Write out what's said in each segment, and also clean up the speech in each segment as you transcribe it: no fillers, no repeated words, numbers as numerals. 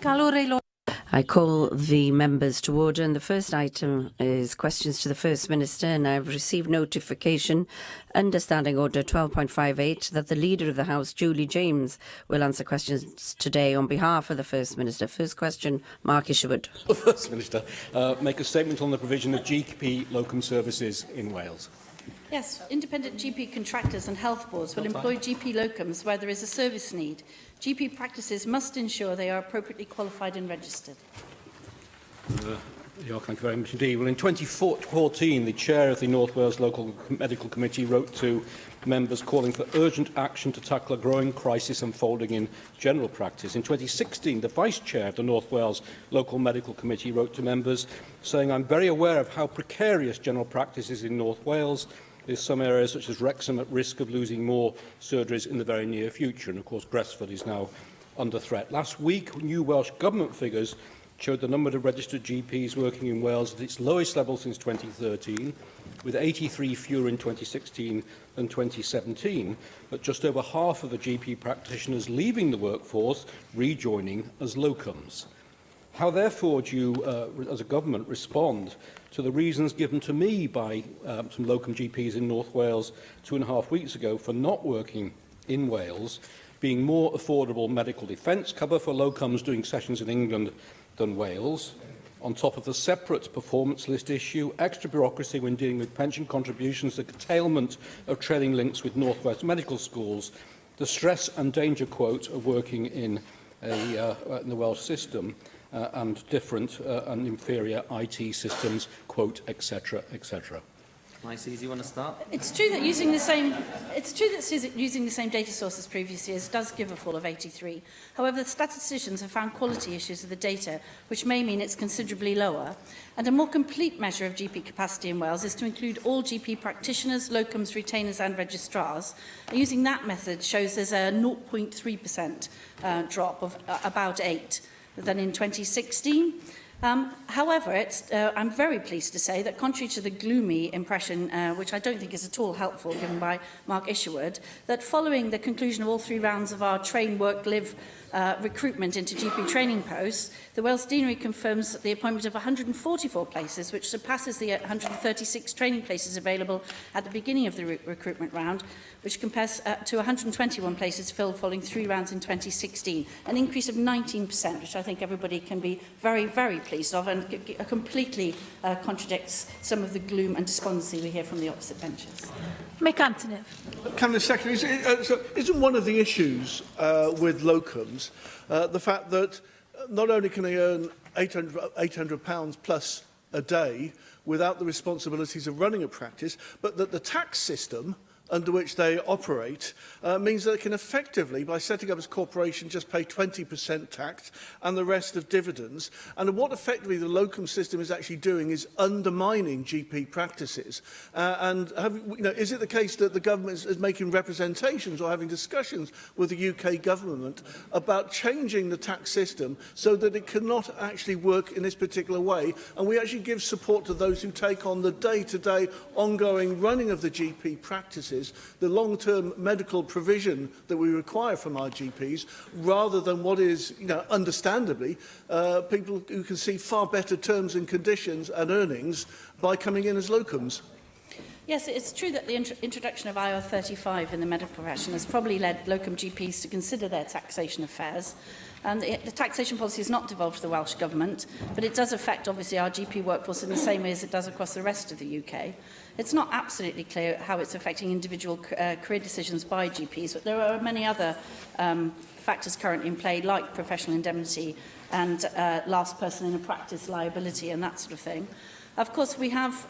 I call the members to order, and the first item is questions to the First Minister, and I've received notification under Standing Order 12.58 that the Leader of the House, Julie James, will answer questions today on behalf of the First Minister. First question, Mark Isherwood. The First Minister make a statement on the provision of GP locum services in Wales. Yes, independent GP contractors and health boards will employ GP locums where there is a service need. GP practices must ensure they are appropriately qualified and registered. Thank you very much indeed. Well, in 2014, the chair of the North Wales Local Medical Committee wrote to members calling for urgent action to tackle a growing crisis unfolding in general practice. In 2016, the vice chair of the North Wales Local Medical Committee wrote to members saying, "I'm very aware of how precarious general practice is in North Wales. There's some areas such as Wrexham at risk of losing more surgeries in the very near future." And of course, Gresford is now under threat. Last week, new Welsh Government figures showed the number of registered GPs working in Wales at its lowest level since 2013, with 83 fewer in 2016 than 2017, but just over half of the GP practitioners leaving the workforce rejoining as locums. How, therefore, do you, as a government, respond to the reasons given to me by some locum GPs in North Wales 2.5 weeks ago for not working in Wales, being more affordable medical defence cover for locums doing sessions in England than Wales, on top of the separate performance list issue, extra bureaucracy when dealing with pension contributions, the curtailment of training links with North West medical schools, the stress and danger quote of working in the Welsh system, and different and inferior IT systems, quote, etc., etc. Lysa, do you want to start? It's true that using the same data sources previous years does give a fall of 83. However, the statisticians have found quality issues of the data, which may mean it's considerably lower. And a more complete measure of GP capacity in Wales is to include all GP practitioners, locums, retainers and registrars. And using that method shows there's a 0.3% drop of about 8 than in 2016. However, I'm very pleased to say that, contrary to the gloomy impression, which I don't think is at all helpful given by Mark Isherwood, that following the conclusion of all 3 rounds of our train, work, live recruitment into GP training posts, the Wales Deanery confirms the appointment of 144 places, which surpasses the 136 training places available at the beginning of the recruitment round, which compares to 121 places filled following 3 rounds in 2016, an increase of 19%, which I think everybody can be very, very pleased of, and completely contradicts some of the gloom and despondency we hear from the opposite benches. Mick Antonev. Cabinet Secretary, isn't one of the issues with locums the fact that not only can they earn £800 plus a day without the responsibilities of running a practice, but that the tax system under which they operate means that they can effectively, by setting up as a corporation, just pay 20% tax and the rest of dividends. And what effectively the locum system is actually doing is undermining GP practices. Is it the case that the government is making representations or having discussions with the UK government about changing the tax system so that it cannot actually work in this particular way, and we actually give support to those who take on the day-to-day ongoing running of the GP practices, the long-term medical provision that we require from our GPs, rather than what is, understandably, people who can see far better terms and conditions and earnings by coming in as locums? Yes, it's true that the introduction of IR 35 in the medical profession has probably led locum GPs to consider their taxation affairs. And the taxation policy is not devolved to the Welsh Government, but it does affect, obviously, our GP workforce in the same way as it does across the rest of the UK. It's not absolutely clear how it's affecting individual career decisions by GPs, but there are many other factors currently in play, like professional indemnity and last person in a practice liability and that sort of thing. Of course, we have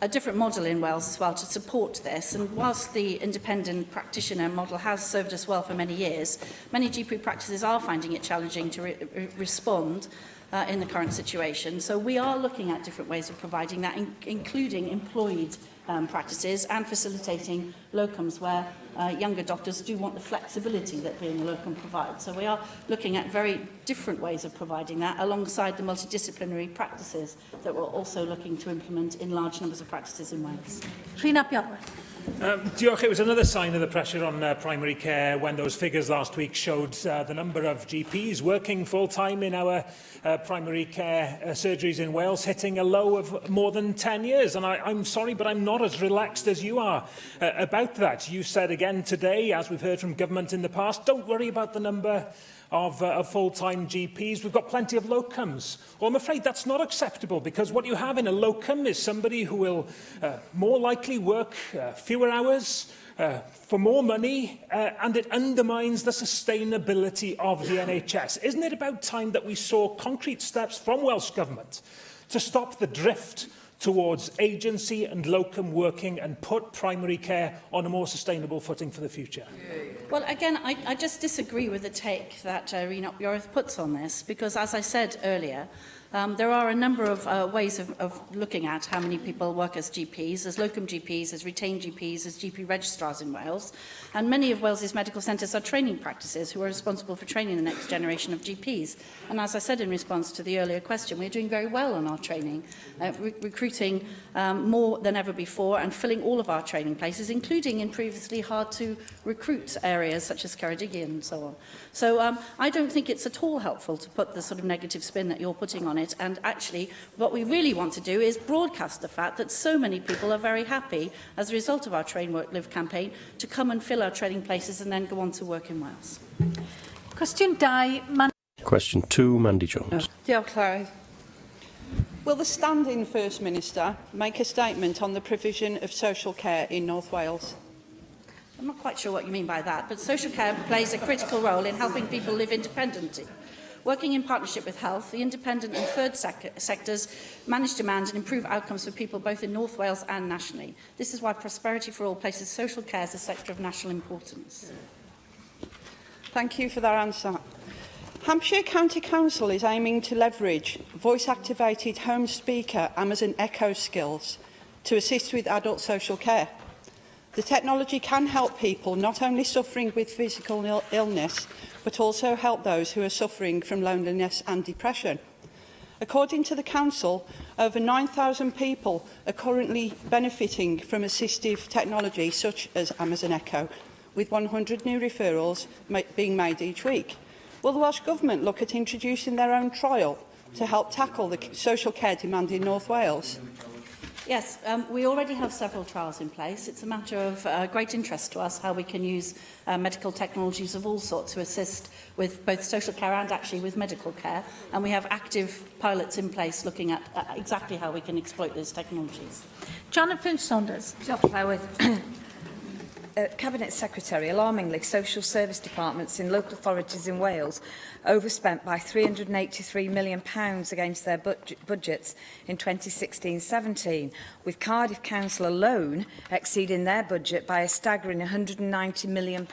a different model in Wales as well to support this, and whilst the independent practitioner model has served us well for many years, many GP practices are finding it challenging to respond in the current situation. So we are looking at different ways of providing that, including employed practices and facilitating locums where younger doctors do want the flexibility that being a locum provides. So we are looking at very different ways of providing that alongside the multidisciplinary practices that we're also looking to implement in large numbers of practices in Wales. Rhina Piarwaith. Diolch. It was another sign of the pressure on primary care when those figures last week showed the number of GPs working full-time in our primary care surgeries in Wales hitting a low of more than 10 years. And I'm sorry, but I'm not as relaxed as you are about that. You said again today, as we've heard from government in the past, don't worry about the number of full-time GPs. We've got plenty of locums. Well, I'm afraid that's not acceptable, because what you have in a locum is somebody who will more likely work fewer hours for more money, and it undermines the sustainability of the NHS. Isn't it about time that we saw concrete steps from Welsh Government to stop the drift towards agency and locum working and put primary care on a more sustainable footing for the future? Well, again, I just disagree with the take that Rena Yorth puts on this, because, as I said earlier, there are a number of ways of looking at how many people work as GPs, as locum GPs, as retained GPs, as GP registrars in Wales. And many of Wales's medical centres are training practices who are responsible for training the next generation of GPs. And as I said in response to the earlier question, we're doing very well on our training, recruiting more than ever before and filling all of our training places, including in previously hard to recruit areas such as Ceredigion and so on. So I don't think it's at all helpful to put the sort of negative spin that you're putting on it. And actually, what we really want to do is broadcast the fact that so many people are very happy as a result of our Train, Work, Live campaign to come and fill our training places and then go on to work in Wales. Question 2, Question 2, Mandy Jones. Diolch, Clary. Will the standing First Minister make a statement on the provision of social care in North Wales? I'm not quite sure what you mean by that, but social care plays a critical role in helping people live independently. Working in partnership with health, the independent and third sectors manage demand and improve outcomes for people both in North Wales and nationally. This is why Prosperity for All places social care as a sector of national importance. Thank you for that answer. Hampshire County Council is aiming to leverage voice-activated home speaker Amazon Echo skills to assist with adult social care. The technology can help people not only suffering with physical illness, but also help those who are suffering from loneliness and depression. According to the Council, over 9,000 people are currently benefiting from assistive technology such as Amazon Echo, with 100 new referrals being made each week. Will the Welsh Government look at introducing their own trial to help tackle the social care demand in North Wales? Yes, we already have several trials in place. It's a matter of great interest to us how we can use medical technologies of all sorts to assist with both social care and actually with medical care. And we have active pilots in place looking at exactly how we can exploit those technologies. Janet Finch-Saunders. Cabinet Secretary, alarmingly, social service departments in local authorities in Wales overspent by £383 million against their budgets in 2016-17, with Cardiff Council alone exceeding their budget by a staggering £190 million.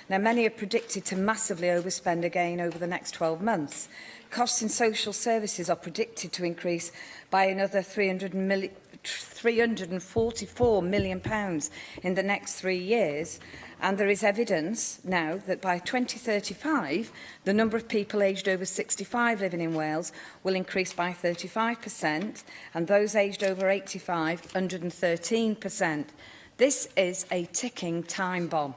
Now, many are predicted to massively overspend again over the next 12 months. Costs in social services are predicted to increase by another £344 million in the next 3 years, and there is evidence now that by 2035 the number of people aged over 65 living in Wales will increase by 35%, and those aged over 85 113%. This is a ticking time bomb.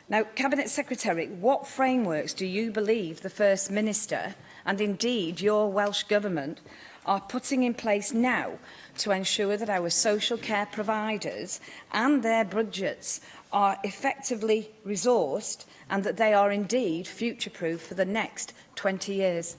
Now, Cabinet Secretary, what frameworks do you believe the First Minister and indeed your Welsh Government are putting in place now to ensure that our social care providers and their budgets are effectively resourced and that they are indeed future-proof for the next 20 years?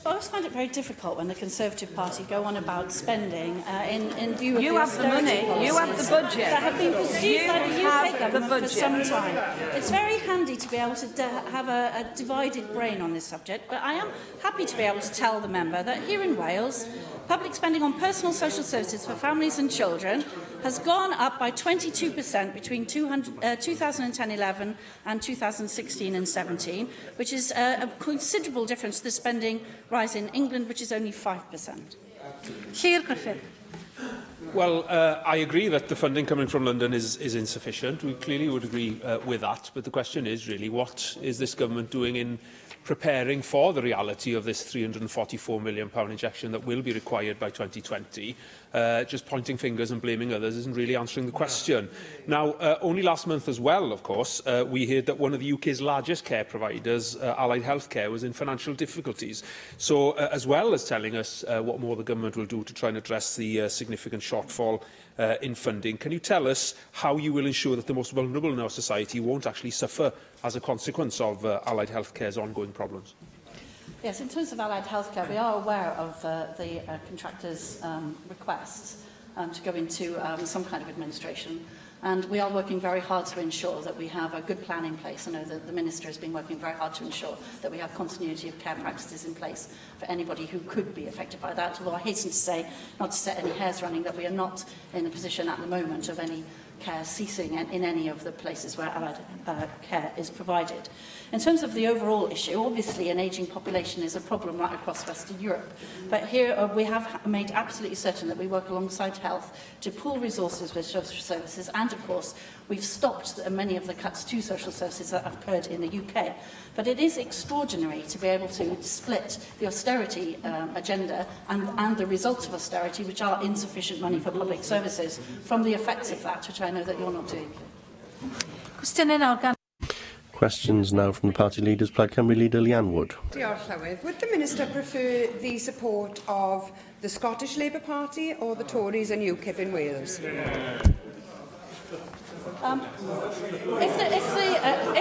I always find it very difficult when the Conservative Party go on about spending in view of You the have the money, austerity you have the policies budget. that have been pursued by the You have UK the government for some budget. time. It's very handy to be able to have a divided brain on this subject, but I am happy to be able to tell the member that here in Wales, public spending on personal social services for families and children has gone up by 22% between 2010-11 and 2016-17, which is a considerable difference to the spending rise in England, which is only 5%. Llŷr Griffith. Well, I agree that the funding coming from London is insufficient. We clearly would agree with that. But the question is really, what is this government doing in preparing for the reality of this £344 million injection that will be required by 2020? just pointing fingers and blaming others isn't really answering the question. Now, only last month as well, of course, we heard that one of the UK's largest care providers, Allied Healthcare, was in financial difficulties. So, as well as telling us what more the government will do to try and address the significant shortfall in funding, can you tell us how you will ensure that the most vulnerable in our society won't actually suffer as a consequence of Allied Healthcare's ongoing problems? Yes, in terms of Allied Healthcare, we are aware of the contractor's requests to go into some kind of administration. And we are working very hard to ensure that we have a good plan in place. I know that the Minister has been working very hard to ensure that we have continuity of care practices in place for anybody who could be affected by that. Although I hasten to say, not to set any hairs running, that we are not in a position at the moment of any care ceasing in any of the places where allied care is provided. In terms of the overall issue, obviously an ageing population is a problem right across Western Europe. But here we have made absolutely certain that we work alongside health to pool resources with social services, and of course we've stopped many of the cuts to social services that have occurred in the UK. But it is extraordinary to be able to split the austerity agenda and the results of austerity, which are insufficient money for public services, from the effects of that, which I know that you're not doing. Questions now from the party leaders. Plaid Cymru leader Leanne Wood. Diolch, Llywydd. Would the Minister prefer the support of the Scottish Labour Party or the Tories and UKIP in Wales? If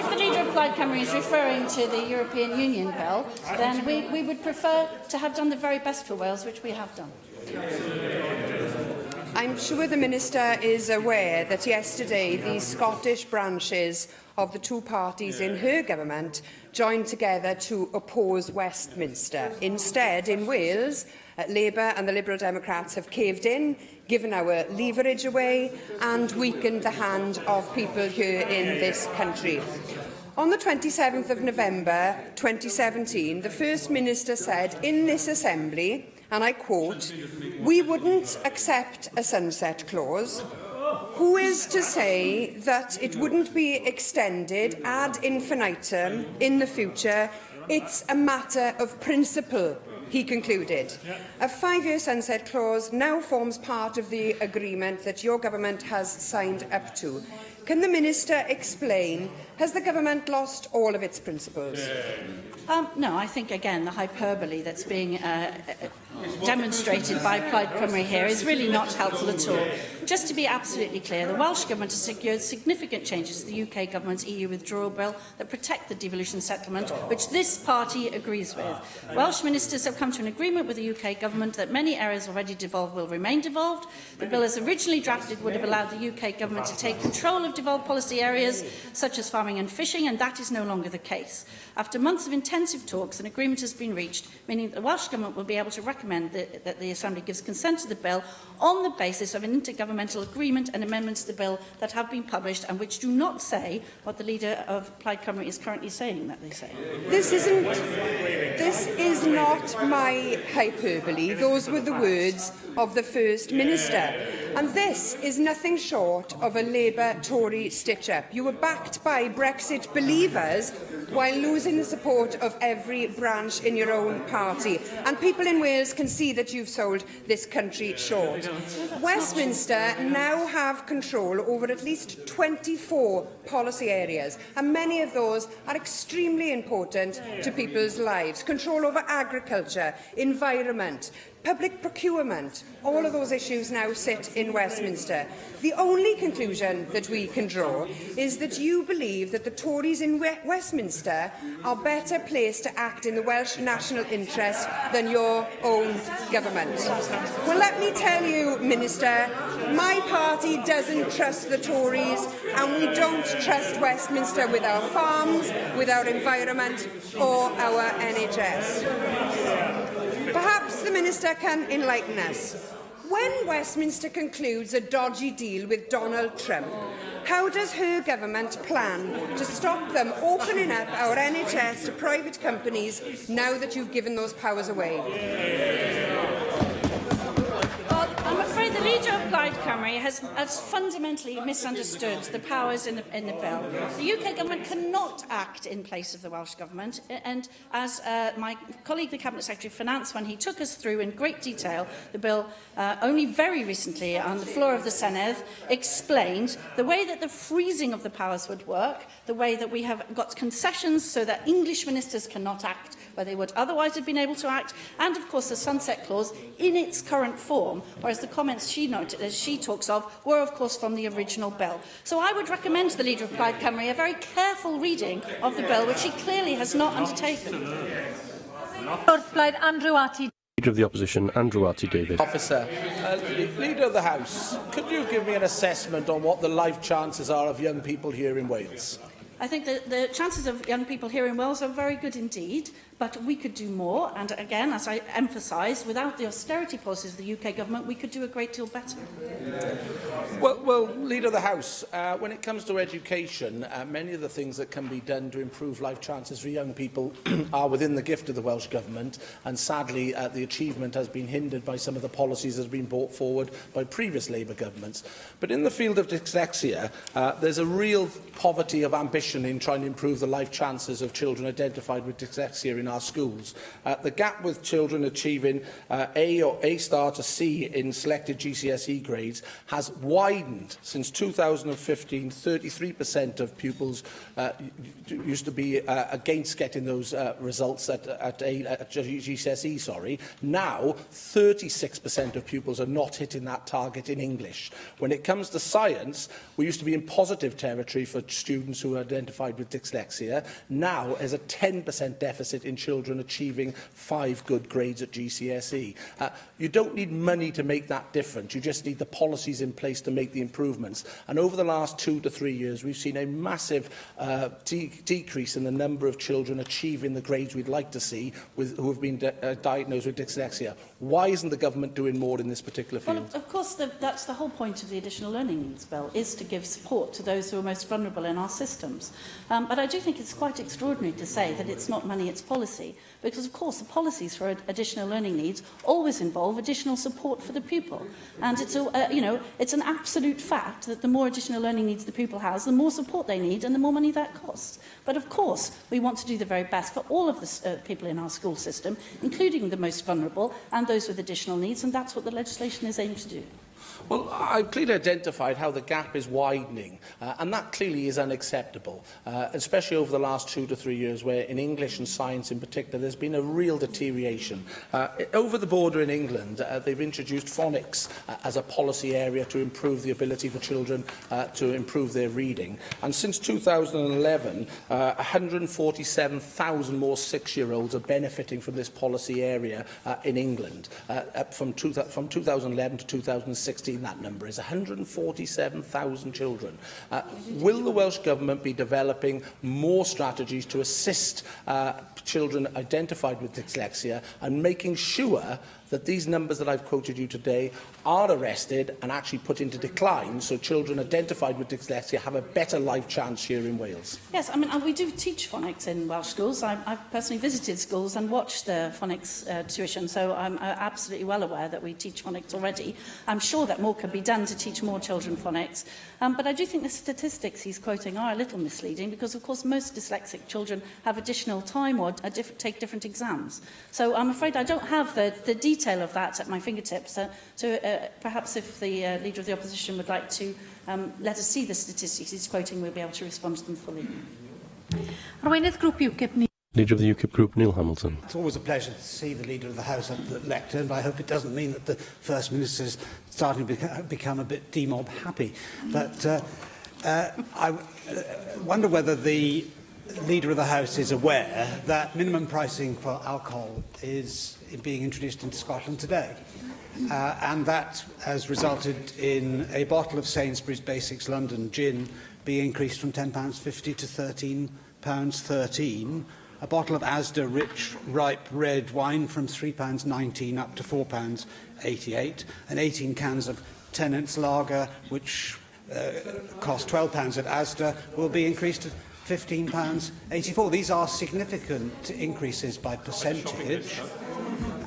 the leader of Plaid Cymru is referring to the European Union bill, then we would prefer to have done the very best for Wales, which we have done. I'm sure the Minister is aware that yesterday the Scottish branches of the two parties in her government joined together to oppose Westminster. Instead, in Wales, Labour and the Liberal Democrats have caved in, given our leverage away and weakened the hand of people here in this country. On the 27th of November 2017, the First Minister said in this Assembly, and I quote, "We wouldn't accept a sunset clause. Who is to say that it wouldn't be extended ad infinitum in the future? It's a matter of principle," he concluded. A 5-year sunset clause now forms part of the agreement that your government has signed up to. Can the Minister explain, has the government lost all of its principles? No, I think, again, the hyperbole that's being demonstrated by Plaid Cymru here is really not helpful at all. Just to be absolutely clear, the Welsh Government has secured significant changes to the UK Government's EU withdrawal bill that protect the devolution settlement, which this party agrees with. Welsh ministers have come to an agreement with the UK Government that many areas already devolved will remain devolved. The bill as originally drafted would have allowed the UK Government to take control of devolved policy areas such as farming and fishing, and that is no longer the case. After months of intensive talks, an agreement has been reached, meaning that the Welsh Government will be able to recommend that the Assembly gives consent to the bill on the basis of an intergovernmental agreement and amendments to the bill that have been published and which do not say what the leader of Plaid Cymru is currently saying that they say. This is not my hyperbole. Those were the words of the First Minister. And this is nothing short of a Labour-Tory stitch-up. You were backed by Brexit believers while losing the support of every branch in your own party. And people in Wales can see that you've sold this country short. Westminster now have control over at least 24 policy areas, and many of those are extremely important to people's lives. Control over agriculture, environment, public procurement, all of those issues now sit in Westminster. The only conclusion that we can draw is that you believe that the Tories in Westminster are better placed to act in the Welsh national interest than your own government. Well, let me tell you, Minister, my party doesn't trust the Tories, and we don't trust Westminster with our farms, with our environment, or our NHS. Perhaps the Minister can enlighten us. When Westminster concludes a dodgy deal with Donald Trump, how does her government plan to stop them opening up our NHS to private companies now that you've given those powers away? Well, I'm afraid the Leader of Plaid Cymru has fundamentally misunderstood the powers in the bill. The UK Government cannot act in place of the Welsh Government, and as my colleague, the Cabinet Secretary of Finance, when he took us through in great detail the bill only very recently on the floor of the Senedd, explained the way that the freezing of the powers would work, the way that we have got concessions so that English ministers cannot act where they would otherwise have been able to act, and of course the sunset clause in its current form, whereas the comments she talks of were of course from the original bill. So I would recommend to the Leader of Plaid Cymru a very careful reading of the bill, which he clearly has not undertaken. Wrth Blaid, Andrew Arty. Leader of the Opposition, Andrew Arty David. Officer, Leader of the House, could you give me an assessment on what the life chances are of young people here in Wales? I think that the chances of young people here in Wales are very good indeed, but we could do more. And again, as I emphasise, without the austerity policies of the UK Government, we could do a great deal better. Well, Leader of the House, when it comes to education, many of the things that can be done to improve life chances for young people are within the gift of the Welsh Government, and sadly the achievement has been hindered by some of the policies that have been brought forward by previous Labour governments. But in the field of dyslexia, there's a real poverty of ambition in trying to improve the life chances of children identified with dyslexia in our schools. The gap with children achieving A or A star to C in selected GCSE grades has widened since 2015. 33% of pupils used to be against getting those results at GCSE. Sorry. Now, 36% of pupils are not hitting that target in English. When it comes to science, we used to be in positive territory for students who are identified with dyslexia. Now, there's a 10% deficit in children achieving 5 good grades at GCSE. You don't need money to make that difference. You just need the policies in place to make the improvements. And over the last 2 to 3 years, we've seen a massive decrease in the number of children achieving the grades we'd like to see who have been diagnosed with dyslexia. Why isn't the government doing more in this particular field? Well, of course, that's the whole point of the Additional Learning Needs Bill, is to give support to those who are most vulnerable in our systems. But I do think it's quite extraordinary to say that it's not money, it's policy, because of course the policies for additional learning needs always involve additional support for the pupil. And it's it's an absolute fact that the more additional learning needs the pupil has, the more support they need and the more money that costs. But of course, we want to do the very best for all of the people in our school system, including the most vulnerable and those with additional needs, and that's what the legislation is aimed to do. Well, I've clearly identified how the gap is widening, and that clearly is unacceptable, especially over the last 2 to 3 years, where in English and science in particular, there's been a real deterioration. Over the border in England, they've introduced phonics as a policy area to improve the ability for children to improve their reading. And since 2011, 147,000 more 6-year-olds are benefiting from this policy area in England. From 2011 to 2016, that number is 147,000 children. Will the Welsh Government be developing more strategies to assist children identified with dyslexia and making sure that these numbers that I've quoted you today are arrested and actually put into decline, so children identified with dyslexia have a better life chance here in Wales? Yes, I mean, we do teach phonics in Welsh schools. I've personally visited schools and watched the phonics tuition, so I'm absolutely well aware that we teach phonics already. I'm sure that more can be done to teach more children phonics, but I do think the statistics he's quoting are a little misleading, because of course most dyslexic children have additional time or take different exams. So I'm afraid I don't have the detail of that at my fingertips. Perhaps if the Leader of the Opposition would like to let us see the statistics he's quoting, we'll be able to respond to them fully. Arweinydd Grŵp UKIP. Leader of the UKIP Group, Neil Hamilton. It's always a pleasure to see the Leader of the House at the lectern, but I hope it doesn't mean that the First Minister is starting to become a bit demob happy. But I wonder whether the Leader of the House is aware that minimum pricing for alcohol is being introduced into Scotland today. And that has resulted in a bottle of Sainsbury's Basics London gin being increased from £10.50 to £13.13, a bottle of Asda Rich Ripe Red Wine from £3.19 up to £4.88, and 18 cans of Tennent's Lager, which cost £12 at Asda, will be increased to £15.84. These are significant increases by percentage.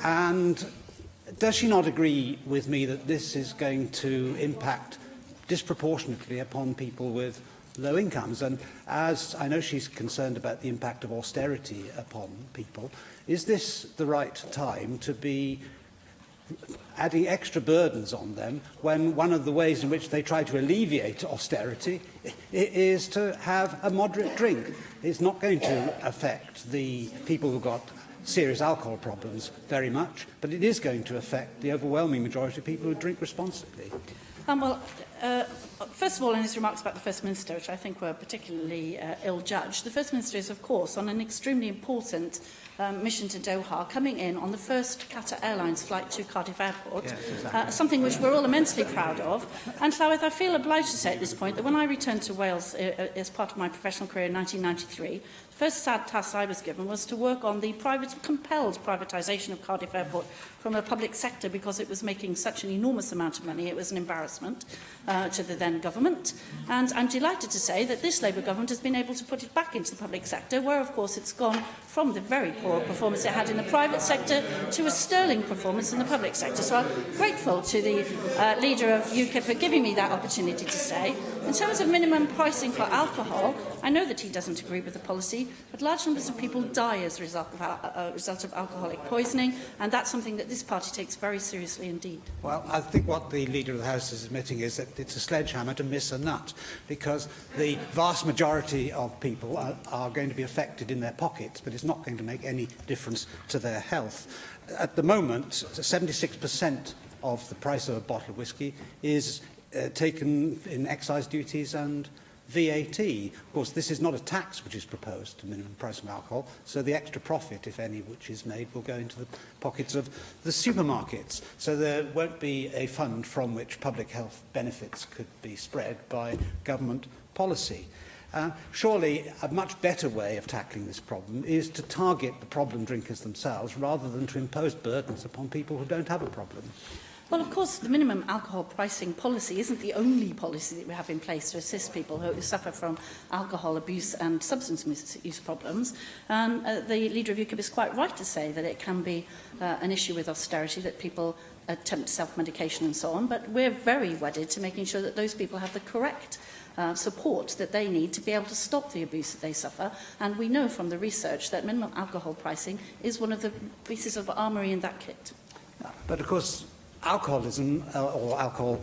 And Does she not agree with me that this is going to impact disproportionately upon people with low incomes? And as I know she's concerned about the impact of austerity upon people, is this the right time to be adding extra burdens on them when one of the ways in which they try to alleviate austerity is to have a moderate drink? It's not going to affect the people who've got serious alcohol problems very much, but it is going to affect the overwhelming majority of people who drink responsibly. First of all, in his remarks about the First Minister, which I think were particularly ill-judged, the First Minister is, of course, on an extremely important mission to Doha, coming in on the first Qatar Airlines flight to Cardiff Airport, yes, exactly. something which we're all immensely proud of. And Llywedd, I feel obliged to say at this point that when I returned to Wales as part of my professional career in 1993, the first sad task I was given was to work on the compelled privatisation of Cardiff Airport from the public sector because it was making such an enormous amount of money. It was an embarrassment to the then government. And I'm delighted to say that this Labour government has been able to put it back into the public sector, where, of course, it's gone from the very poor performance it had in the private sector to a sterling performance in the public sector. So I'm grateful to the leader of UKIP for giving me that opportunity to say. In terms of minimum pricing for alcohol, I know that he doesn't agree with the policy, but large numbers of people die as a result of alcoholic poisoning, and that's something that this party takes very seriously indeed. Well, I think what the Leader of the House is admitting is that it's a sledgehammer to miss a nut, because the vast majority of people are going to be affected in their pockets, but it's not going to make any difference to their health. At the moment, 76% of the price of a bottle of whisky is taken in excise duties and VAT. Of course, this is not a tax which is proposed, the minimum price of alcohol, so the extra profit, if any, which is made will go into the pockets of the supermarkets. So there won't be a fund from which public health benefits could be spread by government policy. Surely a much better way of tackling this problem is to target the problem drinkers themselves rather than to impose burdens upon people who don't have a problem. Well, of course, the minimum alcohol pricing policy isn't the only policy that we have in place to assist people who suffer from alcohol abuse and substance misuse problems. And the Leader of UKIP is quite right to say that it can be an issue with austerity, that people attempt self-medication and so on, but we're very wedded to making sure that those people have the correct support that they need to be able to stop the abuse that they suffer. And we know from the research that minimum alcohol pricing is one of the pieces of armoury in that kit. But of course, alcoholism or alcohol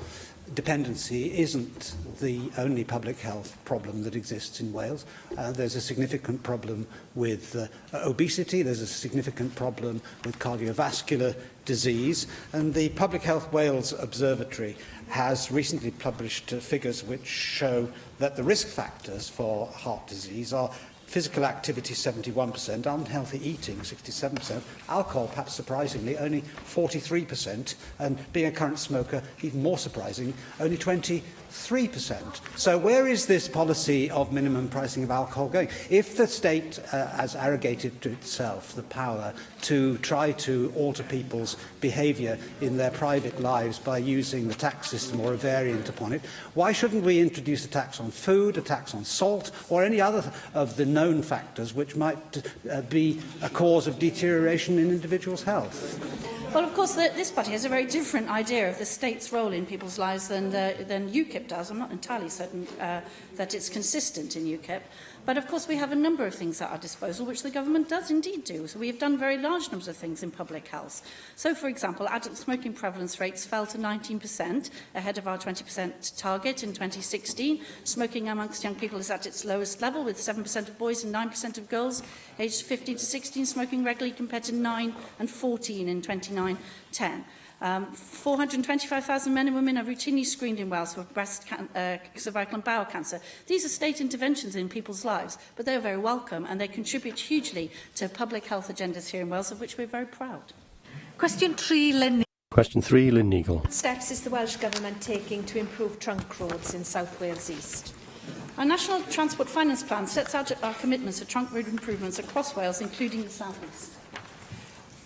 dependency isn't the only public health problem that exists in Wales. There's a significant problem with obesity, there's a significant problem with cardiovascular disease, and the Public Health Wales Observatory has recently published figures which show that the risk factors for heart disease are physical activity 71%, unhealthy eating 67%, alcohol, perhaps surprisingly, only 43%, and being a current smoker, even more surprising, only 23%. So where is this policy of minimum pricing of alcohol going? If the state has arrogated to itself the power to try to alter people's behaviour in their private lives by using the tax system or a variant upon it, why shouldn't we introduce a tax on food, a tax on salt, or any other of the known factors which might be a cause of deterioration in individuals' health? Well, of course, this party has a very different idea of the state's role in people's lives than UKIP does. I'm not entirely certain that it's consistent in UKIP. But, of course, we have a number of things at our disposal, which the government does indeed do. So we have done very large numbers of things in public health. So, for example, adult smoking prevalence rates fell to 19%, ahead of our 20% target in 2016. Smoking amongst young people is at its lowest level, with 7% of boys and 9% of girls aged 15 to 16 smoking regularly, compared to 9 and 14 in 2010. 425,000 men and women are routinely screened in Wales for breast, cervical and bowel cancer. These are state interventions in people's lives, but they are very welcome and they contribute hugely to public health agendas here in Wales, of which we're very proud. Question 3, Lynn. Question 3, Lynn Eagle. What steps is the Welsh Government taking to improve trunk roads in South Wales East? Our National Transport Finance Plan sets out our commitments to trunk road improvements across Wales, including the South East.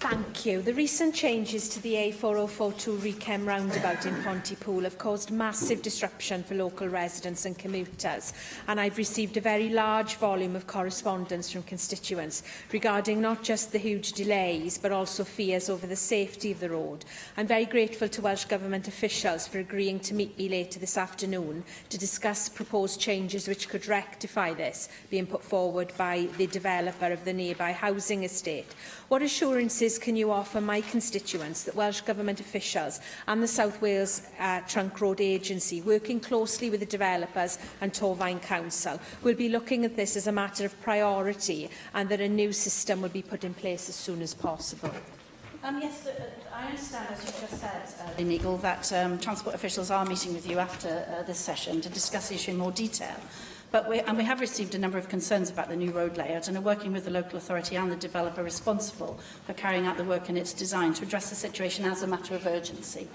Thank you. The recent changes to the A4042 Rechem roundabout in Pontypool have caused massive disruption for local residents and commuters, and I've received a very large volume of correspondence from constituents regarding not just the huge delays but also fears over the safety of the road. I'm very grateful to Welsh Government officials for agreeing to meet me later this afternoon to discuss proposed changes which could rectify this, being put forward by the developer of the nearby housing estate. What assurances can you offer my constituents that Welsh Government officials and the South Wales Trunk Road Agency, working closely with the developers and Torfaen Council, will be looking at this as a matter of priority and that a new system will be put in place as soon as possible? Yes, I understand, as you just said, Lynn Eagle, that transport officials are meeting with you after this session to discuss the issue in more detail. But we have received a number of concerns about the new road layout and are working with the local authority and the developer responsible for carrying out the work in its design to address the situation as a matter of urgency.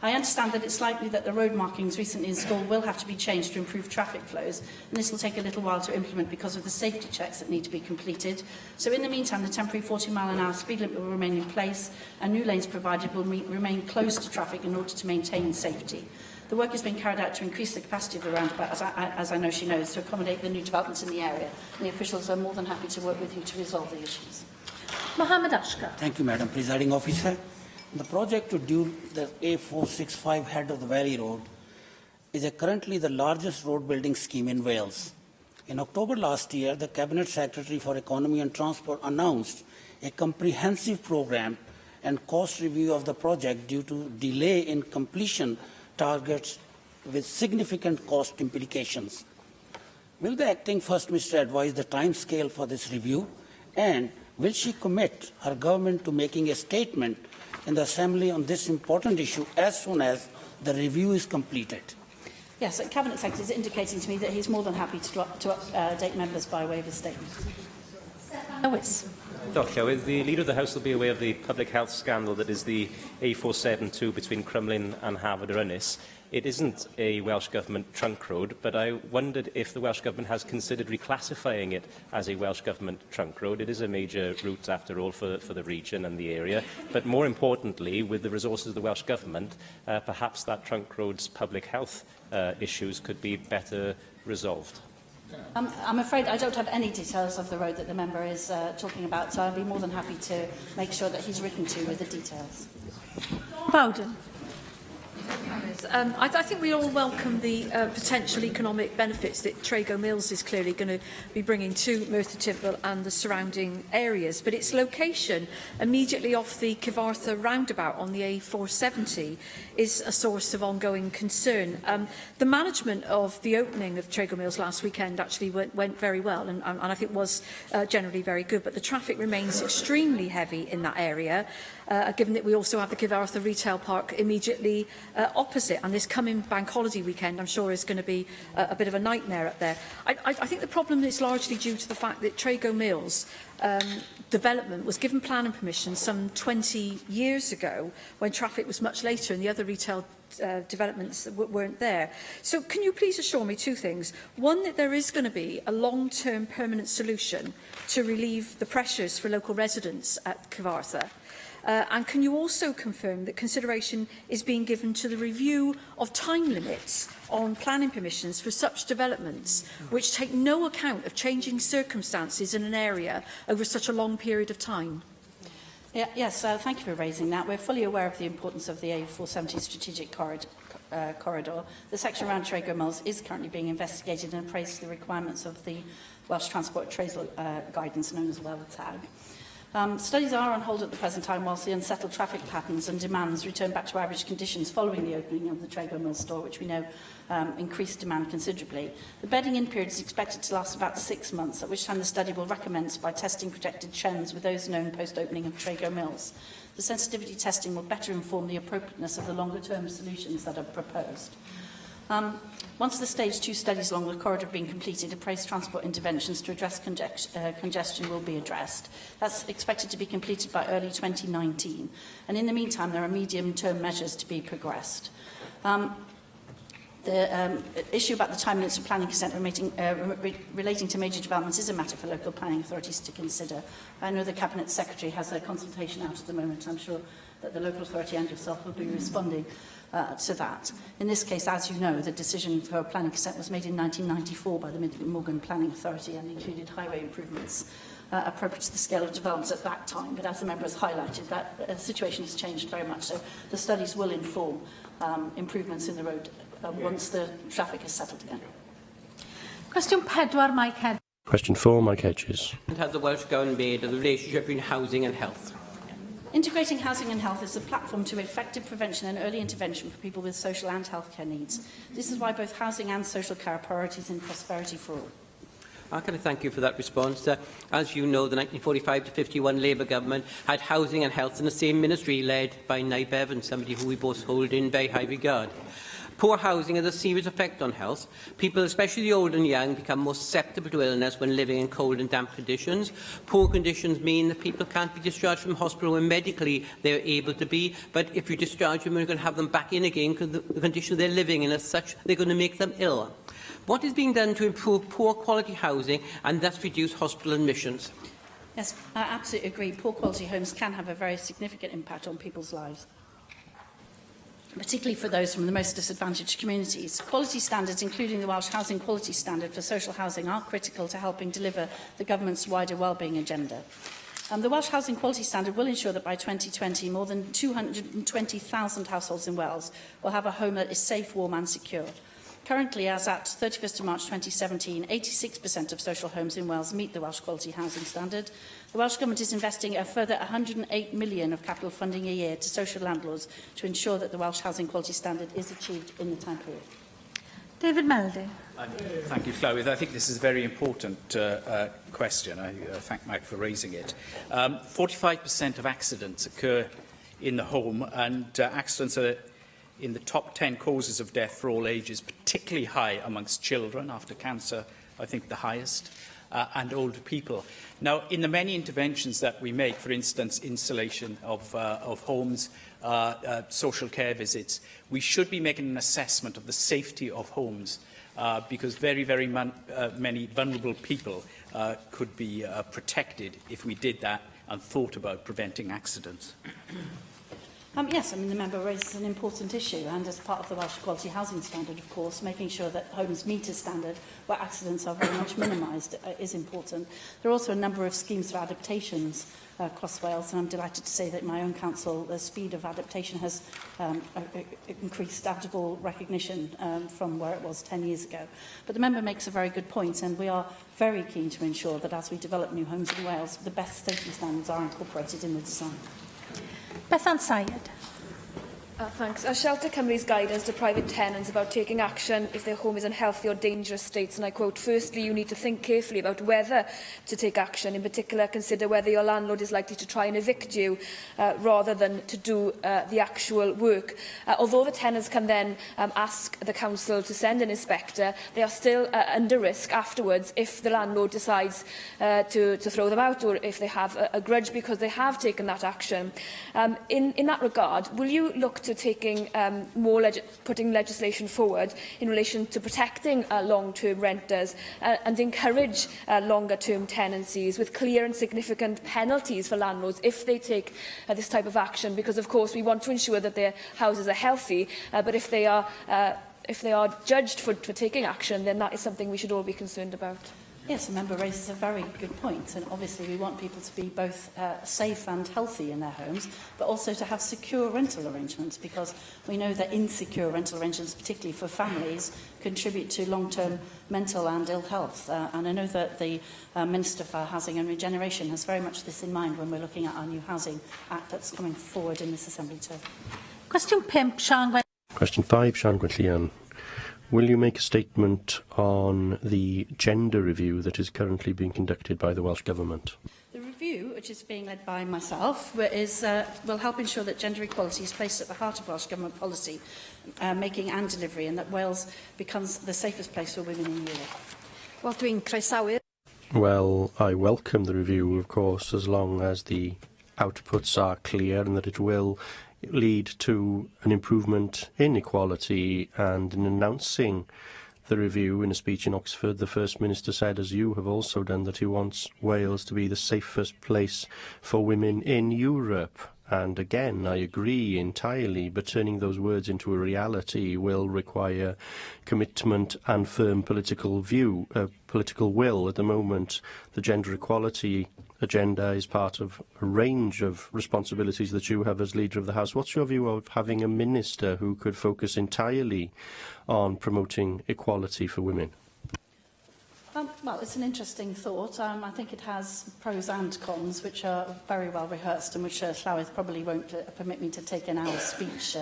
I understand that it's likely that the road markings recently installed will have to be changed to improve traffic flows, and this will take a little while to implement because of the safety checks that need to be completed. So in the meantime, the temporary 40-mile-an-hour speed limit will remain in place, and new lanes provided will remain closed to traffic in order to maintain safety. The work is being carried out to increase the capacity of the roundabout, as I know she knows, to accommodate the new developments in the area, and the officials are more than happy to work with you to resolve the issues. Mohammed Ashkar. Thank you, Madam Presiding Officer. The project to do the A465 head of the Valley Road is currently the largest road building scheme in Wales. In October last year, the Cabinet Secretary for Economy and Transport announced a comprehensive programme and cost review of the project due to delay in completion targets with significant cost implications. Will the Acting First Minister advise the timescale for this review, and will she commit her government to making a statement in the Assembly on this important issue as soon as the review is completed? Yes, the Cabinet Secretary is indicating to me that he's more than happy to update members by way of a statement. Lewis. Llywydd, the Leader of the House will be aware of the public health scandal that is the A472 between Crumlin and Harvard Ynys. It isn't a Welsh Government trunk road, but I wondered if the Welsh Government has considered reclassifying it as a Welsh Government trunk road. It is a major route, after all, for the region and the area. But more importantly, with the resources of the Welsh Government, perhaps that trunk road's public health issues could be better resolved. I'm afraid I don't have any details of the road that the member is talking about, so I'll be more than happy to make sure that he's written to with the details. Bowden. I think we all welcome the potential economic benefits that Trago Mills is clearly going to be bringing to Merthyr Tydfil and the surrounding areas, but its location immediately off the Cyfarthfa roundabout on the A470 is a source of ongoing concern. The management of the opening of Trago Mills last weekend actually went very well and I think was generally very good, but the traffic remains extremely heavy in that area, given that we also have the Cyfarthfa retail park immediately opposite, and this coming bank holiday weekend I'm sure is going to be a bit of a nightmare up there. I think the problem is largely due to the fact that Trago Mills development was given planning permission some 20 years ago when traffic was much later and the other retail developments weren't there. So can you please assure me two things? One, that there is going to be a long-term permanent solution to relieve the pressures for local residents at Cyfarthfa. And can you also confirm that consideration is being given to the review of time limits on planning permissions for such developments which take no account of changing circumstances in an area over such a long period of time? Yes, thank you for raising that. We're fully aware of the importance of the A470 strategic corridor. The section around Trago Mills is currently being investigated and appraised to the requirements of the Welsh Transport Traceable Guidance, known as WELTAG. Studies are on hold at the present time whilst the unsettled traffic patterns and demands return back to average conditions following the opening of the Trago Mills store, which we know increased demand considerably. The bedding-in period is expected to last about 6 months, at which time the study will recommence by testing projected trends with those known post-opening of Trago Mills. The sensitivity testing will better inform the appropriateness of the longer-term solutions that are proposed. Once the Stage 2 studies along the corridor have been completed, appraised transport interventions to address congestion will be addressed. That's expected to be completed by early 2019. And in the meantime, there are medium-term measures to be progressed. The The issue about the time limits for planning consent relating to major developments is a matter for local planning authorities to consider. I know the Cabinet Secretary has a consultation out at the moment. I'm sure that the local authority and yourself will be responding to that. In this case, as you know, the decision for planning consent was made in 1994 by the Mid-Morgan Planning Authority and included highway improvements appropriate to the scale of developments at that time. But as the member has highlighted, that situation has changed very much. So the studies will inform improvements in the road once the traffic has settled again. Cwestiwn 4, Mike Hedges. Question 4, Mike Hedges. Has the Welsh Government made of the relationship between housing and health? Integrating housing and health is a platform to effective prevention and early intervention for people with social and healthcare needs. This is why both housing and social care are priorities in prosperity for all. Can I thank you for that response? As you know, the 1945 to 51 Labour government had housing and health in the same ministry, led by Nye Bevan, somebody who we both hold in very high regard. Poor housing has a serious effect on health. People, especially the old and young, become more susceptible to illness when living in cold and damp conditions. Poor conditions mean that people can't be discharged from hospital when medically they're able to be, but if you discharge them, you're going to have them back in again because the condition they're living in as such, they're going to make them ill. What is being done to improve poor quality housing and thus reduce hospital admissions? Yes, I absolutely agree. Poor quality homes can have a very significant impact on people's lives, particularly for those from the most disadvantaged communities. Quality standards, including the Welsh Housing Quality Standard for social housing, are critical to helping deliver the government's wider wellbeing agenda. The Welsh Housing Quality Standard will ensure that by 2020, more than 220,000 households in Wales will have a home that is safe, warm and secure. Currently, as at 31st of March 2017, 86% of social homes in Wales meet the Welsh Quality Housing Standard. The Welsh Government is investing a further £108 million of capital funding a year to social landlords to ensure that the Welsh Housing Quality Standard is achieved in the time period. David Melding. Thank you, Llywydd. I think this is a very important question. I thank Mike for raising it. 45% of accidents occur in the home, and accidents are in the top 10 causes of death for all ages, particularly high amongst children, after cancer, I think the highest, and older people. Now, in the many interventions that we make, for instance, installation of homes, social care visits, we should be making an assessment of the safety of homes, because very, very many vulnerable people could be protected if we did that and thought about preventing accidents. Yes, I mean, the member raises an important issue, and as part of the Welsh Quality Housing Standard, of course, making sure that homes meet a standard where accidents are very much minimised is important. There are also a number of schemes for adaptations across Wales, and I'm delighted to say that in my own council, the speed of adaptation has increased out of all recognition from where it was 10 years ago. But the member makes a very good point, and we are very keen to ensure that as we develop new homes in Wales, the best safety standards are incorporated in the design. Bethan Syed. Thanks. Shelter Cymru's guidance to private tenants about taking action if their home is in unhealthy or dangerous states, and I quote, "Firstly, you need to think carefully about whether to take action. In particular, consider whether your landlord is likely to try and evict you rather than to do the actual work." Although the tenants can then ask the council to send an inspector, they are still under risk afterwards if the landlord decides to throw them out, or if they have a grudge because they have taken that action. In that regard, will you look to taking putting legislation forward in relation to protecting long-term renters and encourage longer-term tenancies with clear and significant penalties for landlords if they take this type of action? Because, of course, we want to ensure that their houses are healthy, but if they are judged for taking action, then that is something we should all be concerned about. Yes, the member raises a very good point, and obviously we want people to be both safe and healthy in their homes, but also to have secure rental arrangements, because we know that insecure rental arrangements, particularly for families, contribute to long-term mental and ill health. And I know that the Minister for Housing and Regeneration has very much this in mind when we're looking at our new Housing Act that's coming forward in this Assembly term. Question 5, Sian Gwen. Question 5, Sian Gwenllian. Will you make a statement on the gender review that is currently being conducted by the Welsh Government? The review, which is being led by myself, will help ensure that gender equality is placed at the heart of Welsh Government policy making and delivery, and that Wales becomes the safest place for women in Europe. Wel, dwi'n croesawu. Well, I welcome the review, of course, as long as the outputs are clear and that it will lead to an improvement in equality. And in announcing the review in a speech in Oxford, the First Minister said, as you have also done, that he wants Wales to be the safest place for women in Europe. And again, I agree entirely, but turning those words into a reality will require commitment and firm political will. At the moment, the gender equality agenda is part of a range of responsibilities that you have as Leader of the House. What's your view of having a minister who could focus entirely on promoting equality for women? Well, it's an interesting thought. I think it has pros and cons, which are very well rehearsed and which Llywyd probably won't permit me to take an hour's speech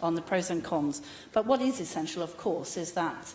on the pros and cons. But what is essential, of course, is that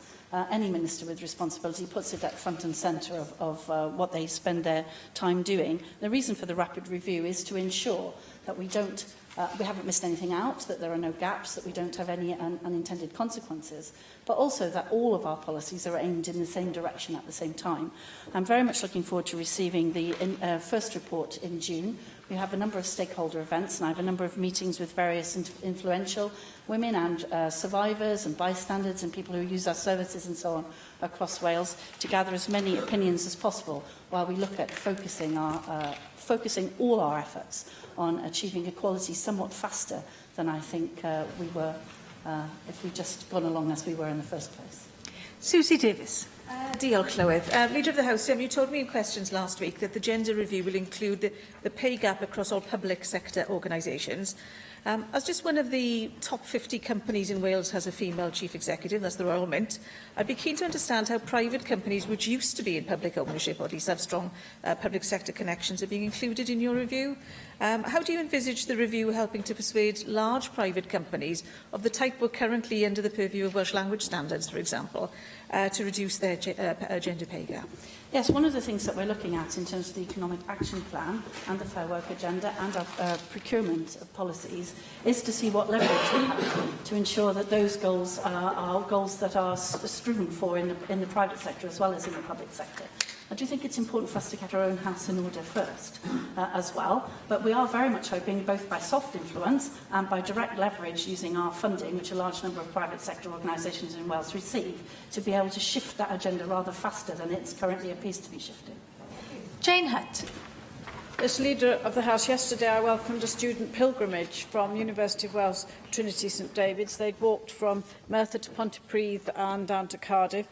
any minister with responsibility puts it at front and centre of what they spend their time doing. The reason for the rapid review is to ensure that we haven't missed anything out, that there are no gaps, that we don't have any unintended consequences, but also that all of our policies are aimed in the same direction at the same time. I'm very much looking forward to receiving the first report in June. We have a number of stakeholder events, and I have a number of meetings with various influential women and survivors and bystanders and people who use our services and so on across Wales to gather as many opinions as possible while we look at focusing all our efforts on achieving equality somewhat faster than I think we were if we'd just gone along as we were in the first place. Susie Davis. Diolch, Llywydd. Leader of the House, you told me in questions last week that the gender review will include the pay gap across all public sector organisations. As just one of the top 50 companies in Wales has a female chief executive, that's the Royal Mint, I'd be keen to understand how private companies, which used to be in public ownership, or at least have strong public sector connections, are being included in your review. How do you envisage the review helping to persuade large private companies of the type we're currently under the purview of Welsh language standards, for example, to reduce their gender pay gap? Yes, one of the things that we're looking at in terms of the Economic Action Plan and the Fair Work Agenda and our procurement policies is to see what leverage we have to ensure that those goals are goals that are striven for in the private sector as well as in the public sector. I do think it's important for us to get our own house in order first as well, but we are very much hoping, both by soft influence and by direct leverage using our funding, which a large number of private sector organisations in Wales receive, to be able to shift that agenda rather faster than it currently appears to be shifting. Jane Hutt. As Leader of the House, yesterday I welcomed a student pilgrimage from University of Wales Trinity St David's. They'd walked from Merthyr to Pontypridd and down to Cardiff.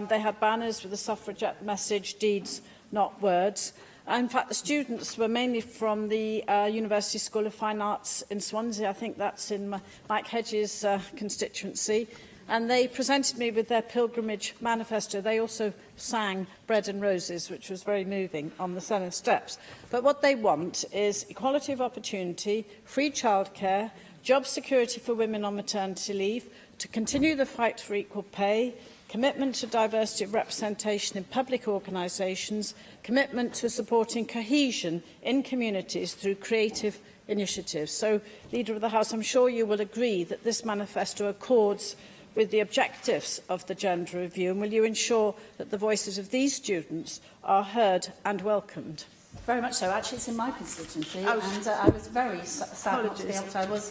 They had banners with the suffragette message, deeds, not words. In fact, the students were mainly from the University School of Fine Arts in Swansea. I think that's in Mike Hedges' constituency. And they presented me with their pilgrimage manifesto. They also sang Bread and Roses, which was very moving, on the Senedd steps. But what they want is equality of opportunity, free childcare, job security for women on maternity leave, to continue the fight for equal pay, commitment to diversity of representation in public organisations, commitment to supporting cohesion in communities through creative initiatives. So, Leader of the House, I'm sure you will agree that this manifesto accords with the objectives of the gender review, and will you ensure that the voices of these students are heard and welcomed? Very much so. Actually, it's in my constituency, and I was very sad not to be able to.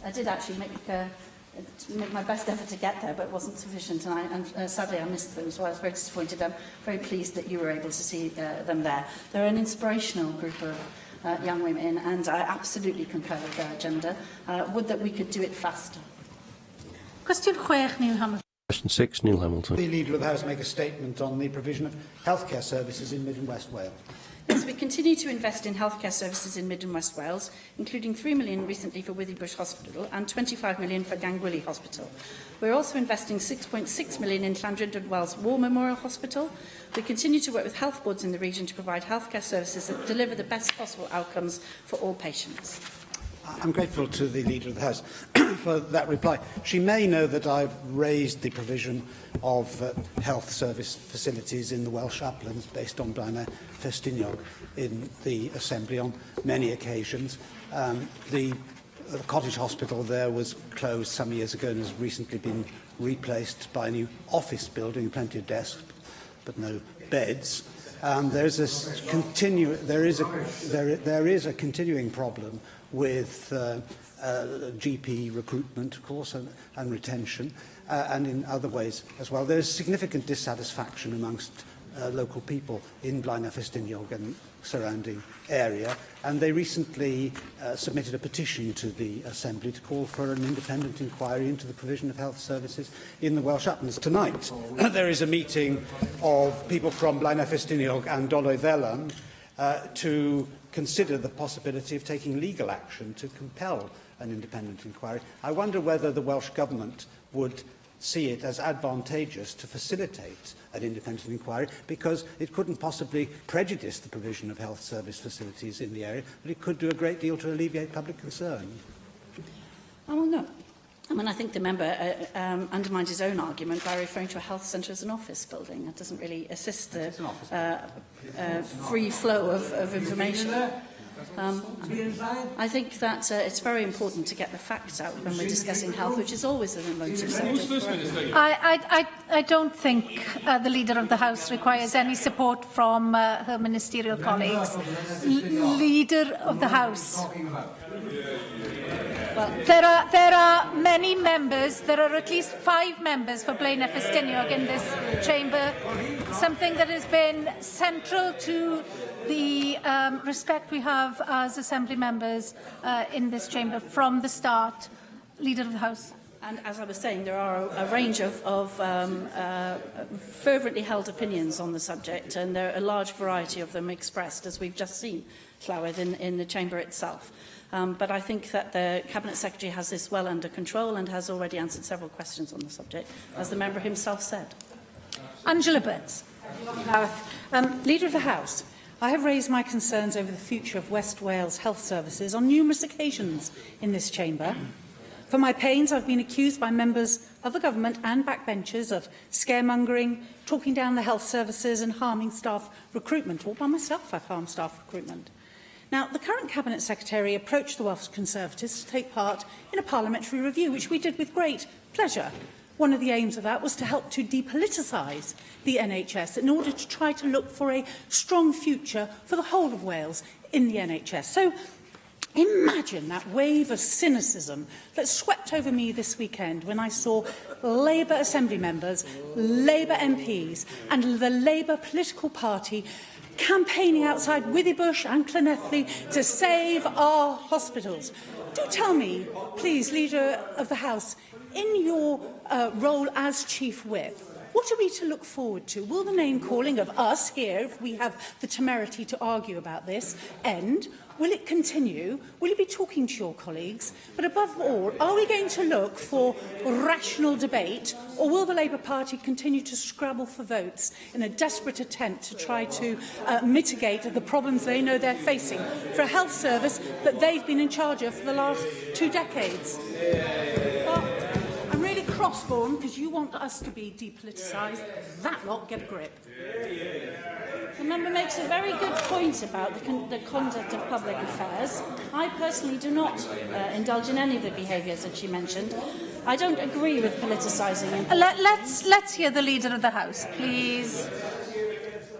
I did actually make my best effort to get there, but it wasn't sufficient, and sadly I missed them, so I was very disappointed. I'm very pleased that you were able to see them there. They're an inspirational group of young women, and I absolutely concur with their agenda. Would that we could do it faster. Question 6, Neil Hamilton. Question 6, Neil Hamilton. The Leader of the House make a statement on the provision of healthcare services in Mid and West Wales. Yes, we continue to invest in healthcare services in Mid and West Wales, including £3 million recently for Withybush Hospital and £25 million for Gangwili Hospital. We're also investing £6.6 million in Llandrindod Wells War Memorial Hospital. We continue to work with health boards in the region to provide healthcare services that deliver the best possible outcomes for all patients. I'm grateful to the Leader of the House for that reply. She may know that I've raised the provision of health service facilities in the Welsh Uplands based on Blaenau Festiniog in the Assembly on many occasions. The cottage hospital there was closed some years ago and has recently been replaced by a new office building, plenty of desks, but no beds. there is a continuing problem with GP recruitment, of course, and retention, and in other ways as well. There is significant dissatisfaction amongst local people in Blaenau Ffestiniog and surrounding area, and they recently submitted a petition to the Assembly to call for an independent inquiry into the provision of health services in the Welsh Uplands. Tonight, there is a meeting of people from Blaenau Ffestiniog and Doloedd Elan to consider the possibility of taking legal action to compel an independent inquiry. I wonder whether the Welsh Government would see it as advantageous to facilitate an independent inquiry, because it couldn't possibly prejudice the provision of health service facilities in the area, but it could do a great deal to alleviate public concern. Well, no. I mean, I think the member undermined his own argument by referring to a health centre as an office building. That doesn't really assist the free flow of information. I think that it's very important to get the facts out when we're discussing health, which is always an emotive subject. I don't think the Leader of the House requires any support from her ministerial colleagues. Leader of the House. Well, there are many members. There are at least 5 members for Blaenau Ffestiniog in this chamber. Something that has been central to the respect we have as Assembly members in this chamber from the start. Leader of the House. And as I was saying, there are a range of fervently held opinions on the subject, and there are a large variety of them expressed, as we've just seen, Llywedd, in the chamber itself. But I think that the Cabinet Secretary has this well under control and has already answered several questions on the subject, as the member himself said. Angela Burns. Leader of the House, I have raised my concerns over the future of West Wales health services on numerous occasions in this chamber. For my pains, I've been accused by members of the government and backbenchers of scaremongering, talking down the health services and harming staff recruitment. All by myself, I've harmed staff recruitment. Now, the current Cabinet Secretary approached the Welsh Conservatives to take part in a parliamentary review, which we did with great pleasure. One of the aims of that was to help to depoliticise the NHS in order to try to look for a strong future for the whole of Wales in the NHS. So imagine that wave of cynicism that swept over me this weekend when I saw Labour Assembly members, Labour MPs and the Labour political party campaigning outside Withybush and Llanelli to save our hospitals. Do tell me, please, Leader of the House, in your role as Chief Whip, what are we to look forward to? Will the name-calling of us here, if we have the temerity to argue about this, end? Will it continue? Will you be talking to your colleagues? But above all, are we going to look for rational debate, or will the Labour Party continue to scrabble for votes in a desperate attempt to try to mitigate the problems they know they're facing for a health service that they've been in charge of for the last 2 decades? Well, I'm really cross-born because you want us to be depoliticised. That lot, get a grip. The member makes a very good point about the conduct of public affairs. I personally do not indulge in any of the behaviours that she mentioned. I don't agree with politicising. Let's hear the Leader of the House, please.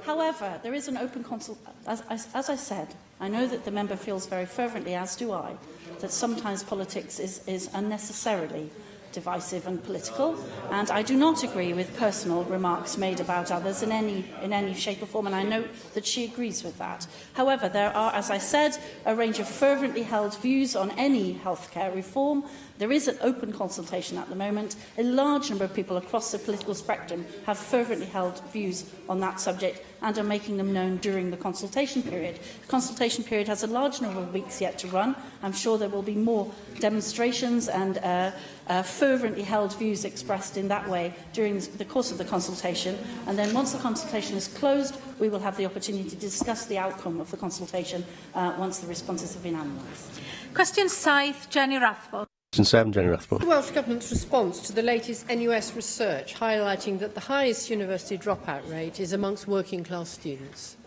However, there is an open consultation. As I said, I know that the member feels very fervently, as do I, that sometimes politics is unnecessarily divisive and political, and I do not agree with personal remarks made about others in any shape or form, and I know that she agrees with that. However, there are, as I said, a range of fervently held views on any healthcare reform. There is an open consultation at the moment. A large number of people across the political spectrum have fervently held views on that subject and are making them known during the consultation period. The consultation period has a large number of weeks yet to run. I'm sure there will be more demonstrations and fervently held views expressed in that way during the course of the consultation. And then once the consultation is closed, we will have the opportunity to discuss the outcome of the consultation once the responses have been analysed. Question 7, Jenny Rathbone. The Welsh Government's response to the latest NUS research highlighting that the highest university dropout rate is amongst working-class students.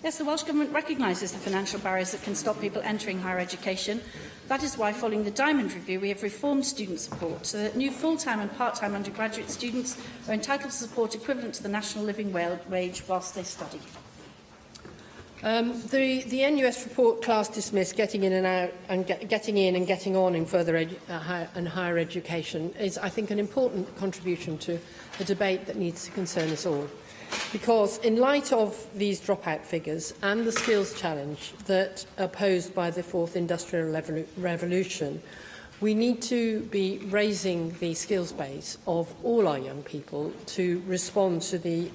Yes, the Welsh Government recognises the financial barriers that can stop people entering higher education. That is why, following the Diamond Review, we have reformed student support so that new full-time and part-time undergraduate students are entitled to support equivalent to the national living wage whilst they study. The NUS report class dismissed getting in and out and getting in and getting on in further higher education is, I think, an important contribution to a debate that needs to concern us all. Because in light of these dropout figures and the skills challenge that are posed by the fourth industrial revolution, we need to be raising the skills base of all our young people to respond to the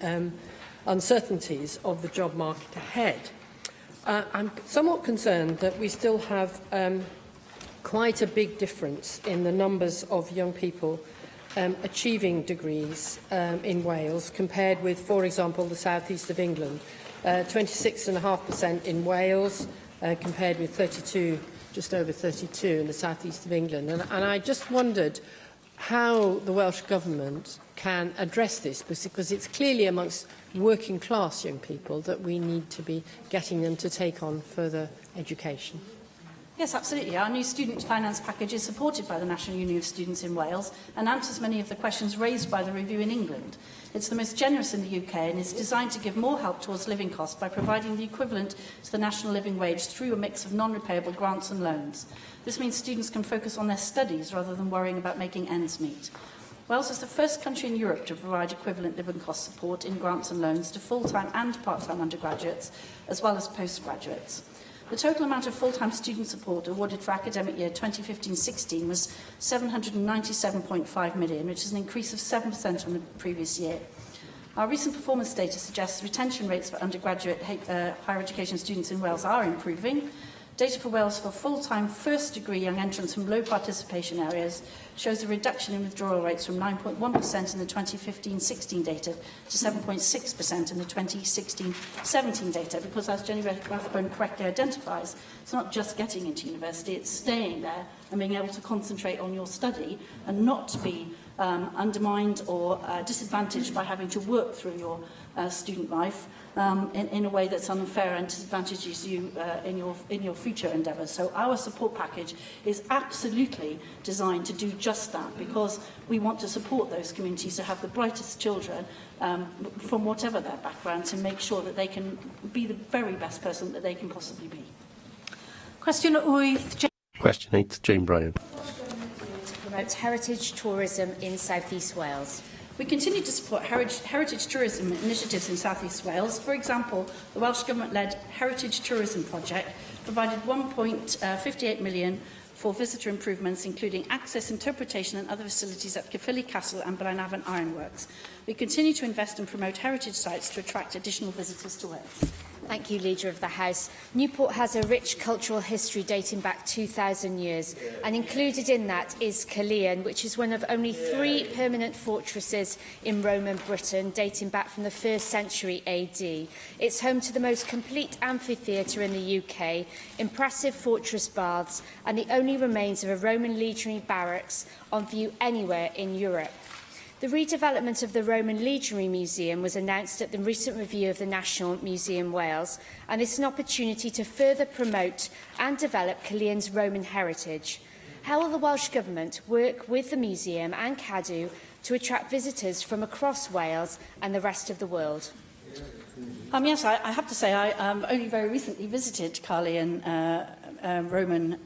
uncertainties of the job market ahead. I'm somewhat concerned that we still have quite a big difference in the numbers of young people achieving degrees in Wales compared with, for example, the south east of England. 26.5% in Wales compared with 32, just over 32 in the south east of England. And I just wondered how the Welsh Government can address this, because it's clearly amongst working class young people that we need to be getting them to take on further education. Yes, absolutely. Our new student finance package is supported by the National Union of Students in Wales and answers many of the questions raised by the review in England. It's the most generous in the UK and is designed to give more help towards living costs by providing the equivalent to the national living wage through a mix of non-repayable grants and loans. This means students can focus on their studies rather than worrying about making ends meet. Wales is the first country in Europe to provide equivalent living cost support in grants and loans to full-time and part-time undergraduates, as well as postgraduates. The total amount of full-time student support awarded for academic year 2015-16 was £797.5 million, which is an increase of 7% on the previous year. Our recent performance data suggests retention rates for undergraduate higher education students in Wales are improving. Data for Wales for full-time first-degree young entrants from low participation areas shows a reduction in withdrawal rates from 9.1% in the 2015-16 data to 7.6% in the 2016-17 data, because, as Jenny Rathbone correctly identifies, it's not just getting into university, it's staying there and being able to concentrate on your study and not be undermined or disadvantaged by having to work through your student life in a way that's unfair and disadvantages you in your future endeavours. So our support package is absolutely designed to do just that, because we want to support those communities to have the brightest children from whatever their background, to make sure that they can be the very best person that they can possibly be. Question 8. Question 8, Jane Bryan. Promote heritage tourism in South East Wales. We continue to support heritage tourism initiatives in South East Wales. For example, the Welsh Government-led Heritage Tourism Project provided £1.58 million for visitor improvements, including access, interpretation and other facilities at Caerphilly Castle and Blaenavon Ironworks. We continue to invest and promote heritage sites to attract additional visitors to Wales. Thank you, Leader of the House. Newport has a rich cultural history dating back 2,000 years, and included in that is Caerleon, which is one of only 3 permanent fortresses in Roman Britain, dating back from the 1st century AD. It's home to the most complete amphitheatre in the UK, impressive fortress baths, and the only remains of a Roman legionary barracks on view anywhere in Europe. The redevelopment of the Roman Legionary Museum was announced at the recent review of the National Museum Wales, and it's an opportunity to further promote and develop Caerleon's Roman heritage. How will the Welsh Government work with the museum and Cadw to attract visitors from across Wales and the rest of the world? Yes, I have to say I only very recently visited Caerleon Roman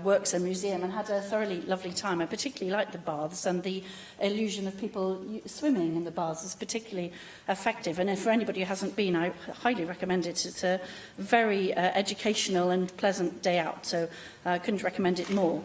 Works and Museum and had a thoroughly lovely time. I particularly liked the baths, and the illusion of people swimming in the baths is particularly effective. And for anybody who hasn't been, I highly recommend it. It's a very educational and pleasant day out, so I couldn't recommend it more.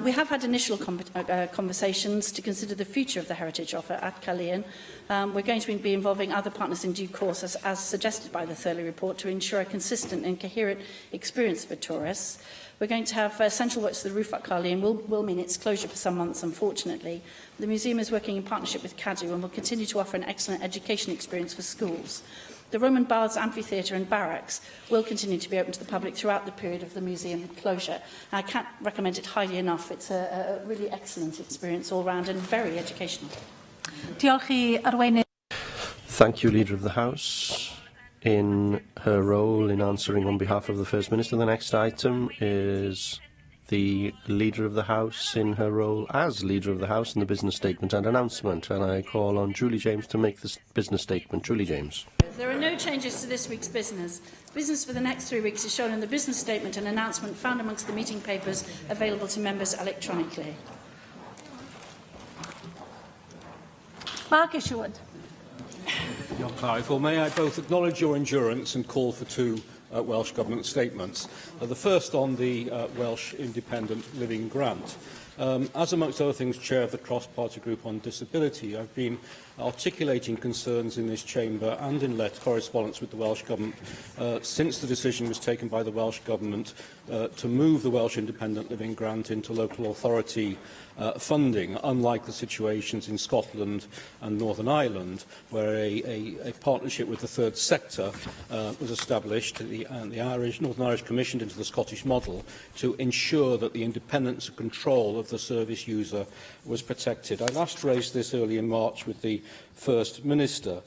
We have had initial conversations to consider the future of the heritage offer at Caerleon. We're going to be involving other partners in due course, as suggested by the Thurley report, to ensure a consistent and coherent experience for tourists. We're going to have essential works to the roof at Caerleon will mean its closure for some months, unfortunately. The museum is working in partnership with Cadw and will continue to offer an excellent education experience for schools. The Roman Baths, Amphitheatre and Barracks will continue to be open to the public throughout the period of the museum closure. I can't recommend it highly enough. It's a really excellent experience all round and very educational. Thank you, Leader of the House. In her role in answering on behalf of the First Minister, the next item is the Leader of the House in her role as Leader of the House in the business statement and announcement. And I call on Julie James to make this business statement. Julie James. There are no changes to this week's business. Business for the next 3 weeks is shown in the business statement and announcement found amongst the meeting papers available to members electronically. Mark Isherwood. Clive, well, may I both acknowledge your endurance and call for two Welsh Government statements. The first on the Welsh Independent Living Grant. As amongst other things, Chair of the Cross-Party Group on Disability, I've been articulating concerns in this chamber and in correspondence with the Welsh Government since the decision was taken by the Welsh Government to move the Welsh Independent Living Grant into local authority funding, unlike the situations in Scotland and Northern Ireland, where a partnership with the third sector was established, and the Northern Irish commissioned into the Scottish model to ensure that the independence and control of the service user was protected. I last raised this early in March with the First Minister,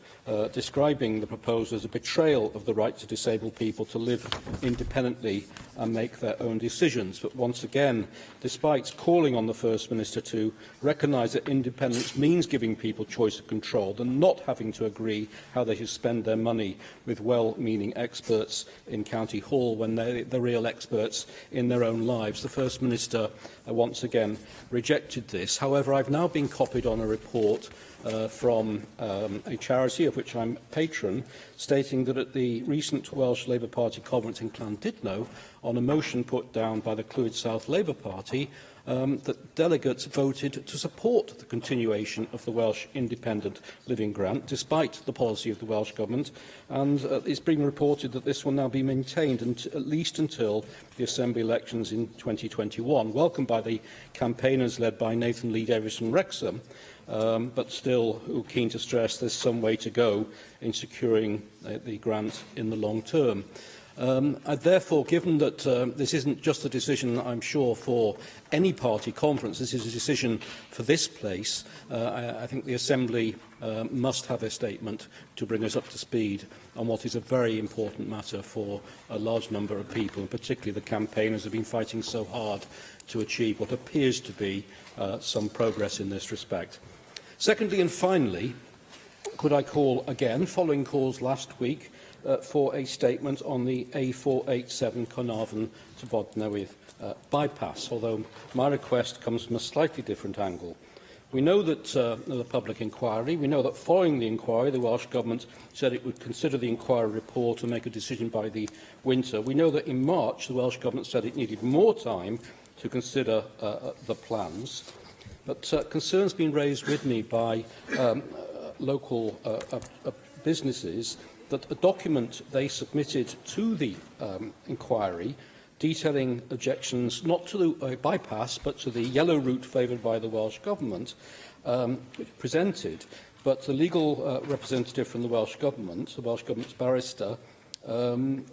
describing the proposal as a betrayal of the right to disabled people to live independently and make their own decisions. But once again, despite calling on the First Minister to recognise that independence means giving people choice and control and not having to agree how they should spend their money with well-meaning experts in County Hall when they're the real experts in their own lives, the First Minister once again rejected this. However, I've now been copied on a report from a charity of which I'm patron, stating that at the recent Welsh Labour Party conference in Llandudno, on a motion put down by the Clwyd South Labour Party, that delegates voted to support the continuation of the Welsh Independent Living Grant, despite the policy of the Welsh Government, and it's been reported that this will now be maintained at least until the Assembly elections in 2021, welcomed by the campaigners led by Nathan Lee-Davies from Wrexham, but still keen to stress there's some way to go in securing the grant in the long term. Therefore, given that this isn't just a decision, I'm sure, for any party conference, this is a decision for this place, I think the Assembly must have a statement to bring us up to speed on what is a very important matter for a large number of people, and particularly the campaigners who have been fighting so hard to achieve what appears to be some progress in this respect. Secondly and finally, could I call again, following calls last week, for a statement on the A487 Carnarvon to Bodnewydd bypass, although my request comes from a slightly different angle. We know that the public inquiry, we know that following the inquiry, the Welsh Government said it would consider the inquiry report and make a decision by the winter. We know that in March, the Welsh Government said it needed more time to consider the plans. But concerns being raised with me by local businesses that a document they submitted to the inquiry detailing objections not to the bypass but to the yellow route favoured by the Welsh Government presented, but the legal representative from the Welsh Government's barrister, on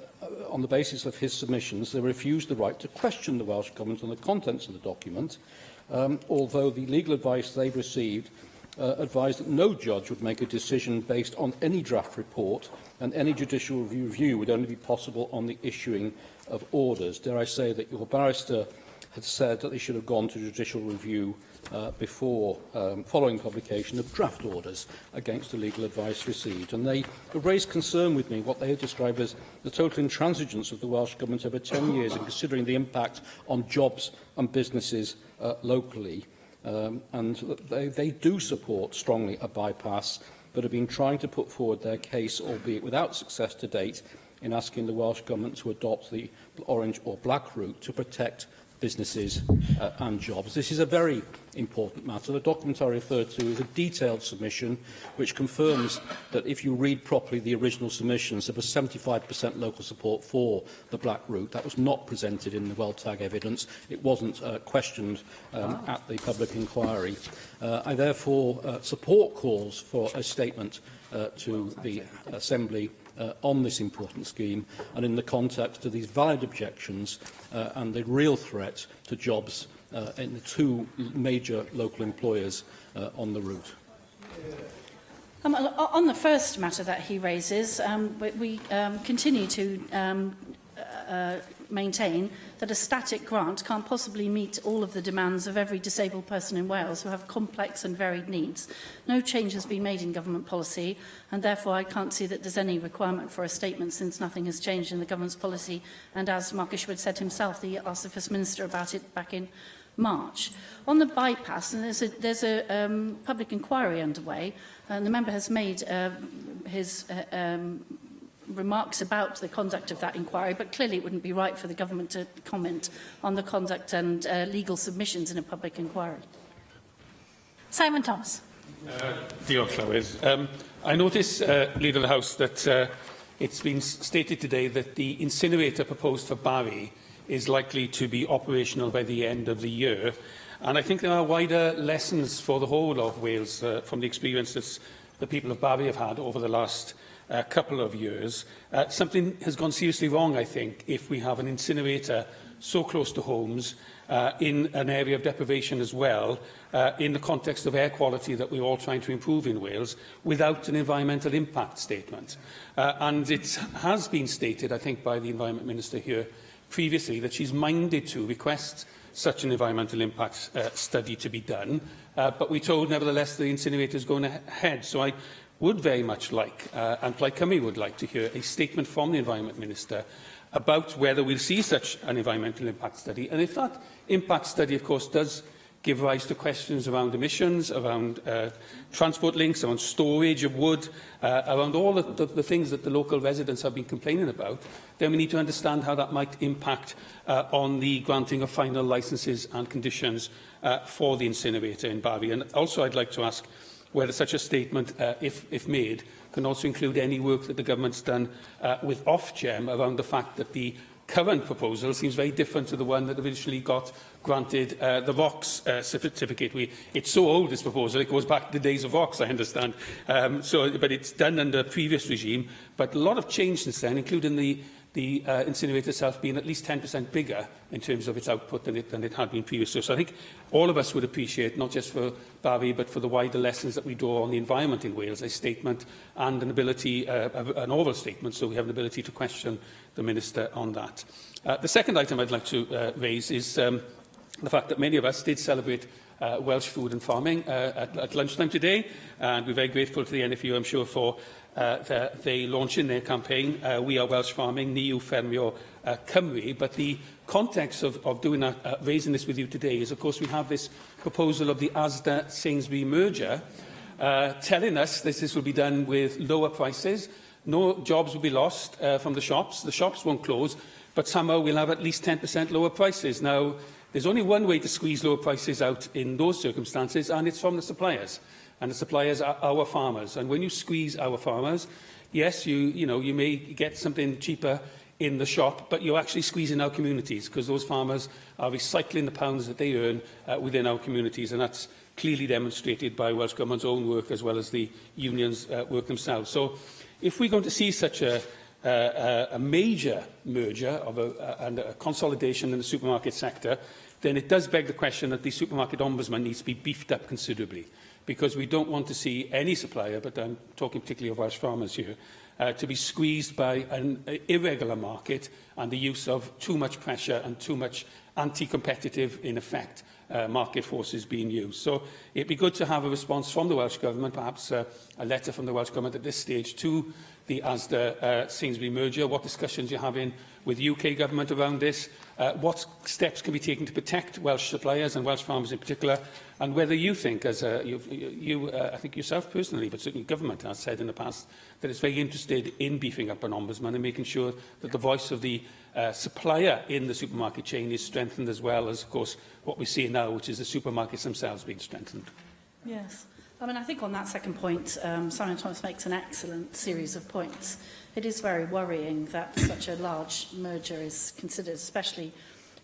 the basis of his submissions, they refused the right to question the Welsh Government on the contents of the document, although the legal advice they received advised that no judge would make a decision based on any draft report, and any judicial review would only be possible on the issuing of orders. Dare I say that your barrister had said that they should have gone to judicial review before following publication of draft orders against the legal advice received. And they raised concern with me what they had described as the total intransigence of the Welsh Government over 10 years in considering the impact on jobs and businesses locally. And they do support strongly a bypass, but have been trying to put forward their case, albeit without success to date, in asking the Welsh Government to adopt the orange or black route to protect businesses and jobs. This is a very important matter. The document I referred to is a detailed submission which confirms that if you read properly the original submissions, there was 75% local support for the black route. That was not presented in the WellTag evidence. It wasn't questioned at the public inquiry. I therefore support calls for a statement to the Assembly on this important scheme, and in the context of these valid objections and the real threat to jobs in the two major local employers on the route. On the first matter that he raises, we continue to maintain that a static grant can't possibly meet all of the demands of every disabled person in Wales who have complex and varied needs. No change has been made in government policy, and therefore I can't see that there's any requirement for a statement since nothing has changed in the government's policy. And as Mark Ishwood said himself, he asked the First Minister about it back in March. On the bypass, and there's a public inquiry underway, and the member has made his remarks about the conduct of that inquiry, but clearly it wouldn't be right for the government to comment on the conduct and legal submissions in a public inquiry. Simon Thomas. Diolch, Llywydd. I notice, Leader of the House, that it's been stated today that the incinerator proposed for Barry is likely to be operational by the end of the year. And I think there are wider lessons for the whole of Wales from the experiences the people of Barry have had over the last couple of years. Something has gone seriously wrong, I think, if we have an incinerator so close to homes, in an area of deprivation as well, in the context of air quality that we're all trying to improve in Wales, without an environmental impact statement. And it has been stated, I think, by the Environment Minister here previously, that she's minded to request such an environmental impact study to be done, but we're told, nevertheless, the incinerator is going ahead. So I would very much like, and Plaid Cymru would like, to hear a statement from the Environment Minister about whether we'll see such an environmental impact study. And if that impact study, of course, does give rise to questions around emissions, around transport links, around storage of wood, around all the things that the local residents have been complaining about, then we need to understand how that might impact on the granting of final licences and conditions for the incinerator in Barry. And also I'd like to ask whether such a statement, if made, can also include any work that the government's done with Ofgem around the fact that the current proposal seems very different to the one that originally got granted the ROCS certificate. It's so old, this proposal, it goes back to the days of ROCS, I understand. But it's done under a previous regime. But a lot of change since then, including the incinerator itself being at least 10% bigger in terms of its output than it had been previously. So I think all of us would appreciate, not just for Barry, but for the wider lessons that we draw on the environment in Wales, a statement and an ability, an oral statement, so we have an ability to question the Minister on that. The second item I'd like to raise is the fact that many of us did celebrate Welsh food and farming at lunchtime today, and we're very grateful to the NFU, I'm sure, for they launching their campaign, We Are Welsh Farming, Ni yw Ffermio Cymru. But the context of doing that, raising this with you today is, of course, we have this proposal of the Asda-Sainsbury merger, telling us that this will be done with lower prices, no jobs will be lost from the shops won't close, but somehow we'll have at least 10% lower prices. Now, there's only one way to squeeze lower prices out in those circumstances, and it's from the suppliers. And the suppliers are our farmers. And when you squeeze our farmers, yes, you may get something cheaper in the shop, but you're actually squeezing our communities, because those farmers are recycling the pounds that they earn within our communities. And that's clearly demonstrated by Welsh Government's own work as well as the unions' work themselves. So if we're going to see such a major merger and a consolidation in the supermarket sector, then it does beg the question that the supermarket ombudsman needs to be beefed up considerably, because we don't want to see any supplier, but I'm talking particularly of Welsh farmers here, to be squeezed by an irregular market and the use of too much pressure and too much anti-competitive, in effect, market forces being used. So it'd be good to have a response from the Welsh Government, perhaps a letter from the Welsh Government at this stage to the Asda-Sainsbury merger, what discussions you're having with the UK Government around this, what steps can be taken to protect Welsh suppliers and Welsh farmers in particular, and whether you think, as I think yourself personally, but certainly government has said in the past, that it's very interested in beefing up an ombudsman and making sure that the voice of the supplier in the supermarket chain is strengthened, as well as, of course, what we see now, which is the supermarkets themselves being strengthened. Yes. I mean, I think on that second point, Simon Thomas makes an excellent series of points. It is very worrying that such a large merger is considered, especially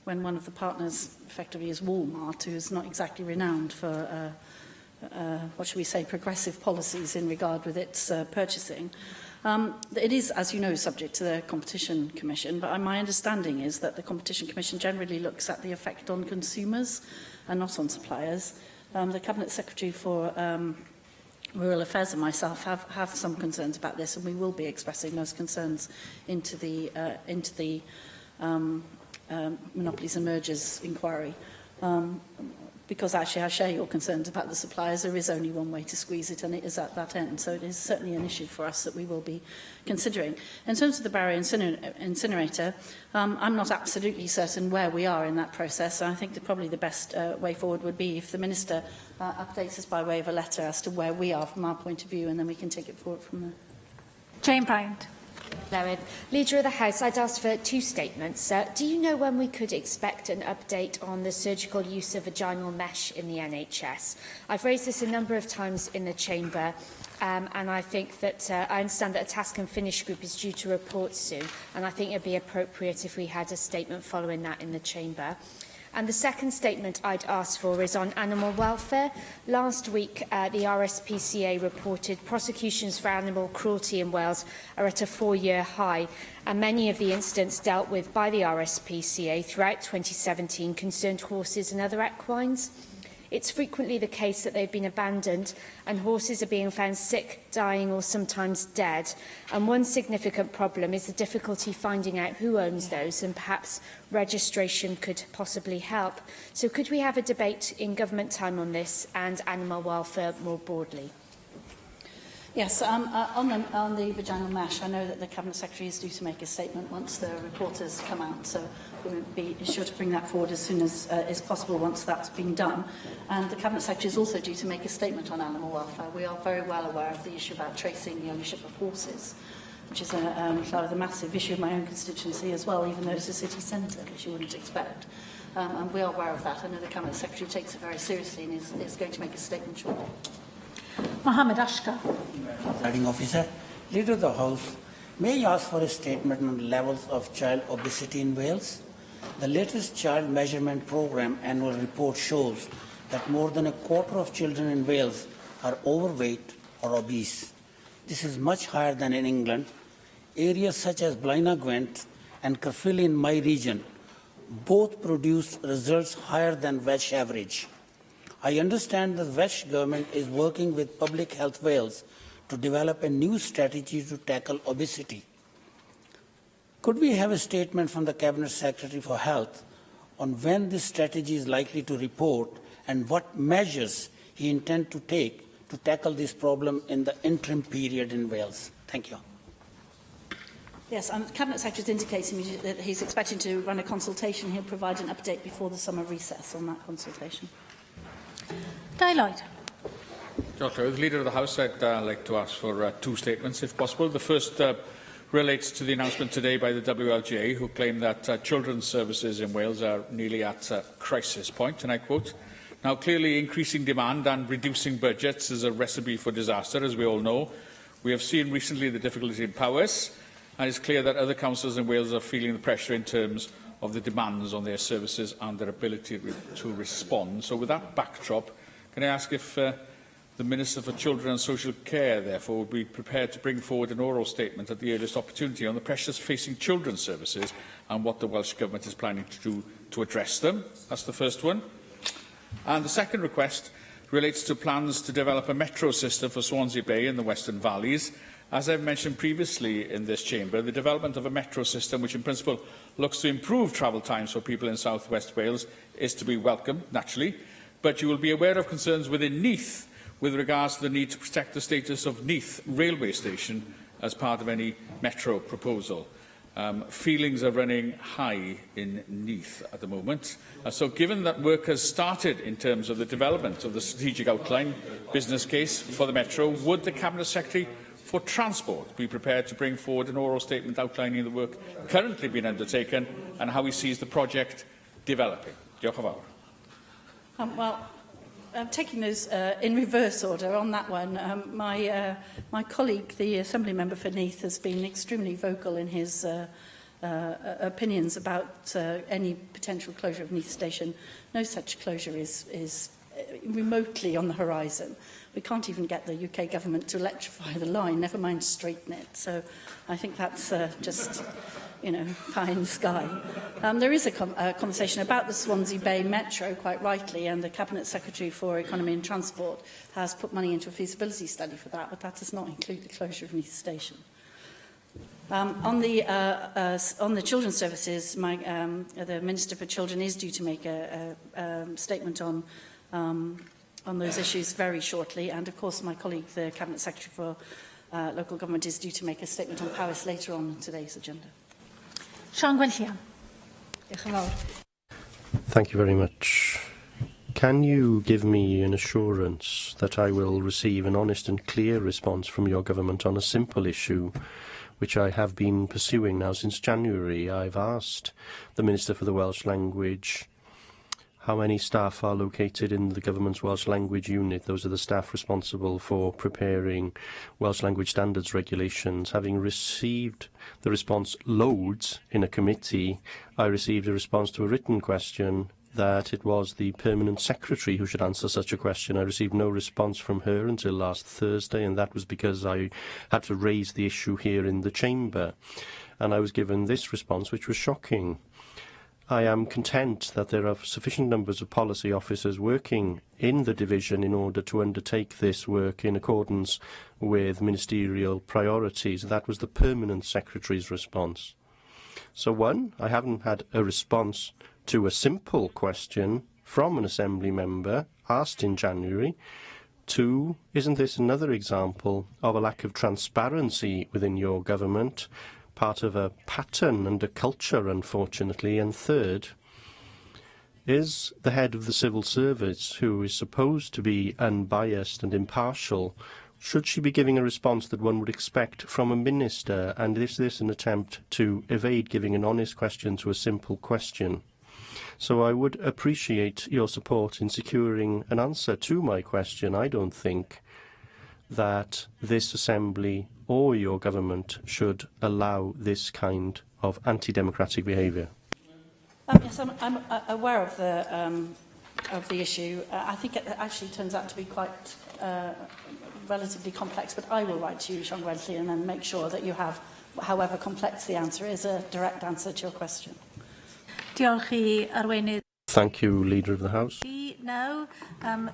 when one of the partners effectively is Walmart, who is not exactly renowned for, what should we say, progressive policies in regard with its purchasing. It is, as you know, subject to the Competition Commission, but my understanding is that the Competition Commission generally looks at the effect on consumers and not on suppliers. The Cabinet Secretary for Rural Affairs and myself have some concerns about this, and we will be expressing those concerns into the Monopolies and Mergers inquiry. Because actually I share your concerns about the suppliers. There is only one way to squeeze it, and it is at that end. So it is certainly an issue for us that we will be considering. In terms of the Barry incinerator, I'm not absolutely certain where we are in that process. I think that probably the best way forward would be if the Minister updates us by way of a letter as to where we are from our point of view, and then we can take it forward from there. Jane Bryant. Leader of the House, I'd ask for two statements. Do you know when we could expect an update on the surgical use of vaginal mesh in the NHS? I've raised this a number of times in the Chamber, and I think that I understand that a task and finish group is due to report soon, and I think it would be appropriate if we had a statement following that in the Chamber. And the second statement I'd ask for is on animal welfare. Last week, the RSPCA reported prosecutions for animal cruelty in Wales are at a 4-year high, and many of the incidents dealt with by the RSPCA throughout 2017 concerned horses and other equines. It's frequently the case that they've been abandoned and horses are being found sick, dying or sometimes dead. And one significant problem is the difficulty finding out who owns those, and perhaps registration could possibly help. So could we have a debate in government time on this and animal welfare more broadly? Yes, on the vaginal mesh, I know that the Cabinet Secretary is due to make a statement once the report has come out, so we'll be sure to bring that forward as soon as is possible once that's been done. And the Cabinet Secretary is also due to make a statement on animal welfare. We are very well aware of the issue about tracing the ownership of horses, which is a massive issue in my own constituency as well, even though it's a city centre, which you wouldn't expect. And we are aware of that. I know the Cabinet Secretary takes it very seriously and is going to make a statement shortly. Mohammed Ashkar. Presiding Officer, Leader of the House, may I ask for a statement on levels of child obesity in Wales? The latest Child Measurement Programme annual report shows that more than a quarter of children in Wales are overweight or obese. This is much higher than in England. Areas such as Blaenau Gwent and Caerphilly in my region both produced results higher than Welsh average. I understand that the Welsh Government is working with Public Health Wales to develop a new strategy to tackle obesity. Could we have a statement from the Cabinet Secretary for Health on when this strategy is likely to report and what measures he intends to take to tackle this problem in the interim period in Wales? Thank you. Yes, the Cabinet Secretary is indicating that he's expecting to run a consultation. He'll provide an update before the summer recess on that consultation. Lloyd. The Leader of the House, I'd like to ask for two statements, if possible. The first relates to the announcement today by the WLGA, who claim that children's services in Wales are nearly at a crisis point, and I quote, "Now, clearly increasing demand and reducing budgets is a recipe for disaster, as we all know. We have seen recently the difficulty in Powys, and it's clear that other councils in Wales are feeling the pressure in terms of the demands on their services and their ability to respond." So with that backdrop, can I ask if the Minister for Children and Social Care, therefore, would be prepared to bring forward an oral statement at the earliest opportunity on the pressures facing children's services and what the Welsh Government is planning to do to address them? That's the first one. And the second request relates to plans to develop a metro system for Swansea Bay and the Western Valleys. As I've mentioned previously in this chamber, the development of a metro system, which in principle looks to improve travel times for people in South West Wales, is to be welcomed, naturally. But you will be aware of concerns within Neath with regards to the need to protect the status of Neath railway station as part of any metro proposal. Feelings are running high in Neath at the moment. So given that work has started in terms of the development of the strategic outline business case for the metro, would the Cabinet Secretary for Transport be prepared to bring forward an oral statement outlining the work currently being undertaken and how he sees the project developing? Diolch yn fawr. Well, taking those in reverse order on that one, my colleague, the Assembly Member for Neath, has been extremely vocal in his opinions about any potential closure of Neath Station. No such closure is remotely on the horizon. We can't even get the UK government to electrify the line, never mind straighten it. So I think that's just, pie in the sky. There is a conversation about the Swansea Bay Metro, quite rightly, and the Cabinet Secretary for Economy and Transport has put money into a feasibility study for that, but that does not include the closure of Neath Station. On the children's services, the Minister for Children is due to make a statement on those issues very shortly, and of course my colleague, the Cabinet Secretary for Local Government, is due to make a statement on Powys later on today's agenda. Sian Gwenllian. Thank you very much. Can you give me an assurance that I will receive an honest and clear response from your government on a simple issue which I have been pursuing now since January? I've asked the Minister for the Welsh Language how many staff are located in the government's Welsh Language Unit. Those are the staff responsible for preparing Welsh Language Standards regulations. Having received the response loads in a committee, I received a response to a written question that it was the Permanent Secretary who should answer such a question. I received no response from her until last Thursday, and that was because I had to raise the issue here in the Chamber. And I was given this response, which was shocking. I am content that there are sufficient numbers of policy officers working in the division in order to undertake this work in accordance with ministerial priorities. That was the Permanent Secretary's response. So one, I haven't had a response to a simple question from an Assembly member asked in January. Two, isn't this another example of a lack of transparency within your government, part of a pattern and a culture, unfortunately? And third, is the head of the civil service, who is supposed to be unbiased and impartial, should she be giving a response that one would expect from a minister? And is this an attempt to evade giving an honest question to a simple question? So I would appreciate your support in securing an answer to my question. I don't think that this Assembly or your government should allow this kind of anti-democratic behaviour. Yes, I'm aware of the issue. I think it actually turns out to be quite relatively complex, but I will write to you, Sian Gwenllian, and make sure that you have, however complex the answer is, a direct answer to your question. Diolch I Arweinydd. Thank you, Leader of the House. Now,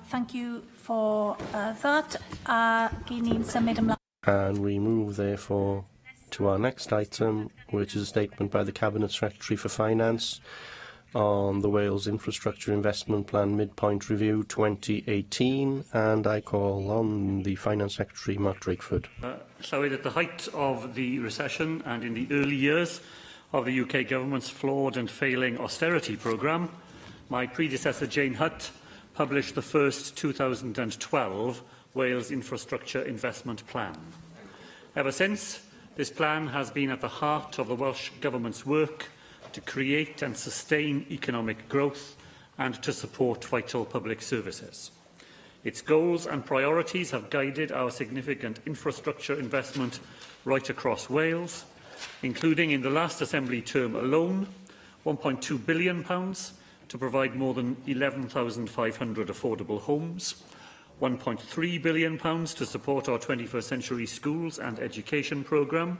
thank you for that. And we move, therefore, to our next item, which is a statement by the Cabinet Secretary for Finance on the Wales Infrastructure Investment Plan Midpoint Review 2018, and I call on the Finance Secretary, Mark Drakeford. Llywyd, at the height of the recession and in the early years of the UK Government's flawed and failing austerity programme, my predecessor Jane Hutt published the first 2012 Wales Infrastructure Investment Plan. Ever since, this plan has been at the heart of the Welsh Government's work to create and sustain economic growth and to support vital public services. Its goals and priorities have guided our significant infrastructure investment right across Wales, including in the last Assembly term alone, £1.2 billion to provide more than 11,500 affordable homes, £1.3 billion to support our 21st century schools and education programme,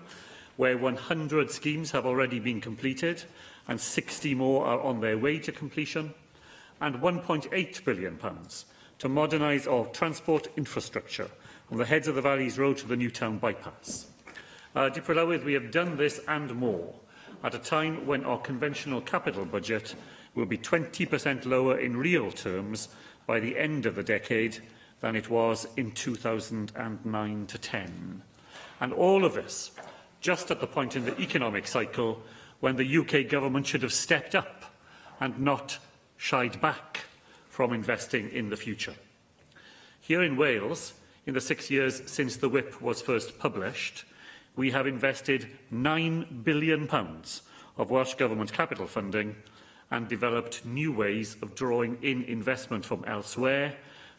where 100 schemes have already been completed and 60 more are on their way to completion, and £1.8 billion to modernise our transport infrastructure from the Heads of the Valleys Road to the Newtown bypass. We have done this and more at a time when our conventional capital budget will be 20% lower in real terms by the end of the decade than it was in 2009 to 10. And all of this just at the point in the economic cycle when the UK Government should have stepped up and not shied back from investing in the future. Here in Wales, in the 6 years since the whip was first published, we have invested £9 billion of Welsh Government capital funding and developed new ways of drawing in investment from elsewhere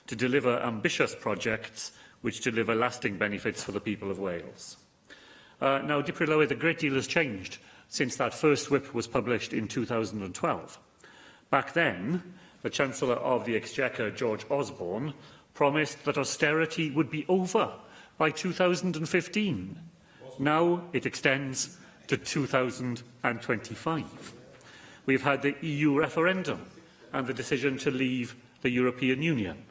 to deliver ambitious projects which deliver lasting benefits for the people of Wales. Now, a great deal has changed since that first whip was published in 2012. Back then, the Chancellor of the Exchequer, George Osborne, promised that austerity would be over by 2015. Now it extends to 2025. We've had the EU referendum and the decision to leave the European Union.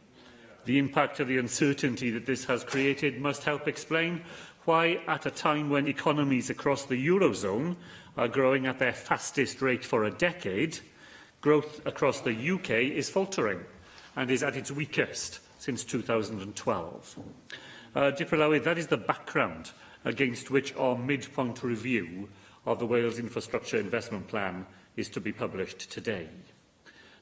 The impact of the uncertainty that this has created must help explain why, at a time when economies across the Eurozone are growing at their fastest rate for a decade, growth across the UK is faltering and is at its weakest since 2012. Dipperlawi, that is the background against which our midpoint review of the Wales Infrastructure Investment Plan is to be published today.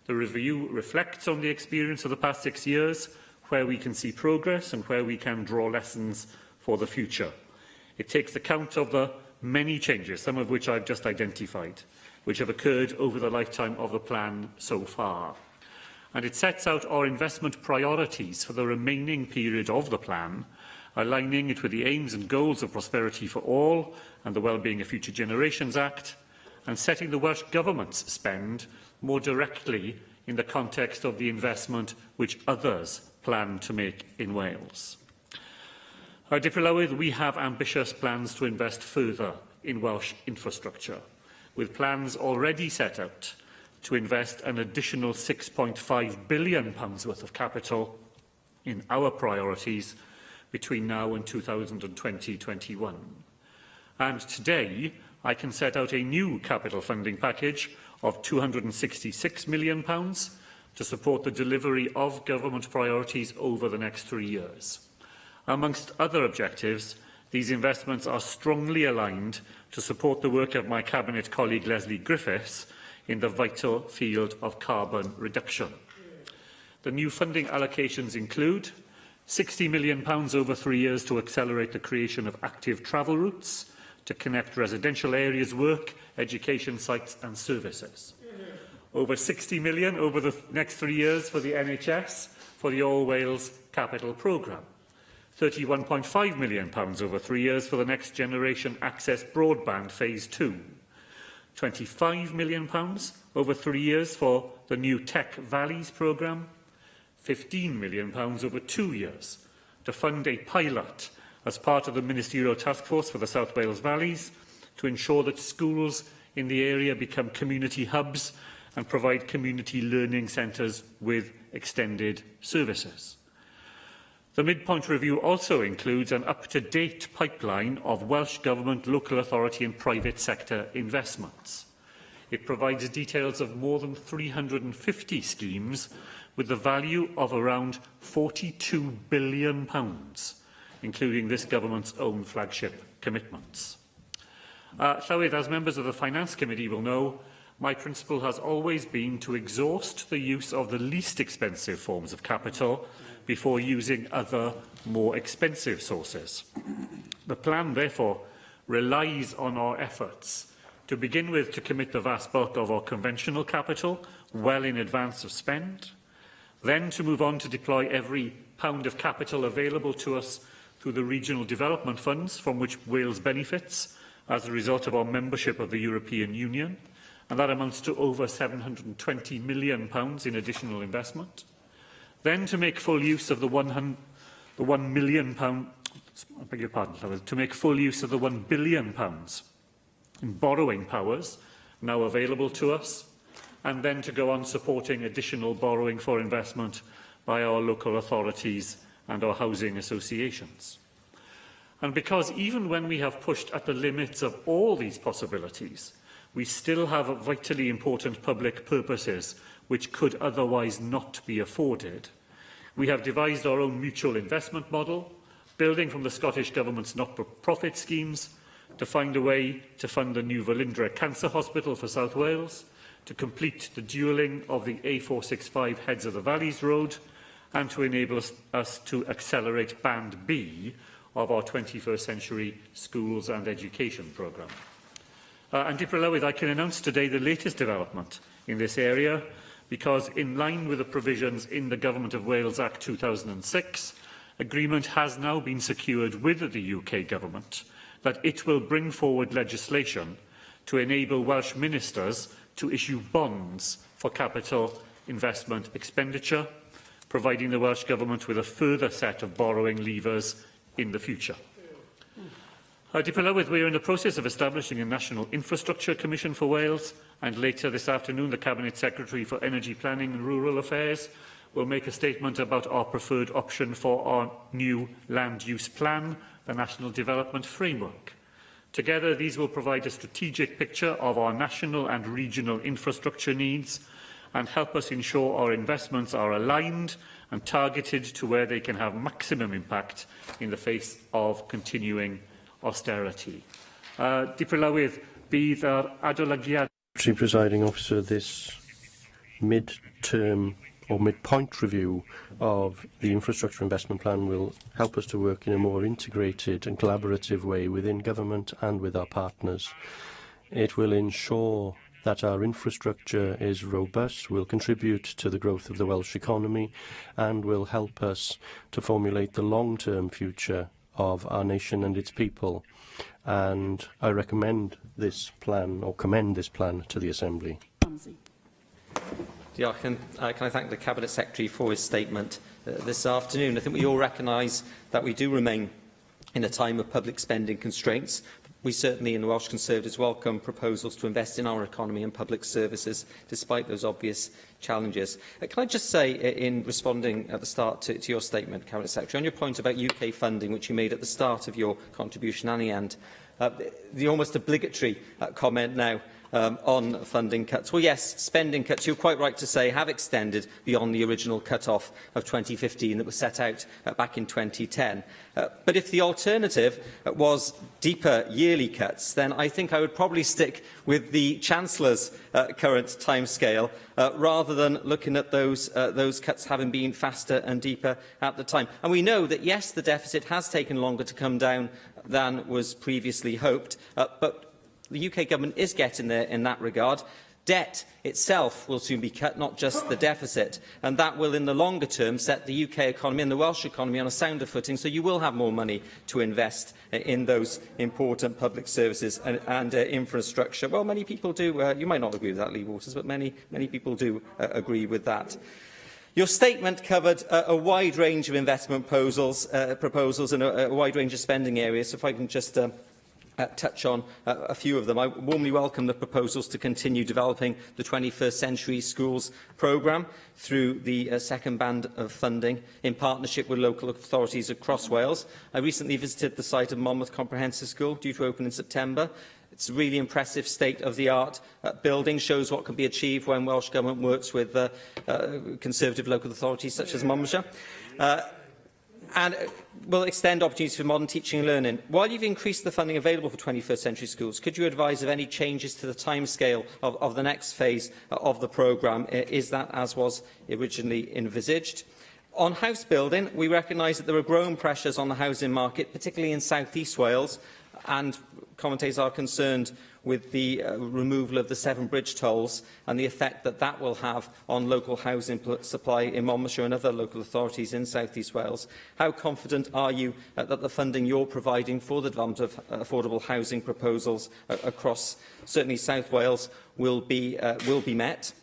The review reflects on the experience of the past 6 years, where we can see progress and where we can draw lessons for the future. It takes account of the many changes, some of which I've just identified, which have occurred over the lifetime of the plan so far. And it sets out our investment priorities for the remaining period of the plan, aligning it with the aims and goals of Prosperity for All and the Wellbeing of Future Generations Act, and setting the Welsh Government's spend more directly in the context of the investment which others plan to make in Wales. Dipperlawydd, we have ambitious plans to invest further in Welsh infrastructure, with plans already set out to invest an additional £6.5 billion worth of capital in our priorities between now and 2020-21. And today, I can set out a new capital funding package of £266 million to support the delivery of government priorities over the next 3 years. Amongst other objectives, these investments are strongly aligned to support the work of my Cabinet colleague Leslie Griffiths in the vital field of carbon reduction. The new funding allocations include £60 million over 3 years to accelerate the creation of active travel routes to connect residential areas, work, education sites and services. Over £60 million over the next 3 years for the NHS for the All Wales Capital Programme. £31.5 million over 3 years for the Next Generation Access Broadband Phase 2. £25 million over 3 years for the new Tech Valleys programme. £15 million over 2 years to fund a pilot as part of the Ministerial Task Force for the South Wales Valleys to ensure that schools in the area become community hubs and provide community learning centres with extended services. The midpoint review also includes an up-to-date pipeline of Welsh Government, local authority and private sector investments. It provides details of more than 350 schemes with the value of around £42 billion, including this government's own flagship commitments. Llywydd, as members of the Finance Committee will know, my principle has always been to exhaust the use of the least expensive forms of capital before using other, more expensive sources. The plan, therefore, relies on our efforts to begin with to commit the vast bulk of our conventional capital well in advance of spend, then to move on to deploy every pound of capital available to us through the regional development funds from which Wales benefits as a result of our membership of the European Union, and that amounts to over £720 million in additional investment. Then to make full use of the £1 million, to make full use of the £1 billion in borrowing powers now available to us, and then to go on supporting additional borrowing for investment by our local authorities and our housing associations. And because even when we have pushed at the limits of all these possibilities, we still have vitally important public purposes which could otherwise not be afforded, we have devised our own mutual investment model, building from the Scottish Government's not-for-profit schemes, to find a way to fund the new Velindre Cancer Hospital for South Wales, to complete the dualling of the A465 Heads of the Valleys Road, and to enable us to accelerate Band B of our 21st Century Schools and Education programme. And Dipperlawydd, I can announce today the latest development in this area, because in line with the provisions in the Government of Wales Act 2006, agreement has now been secured with the UK Government that it will bring forward legislation to enable Welsh ministers to issue bonds for capital investment expenditure, providing the Welsh Government with a further set of borrowing levers in the future. Dipperlawydd, we are in the process of establishing a National Infrastructure Commission for Wales, and later this afternoon the Cabinet Secretary for Energy Planning and Rural Affairs will make a statement about our preferred option for our new land use plan the National Development Framework. Together, these will provide a strategic picture of our national and regional infrastructure needs and help us ensure our investments are aligned and targeted to where they can have maximum impact in the face of continuing austerity. Diprylywydd, bydd yr adolygiad... Presiding Officer, this mid-term or midpoint review of the infrastructure investment plan will help us to work in a more integrated and collaborative way within government and with our partners. It will ensure that our infrastructure is robust, will contribute to the growth of the Welsh economy, and will help us to formulate the long-term future of our nation and its people. And I recommend this plan, or commend this plan, to the Assembly. Diolch, and can I thank the Cabinet Secretary for his statement this afternoon. I think we all recognise that we do remain in a time of public spending constraints. We certainly in the Welsh Conservatives welcome proposals to invest in our economy and public services, despite those obvious challenges. Can I just say, in responding at the start to your statement, Cabinet Secretary, on your point about UK funding, which you made at the start of your contribution and the end, the almost obligatory comment now on funding cuts. Well, yes, spending cuts, you're quite right to say, have extended beyond the original cut-off of 2015 that was set out back in 2010. But if the alternative was deeper yearly cuts, then I think I would probably stick with the Chancellor's current timescale rather than looking at those cuts having been faster and deeper at the time. And we know that, yes, the deficit has taken longer to come down than was previously hoped, but the UK government is getting there in that regard. Debt itself will soon be cut, not just the deficit, and that will, in the longer term, set the UK economy and the Welsh economy on a sounder footing, so you will have more money to invest in those important public services and infrastructure. Well, many people do. You might not agree with that, Lee Waters, but many people do agree with that. Your statement covered a wide range of investment proposals and a wide range of spending areas, so if I can just touch on a few of them. I warmly welcome the proposals to continue developing the 21st Century Schools programme through the second band of funding in partnership with local authorities across Wales. I recently visited the site of Monmouth Comprehensive School, due to open in September. It's a really impressive state-of-the-art building, shows what can be achieved when Welsh Government works with Conservative local authorities such as Monmouthshire. And will extend opportunities for modern teaching and learning. While you've increased the funding available for 21st Century Schools, could you advise of any changes to the timescale of the next phase of the programme? Is that as was originally envisaged? On house building, we recognise that there are growing pressures on the housing market, particularly in South East Wales, and commentators are concerned with the removal of the Severn Bridge tolls and the effect that that will have on local housing supply in Monmouthshire and other local authorities in South East Wales. How confident are you that the funding you're providing for the development of affordable housing proposals across certainly South Wales will be met?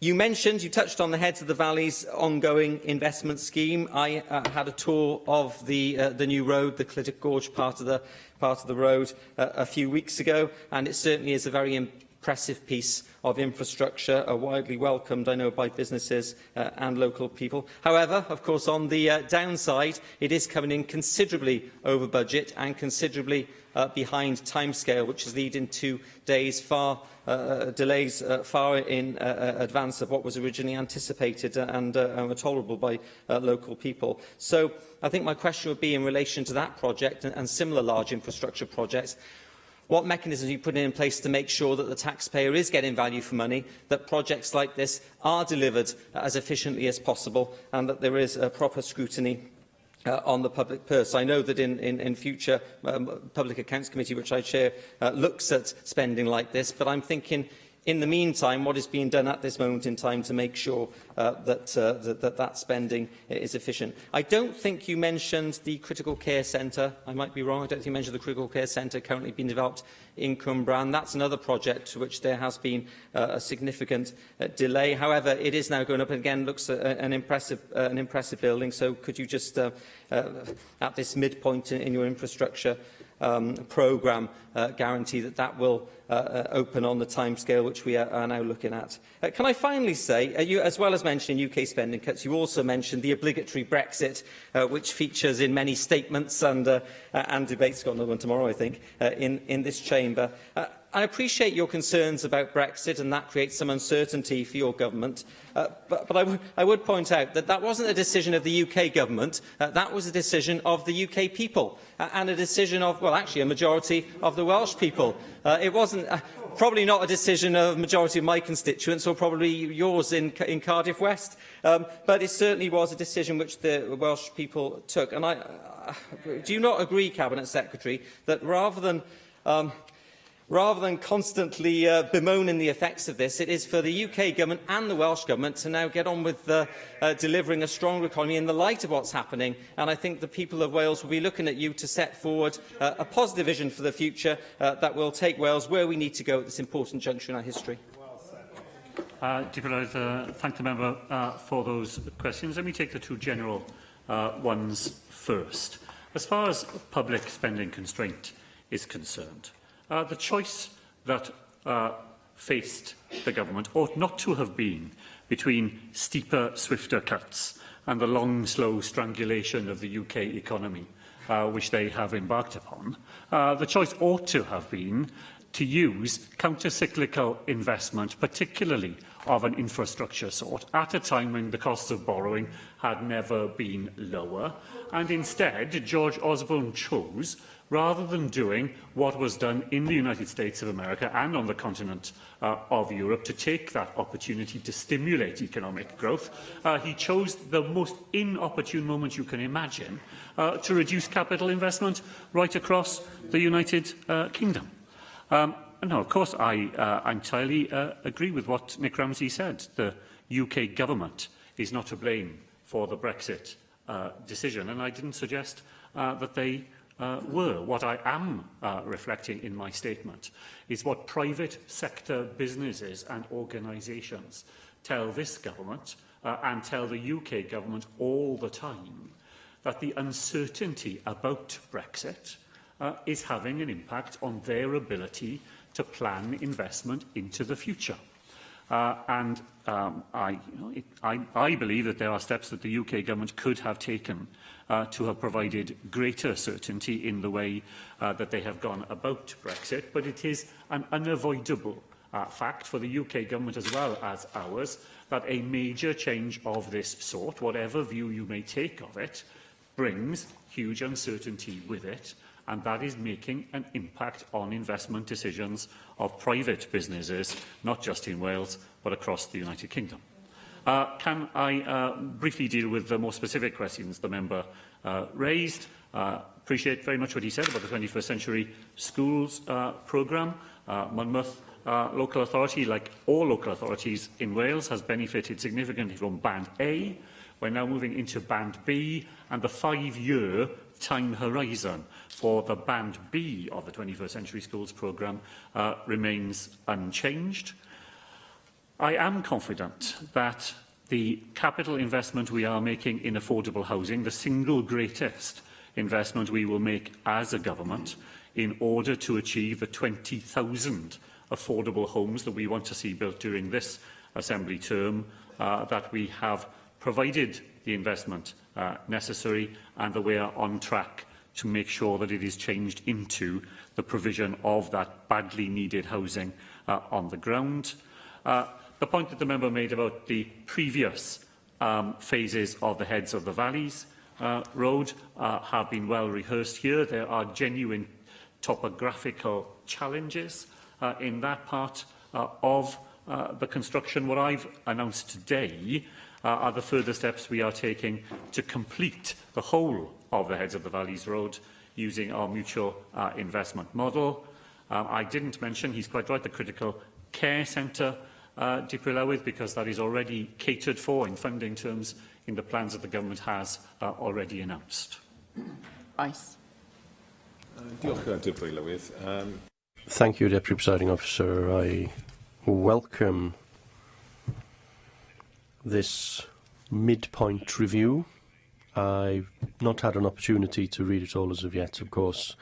You touched on the Heads of the Valley's ongoing investment scheme. I had a tour of the new road, the Clydach Gorge part of the road, a few weeks ago, and it certainly is a very impressive piece of infrastructure, widely welcomed, I know, by businesses and local people. However, of course, on the downside, it is coming in considerably over budget and considerably behind timescale, which is leading to delays far in advance of what was originally anticipated and were tolerable by local people. So I think my question would be in relation to that project and similar large infrastructure projects. What mechanisms are you putting in place to make sure that the taxpayer is getting value for money, that projects like this are delivered as efficiently as possible, and that there is a proper scrutiny on the public purse? I know that in future Public Accounts Committee, which I chair, looks at spending like this, but I'm thinking, in the meantime, what is being done at this moment in time to make sure that spending is efficient? I don't think you mentioned the Critical Care Centre. I might be wrong. I don't think you mentioned the Critical Care Centre currently being developed in Cwmbran. That's another project to which there has been a significant delay. However, it is now going up, and again looks an impressive building. So could you just, at this midpoint in your infrastructure programme guarantee that will open on the timescale which we are now looking at. Can I finally say, you, as well as mentioning UK spending cuts, you also mentioned the obligatory Brexit, which features in many statements and debates, got another one tomorrow, I think, in this chamber. I appreciate your concerns about Brexit, and that creates some uncertainty for your government. But I would point out that that wasn't a decision of the UK government. That was a decision of the UK people, and a decision of, well, actually, a majority of the Welsh people. It wasn't probably not a decision of a majority of my constituents, or probably yours in Cardiff West. But it certainly was a decision which the Welsh people took. And do you not agree, Cabinet Secretary, that rather than constantly bemoaning the effects of this, it is for the UK government and the Welsh government to now get on with delivering a stronger economy in the light of what's happening? And I think the people of Wales will be looking at you to set forward a positive vision for the future that will take Wales where we need to go at this important juncture in our history. Thank the member for those questions. Let me take the two general ones first. As far as public spending constraint is concerned, the choice that faced the government ought not to have been between steeper, swifter cuts and the long, slow strangulation of the UK economy, which they have embarked upon. The choice ought to have been to use counter-cyclical investment, particularly of an infrastructure sort, at a time when the costs of borrowing had never been lower. And instead, George Osborne chose, rather than doing what was done in the United States of America and on the continent of Europe, to take that opportunity to stimulate economic growth, he chose the most inopportune moment you can imagine to reduce capital investment right across the United Kingdom. No, of course, I entirely agree with what Nick Ramsey said. The UK government is not to blame for the Brexit decision, and I didn't suggest that they were. What I am reflecting in my statement is what private sector businesses and organisations tell this government and tell the UK government all the time, that the uncertainty about Brexit is having an impact on their ability to plan investment into the future. I believe that there are steps that the UK government could have taken to have provided greater certainty in the way that they have gone about Brexit, but it is an unavoidable fact for the UK government as well as ours that a major change of this sort, whatever view you may take of it, brings huge uncertainty with it, and that is making an impact on investment decisions of private businesses, not just in Wales, but across the United Kingdom. Can I briefly deal with the more specific questions the member raised? Appreciate very much what he said about the 21st Century Schools programme. Monmouth local authority, like all local authorities in Wales, has benefited significantly from Band A. We're now moving into Band B, and the 5-year time horizon for the Band B of the 21st Century Schools programme remains unchanged. I am confident that the capital investment we are making in affordable housing, the single greatest investment we will make as a government in order to achieve the 20,000 affordable homes that we want to see built during this Assembly term, that we have provided the investment necessary and that we are on track to make sure that it is changed into the provision of that badly needed housing on the ground. The point that the member made about the previous phases of the Heads of the Valleys road have been well rehearsed here. There are genuine topographical challenges in that part of the construction. What I've announced today are the further steps we are taking to complete the whole of the Heads of the Valleys road using our mutual investment model. I didn't mention, he's quite right, the critical care centre Diprylywydd, because that is already catered for in funding terms in the plans that the government has already announced. Rice. Thank you, Deputy Presiding Officer. I welcome this midpoint review. I've not had an opportunity to read it all as of yet, of course.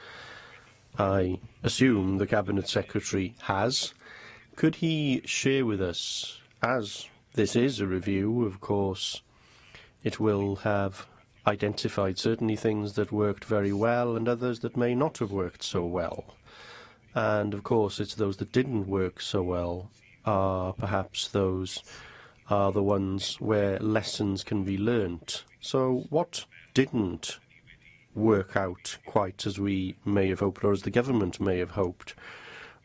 I assume the Cabinet Secretary has. Could he share with us, as this is a review, of course, it will have identified certainly things that worked very well and others that may not have worked so well. And of course, it's those that didn't work so well are perhaps those are the ones where lessons can be learnt. So what didn't work out quite as we may have hoped, or as the government may have hoped,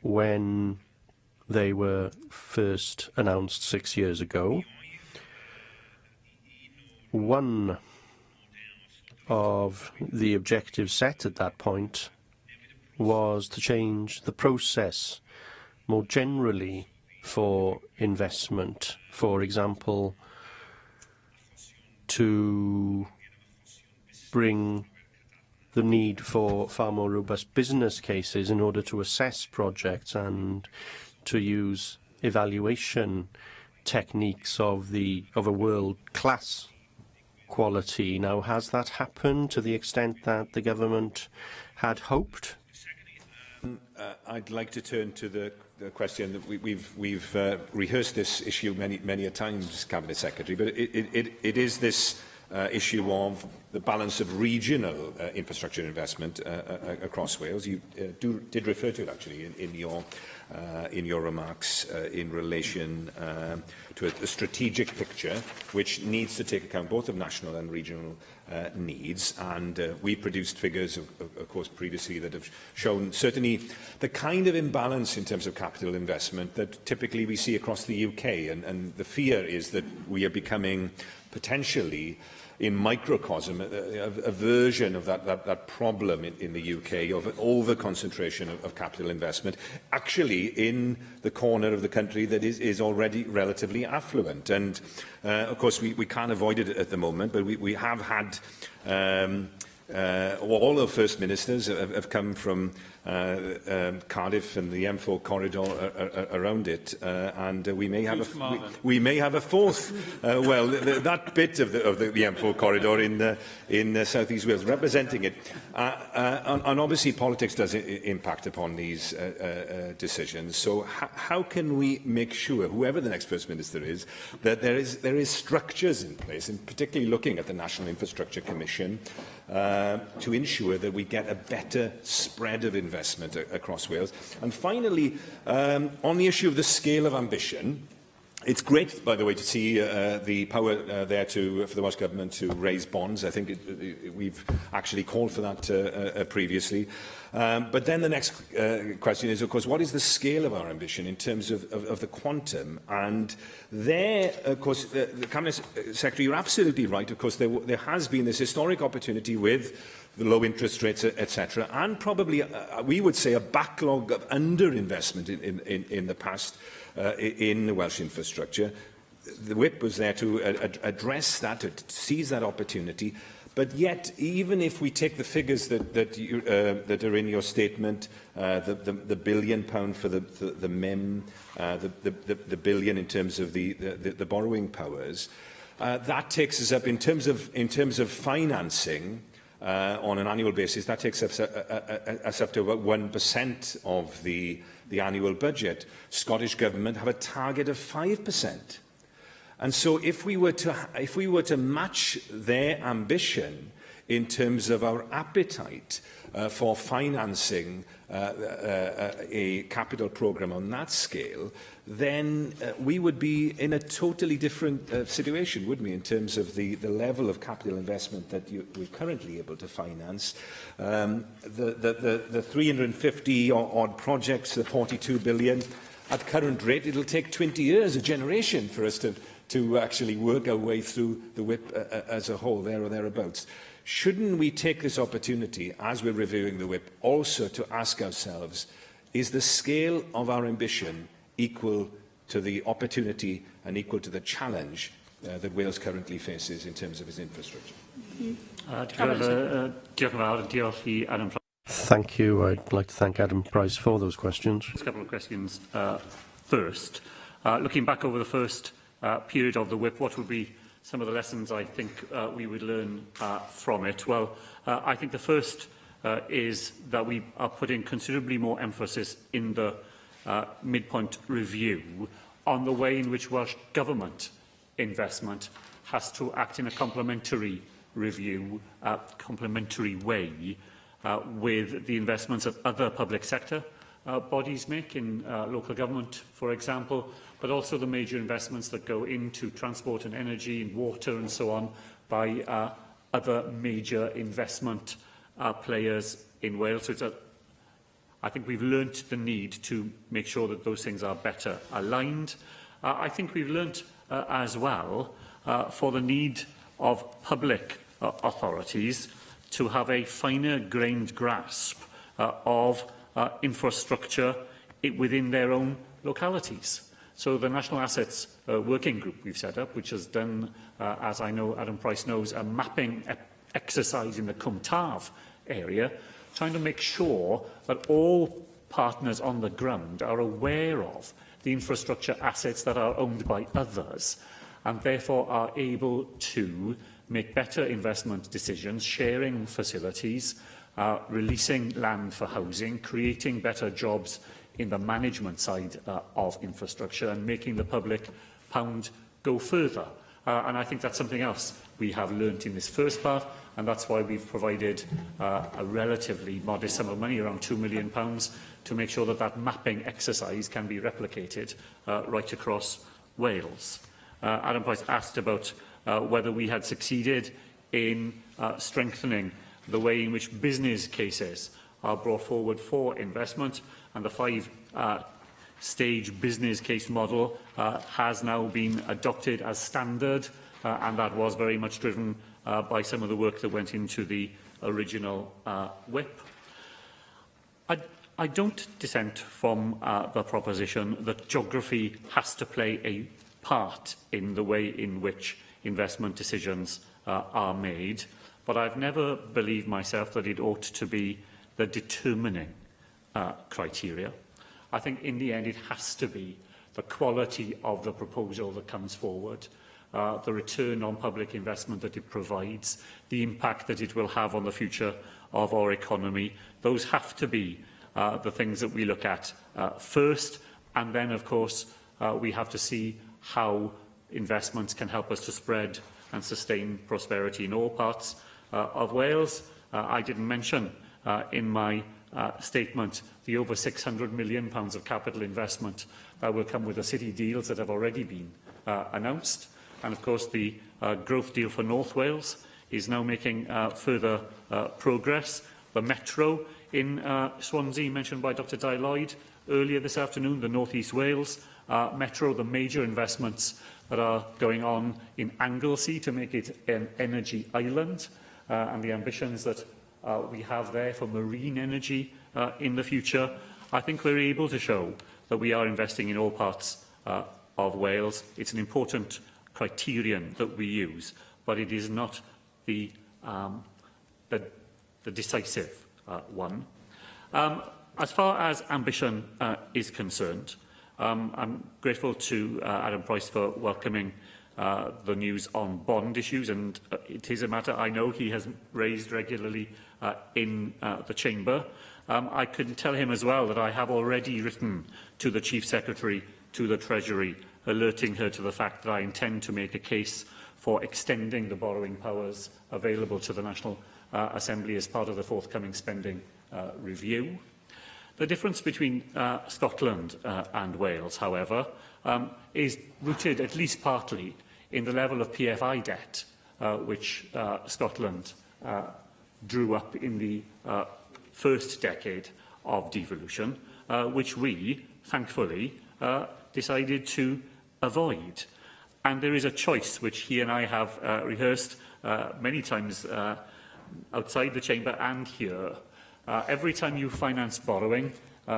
when they were first announced 6 years ago? One of the objectives set at that point was to change the process more generally for investment. For example, to bring the need for far more robust business cases in order to assess projects and to use evaluation techniques of a world-class quality. Now, has that happened to the extent that the government had hoped? I'd like to turn to the question that we've rehearsed this issue many a times, Cabinet Secretary, but it is this issue of the balance of regional infrastructure investment across Wales. You did refer to it actually in your remarks in relation to a strategic picture which needs to take account both of national and regional needs, and we produced figures of course previously that have shown certainly the kind of imbalance in terms of capital investment that typically we see across the UK, and the fear is that we are becoming potentially in microcosm a version of that problem in the UK of an over-concentration of capital investment, actually in the corner of the country that is already relatively affluent. And of course we can't avoid it at the moment, but we have had all the First Ministers have come from Cardiff and the M4 corridor around it, and we may have a fourth. Well, that bit of the M4 corridor in South East Wales, representing it, and obviously politics does impact upon these decisions. So how can we make sure, whoever the next First Minister is, that there is structures in place, and particularly looking at the National Infrastructure Commission, to ensure that we get a better spread of investment across Wales. And finally, on the issue of the scale of ambition, it's great, by the way, to see the power there for the Welsh Government to raise bonds. I think we've actually called for that previously. But then the next question is, of course, what is the scale of our ambition in terms of the quantum? And there, of course, the Cabinet Secretary, you're absolutely right. Of course, there has been this historic opportunity with the low interest rates, etc., and probably, we would say, a backlog of underinvestment in the past in the Welsh infrastructure. The whip was there to address that, to seize that opportunity. But yet, even if we take the figures that are in your statement, the £1 billion for the MEM, the billion in terms of the borrowing powers, that takes us up in terms of financing. On an annual basis, that takes us up to about 1% of the annual budget. Scottish Government have a target of 5%. And so if we were to match their ambition in terms of our appetite for financing a capital programme on that scale, then we would be in a totally different situation, wouldn't we, in terms of the level of capital investment that we're currently able to finance. The 350 odd projects, the 42 billion, at current rate, it'll take 20 years, a generation, for us to actually work our way through the whip as a whole, there or thereabouts. Shouldn't we take this opportunity, as we're reviewing the whip, also to ask ourselves, is the scale of our ambition equal to the opportunity and equal to the challenge that Wales currently faces in terms of its infrastructure? Thank you. I'd like to thank Adam Price for those questions. A couple of questions first. Looking back over the first period of the whip, what would be some of the lessons I think we would learn from it? Well, I think the first is that we are putting considerably more emphasis in the midpoint review on the way in which Welsh Government investment has to act in a complementary review, complementary way with the investments that other public sector bodies make in local government, for example, but also the major investments that go into transport and energy and water and so on by other major investment players in Wales. So I think we've learnt the need to make sure that those things are better aligned. I think we've learnt as well for the need of public authorities to have a finer-grained grasp of infrastructure within their own localities. So the National Assets Working Group we've set up, which has done, as I know Adam Price knows, a mapping exercise in the Cwm Taf area, trying to make sure that all partners on the ground are aware of the infrastructure assets that are owned by others and therefore are able to make better investment decisions, sharing facilities, releasing land for housing, creating better jobs in the management side of infrastructure and making the public pound go further. And I think that's something else we have learnt in this first part, and that's why we've provided a relatively modest sum of money, around £2 million, to make sure that that mapping exercise can be replicated right across Wales. Adam Price asked about whether we had succeeded in strengthening the way in which business cases are brought forward for investment, and the five-stage business case model has now been adopted as standard, and that was very much driven by some of the work that went into the original whip. I don't dissent from the proposition that geography has to play a part in the way in which investment decisions are made, but I've never believed myself that it ought to be the determining criteria. I think in the end it has to be the quality of the proposal that comes forward, the return on public investment that it provides, the impact that it will have on the future of our economy. Those have to be the things that we look at first, and then, of course, we have to see how investments can help us to spread and sustain prosperity in all parts of Wales. I didn't mention in my statement the over £600 million of capital investment that will come with the city deals that have already been announced. And of course, the growth deal for North Wales is now making further progress. The Metro in Swansea, mentioned by Dr Di Lloyd earlier this afternoon, the North East Wales Metro, the major investments that are going on in Anglesey to make it an energy island, and the ambitions that we have there for marine energy in the future. I think we're able to show that we are investing in all parts of Wales. It's an important criterion that we use, but it is not the decisive one. As far as ambition is concerned, I'm grateful to Adam Price for welcoming the news on bond issues, and it is a matter I know he has raised regularly in the Chamber. I can tell him as well that I have already written to the Chief Secretary to the Treasury, alerting her to the fact that I intend to make a case for extending the borrowing powers available to the National Assembly as part of the forthcoming spending review. The difference between Scotland and Wales, however, is rooted at least partly in the level of PFI debt which Scotland drew up in the first decade of devolution, which we, thankfully, decided to avoid. And there is a choice which he and I have rehearsed many times outside the Chamber and here. Every time you finance borrowing,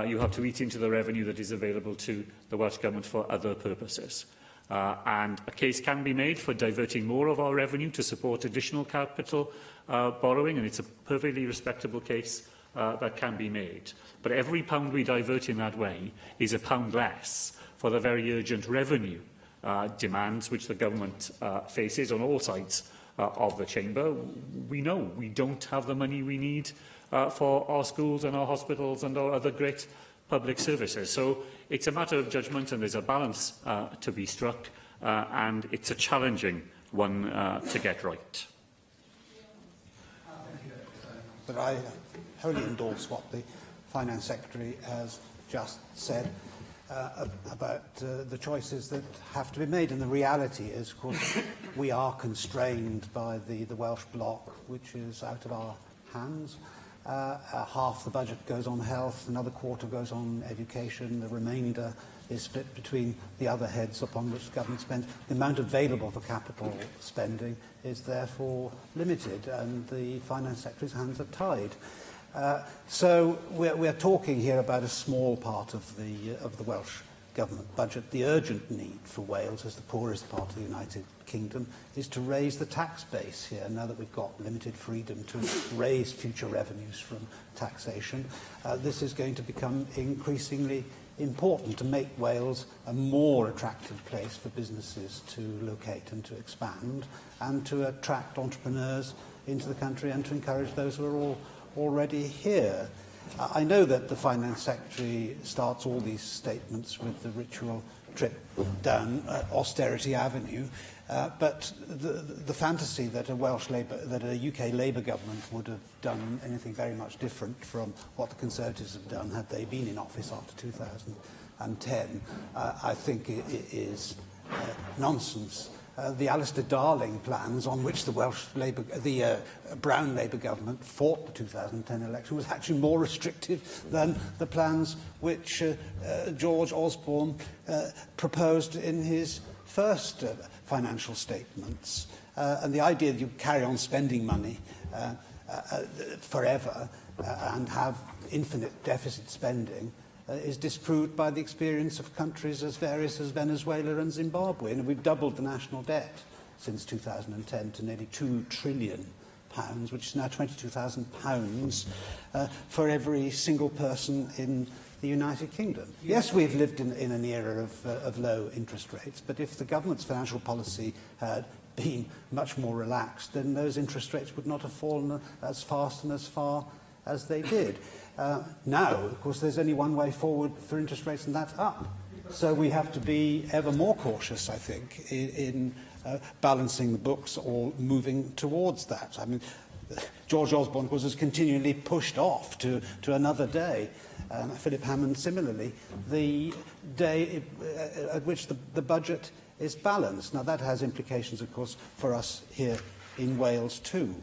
you have to eat into the revenue that is available to the Welsh Government for other purposes. And a case can be made for diverting more of our revenue to support additional capital borrowing, and it's a perfectly respectable case that can be made. But every pound we divert in that way is a pound less for the very urgent revenue demands which the Government faces on all sides of the Chamber, we know we don't have the money we need for our schools and our hospitals and our other great public services. So it's a matter of judgment, and there's a balance to be struck, and it's a challenging one to get right. But I wholly endorse what the Finance Secretary has just said about the choices that have to be made. And the reality is, of course, we are constrained by the Welsh bloc, which is out of our hands. Half the budget goes on health, another quarter goes on education, the remainder is split between the other heads upon which the government spends. The amount available for capital spending is therefore limited, and the Finance Secretary's hands are tied. So we're talking here about a small part of the Welsh Government budget. The urgent need for Wales, as the poorest part of the United Kingdom, is to raise the tax base here, now that we've got limited freedom to raise future revenues from taxation. This is going to become increasingly important to make Wales a more attractive place for businesses to locate and to expand, and to attract entrepreneurs into the country and to encourage those who are already here. I know that the Finance Secretary starts all these statements with the ritual trip down Austerity Avenue, but the fantasy that a UK Labour government would have done anything very much different from what the Conservatives have done had they been in office after 2010, I think it is nonsense. The Alistair Darling plans on which the Brown Labour government fought the 2010 election was actually more restrictive than the plans which George Osborne proposed in his first financial statements. And the idea that you carry on spending money forever and have infinite deficit spending is disproved by the experience of countries as various as Venezuela and Zimbabwe. And we've doubled the national debt since 2010 to nearly £2 trillion, which is now £22,000 for every single person in the United Kingdom. Yes, we've lived in an era of low interest rates, but if the government's financial policy had been much more relaxed, then those interest rates would not have fallen as fast and as far as they did. Now, of course, there's only one way forward for interest rates, and that's up. So we have to be ever more cautious, I think, in balancing the books or moving towards that. I mean, George Osborne, of course, has continually pushed off to another day. Philip Hammond, similarly, the day at which the budget is balanced. Now, that has implications, of course, for us here in Wales too.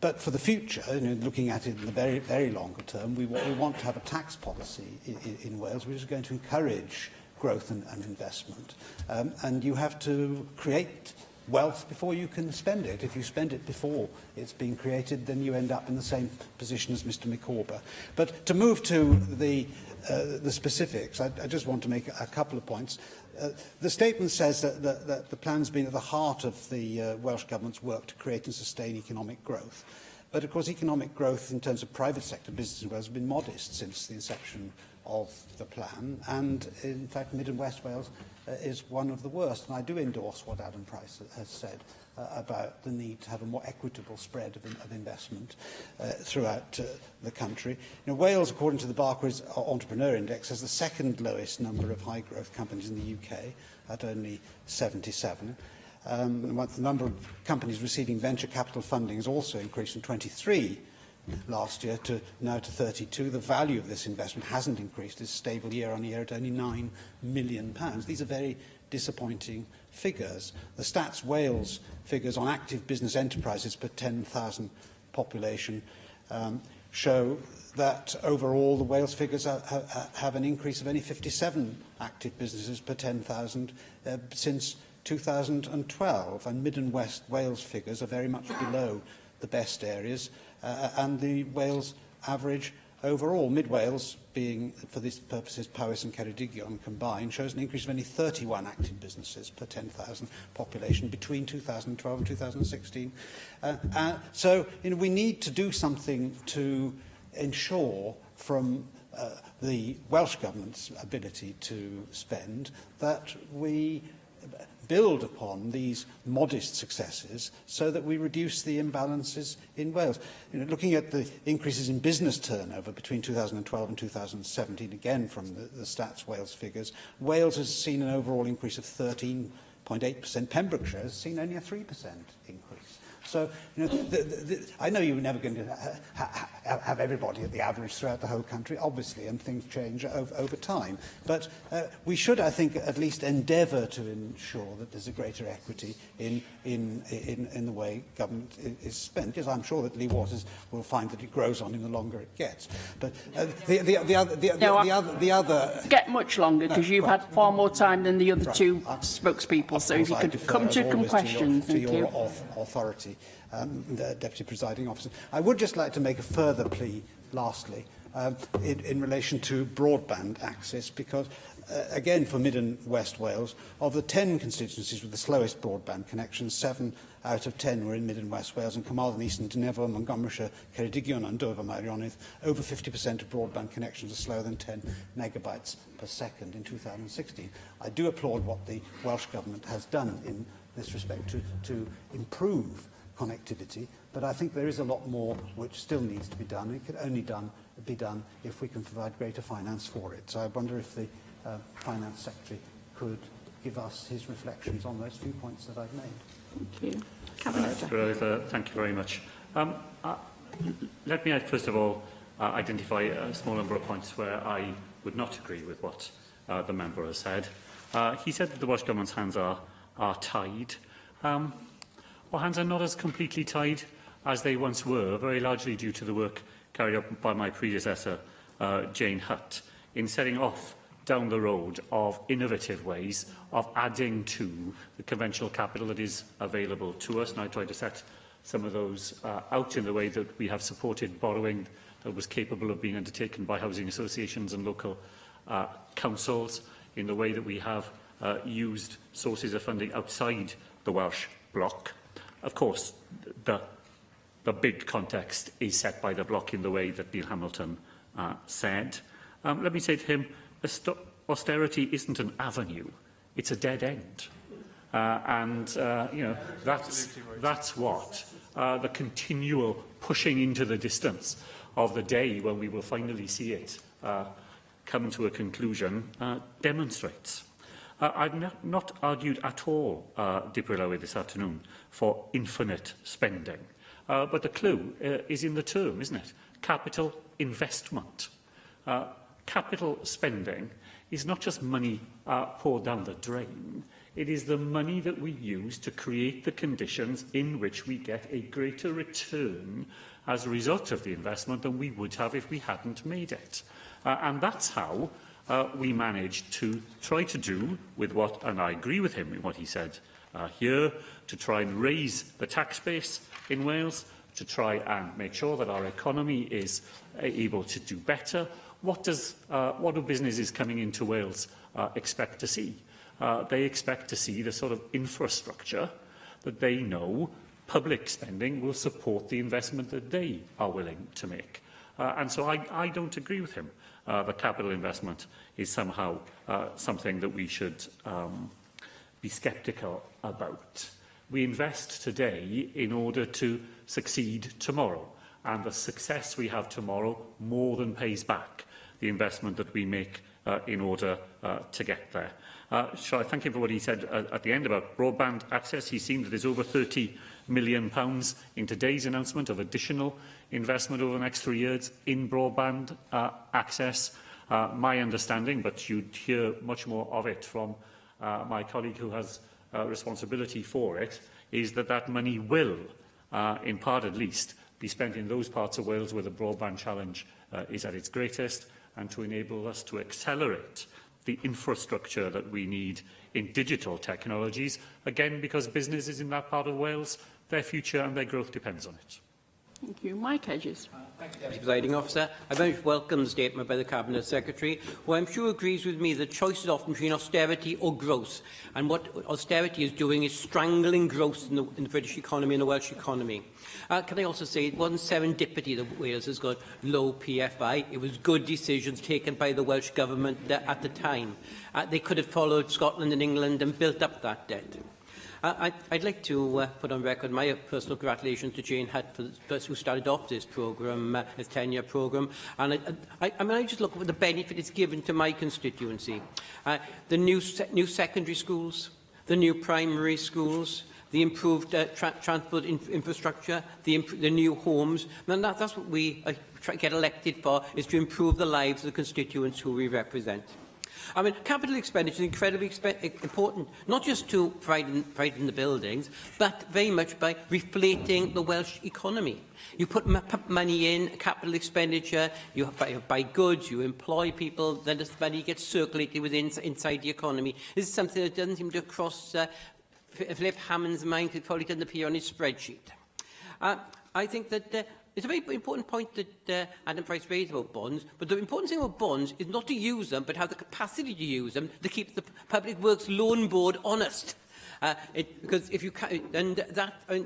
But for the future, looking at it in the very, very longer term, we want to have a tax policy in Wales which is going to encourage growth and investment. And you have to create wealth before you can spend it. If you spend it before it's been created, then you end up in the same position as Mr Micawber. But to move to the specifics, I just want to make a couple of points. The statement says that the plan's been at the heart of the Welsh Government's work to create and sustain economic growth. But, of course, economic growth in terms of private sector business in Wales has been modest since the inception of the plan, and, in fact, Mid and West Wales is one of the worst. And I do endorse what Adam Price has said about the need to have a more equitable spread of investment throughout the country. Wales, according to the Barclays Entrepreneur Index, has the second lowest number of high-growth companies in the UK, at only 77. The number of companies receiving venture capital funding has also increased from 23 last year to now to 32. The value of this investment hasn't increased. It's stable year on year at only £9 million. These are very disappointing figures. The Stats Wales figures on active business enterprises per 10,000 population show that overall the Wales figures have an increase of only 57 active businesses per 10,000 since 2012, and Mid and West Wales figures are very much below the best areas and the Wales average overall. Mid Wales, being for these purposes Powys and Ceredigion combined, shows an increase of only 31 active businesses per 10,000 population between 2012 and 2016. So we need to do something to ensure from the Welsh Government's ability to spend that we build upon these modest successes so that we reduce the imbalances in Wales. You know, looking at the increases in business turnover between 2012 and 2017, again from the Stats Wales figures, Wales has seen an overall increase of 13.8%. Pembrokeshire has seen only a 3% increase. So, you know, I know you're never going to have everybody at the average throughout the whole country, obviously, and things change over time. But we should, I think, at least endeavour to ensure that there's a greater equity in the way government is spent. Because I'm sure that Lee Waters will find that it grows on him the longer it gets. But the other get much longer because you've had far more time than the other two spokespeople. So if you could come to some questions, to your authority. The Deputy Presiding Officer. I would just like to make a further plea, lastly, in relation to broadband access, because, again, for Mid and West Wales, of the 10 constituencies with the slowest broadband connections, 7 out of 10 were in Mid and West Wales, and Carmarthen, Eastern Dynevor, Montgomeryshire, Ceredigion and Dover Meirionydd. Over 50% of broadband connections are slower than 10 megabytes per second in 2016. I do applaud what the Welsh Government has done in this respect to improve connectivity, but I think there is a lot more which still needs to be done. It can only be done if we can provide greater finance for it. So I wonder if the Finance Secretary could give us his reflections on those few points that I've made. Thank you. Thank you very much. Let me, first of all, identify a small number of points where I would not agree with what the member has said. He said that the Welsh Government's hands are tied. Our hands are not as completely tied as they once were, very largely due to the work carried out by my predecessor, Jane Hutt, in setting off down the road of innovative ways of adding to the conventional capital that is available to us. And I tried to set some of those out in the way that we have supported borrowing that was capable of being undertaken by housing associations and local councils, in the way that we have used sources of funding outside the Welsh bloc. Of course, the big context is set by the bloc in the way that Neil Hamilton said. Let me say to him, austerity isn't an avenue, it's a dead end. You know, that's what the continual pushing into the distance of the day when we will finally see it come to a conclusion demonstrates. I've not argued at all, Dipulawe, this afternoon for infinite spending. But the clue is in the term, isn't it? Capital investment. Capital spending is not just money poured down the drain. It is the money that we use to create the conditions in which we get a greater return as a result of the investment than we would have if we hadn't made it. And that's how we managed to try to do with what, and I agree with him in what he said here, to try and raise the tax base in Wales, to try and make sure that our economy is able to do better. What do businesses coming into Wales expect to see? They expect to see the sort of infrastructure that they know public spending will support the investment that they are willing to make. And so I don't agree with him. The capital investment is somehow something that we should be sceptical about. We invest today in order to succeed tomorrow, and the success we have tomorrow more than pays back the investment that we make in order to get there. Shall I thank him for what he said at the end about broadband access? He seemed that there's over £30 million in today's announcement of additional investment over the next 3 years in broadband access. My understanding, but you'd hear much more of it from my colleague who has responsibility for it, is that that money will, in part at least, be spent in those parts of Wales where the broadband challenge is at its greatest, and to enable us to accelerate the infrastructure that we need in digital technologies, again, because businesses in that part of Wales, their future and their growth depends on it. Thank you. Mike Hedges. Thank you, Deputy Presiding Officer. I very much welcome the statement by the Cabinet Secretary, who I'm sure agrees with me that choice is often between austerity or growth. And what austerity is doing is strangling growth in the British economy and the Welsh economy. Can I also say it wasn't serendipity that Wales has got low PFI. It was good decisions taken by the Welsh Government at the time. They could have followed Scotland and England and built up that debt. I'd like to put on record my personal congratulations to Jane Hutt, for the person who started off this programme, this 10-year programme. And I just look at the benefit it's given to my constituency. The new secondary schools, the new primary schools, the improved transport infrastructure, the new homes. And that's what we get elected for, is to improve the lives of the constituents who we represent. I mean, capital expenditure is incredibly important, not just to frighten the buildings, but very much by reflating the Welsh economy. You put money in, capital expenditure, you buy goods, you employ people, then this money gets circulated inside the economy. This is something that doesn't seem to cross Philip Hammond's mind. It probably doesn't appear on his spreadsheet. I think that it's a very important point that Adam Price raised about bonds, but the important thing about bonds is not to use them, but have the capacity to use them to keep the Public Works Loan Board honest. Because if you can,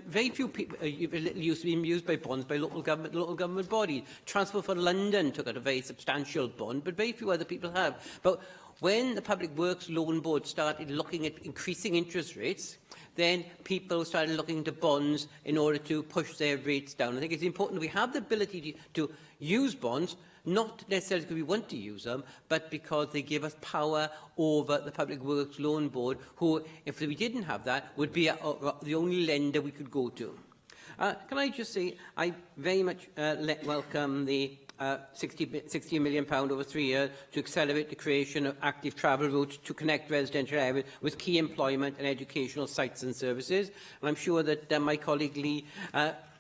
very few people used to be used by bonds by local government bodies. Transport for London took out a very substantial bond, but very few other people have. But when the Public Works Loan Board started looking at increasing interest rates, then people started looking to bonds in order to push their rates down. I think it's important that we have the ability to use bonds, not necessarily because we want to use them, but because they give us power over the Public Works Loan Board, who, if we didn't have that, would be the only lender we could go to. Can I just say, I very much welcome the £60 million over 3 years to accelerate the creation of active travel routes to connect residential areas with key employment and educational sites and services. And I'm sure that my colleague Lee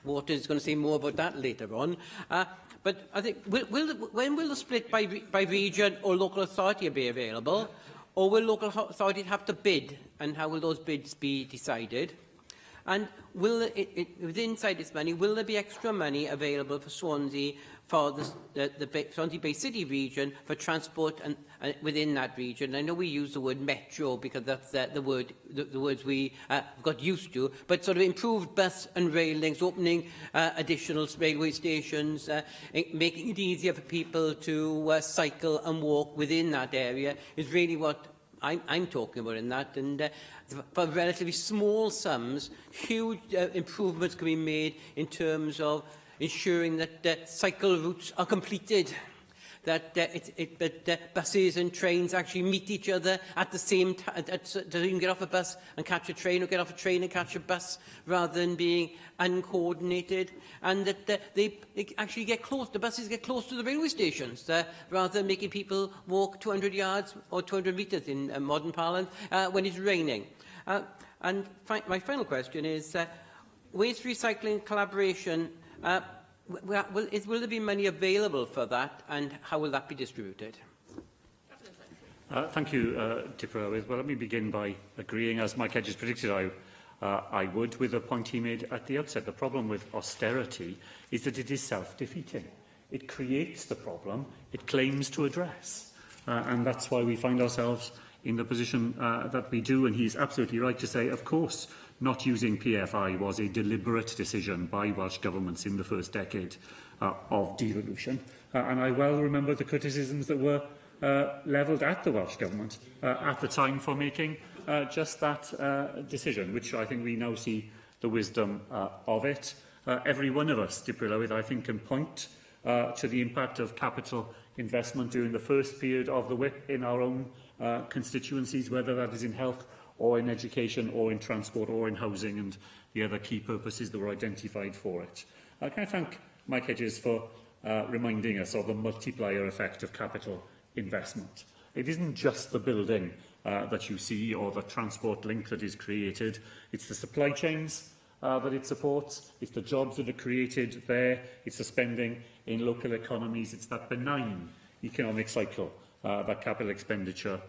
Waters is going to say more about that later on. But I think, when will the split by region or local authority be available? Or will local authorities have to bid? And how will those bids be decided? And will inside this money, will there be extra money available for Swansea, for the Swansea-based city region, for transport and within that region? I know we use the word metro because that's the words we got used to, but sort of improved bus and rail links, opening additional railway stations, making it easier for people to cycle and walk within that area is really what I'm talking about in that. And for relatively small sums, huge improvements can be made in terms of ensuring that cycle routes are completed, that buses and trains actually meet each other at the same time, so you can get off a bus and catch a train, or get off a train and catch a bus, rather than being uncoordinated, and that they actually get close, the buses get close to the railway stations, rather than making people walk 200 yards or 200 metres in modern parlance when it's raining. And my final question is, waste recycling collaboration, will there be money available for that, and how will that be distributed? Thank you, Tipper. Well, let me begin by agreeing, as Mike Hedges predicted I would, with the point he made at the outset. The problem with austerity is that it is self-defeating. It creates the problem it claims to address. And that's why we find ourselves in the position that we do. And he's absolutely right to say, of course, not using PFI was a deliberate decision by Welsh governments in the first decade of devolution. And I well remember the criticisms that were levelled at the Welsh Government at the time for making just that decision, which I think we now see the wisdom of it. Every one of us, Diprylywydd, I think, can point to the impact of capital investment during the first period of the WIP in our own constituencies, whether that is in health or in education or in transport or in housing and the other key purposes that were identified for it. Can I thank Mike Hedges for reminding us of the multiplier effect of capital investment. It isn't just the building that you see or the transport link that is created. It's the supply chains that it supports, it's the jobs that are created there, it's the spending in local economies, it's that benign economic cycle that capital expenditure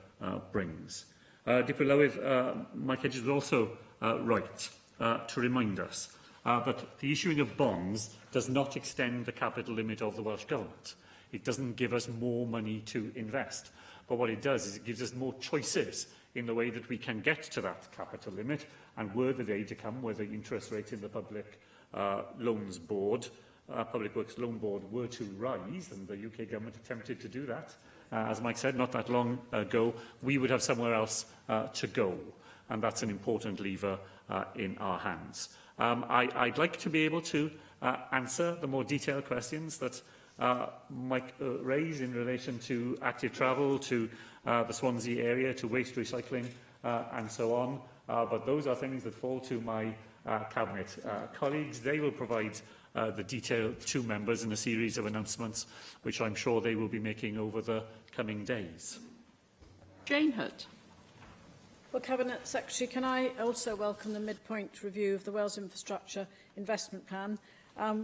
brings. Diprylywydd, Mike Hedges was also right to remind us but the issuing of bonds does not extend the capital limit of the Welsh Government. It doesn't give us more money to invest. But what it does is it gives us more choices in the way that we can get to that capital limit, and were the day to come where the interest rate in the Public Loans Board, Public Works Loan Board, were to rise, and the UK Government attempted to do that, as Mike said, not that long ago, we would have somewhere else to go. And that's an important lever in our hands. I'd like to be able to answer the more detailed questions that Mike raised in relation to active travel, to the Swansea area, to waste recycling and so on. But those are things that fall to my Cabinet colleagues. They will provide the detail to members in a series of announcements, which I'm sure they will be making over the coming days. Jane Hutt. Well, Cabinet Secretary, can I also welcome the midpoint review of the Wales Infrastructure Investment Plan,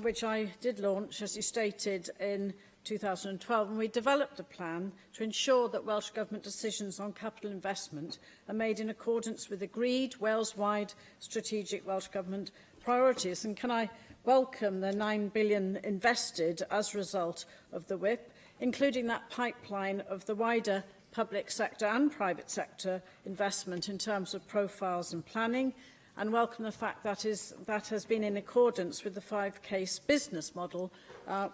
which I did launch, as you stated, in 2012, and we developed a plan to ensure that Welsh Government decisions on capital investment are made in accordance with agreed Wales-wide strategic Welsh Government priorities. And can I welcome the £9 billion invested as a result of the WIP, including that pipeline of the wider public sector and private sector investment in terms of profiles and planning, and welcome the fact that has been in accordance with the 5-case business model,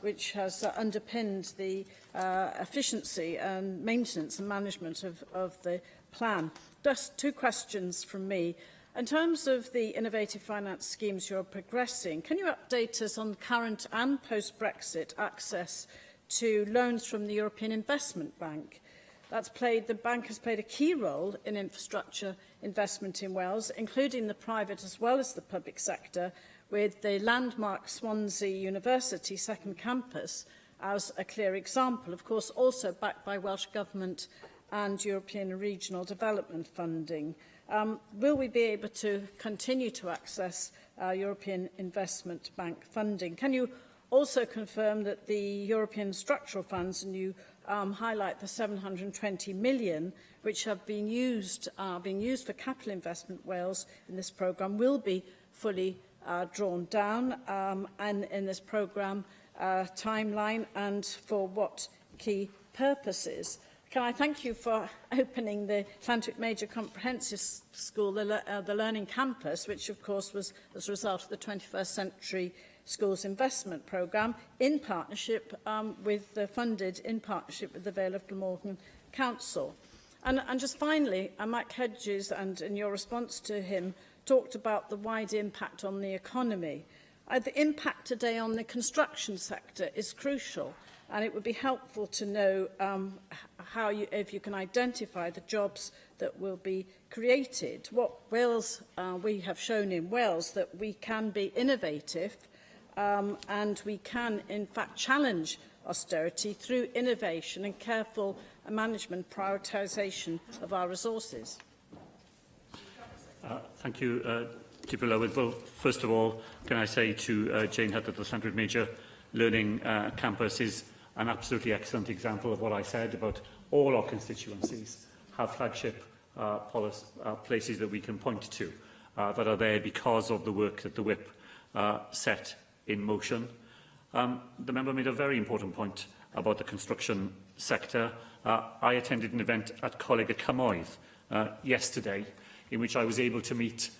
which has underpinned the efficiency and maintenance and management of the plan. Just two questions from me. In terms of the innovative finance schemes you're progressing, can you update us on current and post-Brexit access to loans from the European Investment Bank? The bank has played a key role in infrastructure investment in Wales, including the private as well as the public sector, with the landmark Swansea University second campus as a clear example, of course also backed by Welsh Government and European Regional Development funding. Will we be able to continue to access European Investment Bank funding? Can you also confirm that the European structural funds, and you highlight the 720 million which have been used for capital investment Wales in this programme, will be fully drawn down and in this programme timeline, and for what key purposes? Can I thank you for opening the Llantrwch Major Comprehensive School, the Learning Campus, which of course was as a result of the 21st Century Schools Investment Programme, in partnership funded in partnership with the Vale of Glamorgan Council. And just finally, Mike Hedges, and in your response to him, talked about the wide impact on the economy. The impact today on the construction sector is crucial, and it would be helpful to know if you can identify the jobs that will be created. We have shown in Wales that we can be innovative, and we can, in fact, challenge austerity through innovation and careful management prioritisation of our resources. Thank you, Deputy Lowith. Well, first of all, can I say to Jane Hutt that the Llantrwch Major Learning Campus is an absolutely excellent example of what I said about all our constituencies have flagship places that we can point to that are there because of the work that the WIP set in motion. The member made a very important point about the construction sector. I attended an event at Coleg y Cymoedd yesterday, in which I was able to meet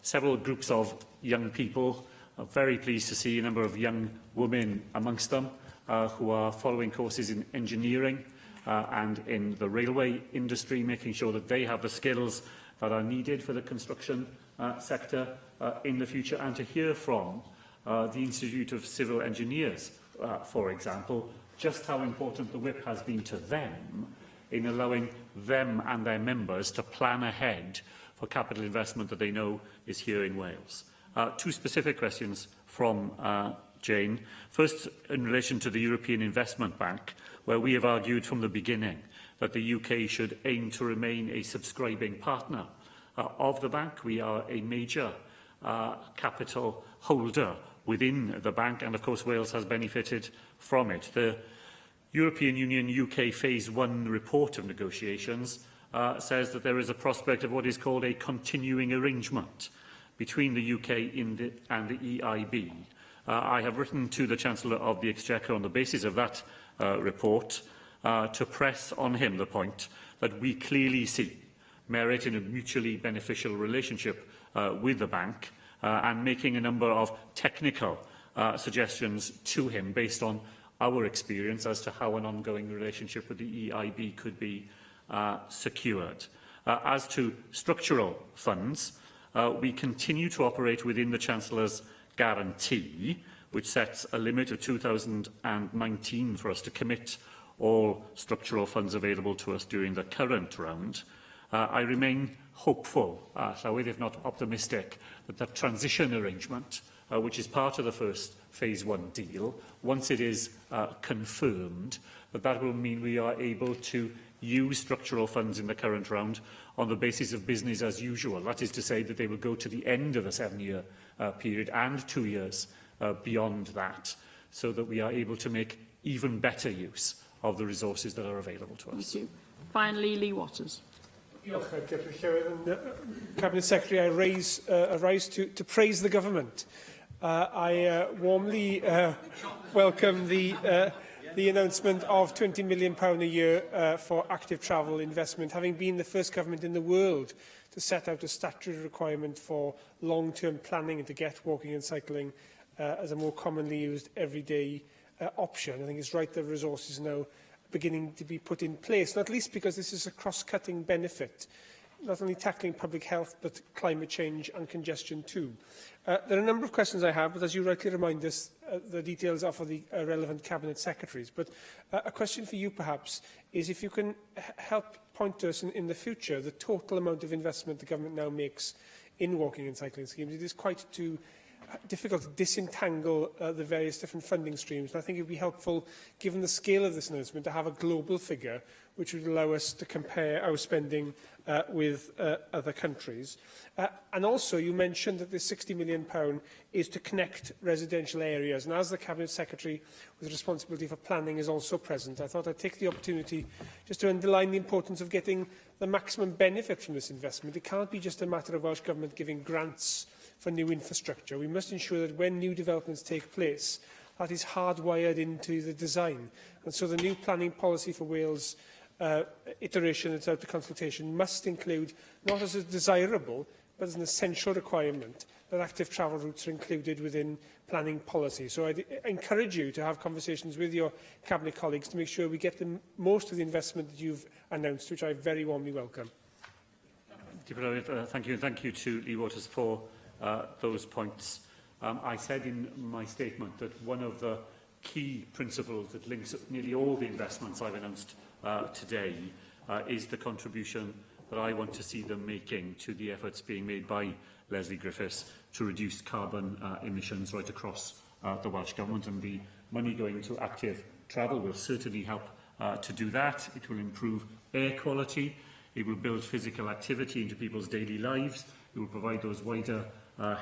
several groups of young people. I'm very pleased to see a number of young women amongst them who are following courses in engineering and in the railway industry, making sure that they have the skills that are needed for the construction sector in the future, and to hear from the Institute of Civil Engineers, for example, just how important the WIP has been to them in allowing them and their members to plan ahead for capital investment that they know is here in Wales. Two specific questions from Jane. First, in relation to the European Investment Bank, where we have argued from the beginning that the UK should aim to remain a subscribing partner of the bank. We are a major capital holder within the bank, and of course Wales has benefited from it. The European Union UK Phase 1 report of negotiations says that there is a prospect of what is called a continuing arrangement between the UK and the EIB. I have written to the Chancellor of the Exchequer on the basis of that report to press on him the point that we clearly see merit in a mutually beneficial relationship with the bank and making a number of technical suggestions to him based on our experience as to how an ongoing relationship with the EIB could be secured. As to structural funds, we continue to operate within the Chancellor's guarantee, which sets a limit of 2019 for us to commit all structural funds available to us during the current round. I remain hopeful, if not optimistic, that the transition arrangement, which is part of the first Phase 1 deal, once it is confirmed, that will mean we are able to use structural funds in the current round on the basis of business as usual. That is to say that they will go to the end of the 7-year period and 2 years beyond that, so that we are able to make even better use of the resources that are available to us. Thank you. Finally, Lee Waters. Deputy Chair, Cabinet Secretary, I rise to praise the government. I warmly welcome the announcement of £20 million a year for active travel investment, having been the first government in the world to set out a statutory requirement for long-term planning and to get walking and cycling as a more commonly used everyday option. I think it's right that resources now beginning to be put in place, not least because this is a cross-cutting benefit, not only tackling public health but climate change and congestion too. There are a number of questions I have, but as you rightly remind us, the details are for the relevant Cabinet Secretaries. But a question for you perhaps is if you can help point to us in the future the total amount of investment the government now makes in walking and cycling schemes. It is quite difficult to disentangle the various different funding streams. And I think it would be helpful, given the scale of this announcement, to have a global figure which would allow us to compare our spending with other countries. And also, you mentioned that this £60 million is to connect residential areas. And as the Cabinet Secretary with responsibility for planning is also present, I thought I'd take the opportunity just to underline the importance of getting the maximum benefit from this investment. It can't be just a matter of Welsh Government giving grants for new infrastructure. We must ensure that when new developments take place, that is hardwired into the design. And so the new planning policy for Wales iteration that's out to consultation must include, not as a desirable, but as an essential requirement, that active travel routes are included within planning policy. So I'd encourage you to have conversations with your Cabinet colleagues to make sure we get most of the investment that you've announced, which I very warmly welcome. Thank you, and thank you to Lee Waters for those points. I said in my statement that one of the key principles that links nearly all the investments I've announced today is the contribution that I want to see them making to the efforts being made by Lesley Griffiths to reduce carbon emissions right across the Welsh Government, and the money going to active travel will certainly help to do that. It will improve air quality, it will build physical activity into people's daily lives, it will provide those wider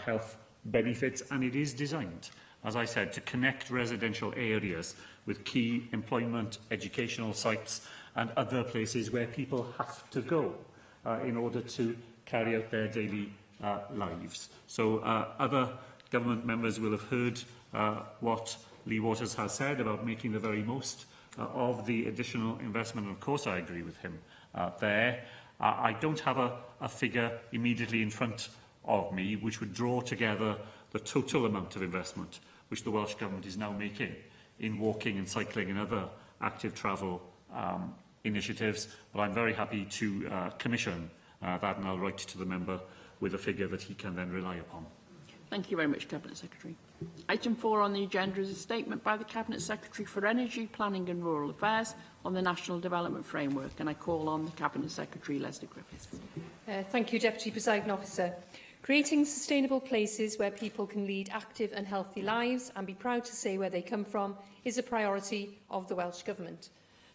health benefits, and it is designed, as I said, to connect residential areas with key employment, educational sites and other places where people have to go in order to carry out their daily lives. So other government members will have heard what Lee Waters has said about making the very most of the additional investment, and of course I agree with him there. I don't have a figure immediately in front of me which would draw together the total amount of investment which the Welsh Government is now making in walking and cycling and other active travel initiatives, but I'm very happy to commission that, and I'll write to the member with a figure that he can then rely upon. Thank you very much, Cabinet Secretary. Item 4 on the agenda is a statement by the Cabinet Secretary for Energy, Planning and Rural Affairs on the National Development Framework, and I call on the Cabinet Secretary, Lesley Griffiths. Thank you, Deputy Presiding Officer. Creating sustainable places where people can lead active and healthy lives and be proud to say where they come from is a priority of the Welsh Government.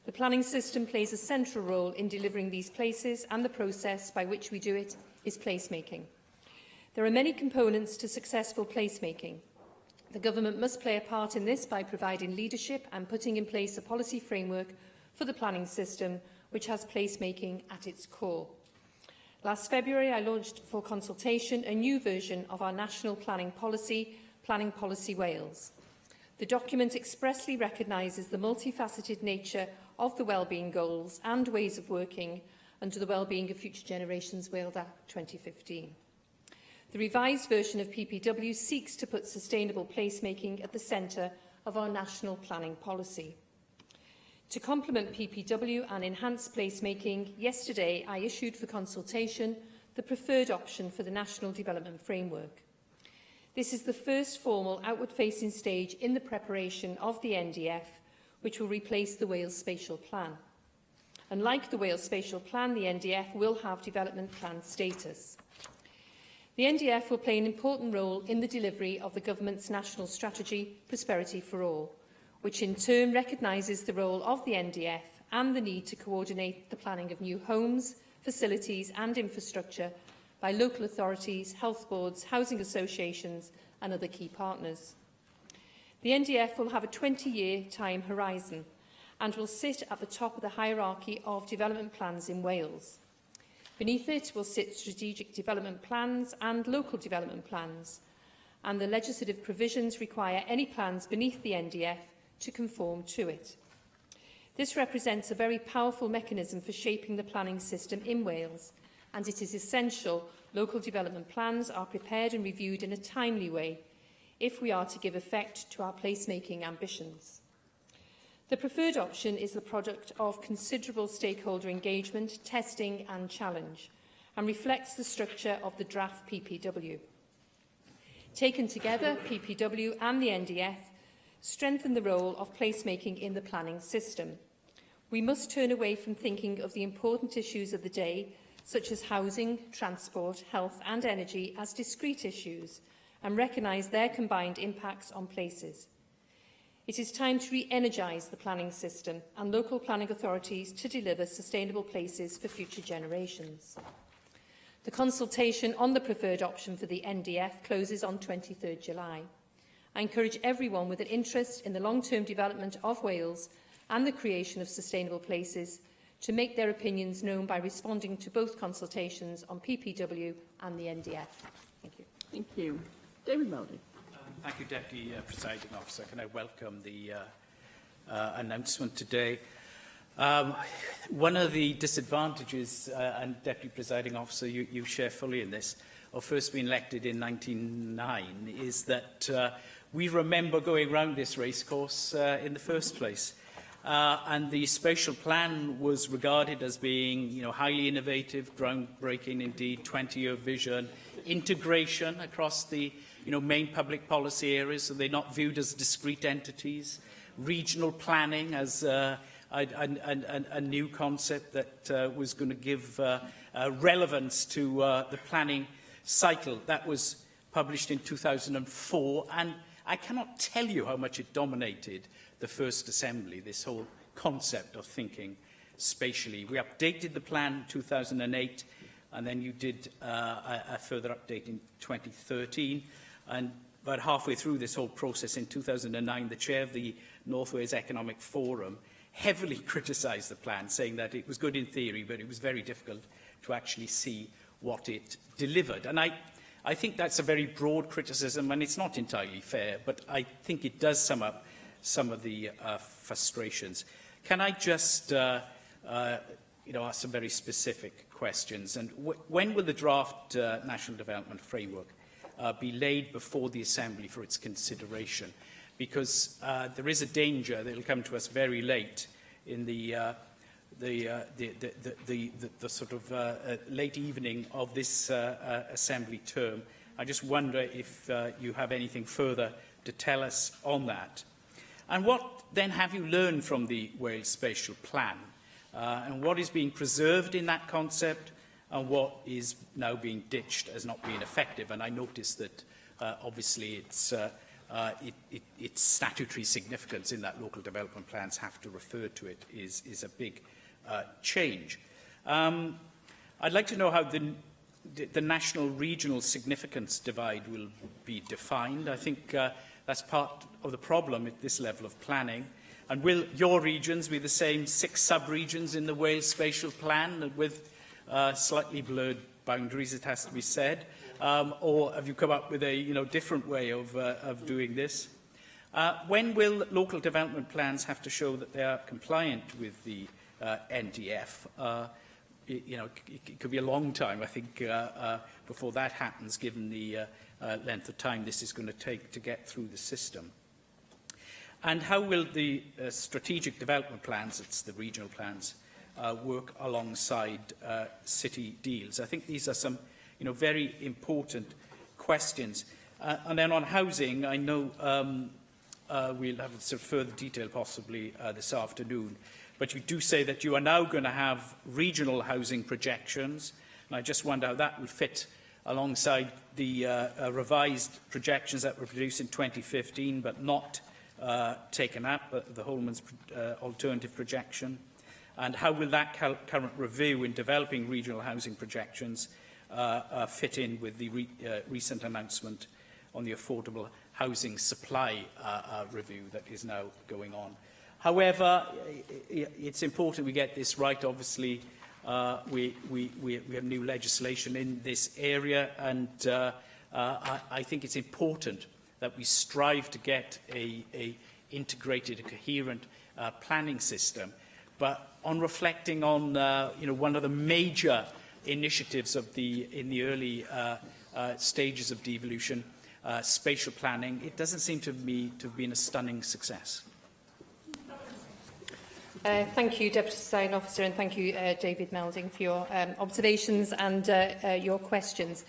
The planning system plays a central role in delivering these places, and the process by which we do it is placemaking. There are many components to successful placemaking. The Government must play a part in this by providing leadership and putting in place a policy framework for the planning system which has placemaking at its core. Last February, I launched for consultation a new version of our national planning policy, Planning Policy Wales. The document expressly recognises the multifaceted nature of the wellbeing goals and ways of working under the Wellbeing of Future Generations Wales Act 2015. The revised version of PPW seeks to put sustainable placemaking at the centre of our national planning policy. To complement PPW and enhance placemaking, yesterday I issued for consultation the preferred option for the National Development Framework. This is the first formal outward-facing stage in the preparation of the NDF, which will replace the Wales Spatial Plan. Unlike the Wales Spatial Plan, the NDF will have development plan status. The NDF will play an important role in the delivery of the Government's national strategy, Prosperity for All, which in turn recognises the role of the NDF and the need to coordinate the planning of new homes, facilities and infrastructure by local authorities, health boards, housing associations and other key partners. The NDF will have a 20-year time horizon and will sit at the top of the hierarchy of development plans in Wales. Beneath it will sit strategic development plans and local development plans, and the legislative provisions require any plans beneath the NDF to conform to it. This represents a very powerful mechanism for shaping the planning system in Wales, and it is essential local development plans are prepared and reviewed in a timely way if we are to give effect to our placemaking ambitions. The preferred option is the product of considerable stakeholder engagement, testing and challenge, and reflects the structure of the draft PPW. Taken together, PPW and the NDF strengthen the role of placemaking in the planning system. We must turn away from thinking of the important issues of the day, such as housing, transport, health and energy, as discrete issues, and recognise their combined impacts on places. It is time to re-energise the planning system and local planning authorities to deliver sustainable places for future generations. The consultation on the preferred option for the NDF closes on 23rd July. I encourage everyone with an interest in the long-term development of Wales and the creation of sustainable places to make their opinions known by responding to both consultations on PPW and the NDF. Thank you. Thank you. David Melding. Thank you, Deputy Presiding Officer. Can I welcome the announcement today? One of the disadvantages, and Deputy Presiding Officer, you share fully in this, of first being elected in 1999, is that we remember going round this racecourse in the first place. And the spatial plan was regarded as being, highly innovative, groundbreaking indeed, 20-year vision, integration across the, main public policy areas, so they're not viewed as discrete entities, regional planning as a new concept that was going to give relevance to the planning cycle. That was published in 2004, and I cannot tell you how much it dominated the first assembly, this whole concept of thinking spatially. We updated the plan in 2008, and then you did a further update in 2013. And about halfway through this whole process in 2009, the chair of the North Wales Economic Forum heavily criticised the plan, saying that it was good in theory, but it was very difficult to actually see what it delivered. And I think that's a very broad criticism, and it's not entirely fair, but I think it does sum up some of the frustrations. Can I just ask some very specific questions? And when will the draft National Development Framework be laid before the Assembly for its consideration? Because there is a danger that it will come to us very late in the sort of late evening of this Assembly term. I just wonder if you have anything further to tell us on that. And what then have you learned from the Wales Spatial Plan? And what is being preserved in that concept, and what is now being ditched as not being effective? And I noticed that obviously its statutory significance in that local development plans have to refer to it is a big change. I'd like to know how the national-regional significance divide will be defined. I think that's part of the problem at this level of planning. And will your regions be the same 6 sub-regions in the Wales Spatial Plan with slightly blurred boundaries, it has to be said? Or have you come up with a different way of doing this? When will local development plans have to show that they are compliant with the NDF? It could be a long time, I think, before that happens, given the length of time this is going to take to get through the system. And how will the strategic development plans, it's the regional plans, work alongside city deals? I think these are some very important questions. And then on housing, I know we'll have some further detail possibly this afternoon, but you do say that you are now going to have regional housing projections, and I just wonder how that will fit alongside the revised projections that were produced in 2015 but not taken up, the Holman's alternative projection. And how will that current review in developing regional housing projections fit in with the recent announcement on the affordable housing supply review that is now going on? However, it's important we get this right. Obviously, we have new legislation in this area, and I think it's important that we strive to get a integrated, coherent planning system. But on reflecting on one of the major initiatives in the early stages of devolution, spatial planning, it doesn't seem to me to have been a stunning success. Thank you, Deputy Presiding Officer, and thank you, David Melding, for your observations and your questions.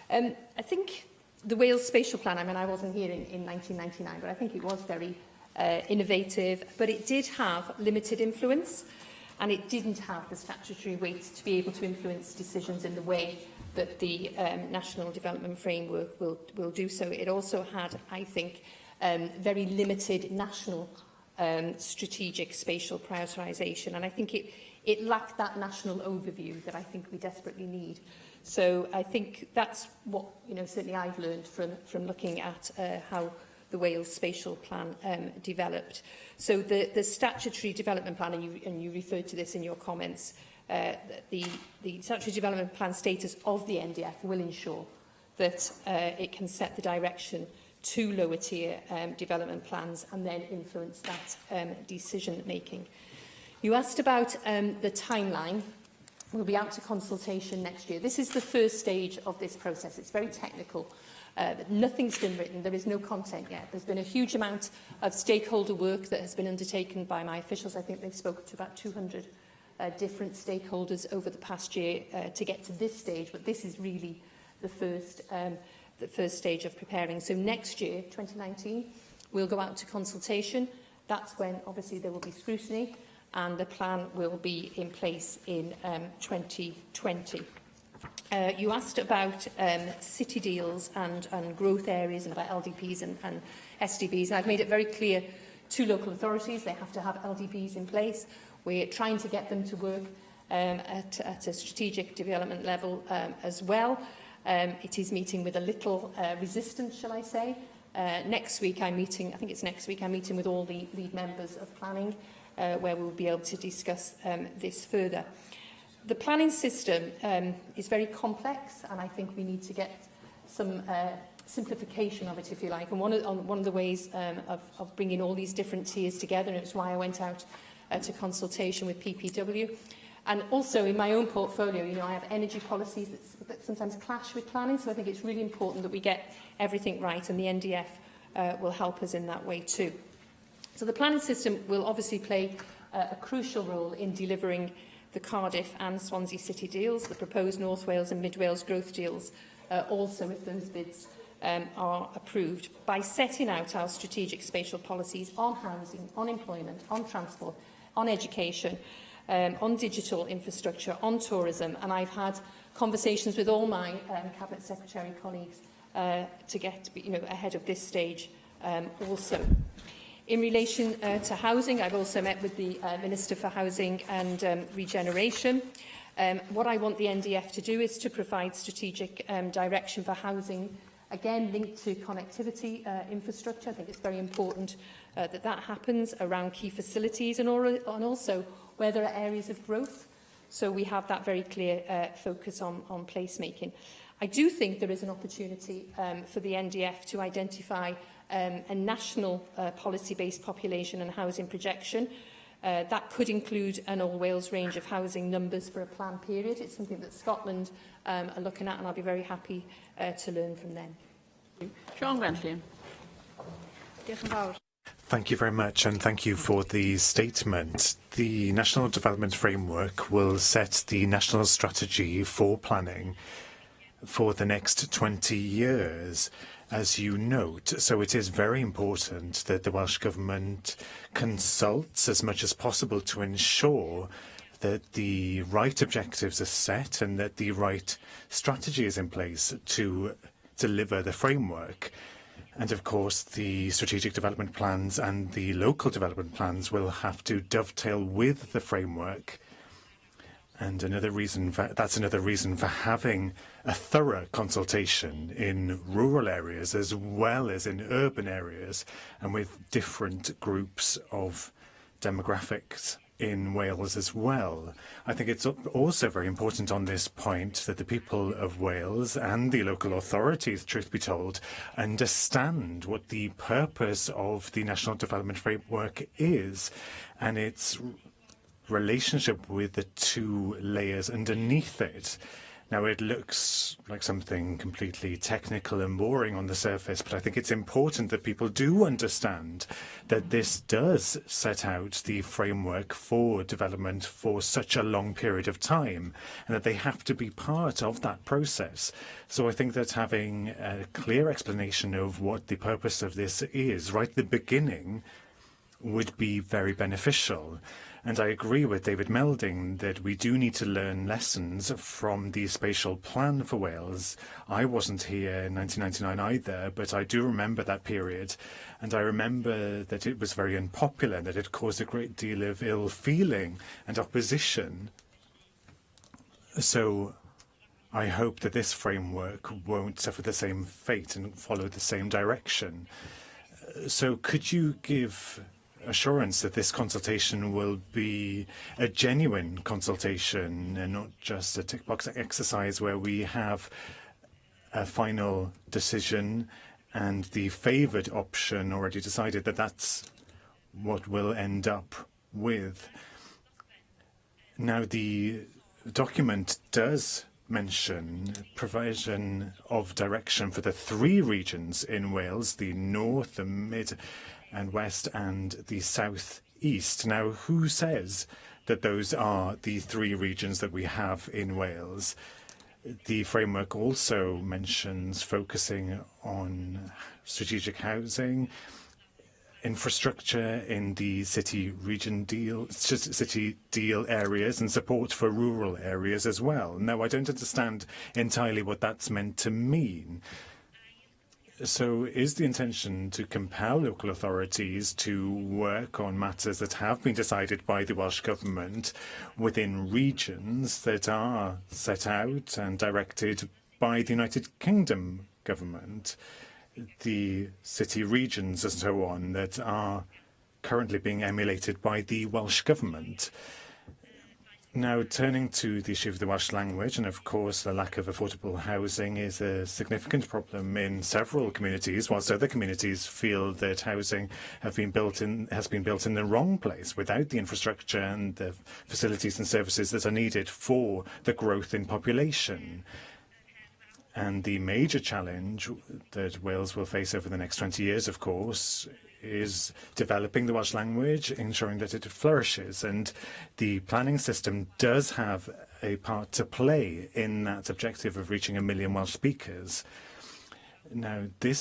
I think the Wales Spatial Plan, I wasn't here in 1999, but I think it was very innovative, but it did have limited influence, and it didn't have the statutory weight to be able to influence decisions in the way that the National Development Framework will do so. It also had, I think, very limited national strategic spatial prioritisation, and I think it lacked that national overview that I think we desperately need. So I think that's what certainly I've learned from looking at how the Wales Spatial Plan developed. So the statutory development plan, and you referred to this in your comments, the statutory development plan status of the NDF will ensure that it can set the direction to lower tier development plans and then influence that decision making. You asked about the timeline. We'll be out to consultation next year. This is the first stage of this process. It's very technical. Nothing's been written. There is no content yet. There's been a huge amount of stakeholder work that has been undertaken by my officials. I think they've spoken to about 200 different stakeholders over the past year to get to this stage, but this is really the first stage of preparing. So next year, 2019, we'll go out to consultation. That's when, obviously, there will be scrutiny, and the plan will be in place in 2020. You asked about city deals and growth areas and about LDPs and SDBs. And I've made it very clear to local authorities they have to have LDPs in place. We're trying to get them to work at a strategic development level as well. It is meeting with a little resistance, shall I say. Next week I'm meeting, I think it's next week, I'm meeting with all the lead members of planning where we will be able to discuss this further. The planning system is very complex, and I think we need to get some simplification of it, if you like. And one of the ways of bringing all these different tiers together, and it's why I went out to consultation with PPW. And also in my own portfolio, I have energy policies that sometimes clash with planning, so I think it's really important that we get everything right, and the NDF will help us in that way too. So the planning system will obviously play a crucial role in delivering the Cardiff and Swansea City deals, the proposed North Wales and Mid Wales growth deals, also if those bids are approved, by setting out our strategic spatial policies on housing, on employment, on transport, on education, on digital infrastructure, on tourism, and I've had conversations with all my Cabinet Secretary colleagues to get ahead of this stage also. In relation to housing, I've also met with the Minister for Housing and Regeneration. What I want the NDF to do is to provide strategic direction for housing, again linked to connectivity infrastructure. I think it's very important that happens around key facilities and also where there are areas of growth. So we have that very clear focus on placemaking. I do think there is an opportunity for the NDF to identify a national policy-based population and housing projection. That could include an All Wales range of housing numbers for a planned period. It's something that Scotland are looking at, and I'll be very happy to learn from them. Sean Gwenllian. Thank you very much, and thank you for the statement. The National Development Framework will set the national strategy for planning for the next 20 years, as you note. So it is very important that the Welsh Government consults as much as possible to ensure that the right objectives are set and that the right strategy is in place to deliver the framework. And of course, the strategic development plans and the local development plans will have to dovetail with the framework. And that's another reason for having a thorough consultation in rural areas as well as in urban areas and with different groups of demographics in Wales as well. I think it's also very important on this point that the people of Wales and the local authorities, truth be told, understand what the purpose of the National Development Framework is and its relationship with the two layers underneath it. Now, it looks like something completely technical and boring on the surface, but I think it's important that people do understand that this does set out the framework for development for such a long period of time, and that they have to be part of that process. So I think that having a clear explanation of what the purpose of this is right at the beginning would be very beneficial. And I agree with David Melding that we do need to learn lessons from the spatial plan for Wales. I wasn't here in 1999 either, but I do remember that period. And I remember that it was very unpopular, that it caused a great deal of ill feeling and opposition. So I hope that this framework won't suffer the same fate and follow the same direction. So could you give assurance that this consultation will be a genuine consultation and not just a tick box exercise where we have a final decision and the favoured option already decided that that's what we'll end up with? Now, the document does mention provision of direction for the three regions in Wales, the north, the mid and west and the south east. Now, who says that those are the three regions that we have in Wales? The framework also mentions focusing on strategic housing, infrastructure in the city deal areas and support for rural areas as well. Now, I don't understand entirely what that's meant to mean. So is the intention to compel local authorities to work on matters that have been decided by the Welsh Government within regions that are set out and directed by the United Kingdom Government, the city regions and so on that are currently being emulated by the Welsh Government? Now, turning to the issue of the Welsh language, and of course the lack of affordable housing is a significant problem in several communities, whilst other communities feel that housing has been built in the wrong place, without the infrastructure and the facilities and services that are needed for the growth in population. And the major challenge that Wales will face over the next 20 years, of course, is developing the Welsh language, ensuring that it flourishes. And the planning system does have a part to play in that objective of reaching 1 million Welsh speakers. Now, the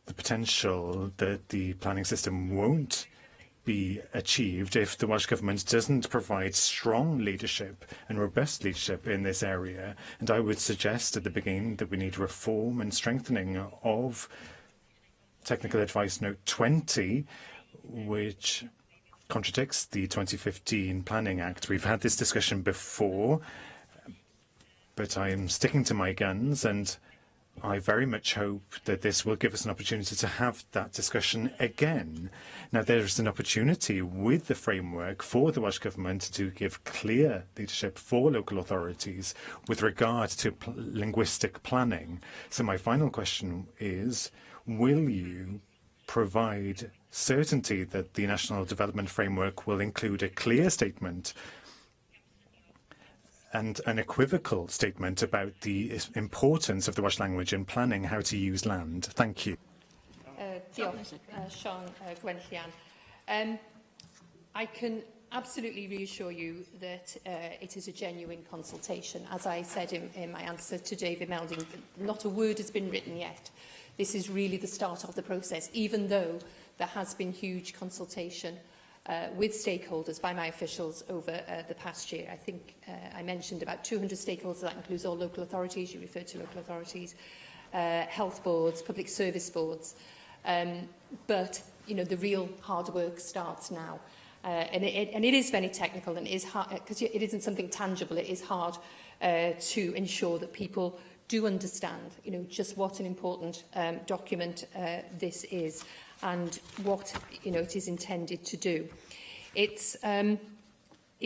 potential that the planning system won't be achieved if the Welsh Government doesn't provide strong leadership and robust leadership in this area. And I would suggest at the beginning that we need reform and strengthening of Technical Advice Note 20, which contradicts the 2015 Planning Act. We've had this discussion before, but I am sticking to my guns, and I very much hope that this will give us an opportunity to have that discussion again. Now, there is an opportunity with the framework for the Welsh Government to give clear leadership for local authorities with regard to linguistic planning. So my final question is, will you provide certainty that the National Development Framework will include a clear statement and an equivocal statement about the importance of the Welsh language in planning how to use land? Thank you. Sean Gwenllian. I can absolutely reassure you that it is a genuine consultation. As I said in my answer to David Melding, not a word has been written yet. This is really the start of the process, even though there has been huge consultation with stakeholders by my officials over the past year. I think I mentioned about 200 stakeholders. That includes all local authorities. You referred to local authorities, health boards, public service boards. But you know, the real hard work starts now. And it is very technical, and it is hard because it isn't something tangible. It is hard to ensure that people do understand, you know, just what an important document this is and what, you know, it is intended to do. It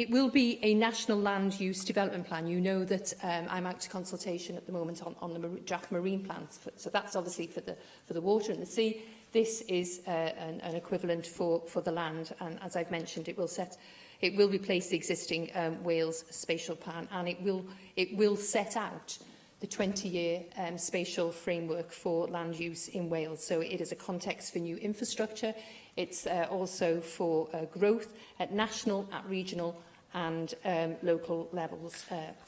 will be a national land use development plan. You know that I'm out to consultation at the moment on the draft marine plans. So that's obviously for the water and the sea. This is an equivalent for the land, and as I've mentioned, it will replace the existing Wales spatial plan, and it will set out the 20-year spatial framework for land use in Wales. So it is a context for new infrastructure. It's also for growth at national, at regional and local levels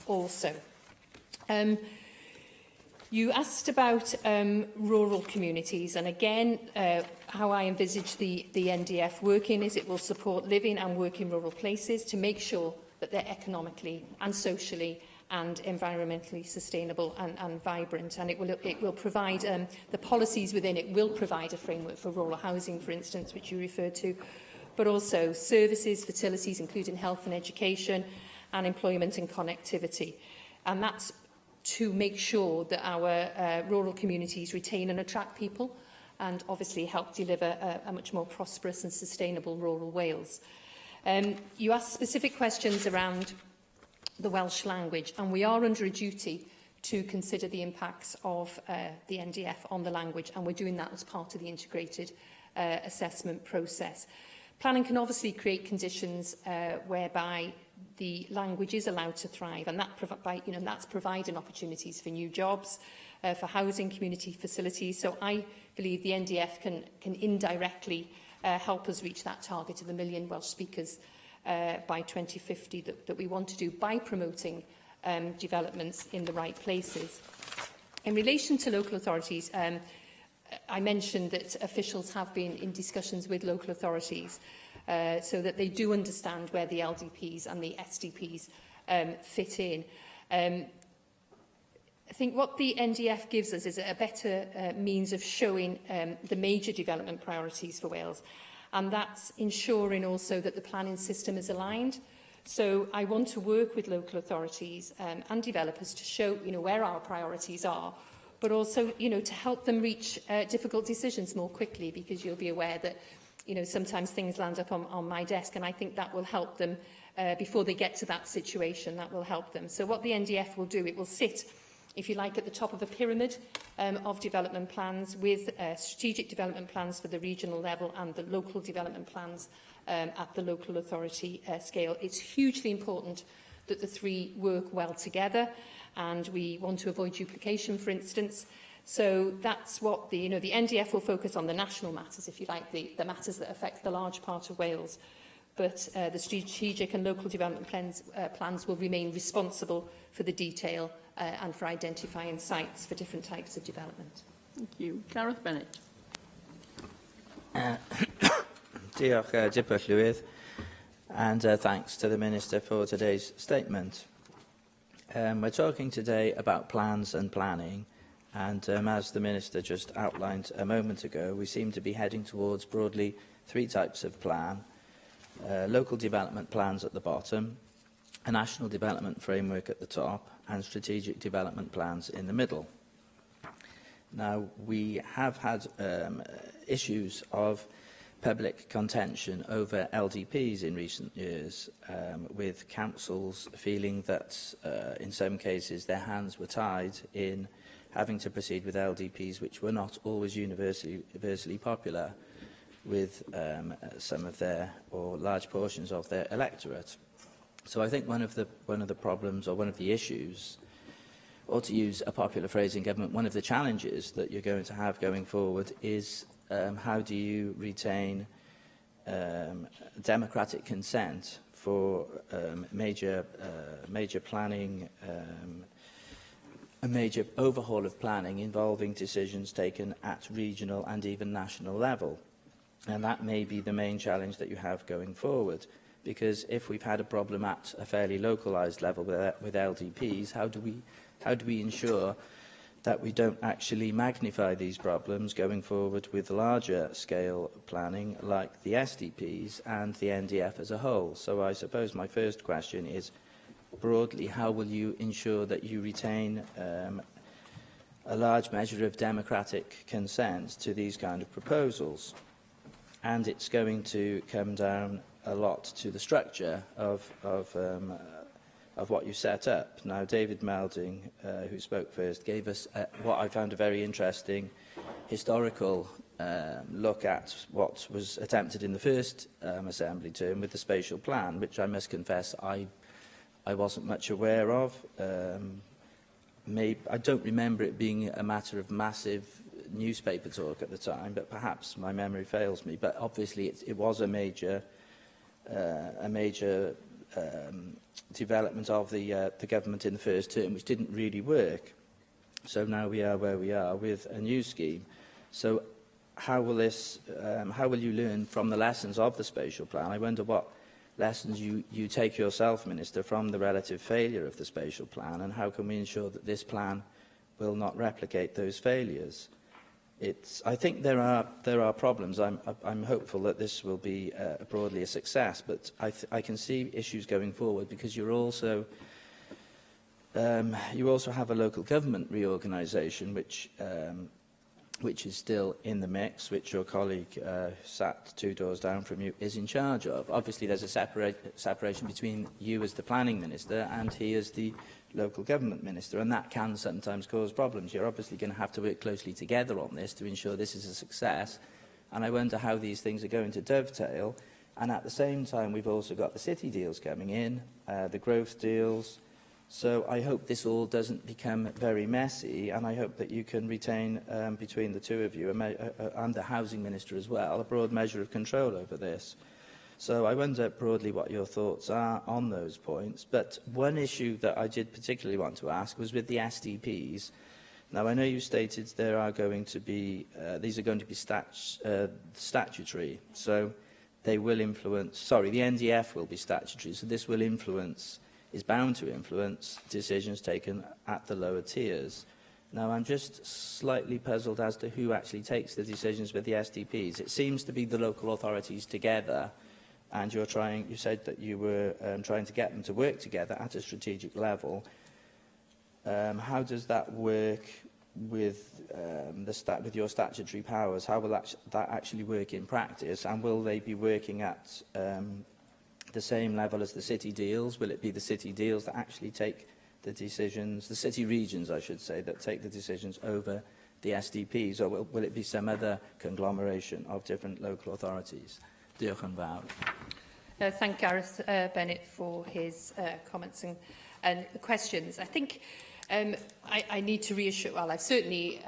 also. You asked about rural communities, and again, how I envisage the NDF working is it will support living and working rural places to make sure that they're economically and socially and environmentally sustainable and vibrant. And it will provide, the policies within it will provide a framework for rural housing, for instance, which you referred to, but also services, facilities, including health and education, and employment and connectivity. And that's to make sure that our rural communities retain and attract people, and obviously help deliver a much more prosperous and sustainable rural Wales. You asked specific questions around the Welsh language, and we are under a duty to consider the impacts of the NDF on the language, and we're doing that as part of the integrated assessment process. Planning can obviously create conditions whereby the language is allowed to thrive, and that's providing opportunities for new jobs, for housing, community facilities. So I believe the NDF can indirectly help us reach that target of 1 million Welsh speakers by 2050 that we want to do by promoting developments in the right places. In relation to local authorities, I mentioned that officials have been in discussions with local authorities so that they do understand where the LDPs and the SDPs fit in. I think what the NDF gives us is a better means of showing the major development priorities for Wales, and that's ensuring also that the planning system is aligned. So I want to work with local authorities and developers to show, where our priorities are, but also, to help them reach difficult decisions more quickly, because you'll be aware that, sometimes things land up on my desk, and I think that will help them before they get to that situation. That will help them. So what the NDF will do, it will sit, if you like, at the top of a pyramid of development plans, with strategic development plans for the regional level and the local development plans at the local authority scale. It's hugely important that the three work well together, and we want to avoid duplication, for instance. So that's what the NDF will focus on, the national matters, if you like, the matters that affect the large part of Wales. But the strategic and local development plans will remain responsible for the detail and for identifying sites for different types of development. Thank you. Gareth Bennett. Diolch, Dipper Llywydd, and thanks to the Minister for today's statement. We're talking today about plans and planning, and as the Minister just outlined a moment ago, we seem to be heading towards broadly three types of plan. Local development plans at the bottom, a national development framework at the top, and strategic development plans in the middle. Now, we have had issues of public contention over LDPs in recent years, with councils feeling that in some cases their hands were tied in having to proceed with LDPs which were not always universally popular with some of their, or large portions of their electorate. So I think one of the problems, or one of the issues, or to use a popular phrase in government, one of the challenges that you're going to have going forward is how do you retain democratic consent for major planning, a major overhaul of planning involving decisions taken at regional and even national level. And that may be the main challenge that you have going forward, because if we've had a problem at a fairly localised level with LDPs, how do we ensure that we don't actually magnify these problems going forward with larger scale planning like the SDPs and the NDF as a whole? So I suppose my first question is, broadly, how will you ensure that you retain a large measure of democratic consent to these kind of proposals? And it's going to come down a lot to the structure of what you set up. Now, David Melding, who spoke first, gave us what I found a very interesting historical look at what was attempted in the first Assembly term with the spatial plan, which I must confess I wasn't much aware of. I don't remember it being a matter of massive newspaper talk at the time, but perhaps my memory fails me. But obviously it was a major development of the government in the first term, which didn't really work. So now we are where we are with a new scheme. So how will you learn from the lessons of the spatial plan? I wonder what lessons you take yourself, Minister, from the relative failure of the spatial plan, and how can we ensure that this plan will not replicate those failures? I think there are problems. I'm hopeful that this will be broadly a success, but I can see issues going forward because you also have a local government reorganisation which is still in the mix, which your colleague sat 2 doors down from you is in charge of. Obviously, there's a separation between you as the planning minister and he as the local government minister, and that can sometimes cause problems. You're obviously going to have to work closely together on this to ensure this is a success, and I wonder how these things are going to dovetail. And at the same time, we've also got the city deals coming in, the growth deals. So I hope this all doesn't become very messy, and I hope that you can retain, between the two of you, and the housing minister as well, a broad measure of control over this. So I wonder broadly what your thoughts are on those points. But one issue that I did particularly want to ask was with the SDPs. Now, I know you stated there are going to be, these are going to be statutory, so they will influence, sorry, the NDF will be statutory, so this will influence, is bound to influence decisions taken at the lower tiers. Now, I'm just slightly puzzled as to who actually takes the decisions with the SDPs. It seems to be the local authorities together, and you said that you were trying to get them to work together at a strategic level. How does that work with your statutory powers? How will that actually work in practice? And will they be working at the same level as the city deals? Will it be the city deals that actually take the decisions, the city regions, I should say, that take the decisions over the SDPs, or will it be some other conglomeration of different local authorities? Diolch yn fawr. Thank Gareth Bennett for his comments and questions. I think I need to reassure, well, I've certainly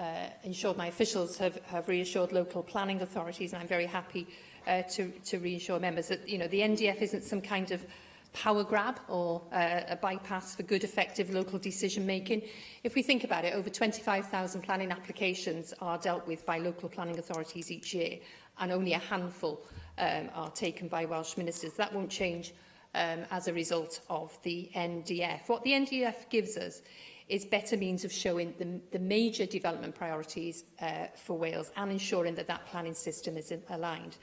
ensured my officials have reassured local planning authorities, and I'm very happy to reassure members that, the NDF isn't some kind of power grab or a bypass for good, effective local decision-making. If we think about it, over 25,000 planning applications are dealt with by local planning authorities each year, and only a handful are taken by Welsh ministers. That won't change as a result of the NDF. What the NDF gives us is better means of showing the major development priorities for Wales and ensuring that that planning system is aligned.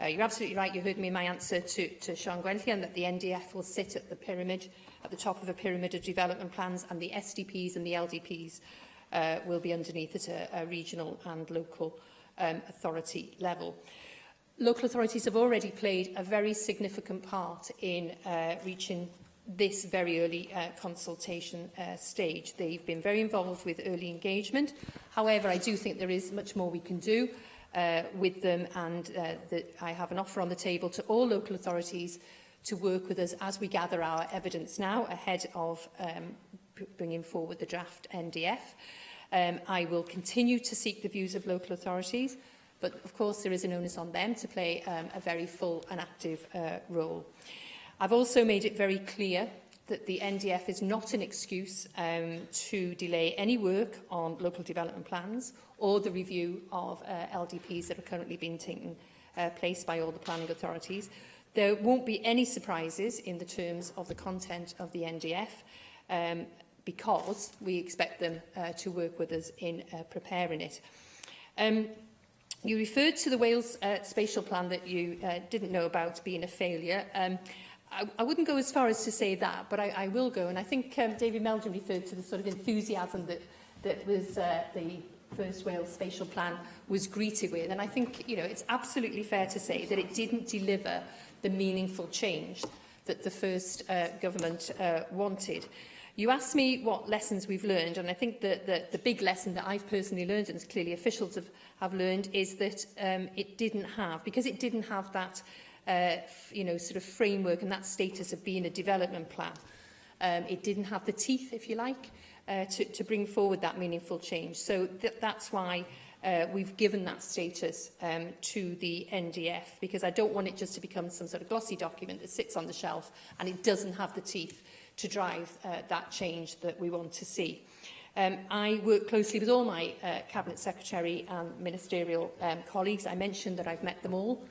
You're absolutely right, you heard me in my answer to Sean Gwenllian, that the NDF will sit at the pyramid, at the top of a pyramid of development plans, and the SDPs and the LDPs will be underneath at a regional and local authority level. Local authorities have already played a very significant part in reaching this very early consultation stage. They've been very involved with early engagement. However, I do think there is much more we can do with them, and that I have an offer on the table to all local authorities to work with us as we gather our evidence now ahead of bringing forward the draft NDF. I will continue to seek the views of local authorities, but of course there is an onus on them to play a very full and active role. I've also made it very clear that the NDF is not an excuse to delay any work on local development plans or the review of LDPs that are currently being taken place by all the planning authorities. There won't be any surprises in the terms of the content of the NDF because we expect them to work with us in preparing it. You referred to the Wales spatial plan that you didn't know about being a failure. I wouldn't go as far as to say that, but I will go. And I think David Meldrum referred to the sort of enthusiasm that was the first Wales spatial plan was greeted with. And I think, you know, it's absolutely fair to say that it didn't deliver the meaningful change that the first government wanted. You asked me what lessons we've learned, and I think that the big lesson that I've personally learned, and clearly officials have learned, is that it didn't have that you know, sort of framework and that status of being a development plan. It didn't have the teeth, if you like, to bring forward that meaningful change. So that's why we've given that status to the NDF, because I don't want it just to become some sort of glossy document that sits on the shelf and it doesn't have the teeth to drive that change that we want to see. I work closely with all my Cabinet Secretary and ministerial colleagues. I mentioned that I've met them all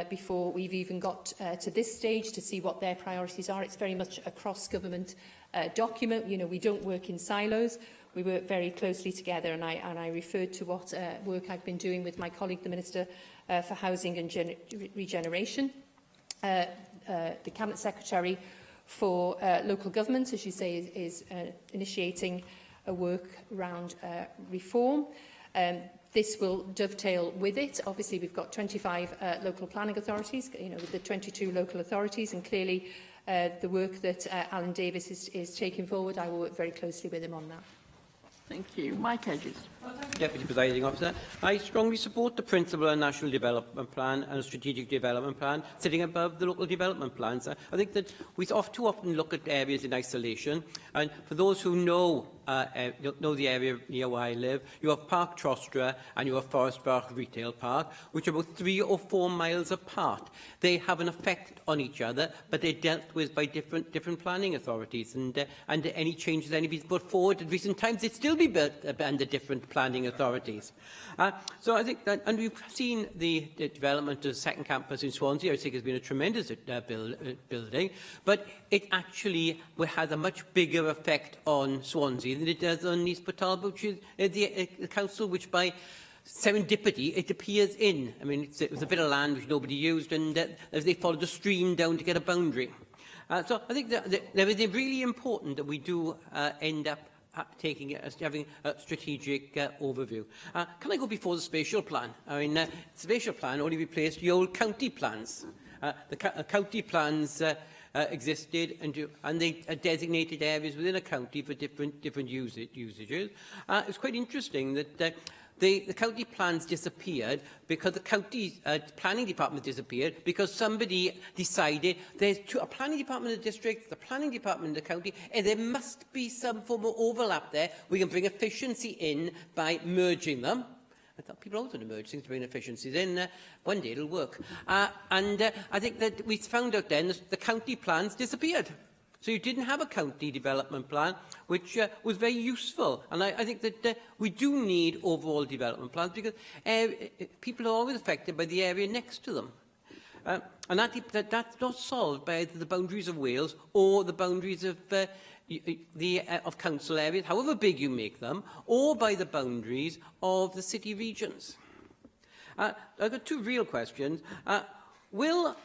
before we've even got to this stage to see what their priorities are. It's very much a cross-government document. You know, we don't work in silos. We work very closely together, and I referred to what work I've been doing with my colleague, the Minister for Housing and Regeneration. The Cabinet Secretary for local government, as you say, is initiating a work around reform. This will dovetail with it. Obviously, we've got 25 local planning authorities, you know, with the 22 local authorities, and clearly the work that Alan Davis is taking forward, I will work very closely with him on that. Thank you. Mike Hedges. Deputy Presiding Officer, I strongly support the principle of a National Development Plan and a Strategic Development Plan sitting above the local development plans. I think that we too often look at areas in isolation, and for those who know the area near where I live, you have Park Trostra and you have Forest Park Retail Park, which are about 3 or 4 miles apart. They have an effect on each other, but they're dealt with by different planning authorities, and any changes anybody's put forward in recent times, they'd still be built under different planning authorities. So I think that, and we've seen the development of the second campus in Swansea. I think it's been a tremendous building, but it actually has a much bigger effect on Swansea than it does on East Portalba, which is the council which by serendipity it appears in. I mean, it was a bit of land which nobody used, and they followed a stream down to get a boundary. So I think that it is really important that we do end up having a strategic overview. Can I go before the spatial plan? I mean, the spatial plan only replaced the old county plans. The county plans existed, and they designated areas within a county for different usages. It's quite interesting that the county plans disappeared because the county planning department disappeared because somebody decided there's a planning department in the district, the planning department in the county, and there must be some form of overlap there. We can bring efficiency in by merging them. I thought people always want to merge things to bring efficiencies in. One day it'll work. I think that we found out then that the county plans disappeared. So you didn't have a county development plan, which was very useful. And I think that we do need overall development plans because people are always affected by the area next to them. And that's not solved by either the boundaries of Wales or the boundaries of of council areas, however big you make them, or by the boundaries of the city regions. I've got two real questions. Will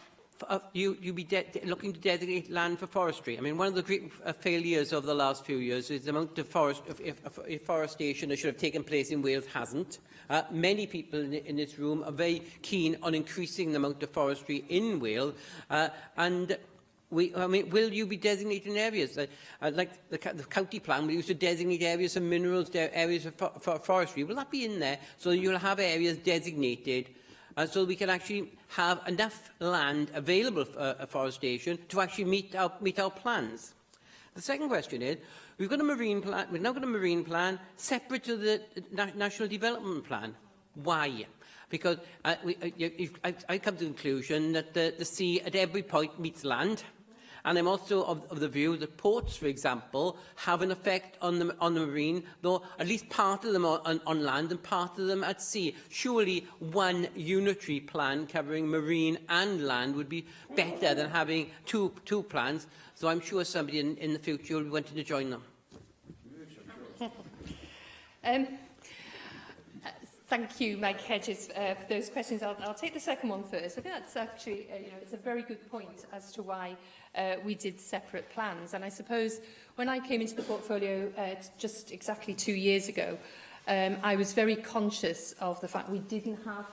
you be looking to designate land for forestry. I mean, one of the great failures of the last few years is the amount of afforestation that should have taken place in Wales hasn't. Many people in this room are very keen on increasing the amount of forestry in Wales, will you be designating areas like the county plan? We used to designate areas for minerals, areas for forestry. Will that be in there so that you'll have areas designated? So we can actually have enough land available for afforestation to actually meet our plans. The second question is, we've now got a marine plan separate to the National Development Plan. Why? Because I come to the conclusion that the sea at every point meets land. And I'm also of the view that ports, for example, have an effect on the marine, though at least part of them are on land and part of them at sea. Surely one unitary plan covering marine and land would be better than having two plans. So I'm sure somebody in the future will be wanting to join them. Thank you, Mike Hedges, for those questions. I'll take the second one first. I think that's actually, it's a very good point as to why we did separate plans. And I suppose when I came into the portfolio just exactly 2 years ago, I was very conscious of the fact we didn't have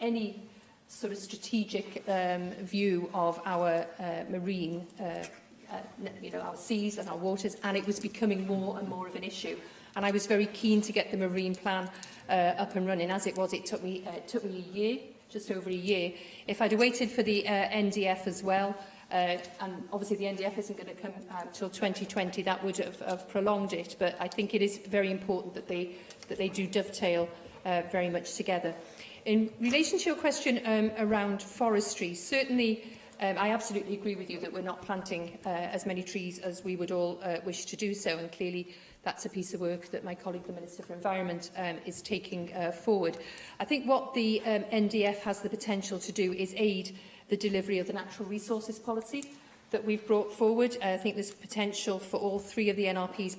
any sort of strategic view of our marine, our seas and our waters, and it was becoming more and more of an issue. And I was very keen to get the marine plan up and running. As it was, it took me a year, just over a year. If I'd waited for the NDF as well, and obviously the NDF isn't going to come out till 2020, that would have prolonged it. But I think it is very important that they do dovetail very much together. In relation to your question around forestry, certainly I absolutely agree with you that we're not planting as many trees as we would all wish to do so, and clearly that's a piece of work that my colleague, the Minister for Environment, is taking forward. I think what the NDF has the potential to do is aid the delivery of the natural resources policy that we've brought forward. I think there's potential for all three of the NRP's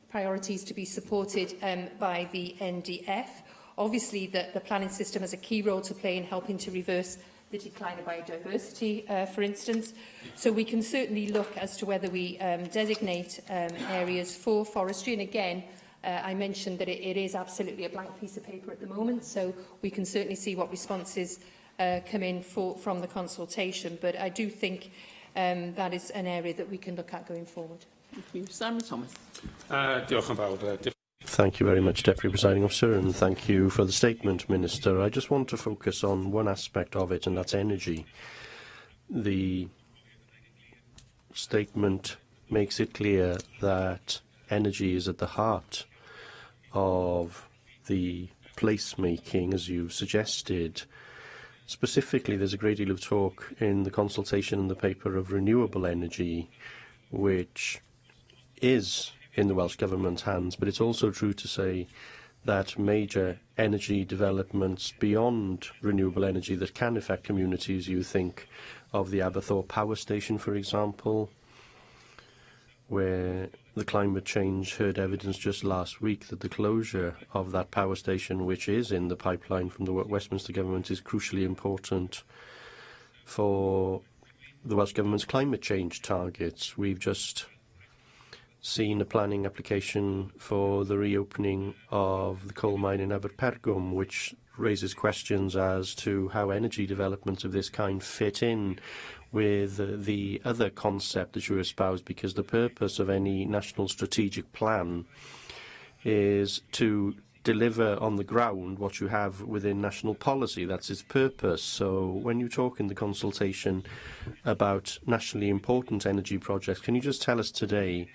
priorities to be supported by the NDF. Obviously, the planning system has a key role to play in helping to reverse the decline of biodiversity, for instance. So we can certainly look as to whether we designate areas for forestry. And again, I mentioned that it is absolutely a blank piece of paper at the moment, so we can certainly see what responses come in from the consultation. But I do think that is an area that we can look at going forward. Thank you. Simon Thomas. Diolch yn fawr. Thank you very much, Deputy Presiding Officer, and thank you for the statement, Minister. I just want to focus on one aspect of it, and that's energy. The statement makes it clear that energy is at the heart of the placemaking, as you suggested. Specifically, there's a great deal of talk in the consultation in the paper of renewable energy, which is in the Welsh Government's hands, but it's also true to say that major energy developments beyond renewable energy that can affect communities, you think of the Aberthaw Power Station, for example, where the climate change heard evidence just last week that the closure of that power station, which is in the pipeline from the Westminster Government, is crucially important for the Welsh Government's climate change targets. We've just seen a planning application for the reopening of the coal mine in Aberpergwm, which raises questions as to how energy developments of this kind fit in with the other concept that you espouse, because the purpose of any national strategic plan is to deliver on the ground what you have within national policy. That's its purpose. So when you talk in the consultation about nationally important energy projects, can you just tell us today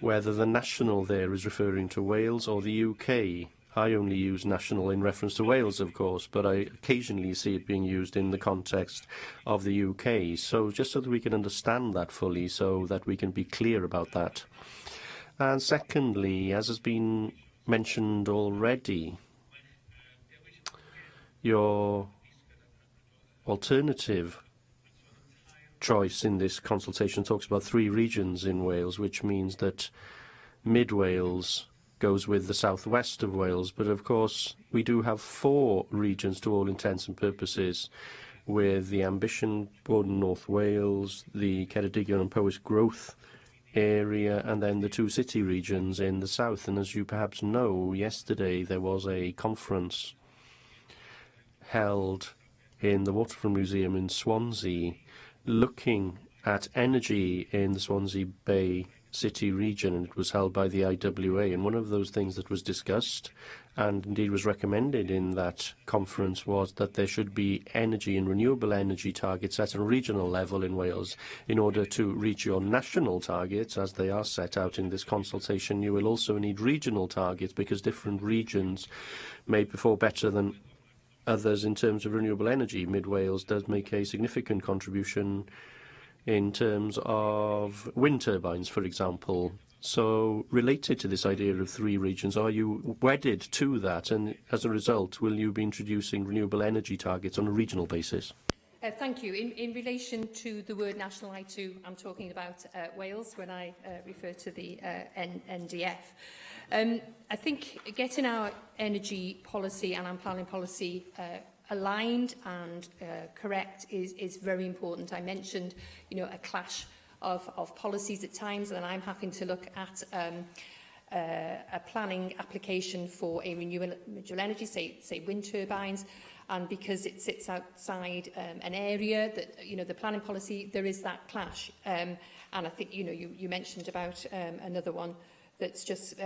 whether the national there is referring to Wales or the UK? I only use national in reference to Wales, of course, but I occasionally see it being used in the context of the UK. So just so that we can understand that fully, so that we can be clear about that. And secondly, as has been mentioned already, your alternative choice in this consultation talks about 3 regions in Wales, which means that Mid Wales goes with the southwest of Wales, but of course we do have 4 regions to all intents and purposes with the Ambition Board in North Wales, the Ceredigion and Powys Growth area, and then the two city regions in the south. And as you perhaps know, yesterday there was a conference held in the Waterfront Museum in Swansea looking at energy in the Swansea Bay City region, and it was held by the IWA. And one of those things that was discussed and indeed was recommended in that conference was that there should be energy and renewable energy targets at a regional level in Wales. In order to reach your national targets, as they are set out in this consultation, you will also need regional targets, because different regions may perform better than others in terms of renewable energy. Mid Wales does make a significant contribution in terms of wind turbines, for example. So, related to this idea of three regions, are you wedded to that? And as a result, will you be introducing renewable energy targets on a regional basis? Thank you. In relation to the word national, I'm talking about Wales when I refer to the NDF. I think getting our energy policy and our planning policy aligned and correct is very important. I mentioned, a clash of policies at times, and I'm having to look at a planning application for a renewable energy, say wind turbines, and because it sits outside an area that, the planning policy, there is that clash. And I think, you mentioned about another one that's just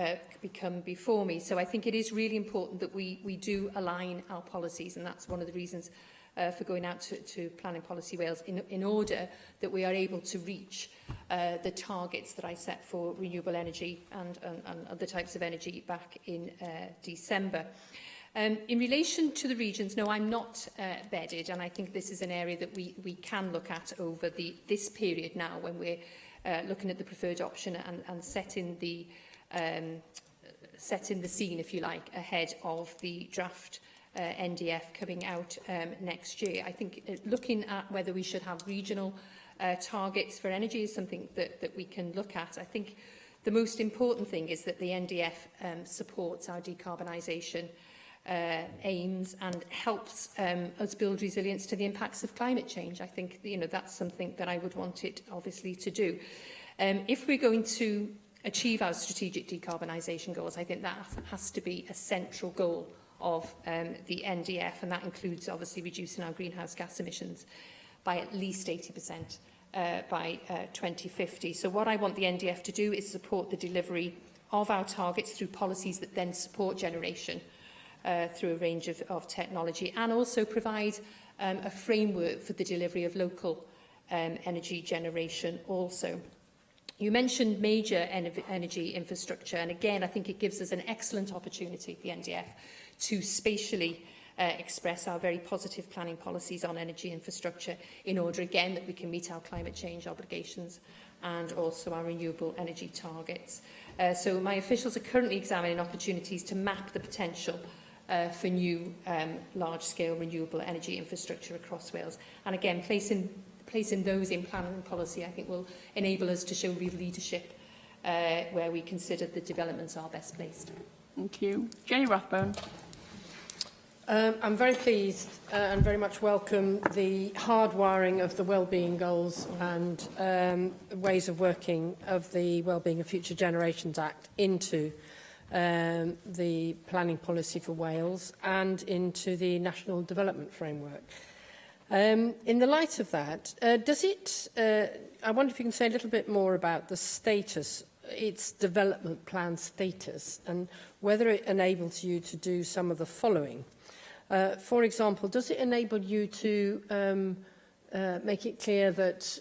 become before me. So I think it is really important that we do align our policies, and that's one of the reasons for going out to Planning Policy Wales, in order that we are able to reach the targets that I set for renewable energy and other types of energy back in December. In relation to the regions, no, I'm not bedded, and I think this is an area that we can look at over this period now, when we're looking at the preferred option and setting the scene, if you like, ahead of the draft NDF coming out next year. I think looking at whether we should have regional targets for energy is something that we can look at. I think the most important thing is that the NDF supports our decarbonisation aims and helps us build resilience to the impacts of climate change. I think that's something that I would want it obviously to do. If we're going to achieve our strategic decarbonisation goals, I think that has to be a central goal of the NDF, and that includes obviously reducing our greenhouse gas emissions by at least 80% by 2050. So what I want the NDF to do is support the delivery of our targets through policies that then support generation through a range of technology, and also provide a framework for the delivery of local energy generation also. You mentioned major energy infrastructure, and again, I think it gives us an excellent opportunity, the NDF, to spatially express our very positive planning policies on energy infrastructure, in order, again, that we can meet our climate change obligations and also our renewable energy targets. So my officials are currently examining opportunities to map the potential for new large-scale renewable energy infrastructure across Wales. And again, placing those in planning and policy, I think, will enable us to show real leadership where we consider the developments are best placed. Thank you. Jenny Rathbone. I'm very pleased and very much welcome the hardwiring of the wellbeing goals and ways of working of the Wellbeing of Future Generations Act into the planning policy for Wales and into the National Development Framework. In the light of that, I wonder if you can say a little bit more about the status, its development plan status, and whether it enables you to do some of the following. For example, does it enable you to make it clear that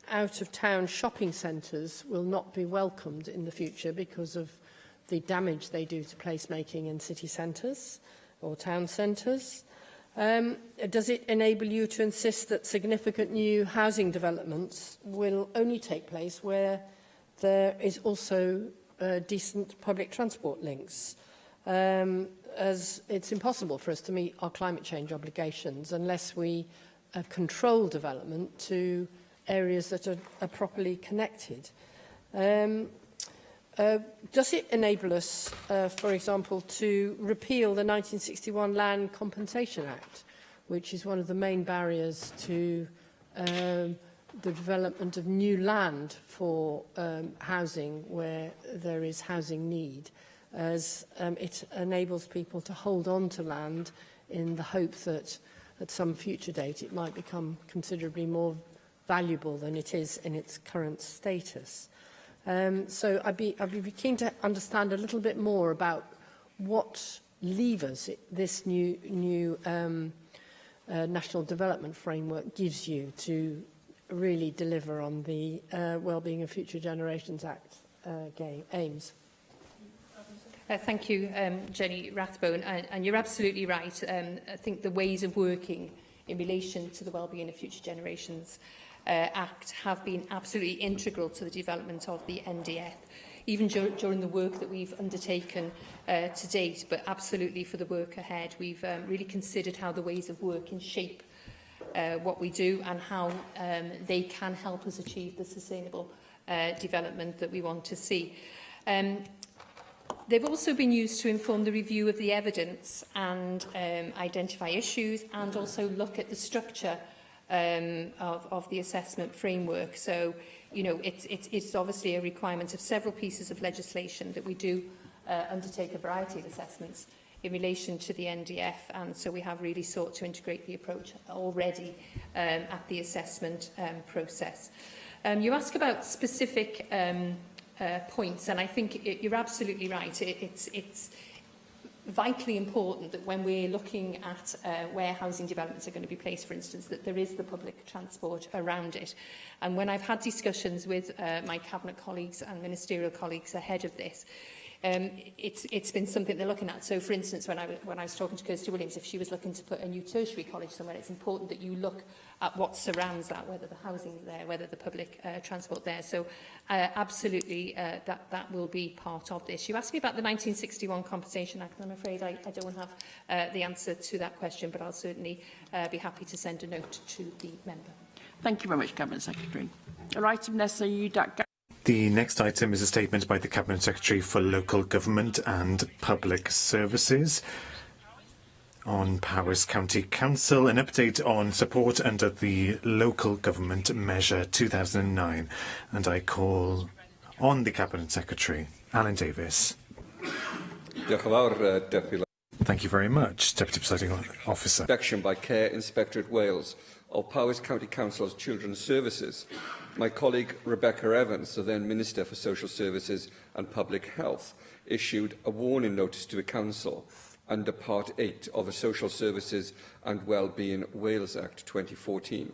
out-of-town shopping centres will not be welcomed in the future because of the damage they do to placemaking in city centres or town centres? Does it enable you to insist that significant new housing developments will only take place where there is also decent public transport links? As it's impossible for us to meet our climate change obligations unless we control development to areas that are properly connected. Does it enable us, for example, to repeal the 1961 Land Compensation Act, which is one of the main barriers to the development of new land for housing where there is housing need, as it enables people to hold on to land in the hope that at some future date it might become considerably more valuable than it is in its current status. So I'd be keen to understand a little bit more about what levers this new National Development Framework gives you to really deliver on the Wellbeing of Future Generations Act aims. Thank you, Jenny Rathbone, and you're absolutely right. I think the ways of working in relation to the Wellbeing of Future Generations Act have been absolutely integral to the development of the NDF, even during the work that we've undertaken to date, but absolutely for the work ahead. We've really considered how the ways of working shape what we do and how they can help us achieve the sustainable development that we want to see. They've also been used to inform the review of the evidence and identify issues, and also look at the structure of the assessment framework. So, you know, it's obviously a requirement of several pieces of legislation that we do undertake a variety of assessments in relation to the NDF, and so we have really sought to integrate the approach already at the assessment process. You ask about specific points, and I think you're absolutely right. It's vitally important that when we're looking at where housing developments are going to be placed, for instance, that there is the public transport around it. And when I've had discussions with my Cabinet colleagues and ministerial colleagues ahead of this, it's been something they're looking at. So, for instance, when I was talking to Kirsty Williams, if she was looking to put a new tertiary college somewhere, it's important that you look at what surrounds that, whether the housing is there, whether the public transport there. So, absolutely, that will be part of this. You asked me about the 1961 Compensation Act, and I'm afraid I don't have the answer to that question, but I'll certainly be happy to send a note to the member. Thank you very much, Cabinet Secretary. Item Nessa Udak. The next item is a statement by the Cabinet Secretary for Local Government and Public Services on Powys County Council, an update on support under the Local Government Measure 2009. And I call on the Cabinet Secretary, Alan Davis. Thank you very much, Deputy Presiding Officer. Inspection by Care Inspectorate Wales of Powys County Council's Children's Services. My colleague Rebecca Evans, the then Minister for Social Services and Public Health, issued a warning notice to the Council under Part 8 of the Social Services and Wellbeing Wales Act 2014.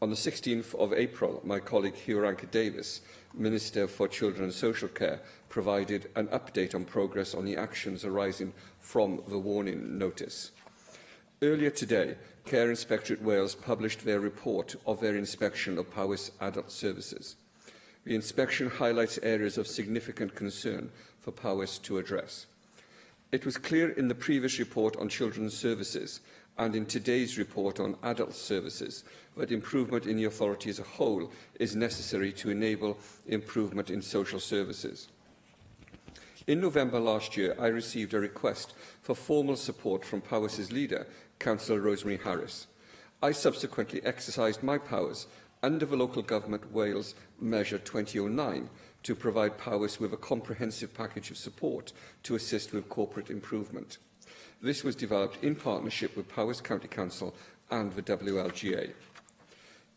On the 16th of April, my colleague Hugh Davis, Minister for Children and Social Care, provided an update on progress on the actions arising from the warning notice. Earlier today, Care Inspectorate Wales published their report of their inspection of Powys Adult Services. The inspection highlights areas of significant concern for Powys to address. It was clear in the previous report on children's services and in today's report on adult services that improvement in the authority as a whole is necessary to enable improvement in social services. In November last year, I received a request for formal support from Powys's leader, Councillor Rosemary Harris. I subsequently exercised my powers under the Local Government Wales Measure 2009 to provide Powys with a comprehensive package of support to assist with corporate improvement. This was developed in partnership with Powys County Council and the WLGA.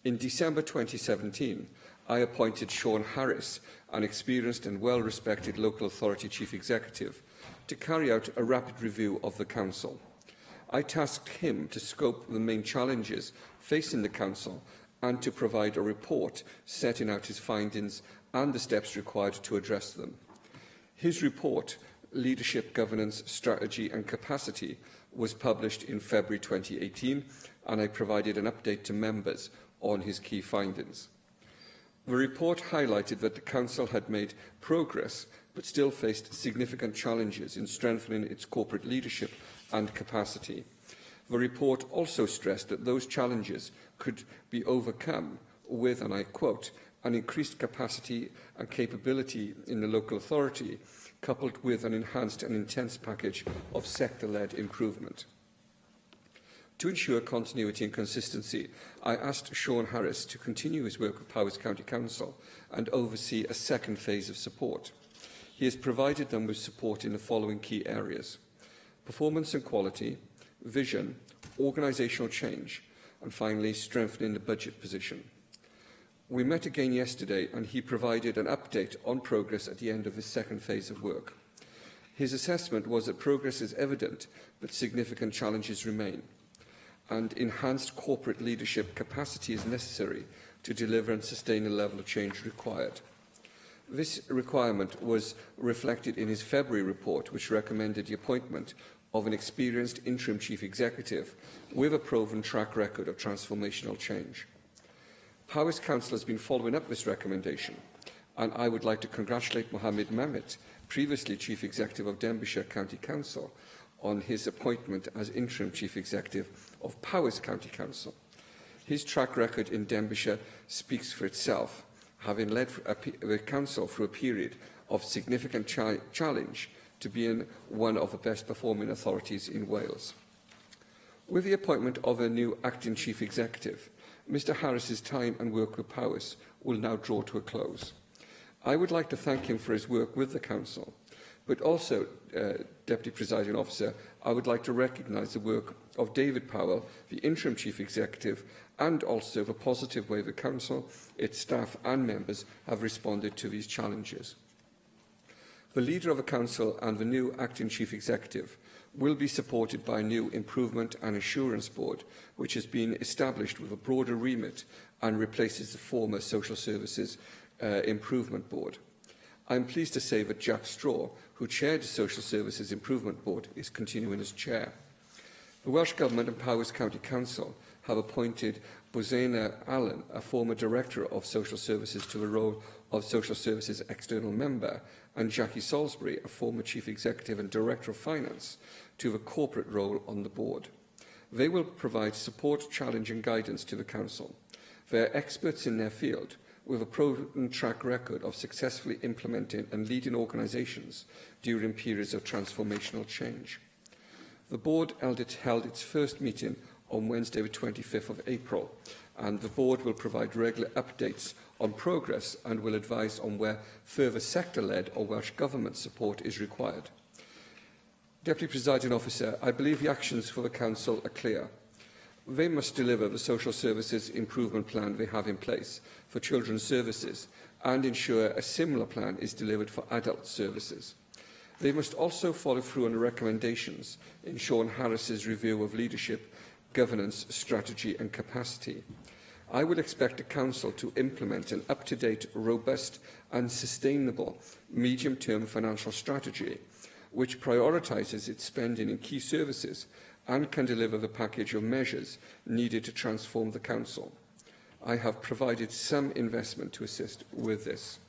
In December 2017, I appointed Sean Harris, an experienced and well-respected local authority chief executive, to carry out a rapid review of the Council. I tasked him to scope the main challenges facing the Council and to provide a report setting out his findings and the steps required to address them. His report, Leadership, Governance, Strategy and Capacity, was published in February 2018, and I provided an update to members on his key findings. The report highlighted that the Council had made progress but still faced significant challenges in strengthening its corporate leadership and capacity. The report also stressed that those challenges could be overcome with, and I quote, an increased capacity and capability in the local authority, coupled with an enhanced and intense package of sector-led improvement. To ensure continuity and consistency, I asked Sean Harris to continue his work with Powys County Council and oversee a second phase of support. He has provided them with support in the following key areas: performance and quality, vision, organisational change, and finally, strengthening the budget position. We met again yesterday and he provided an update on progress at the end of his second phase of work. His assessment was that progress is evident, but significant challenges remain, and enhanced corporate leadership capacity is necessary to deliver and sustain the level of change required. This requirement was reflected in his February report, which recommended the appointment of an experienced interim chief executive with a proven track record of transformational change. Powys Council has been following up this recommendation, and I would like to congratulate Mohammed Mehmet, previously Chief Executive of Denbighshire County Council, on his appointment as Interim Chief Executive of Powys County Council. His track record in Denbighshire speaks for itself, having led the Council through a period of significant challenge to being one of the best performing authorities in Wales. With the appointment of a new Acting Chief Executive, Mr Harris's time and work with Powys will now draw to a close. I would like to thank him for his work with the Council, but also, Deputy Presiding Officer, I would like to recognise the work of David Powell, the Interim Chief Executive, and also the positive way the Council, its staff and members have responded to these challenges. The Leader of the Council and the new Acting Chief Executive will be supported by a new Improvement and Assurance Board, which has been established with a broader remit and replaces the former Social Services Improvement Board. I am pleased to say that Jack Straw, who chaired the Social Services Improvement Board, is continuing as chair. The Welsh Government and Powys County Council have appointed Bozena Allen, a former Director of Social Services, to the role of Social Services External Member, and Jackie Salisbury, a former Chief Executive and Director of Finance, to the corporate role on the board. They will provide support, challenge and guidance to the Council. They are experts in their field, with a proven track record of successfully implementing and leading organisations during periods of transformational change. The board held its first meeting on Wednesday, the 25th of April, and the board will provide regular updates on progress and will advise on where further sector-led or Welsh Government support is required. Deputy Presiding Officer, I believe the actions for the Council are clear. They must deliver the social services improvement plan they have in place for children's services and ensure a similar plan is delivered for adult services. They must also follow through on the recommendations in Sean Harris's review of leadership, governance, strategy and capacity. I would expect the Council to implement an up-to-date, robust and sustainable medium-term financial strategy which prioritises its spending in key services and can deliver the package of measures needed to transform the Council. I have provided some investment to assist with this.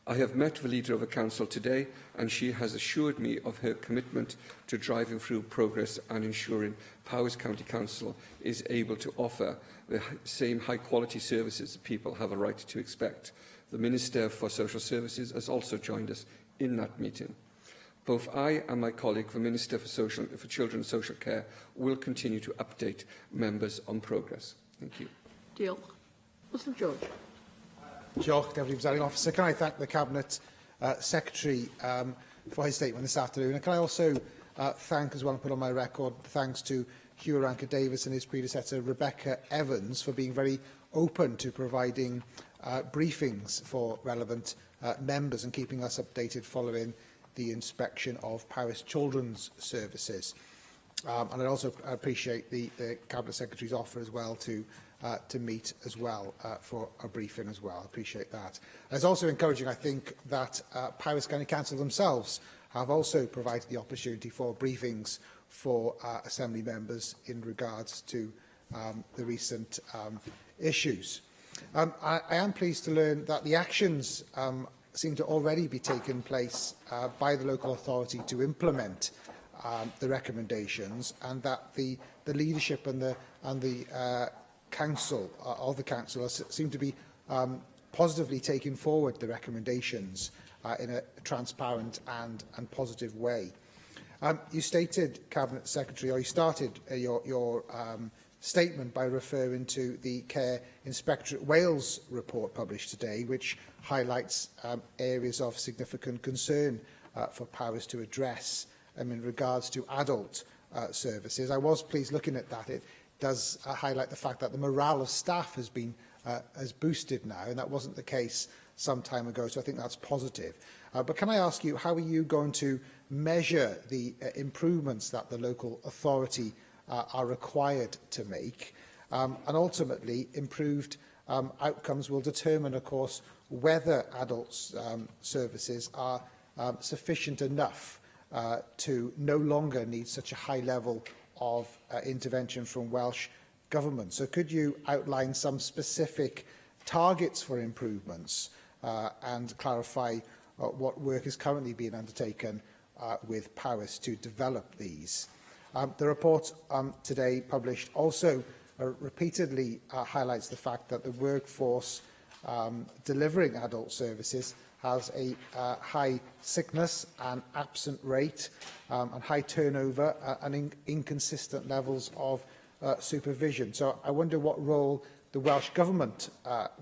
I have met the Leader of the Council today and she has assured me of her commitment to driving through progress and ensuring Powys County Council is able to offer the same high-quality services that people have a right to expect. The Minister for Social Services has also joined us in that meeting. Both I and my colleague, the Minister for Children and Social Care, will continue to update members on progress. Thank you. Diolch. Mr George. Diolch, Deputy Presiding Officer. Can I thank the Cabinet Secretary for his statement this afternoon? And can I also thank, as well, and put on my record, thanks to Hugh Rankin-Davies and his predecessor, Rebecca Evans, for being very open to providing briefings for relevant members and keeping us updated following the inspection of Powys Children's Services. And I also appreciate the Cabinet Secretary's offer as well to meet as well for a briefing as well. I appreciate that. It's also encouraging, I think, that Powys County Council themselves have also provided the opportunity for briefings for Assembly members in regards to the recent issues. I am pleased to learn that the actions seem to already be taking place by the local authority to implement the recommendations, and that the leadership and the council of the council seem to be positively taking forward the recommendations in a transparent and positive way. You stated, Cabinet Secretary, or you started your statement by referring to the Care Inspectorate Wales report published today, which highlights areas of significant concern for Powys to address in regards to adult services. I was pleased looking at that. It does highlight the fact that the morale of staff has boosted now, and that wasn't the case some time ago, so I think that's positive. But can I ask you, how are you going to measure the improvements that the local authority are required to make? And ultimately, improved outcomes will determine, of course, whether adult services are sufficient enough to no longer need such a high level of intervention from Welsh Government. So could you outline some specific targets for improvements and clarify what work is currently being undertaken with Powys to develop these? The report today published also repeatedly highlights the fact that the workforce delivering adult services has a high sickness and absent rate and high turnover and inconsistent levels of supervision. So I wonder what role the Welsh Government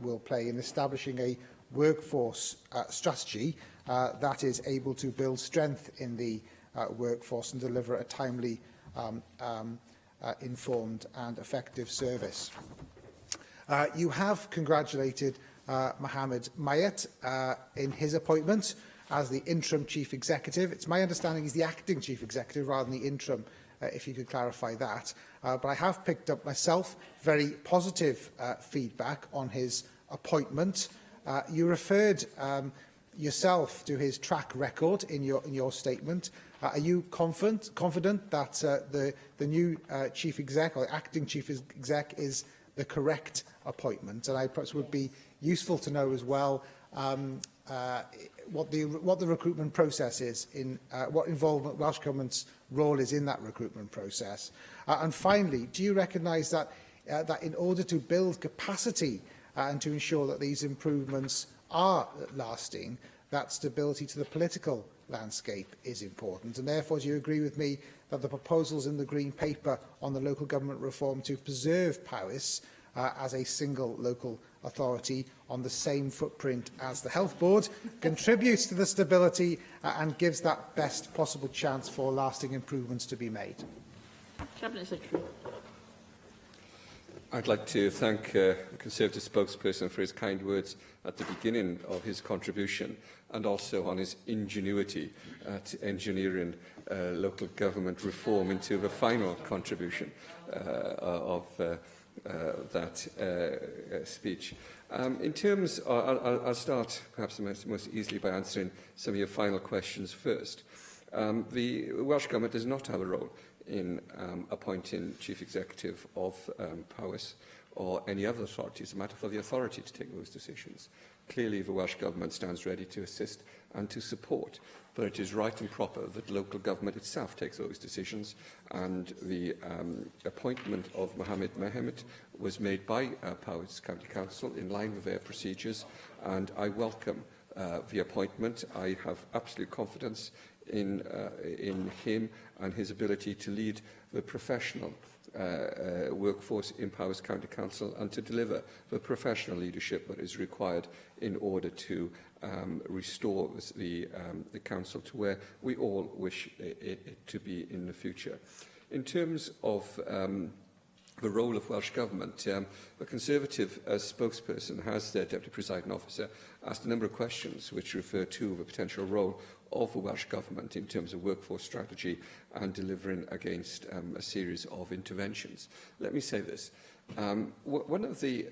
will play in establishing a workforce strategy that is able to build strength in the workforce and deliver a timely, informed and effective service. You have congratulated Mohammed Mayat in his appointment as the interim chief executive. It's my understanding he's the acting chief executive rather than the interim, if you could clarify that. But I have picked up myself very positive feedback on his appointment. You referred yourself to his track record in your statement. Are you confident that the new chief exec or acting chief exec is the correct appointment? And I perhaps would be useful to know as well what the recruitment process is, what involvement Welsh Government's role is in that recruitment process. And finally, do you recognise that in order to build capacity and to ensure that these improvements are lasting, that stability to the political landscape is important? And therefore, do you agree with me that the proposals in the Green Paper on the local government reform to preserve Powys as a single local authority on the same footprint as the Health Board contributes to the stability and gives that best possible chance for lasting improvements to be made? Cabinet Secretary. I'd like to thank the Conservative spokesperson for his kind words at the beginning of his contribution and also on his ingenuity at engineering local government reform into the final contribution of that speech. In terms, I'll start perhaps most easily by answering some of your final questions first. The Welsh Government does not have a role in appointing Chief Executive of Powys or any other authority. It's a matter for the authority to take those decisions. Clearly, the Welsh Government stands ready to assist and to support, but it is right and proper that local government itself takes those decisions, and the appointment of Mohammed Mehmet was made by Powys County Council in line with their procedures, and I welcome the appointment. I have absolute confidence in him and his ability to lead the professional workforce in Powys County Council and to deliver the professional leadership that is required in order to restore the council to where we all wish it to be in the future. In terms of the role of Welsh Government, the Conservative spokesperson has, their Deputy Presiding Officer, asked a number of questions which refer to the potential role of the Welsh Government in terms of workforce strategy and delivering against a series of interventions. Let me say this. One of the,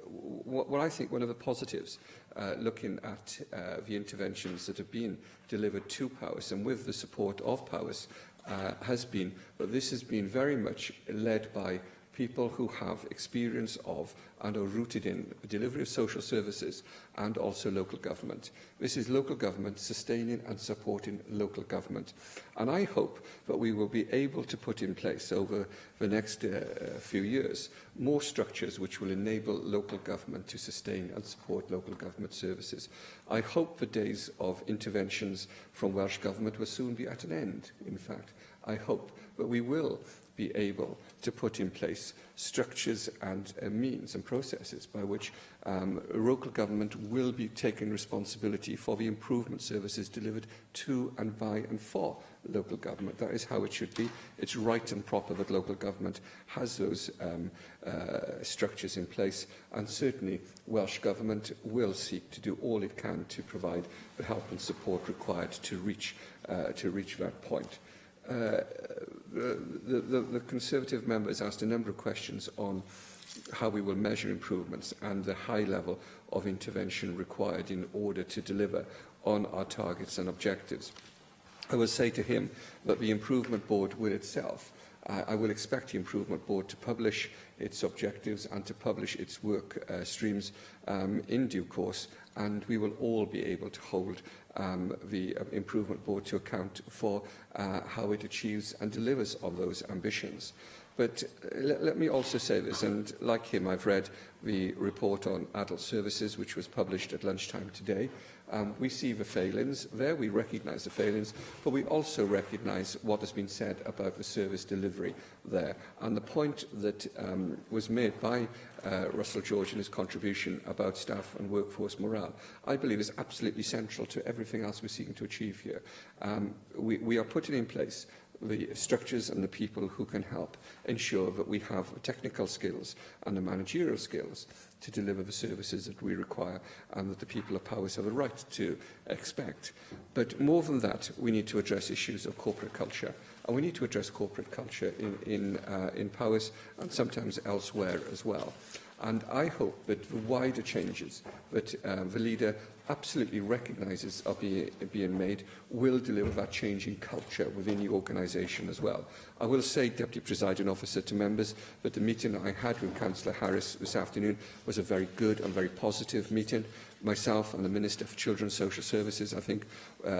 what I think one of the positives looking at the interventions that have been delivered to Powys and with the support of Powys has been that this has been very much led by people who have experience of and are rooted in the delivery of social services and also local government. This is local government sustaining and supporting local government. And I hope that we will be able to put in place over the next few years more structures which will enable local government to sustain and support local government services. I hope the days of interventions from Welsh Government will soon be at an end, in fact. I hope that we will be able to put in place structures and means and processes by which local government will be taking responsibility for the improvement services delivered to and by and for local government. That is how it should be. It's right and proper that local government has those structures in place, and certainly Welsh Government will seek to do all it can to provide the help and support required to reach that point. The Conservative members asked a number of questions on how we will measure improvements and the high level of intervention required in order to deliver on our targets and objectives. I will say to him that the Improvement Board will itself, I will expect the Improvement Board to publish its objectives and to publish its work streams in due course, and we will all be able to hold the Improvement Board to account for how it achieves and delivers on those ambitions. But let me also say this, and like him, I've read the report on adult services, which was published at lunchtime today. We see the failings there, we recognise the failings, but we also recognise what has been said about the service delivery there. And the point that was made by Russell George in his contribution about staff and workforce morale, I believe is absolutely central to everything else we're seeking to achieve here. We are putting in place the structures and the people who can help ensure that we have the technical skills and the managerial skills to deliver the services that we require and that the people of Powys have a right to expect. But more than that, we need to address issues of corporate culture. And we need to address corporate culture in Powys and sometimes elsewhere as well. And I hope that the wider changes that the leader absolutely recognises are being made will deliver that change in culture within the organisation as well. I will say, Deputy Presiding Officer, to members that the meeting I had with Councillor Harris this afternoon was a very good and very positive meeting. Myself and the Minister for Children's Social Services, I think,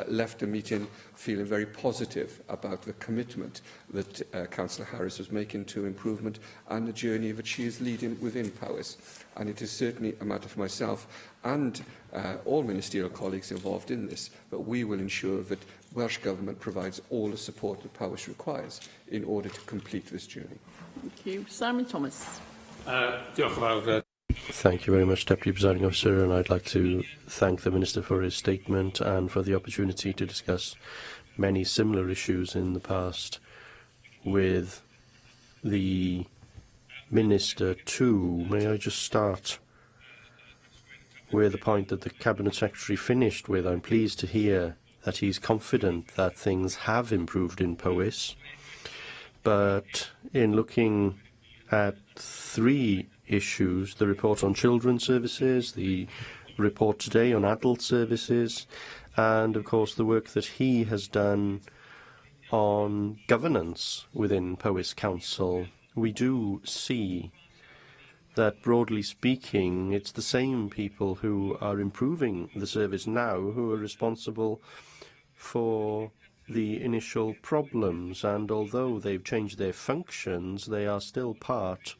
left the meeting feeling very positive about the commitment that Councillor Harris was making to improvement and the journey that she is leading within Powys. And it is certainly a matter for myself and all ministerial colleagues involved in this, but we will ensure that Welsh Government provides all the support that Powys requires in order to complete this journey. Thank you. Simon Thomas. Thank you very much, Deputy Presiding Officer, and I'd like to thank the Minister for his statement and for the opportunity to discuss many similar issues in the past with the Minister too. May I just start with the point that the Cabinet Secretary finished with? I'm pleased to hear that he's confident that things have improved in Powys, but in looking at three issues, the report on children's services, the report today on adult services, and of course the work that he has done on governance within Powys Council, we do see that, broadly speaking, it's the same people who are improving the service now who are responsible for the initial problems, and although they've changed their functions, they are still part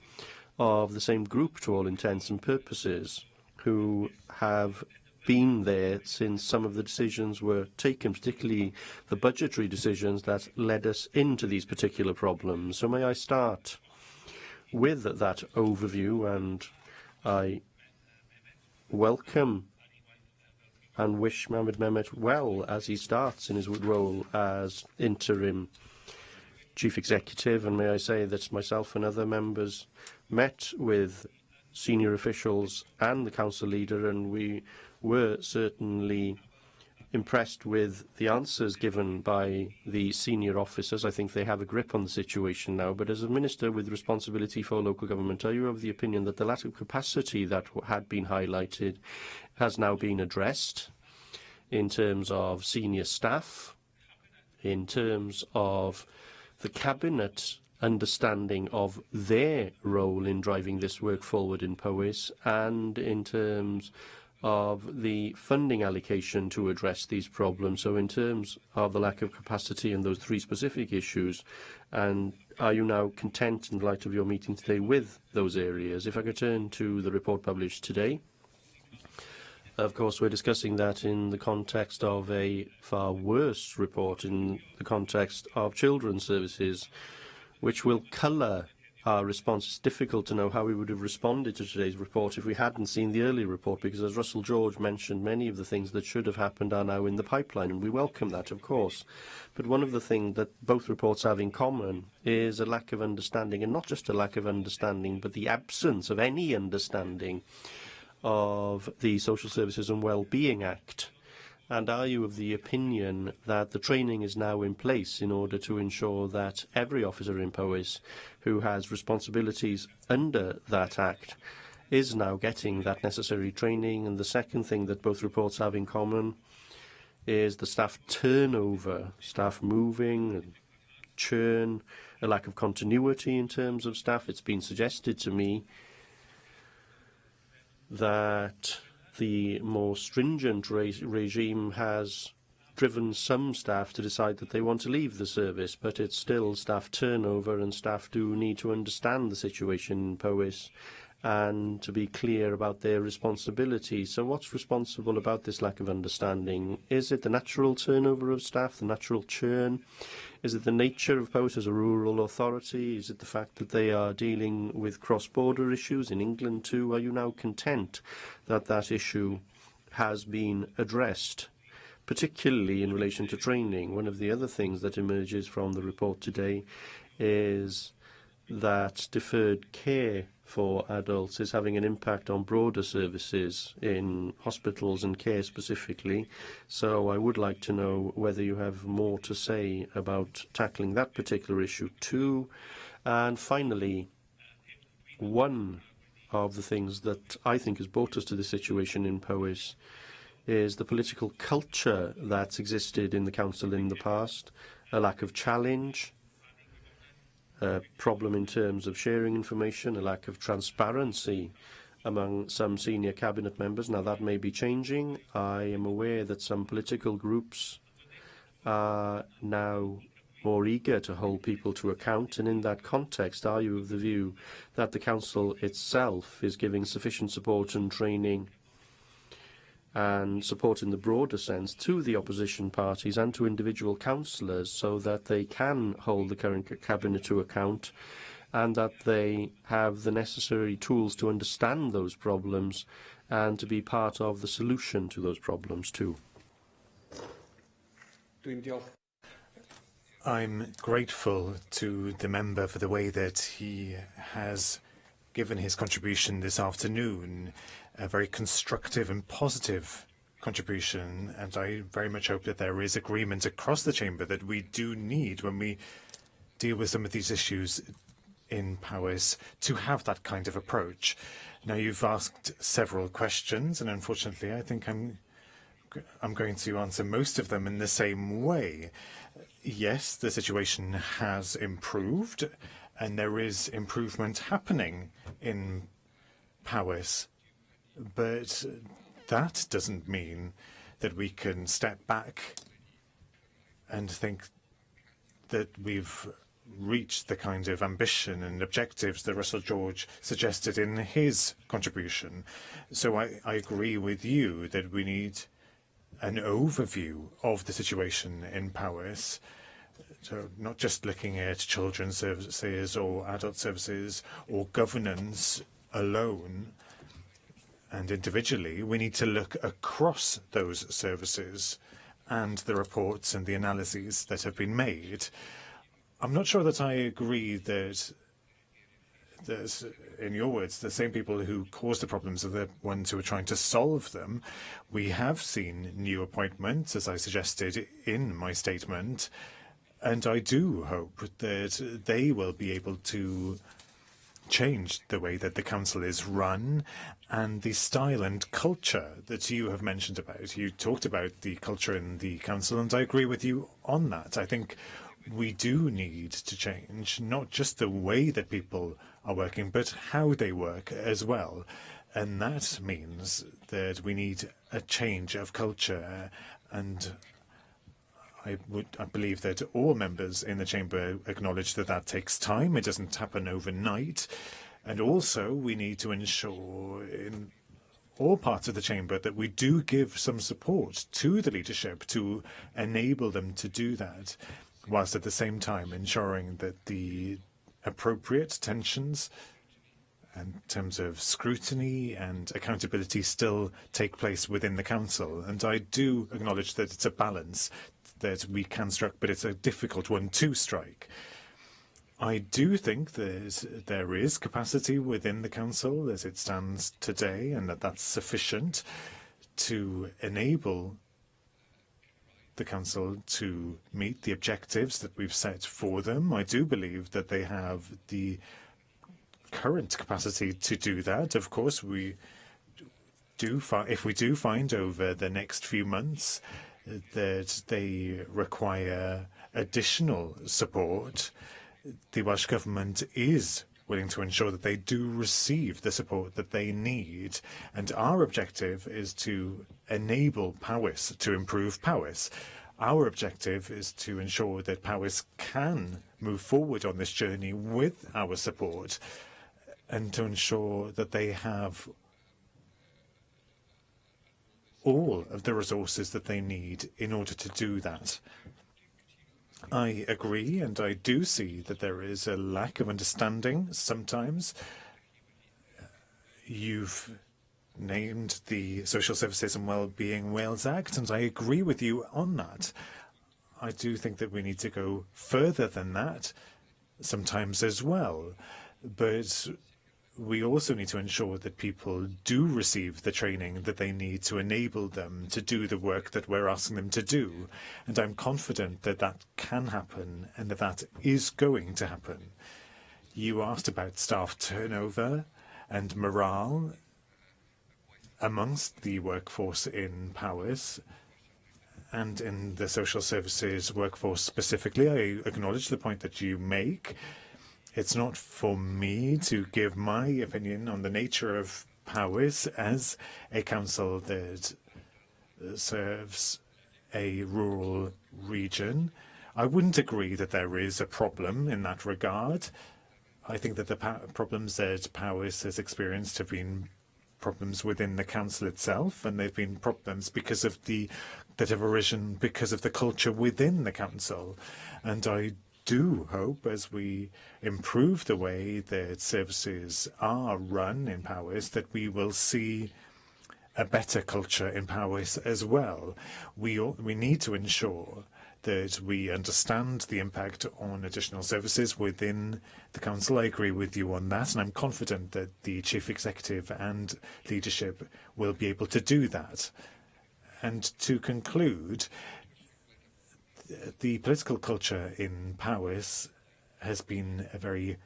of the same group to all intents and purposes, who have been there since some of the decisions were taken, particularly the budgetary decisions that led us into these particular problems. So may I start with that overview, and I welcome and wish Mohamed Mehmet well as he starts in his role as interim Chief Executive, and may I say that myself and other members met with senior officials and the council leader, and we were certainly impressed with the answers given by the senior officers. I think they have a grip on the situation now, but as a minister with responsibility for local government, are you of the opinion that the lack of capacity that had been highlighted has now been addressed in terms of senior staff, in terms of the Cabinet understanding of their role in driving this work forward in Powys, and in terms of the funding allocation to address these problems. So in terms of the lack of capacity and those three specific issues, and are you now content in light of your meeting today with those areas? If I could turn to the report published today. Of course, we're discussing that in the context of a far worse report, in the context of children's services, which will colour our response. It's difficult to know how we would have responded to today's report if we hadn't seen the earlier report, because as Russell George mentioned, many of the things that should have happened are now in the pipeline, and we welcome that, of course. But one of the things that both reports have in common is a lack of understanding, and not just a lack of understanding, but the absence of any understanding of the Social Services and Wellbeing Act. And are you of the opinion that the training is now in place in order to ensure that every officer in Powys who has responsibilities under that Act is now getting that necessary training? And the second thing that both reports have in common is the staff turnover, staff moving, and churn, a lack of continuity in terms of staff. It's been suggested to me that the more stringent regime has driven some staff to decide that they want to leave the service, but it's still staff turnover, and staff do need to understand the situation in Powys and to be clear about their responsibilities. So what's responsible about this lack of understanding? Is it the natural turnover of staff, the natural churn? Is it the nature of Powys as a rural authority? Is it the fact that they are dealing with cross-border issues in England too? Are you now content that that issue has been addressed, particularly in relation to training? One of the other things that emerges from the report today is that deferred care for adults is having an impact on broader services in hospitals and care specifically. So I would like to know whether you have more to say about tackling that particular issue too. And finally, one of the things that I think has brought us to the situation in Powys is the political culture that's existed in the council in the past, a lack of challenge, a problem in terms of sharing information, a lack of transparency among some senior cabinet members. Now, that may be changing. I am aware that some political groups are now more eager to hold people to account, and in that context, are you of the view that the council itself is giving sufficient support and training and support in the broader sense to the opposition parties and to individual councillors, so that they can hold the current cabinet to account and that they have the necessary tools to understand those problems and to be part of the solution to those problems too? I'm grateful to the member for the way that he has given his contribution this afternoon, a very constructive and positive contribution, and I very much hope that there is agreement across the chamber that we do need, when we deal with some of these issues in Powys, to have that kind of approach. Now, you've asked several questions, and unfortunately I think I'm going to answer most of them in the same way. Yes, the situation has improved, and there is improvement happening in Powys, but that doesn't mean that we can step back and think that we've reached the kind of ambition and objectives that Russell George suggested in his contribution. So I agree with you that we need an overview of the situation in Powys. So not just looking at children's services or adult services or governance alone and individually. We need to look across those services and the reports and the analyses that have been made. I'm not sure that I agree that there's, in your words, the same people who cause the problems are the ones who are trying to solve them. We have seen new appointments, as I suggested in my statement, and I do hope that they will be able to change the way that the council is run and the style and culture that you have mentioned about. You talked about the culture in the council, and I agree with you on that. I think we do need to change not just the way that people are working, but how they work as well. And that means that we need a change of culture. And I believe that all members in the Chamber acknowledge that that takes time. It doesn't happen overnight. And also, we need to ensure in all parts of the Chamber that we do give some support to the leadership to enable them to do that, whilst at the same time ensuring that the appropriate tensions in terms of scrutiny and accountability still take place within the Council. And I do acknowledge that it's a balance that we can strike, but it's a difficult one to strike. I do think that there is capacity within the Council as it stands today, and that that's sufficient to enable the Council to meet the objectives that we've set for them. I do believe that they have the current capacity to do that. Of course, if we do find over the next few months that they require additional support, the Welsh Government is willing to ensure that they do receive the support that they need. And our objective is to enable Powys to improve Powys. Our objective is to ensure that Powys can move forward on this journey with our support, and to ensure that they have all of the resources that they need in order to do that. I agree, and I do see that there is a lack of understanding sometimes. You've named the Social Services and Wellbeing Wales Act, and I agree with you on that. I do think that we need to go further than that sometimes as well, but we also need to ensure that people do receive the training that they need to enable them to do the work that we're asking them to do. And I'm confident that that can happen and that that is going to happen. You asked about staff turnover and morale amongst the workforce in Powys and in the social services workforce specifically. I acknowledge the point that you make. It's not for me to give my opinion on the nature of Powys as a council that serves a rural region. I wouldn't agree that there is a problem in that regard. I think that the problems that Powys has experienced have been problems within the council itself, and they've been problems because of that have arisen because of the culture within the council. And I do hope, as we improve the way that services are run in Powys, that we will see a better culture in Powys as well. We need to ensure that we understand the impact on additional services within the council. I agree with you on that, and I'm confident that the Chief Executive and leadership will be able to do that. And to conclude, the political culture in Powys has been a very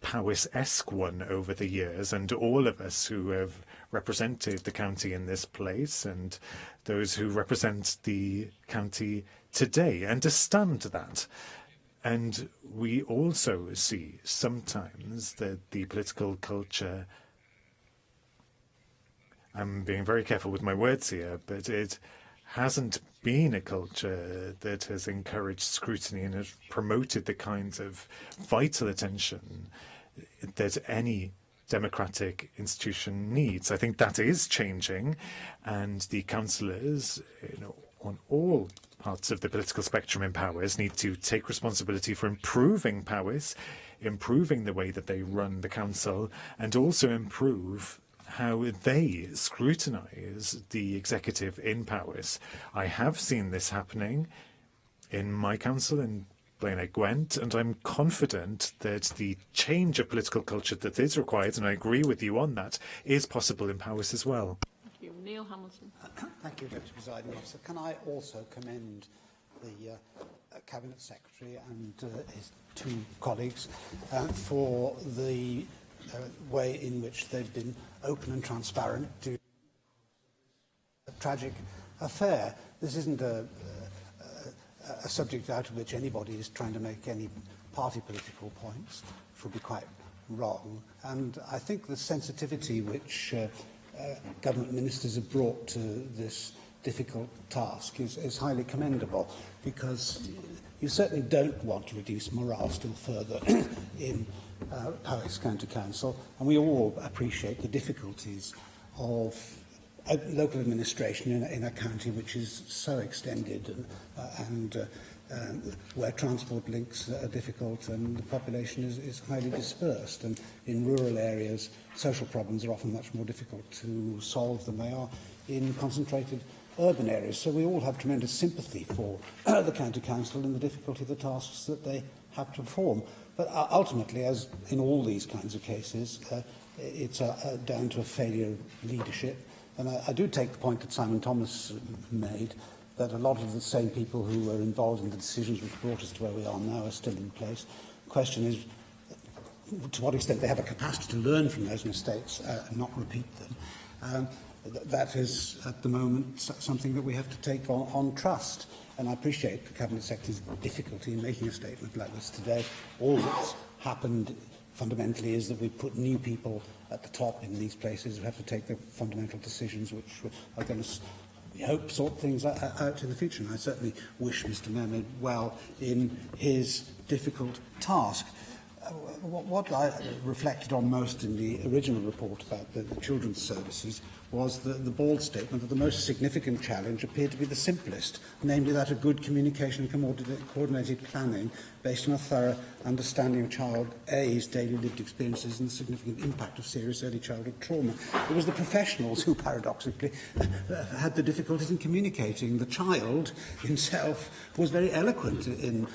Powys-esque one over the years, and all of us who have represented the county in this place and those who represent the county today understand that. And we also see sometimes that the political culture, I'm being very careful with my words here, but it hasn't been a culture that has encouraged scrutiny and has promoted the kinds of vital attention that any democratic institution needs. I think that is changing, and the councillors on all parts of the political spectrum in Powys need to take responsibility for improving Powys, improving the way that they run the council, and also improve how they scrutinise the executive in Powys. I have seen this happening in my council in Blaenau Gwent, and I'm confident that the change of political culture that is required, and I agree with you on that, is possible in Powys as well. Thank you. Neil Hamilton. Thank you, Deputy Presiding Officer. Can I also commend the Cabinet Secretary and his two colleagues for the way in which they've been open and transparent to a tragic affair. This isn't a a subject out of which anybody is trying to make any party political points, which would be quite wrong. And I think the sensitivity which government ministers have brought to this difficult task is highly commendable, because you certainly don't want to reduce morale still further in Powys County Council, and we all appreciate the difficulties of local administration in a county which is so extended and where transport links are difficult and the population is highly dispersed. And in rural areas, social problems are often much more difficult to solve than they are in concentrated urban areas. So we all have tremendous sympathy for the County Council and the difficulty of the tasks that they have to perform. But ultimately, as in all these kinds of cases, it's down to a failure of leadership. And I do take the point that Simon Thomas made, that a lot of the same people who were involved in the decisions which brought us to where we are now are still in place. The question is to what extent they have a capacity to learn from those mistakes and not repeat them. That is, at the moment, something that we have to take on trust. And I appreciate the Cabinet Secretary's difficulty in making a statement like this today. All that's happened fundamentally is that we've put new people at the top in these places who have to take the fundamental decisions which are going to, we hope, sort things out in the future. And I certainly wish Mr Mehmed well in his difficult task. What I reflected on most in the original report about the children's services was the bald statement that the most significant challenge appeared to be the simplest, namely that of good communication and coordinated planning based on a thorough understanding of child A's daily lived experiences and the significant impact of serious early childhood trauma. It was the professionals who, paradoxically, had the difficulties in communicating. The child himself was very eloquent in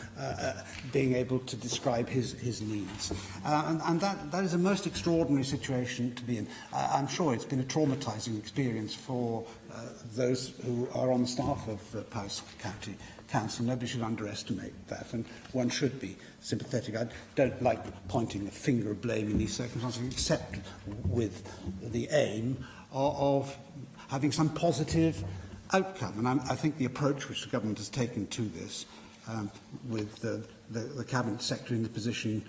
being able to describe his needs. And that is a most extraordinary situation to be in. I'm sure it's been a traumatising experience for those who are on the staff of Powys County Council. Nobody should underestimate that, and one should be sympathetic. I don't like pointing the finger of blame in these circumstances, except with the aim of having some positive outcome. And I think the approach which the government has taken to this, with the Cabinet Secretary in the position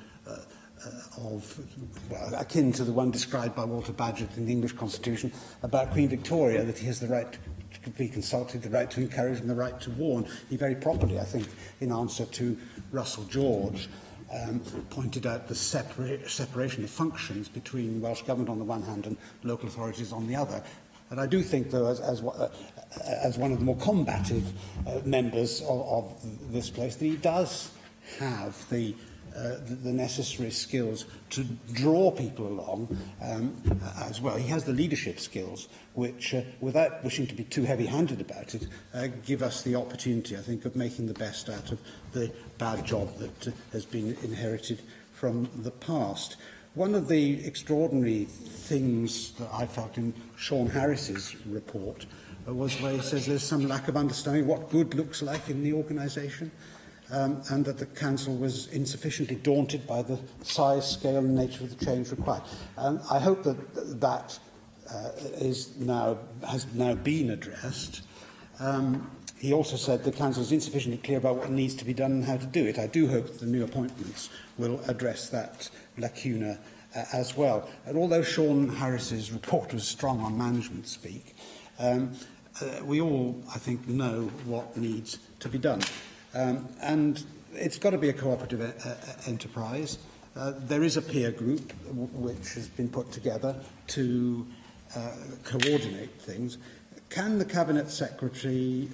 well, akin to the one described by Walter Bagehot in the English Constitution about Queen Victoria, that he has the right to be consulted, the right to encourage and the right to warn. He very properly, I think, in answer to Russell George, pointed out the separation of functions between Welsh Government on the one hand and local authorities on the other. And I do think, though, as one of the more combative members of this place, that he does have the necessary skills to draw people along as well. He has the leadership skills which, without wishing to be too heavy-handed about it, give us the opportunity, I think, of making the best out of the bad job that has been inherited from the past. One of the extraordinary things that I felt in Sean Harris's report was where he says there's some lack of understanding what good looks like in the organisation. And that the Council was insufficiently daunted by the size, scale and nature of the change required. I hope that has now been addressed. He also said the Council is insufficiently clear about what needs to be done and how to do it. I do hope that the new appointments will address that lacuna as well. And although Sean Harris's report was strong on management speak, we all, I think, know what needs to be done. And it's got to be a cooperative enterprise. There is a peer group which has been put together to coordinate things. Can the Cabinet Secretary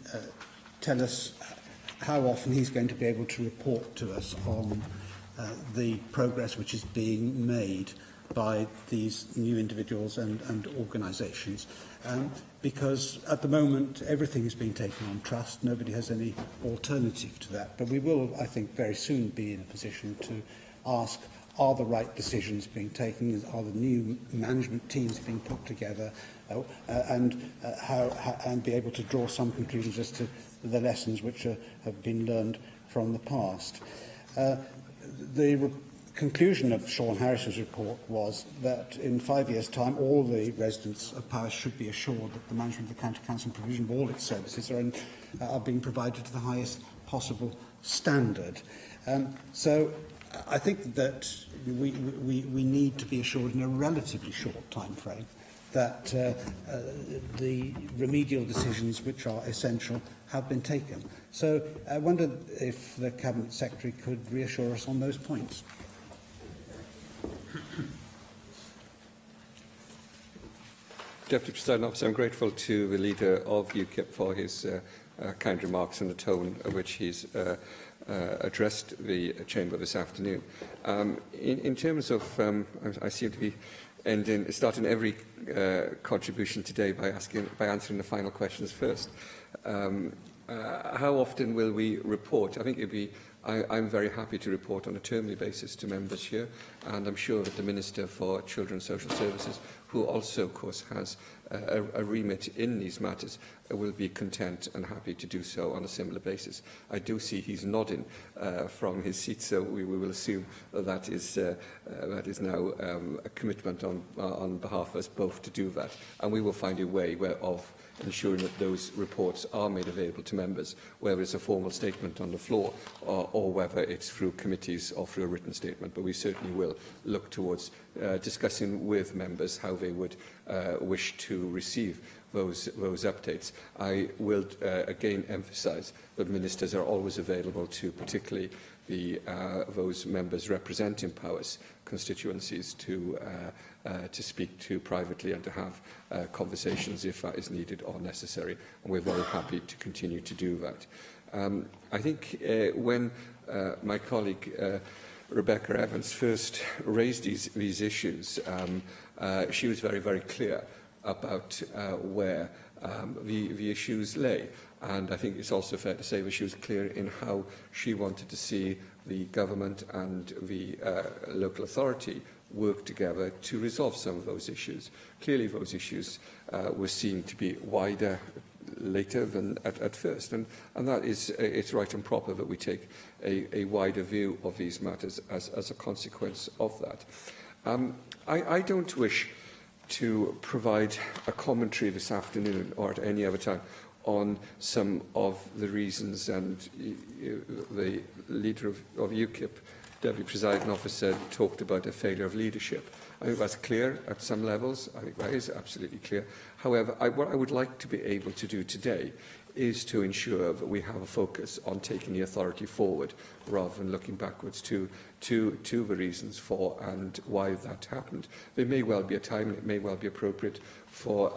tell us how often he's going to be able to report to us on the progress which is being made by these new individuals and organisations? Because at the moment everything is being taken on trust. Nobody has any alternative to that. But we will, I think, very soon be in a position to ask, are the right decisions being taken? Are the new management teams being put together? And be able to draw some conclusions as to the lessons which have been learned from the past. The conclusion of Sean Harris's report was that in 5 years' time, all the residents of Powys should be assured that the management of the County Council and provision of all its services are being provided to the highest possible standard. So I think that we need to be assured in a relatively short time frame that the remedial decisions which are essential have been taken. So I wondered if the Cabinet Secretary could reassure us on those points. Deputy Presiding Officer, I'm grateful to the Leader of UKIP for his kind remarks and the tone at which he's addressed the Chamber this afternoon. In terms of, I seem to be starting every contribution today by answering the final questions first. How often will we report? I think I'm very happy to report on a termly basis to members here, and I'm sure that the Minister for Children's Social Services, who also, of course, has a remit in these matters, will be content and happy to do so on a similar basis. I do see he's nodding from his seat, so we will assume that is now a commitment on behalf of us both to do that, and we will find a way of ensuring that those reports are made available to members, whether it's a formal statement on the floor or whether it's through committees or through a written statement. But we certainly will look towards discussing with members how they would wish to receive those updates. I will again emphasise that ministers are always available to particularly those members representing Powys constituencies to speak to privately and to have conversations if that is needed or necessary, and we're very happy to continue to do that. I think when my colleague Rebecca Evans first raised these issues, she was very, very clear about where the issues lay. And I think it's also fair to say that she was clear in how she wanted to see the government and the local authority work together to resolve some of those issues. Clearly, those issues were seen to be wider later than at first, and that is it's right and proper that we take a wider view of these matters as a consequence of that. I don't wish to provide a commentary this afternoon or at any other time on some of the reasons, and the Leader of UKIP, Deputy Presiding Officer, talked about a failure of leadership. I think that's clear at some levels. I think that is absolutely clear. However, what I would like to be able to do today is to ensure that we have a focus on taking the authority forward rather than looking backwards to the reasons for and why that happened. There may well be a time, and it may well be appropriate for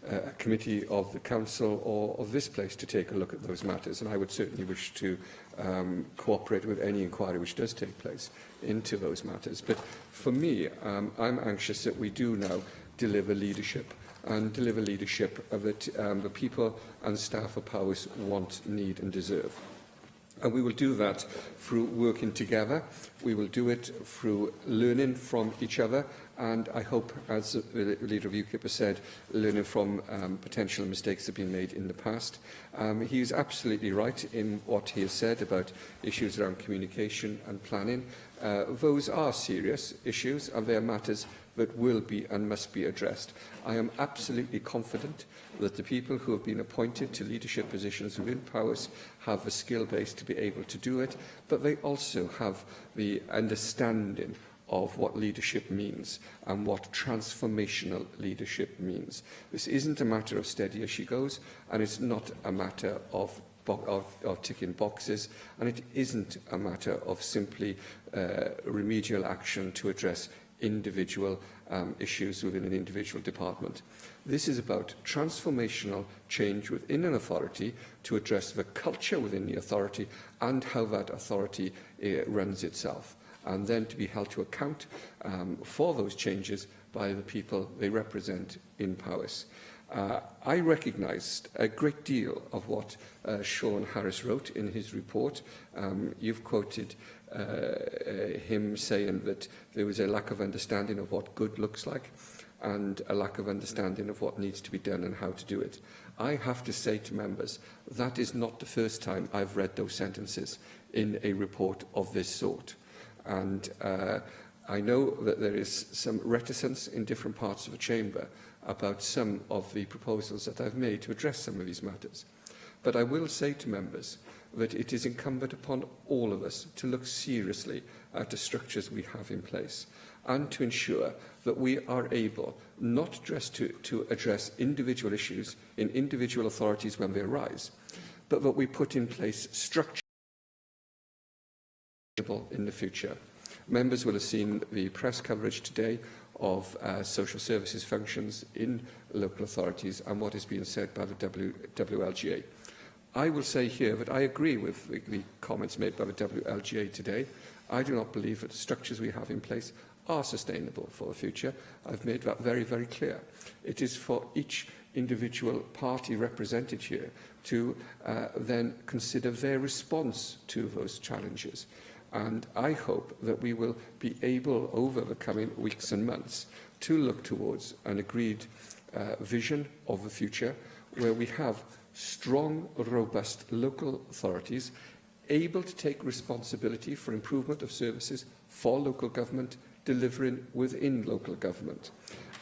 a committee of the Council or of this place to take a look at those matters, and I would certainly wish to cooperate with any inquiry which does take place into those matters. But for me, I'm anxious that we do now deliver leadership, and deliver leadership that the people and staff of Powys want, need and deserve. And we will do that through working together. We will do it through learning from each other, and I hope, as the Leader of UKIP has said, learning from potential mistakes that have been made in the past. He is absolutely right in what he has said about issues around communication and planning. Those are serious issues, and they are matters that will be and must be addressed. I am absolutely confident that the people who have been appointed to leadership positions within Powys have the skill base to be able to do it, but they also have the understanding of what leadership means and what transformational leadership means. This isn't a matter of steady as she goes, and it's not a matter of ticking boxes, and it isn't a matter of simply remedial action to address individual issues within an individual department. This is about transformational change within an authority to address the culture within the authority and how that authority runs itself, and then to be held to account for those changes by the people they represent in Powys. I recognised a great deal of what Sean Harris wrote in his report. You've quoted him saying that there was a lack of understanding of what good looks like and a lack of understanding of what needs to be done and how to do it. I have to say to members, that is not the first time I've read those sentences in a report of this sort. And I know that there is some reticence in different parts of the chamber about some of the proposals that I've made to address some of these matters. But I will say to members that it is incumbent upon all of us to look seriously at the structures we have in place and to ensure that we are able not just to address individual issues in individual authorities when they arise, but that we put in place structures in the future. Members will have seen the press coverage today of social services functions in local authorities and what is being said by the WLGA. I will say here that I agree with the comments made by the WLGA today. I do not believe that the structures we have in place are sustainable for the future. I've made that very, very clear. It is for each individual party represented here to then consider their response to those challenges. And I hope that we will be able, over the coming weeks and months, to look towards an agreed vision of the future where we have strong, robust local authorities able to take responsibility for improvement of services for local government, delivering within local government.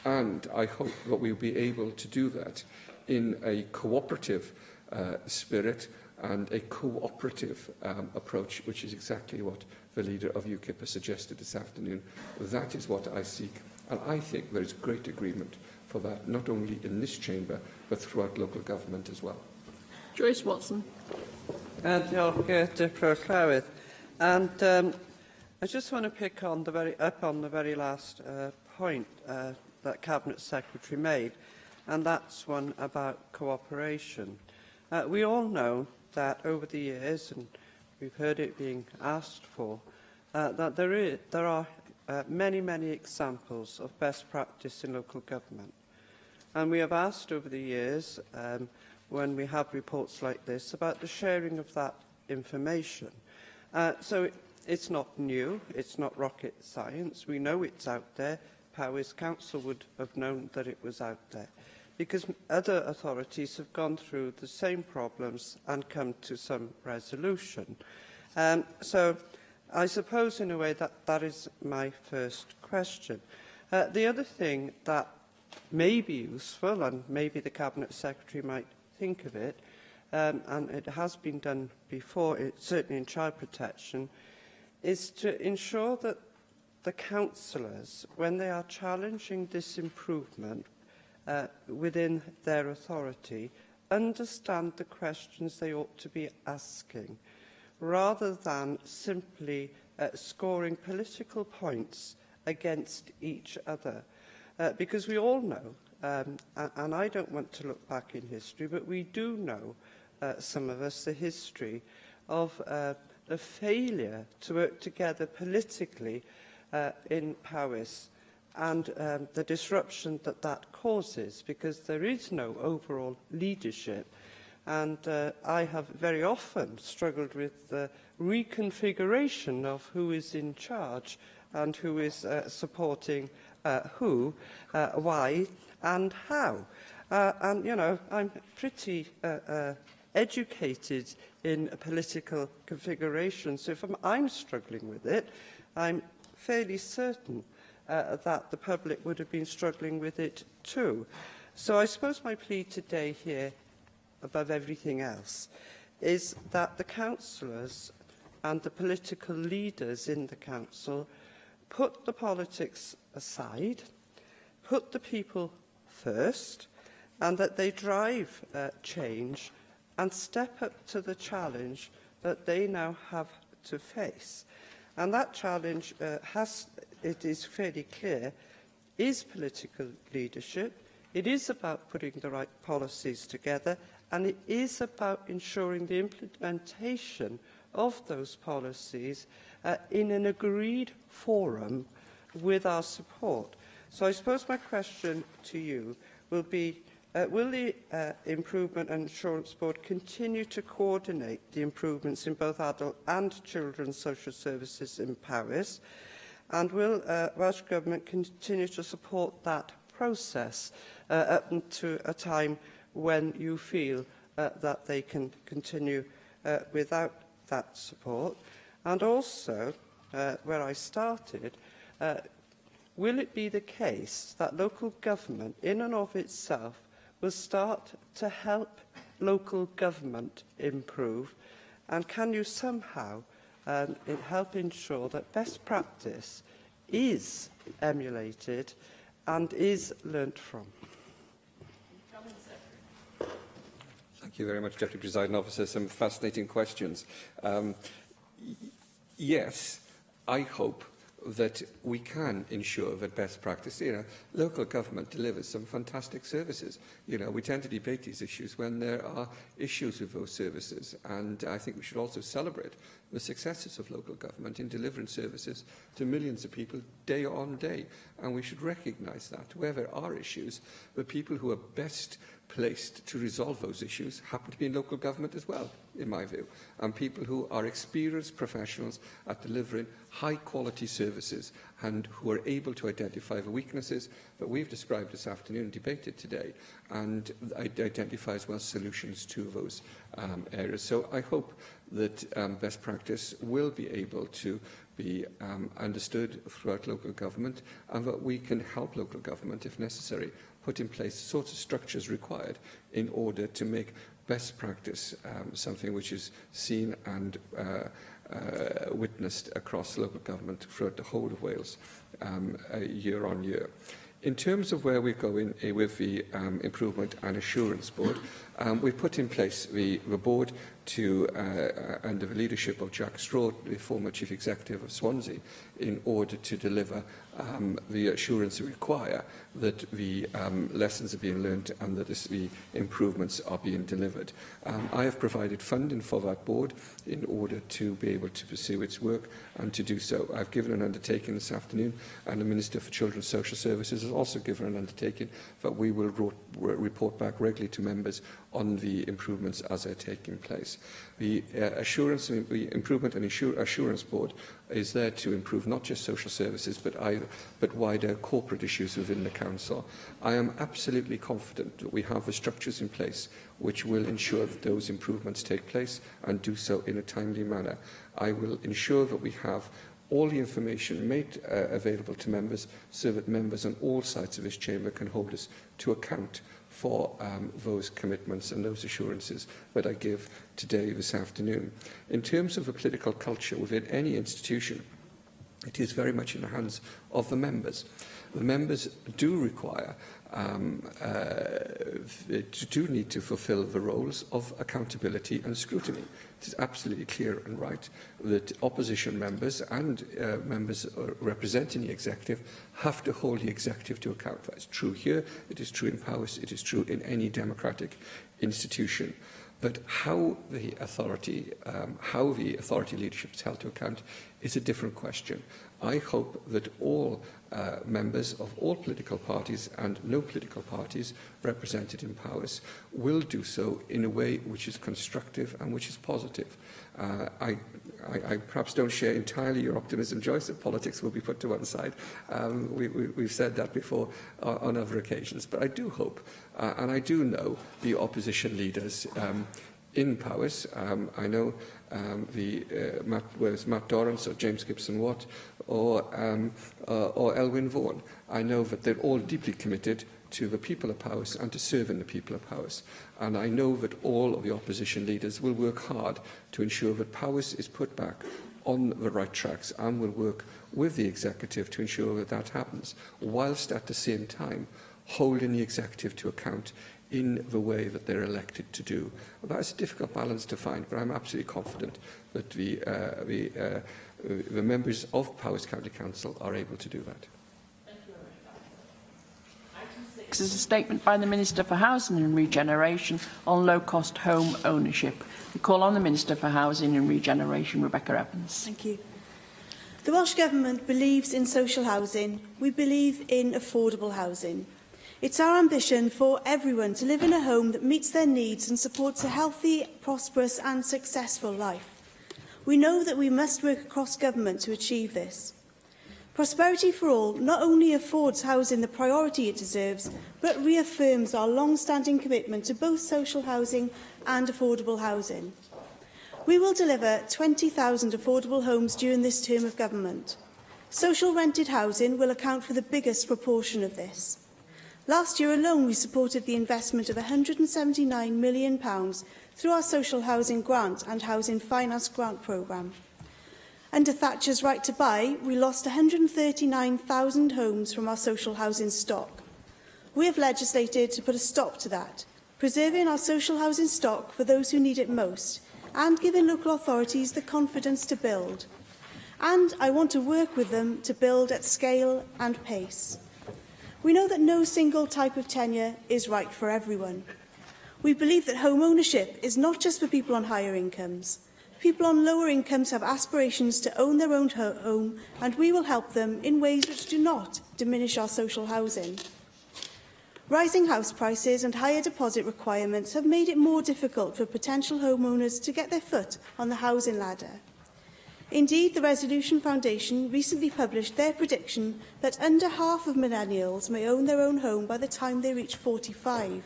And I hope that we'll be able to do that in a cooperative spirit and a cooperative approach, which is exactly what the leader of UKIP has suggested this afternoon. That is what I seek, and I think there is great agreement for that, not only in this chamber, but throughout local government as well. Joyce Watson. Diolch, Dipro Llywyd. And I just want to pick on the very last point that Cabinet Secretary made, and that's one about cooperation. We all know that over the years, and we've heard it being asked for, that there are many, many examples of best practice in local government. And we have asked over the years, when we have reports like this, about the sharing of that information. So it's not new, it's not rocket science. We know it's out there. Powys Council would have known that it was out there, because other authorities have gone through the same problems and come to some resolution. So I suppose, in a way, that is my first question. The other thing that may be useful, and maybe the Cabinet Secretary might think of it, and it has been done before, certainly in child protection, is to ensure that the councillors, when they are challenging this improvement within their authority, understand the questions they ought to be asking, rather than simply scoring political points against each other. Because we all know, and I don't want to look back in history, but we do know, some of us, the history of the failure to work together politically in Powys, and the disruption that causes, because there is no overall leadership. And I have very often struggled with the reconfiguration of who is in charge and who is supporting who, why and how. And, you know, I'm pretty educated in political configuration, so if I'm struggling with it, I'm fairly certain that the public would have been struggling with it too. So I suppose my plea today here, above everything else, is that the councillors and the political leaders in the council put the politics aside, put the people first, and that they drive change and step up to the challenge that they now have to face. And that challenge it is fairly clear, is political leadership. It is about putting the right policies together, and it is about ensuring the implementation of those policies in an agreed forum with our support. So I suppose my question to you will be, will the Improvement and Insurance Board continue to coordinate the improvements in both adult and children's social services in Powys? And will Welsh Government continue to support that process up to a time when you feel that they can continue without that support? And also, where I started, will it be the case that local government, in and of itself, will start to help local government improve, And can you somehow help ensure that best practice is emulated and is learnt from? Thank you very much, Deputy Presiding Officer. Some fascinating questions. Yes, I hope that we can ensure that best practice, local government delivers some fantastic services. We tend to debate these issues when there are issues with those services, and I think we should also celebrate the successes of local government in delivering services to millions of people day on day, and we should recognise that where there are issues, the people who are best placed to resolve those issues happen to be in local government as well, in my view, and people who are experienced professionals at delivering high-quality services and who are able to identify the weaknesses that we've described this afternoon and debated today, and identify as well solutions to those areas. So I hope that best practice will be able to be understood throughout local government, and that we can help local government, if necessary, put in place the sorts of structures required in order to make best practice something which is seen and witnessed across local government throughout the whole of Wales year on year. In terms of where we're going with the Improvement and Assurance Board, we've put in place the board under the leadership of Jack Straw, the former Chief Executive of Swansea, in order to deliver the assurance we require that the lessons are being learned and that the improvements are being delivered. I have provided funding for that board in order to be able to pursue its work and to do so. I've given an undertaking this afternoon, and the Minister for Children's Social Services has also given an undertaking that we will report back regularly to members on the improvements as they're taking place. The Improvement and Assurance Board is there to improve not just social services but wider corporate issues within the Council. I am absolutely confident that we have the structures in place which will ensure that those improvements take place and do so in a timely manner. I will ensure that we have all the information made available to members so that members on all sides of this chamber can hold us to account for those commitments and those assurances that I give today, this afternoon. In terms of the political culture within any institution, it is very much in the hands of the members. The members do require, do need to fulfil the roles of accountability and scrutiny. It is absolutely clear and right that opposition members and members representing the executive have to hold the executive to account. That is true here, it is true in Powys, it is true in any democratic institution. But how the authority leadership is held to account is a different question. I hope that all members of all political parties and no political parties represented in Powys will do so in a way which is constructive and which is positive. I perhaps don't share entirely your optimism, Joyce, that politics will be put to one side. We've said that before on other occasions. But I do hope, and I do know the opposition leaders in Powys. I know whether it's Matt Dorrance or James Gibson-Watt or Elwyn Vaughan. I know that they're all deeply committed to the people of Powys and to serving the people of Powys. And I know that all of the opposition leaders will work hard to ensure that Powys is put back on the right tracks and will work with the executive to ensure that that happens, whilst at the same time holding the executive to account in the way that they're elected to do. That is a difficult balance to find, but I'm absolutely confident that the members of Powys County Council are able to do that. This is a statement by the Minister for Housing and Regeneration on low-cost home ownership. We call on the Minister for Housing and Regeneration, Rebecca Evans. Thank you. The Welsh Government believes in social housing. We believe in affordable housing. It's our ambition for everyone to live in a home that meets their needs and supports a healthy, prosperous and successful life. We know that we must work across government to achieve this. Prosperity for All not only affords housing the priority it deserves, but reaffirms our long-standing commitment to both social housing and affordable housing. We will deliver 20,000 affordable homes during this term of government. Social rented housing will account for the biggest proportion of this. Last year alone, we supported the investment of £179 million through our social housing grant and housing finance grant programme. Under Thatcher's right to buy, we lost 139,000 homes from our social housing stock. We have legislated to put a stop to that, preserving our social housing stock for those who need it most, and giving local authorities the confidence to build. And I want to work with them to build at scale and pace. We know that no single type of tenure is right for everyone. We believe that home ownership is not just for people on higher incomes. People on lower incomes have aspirations to own their own home, and we will help them in ways which do not diminish our social housing. Rising house prices and higher deposit requirements have made it more difficult for potential homeowners to get their foot on the housing ladder. Indeed, the Resolution Foundation recently published their prediction that under half of millennials may own their own home by the time they reach 45.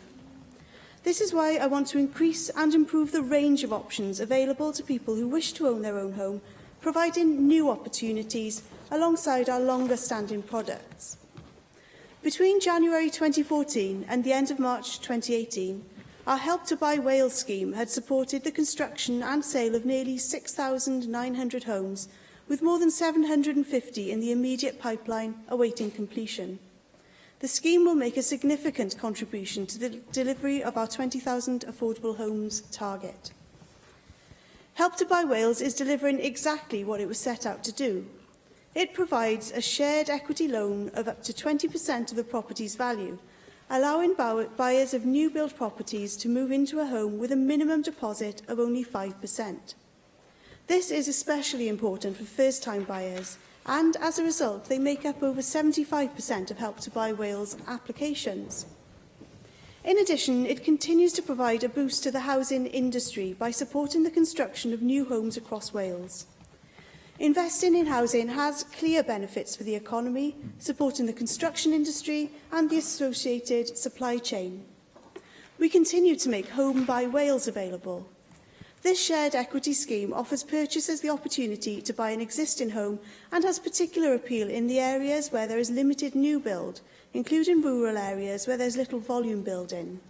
This is why I want to increase and improve the range of options available to people who wish to own their own home, providing new opportunities alongside our longer-standing products. Between January 2014 and the end of March 2018, our Help to Buy Wales scheme had supported the construction and sale of nearly 6,900 homes, with more than 750 in the immediate pipeline awaiting completion. The scheme will make a significant contribution to the delivery of our 20,000 affordable homes target. Help to Buy Wales is delivering exactly what it was set out to do. It provides a shared equity loan of up to 20% of the property's value, allowing buyers of new-build properties to move into a home with a minimum deposit of only 5%. This is especially important for first-time buyers, and as a result, they make up over 75% of Help to Buy Wales applications. In addition, it continues to provide a boost to the housing industry by supporting the construction of new homes across Wales. Investing in housing has clear benefits for the economy, supporting the construction industry and the associated supply chain. We continue to make Home Buy Wales available. This shared equity scheme offers purchasers the opportunity to buy an existing home and has particular appeal in the areas where there is limited new build, including rural areas where there is little volume building.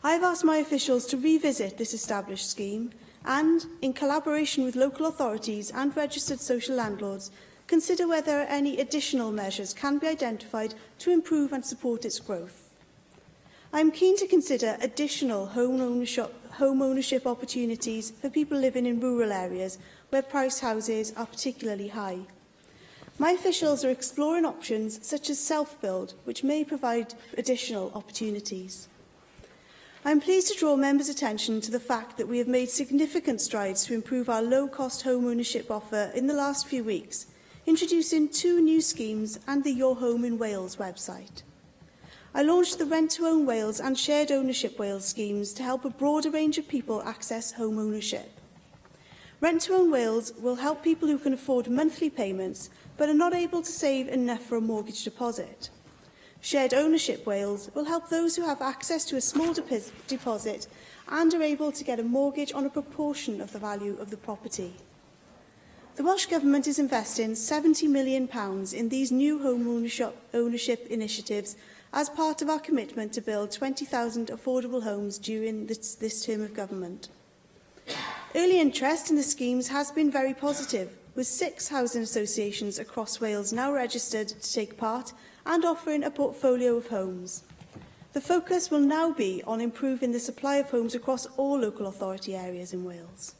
I have asked my officials to revisit this established scheme and, in collaboration with local authorities and registered social landlords, consider whether any additional measures can be identified to improve and support its growth. I am keen to consider additional home ownership opportunities for people living in rural areas where priced houses are particularly high. My officials are exploring options such as self-build, which may provide additional opportunities. I am pleased to draw members' attention to the fact that we have made significant strides to improve our low-cost home ownership offer in the last few weeks, introducing 2 new schemes and the Your Home in Wales website. I launched the Rent to Own Wales and Shared Ownership Wales schemes to help a broader range of people access home ownership. Rent to Own Wales will help people who can afford monthly payments but are not able to save enough for a mortgage deposit. Shared Ownership Wales will help those who have access to a small deposit and are able to get a mortgage on a proportion of the value of the property. The Welsh Government is investing £70 million in these new home ownership initiatives as part of our commitment to build 20,000 affordable homes during this term of government. Early interest in the schemes has been very positive, with 6 housing associations across Wales now registered to take part and offering a portfolio of homes. The focus will now be on improving the supply of homes across all local authority areas in Wales.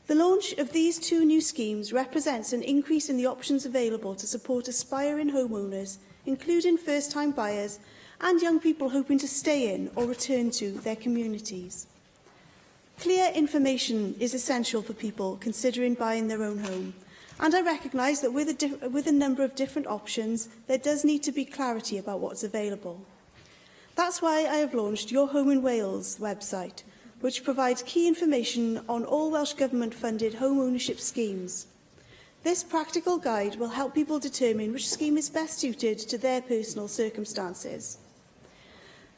The launch of these 2 new schemes represents an increase in the options available to support aspiring homeowners, including first-time buyers and young people hoping to stay in or return to their communities. Clear information is essential for people considering buying their own home, and I recognise that with a number of different options, there does need to be clarity about what's available. That's why I have launched Your Home in Wales website, which provides key information on all Welsh Government-funded home ownership schemes. This practical guide will help people determine which scheme is best suited to their personal circumstances.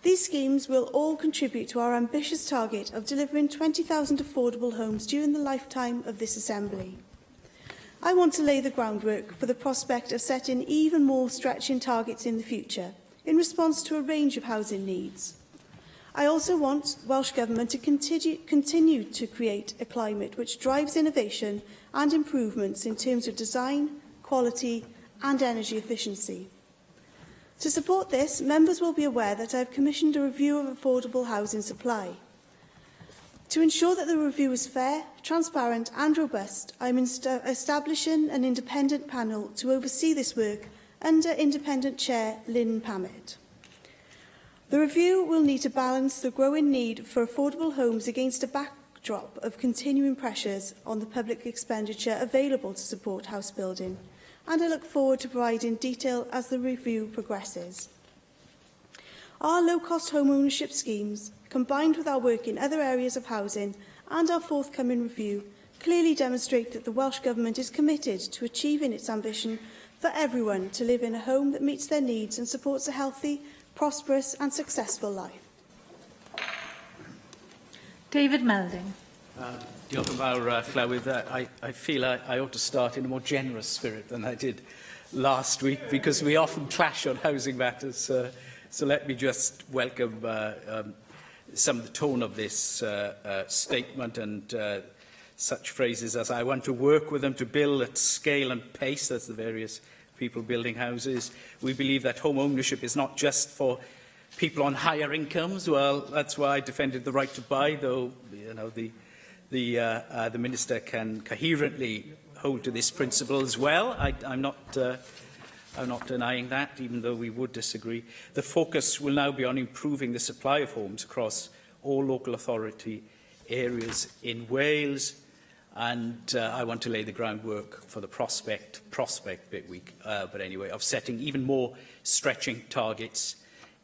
These schemes will all contribute to our ambitious target of delivering 20,000 affordable homes during the lifetime of this Assembly. I want to lay the groundwork for the prospect of setting even more stretching targets in the future, in response to a range of housing needs. I also want Welsh Government to continue to create a climate which drives innovation and improvements in terms of design, quality and energy efficiency. To support this, members will be aware that I have commissioned a review of affordable housing supply. To ensure that the review is fair, transparent and robust, I am establishing an independent panel to oversee this work under Independent Chair Lynn Pamet. The review will need to balance the growing need for affordable homes against a backdrop of continuing pressures on the public expenditure available to support house building, and I look forward to providing detail as the review progresses. Our low-cost home ownership schemes, combined with our work in other areas of housing and our forthcoming review, clearly demonstrate that the Welsh Government is committed to achieving its ambition for everyone to live in a home that meets their needs and supports a healthy, prosperous and successful life. David Melding. Diolch yn fawr, Llywydd. I feel I ought to start in a more generous spirit than I did last week, because we often clash on housing matters. So let me just welcome some of the tone of this statement and such phrases as "I want to work with them to build at scale and pace." That's the various people building houses. We believe that home ownership is not just for people on higher incomes. Well, that's why I defended the right to buy, though the Minister can coherently hold to this principle as well. I'm not denying that, even though we would disagree. The focus will now be on improving the supply of homes across all local authority areas in Wales, and I want to lay the groundwork for the prospect bit weak, but anyway, of setting even more stretching targets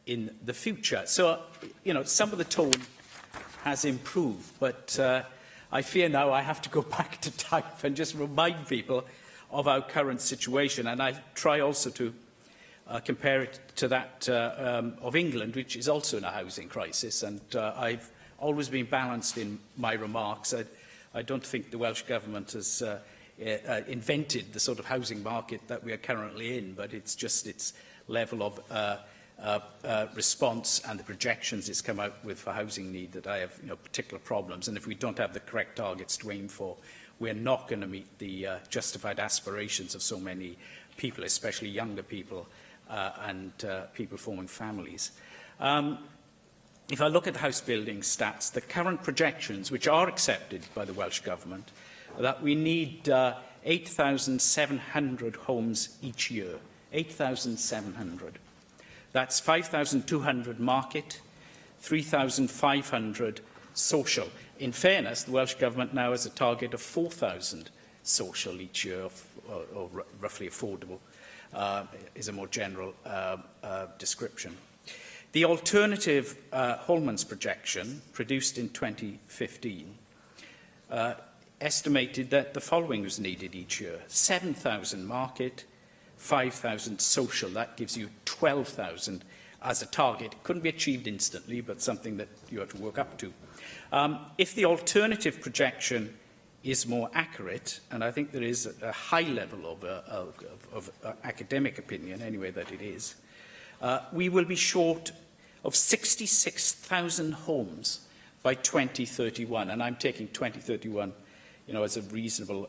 in the future. So, some of the tone has improved, but I fear now I have to go back to type and just remind people of our current situation, and I try also to compare it to that of England, which is also in a housing crisis, and I've always been balanced in my remarks. I don't think the Welsh Government has invented the sort of housing market that we are currently in, but it's just its level of response and the projections it's come out with for housing need that I have particular problems. And if we don't have the correct targets to aim for, we're not going to meet the justified aspirations of so many people, especially younger people and people forming families. If I look at the house building stats, the current projections, which are accepted by the Welsh Government, are that we need 8,700 homes each year. 8,700. That's 5,200 market, 3,500 social. In fairness, the Welsh Government now has a target of 4,000 social each year, or roughly affordable, is a more general description. The alternative Holman's projection, produced in 2015, estimated that the following was needed each year: 7,000 market, 5,000 social. That gives you 12,000 as a target. It couldn't be achieved instantly, but something that you have to work up to. If the alternative projection is more accurate, and I think there is a high level of academic opinion, anyway, that it is, we will be short of 66,000 homes by 2031. And I'm taking 2031 as a reasonable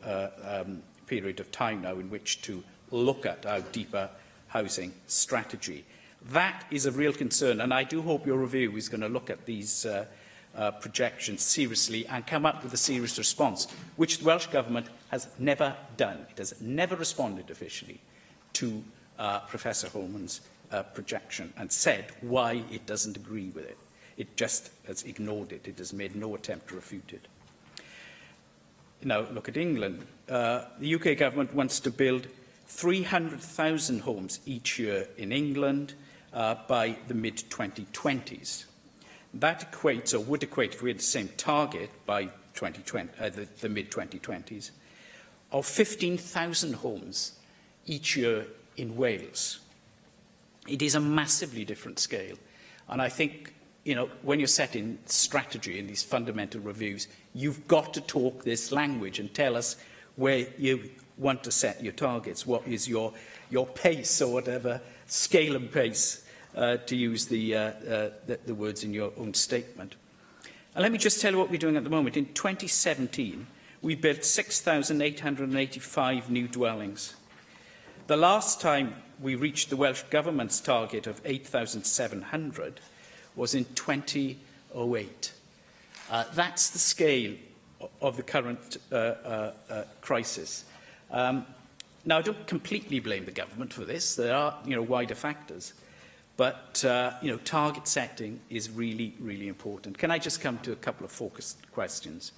period of time now in which to look at our deeper housing strategy. That is a real concern, and I do hope your review is going to look at these projections seriously and come up with a serious response, which the Welsh Government has never done. It has never responded officially to Professor Holman's projection and said why it doesn't agree with it. It just has ignored it. It has made no attempt to refute it. Now, look at England. The UK Government wants to build 300,000 homes each year in England by the mid-2020s. That equates, or would equate, if we had the same target by 2020, the mid-2020s, of 15,000 homes each year in Wales. It is a massively different scale. And I think, when you're setting strategy in these fundamental reviews, you've got to talk this language and tell us where you want to set your targets. What is your pace, or whatever scale and pace to use the words in your own statement. And let me just tell you what we're doing at the moment. In 2017, we built 6,885 new dwellings. The last time we reached the Welsh Government's target of 8,700 was in 2008. That's the scale of the current crisis. Now, I don't completely blame the government for this. There are, wider factors. But, target setting is really, really important. Can I just come to a couple of focused questions?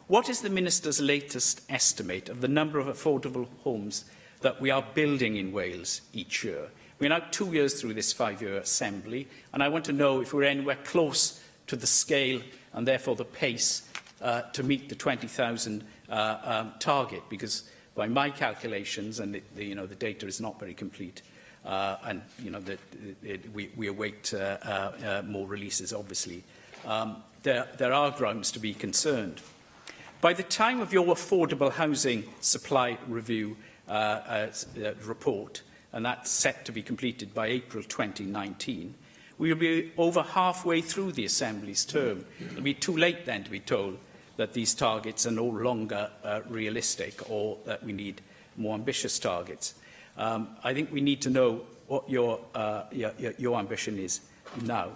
What is the Minister's latest estimate of the number of affordable homes that we are building in Wales each year? We're now 2 years through this 5-year assembly, and I want to know if we're anywhere close to the scale and therefore the pace to meet the 20,000 target, because by my calculations, and the data is not very complete, and we await more releases, obviously, there are grounds to be concerned. By the time of your affordable housing supply review report, and that's set to be completed by April 2019, we will be over halfway through the Assembly's term. It will be too late then to be told that these targets are no longer realistic, or that we need more ambitious targets. I think we need to know what your ambition is now.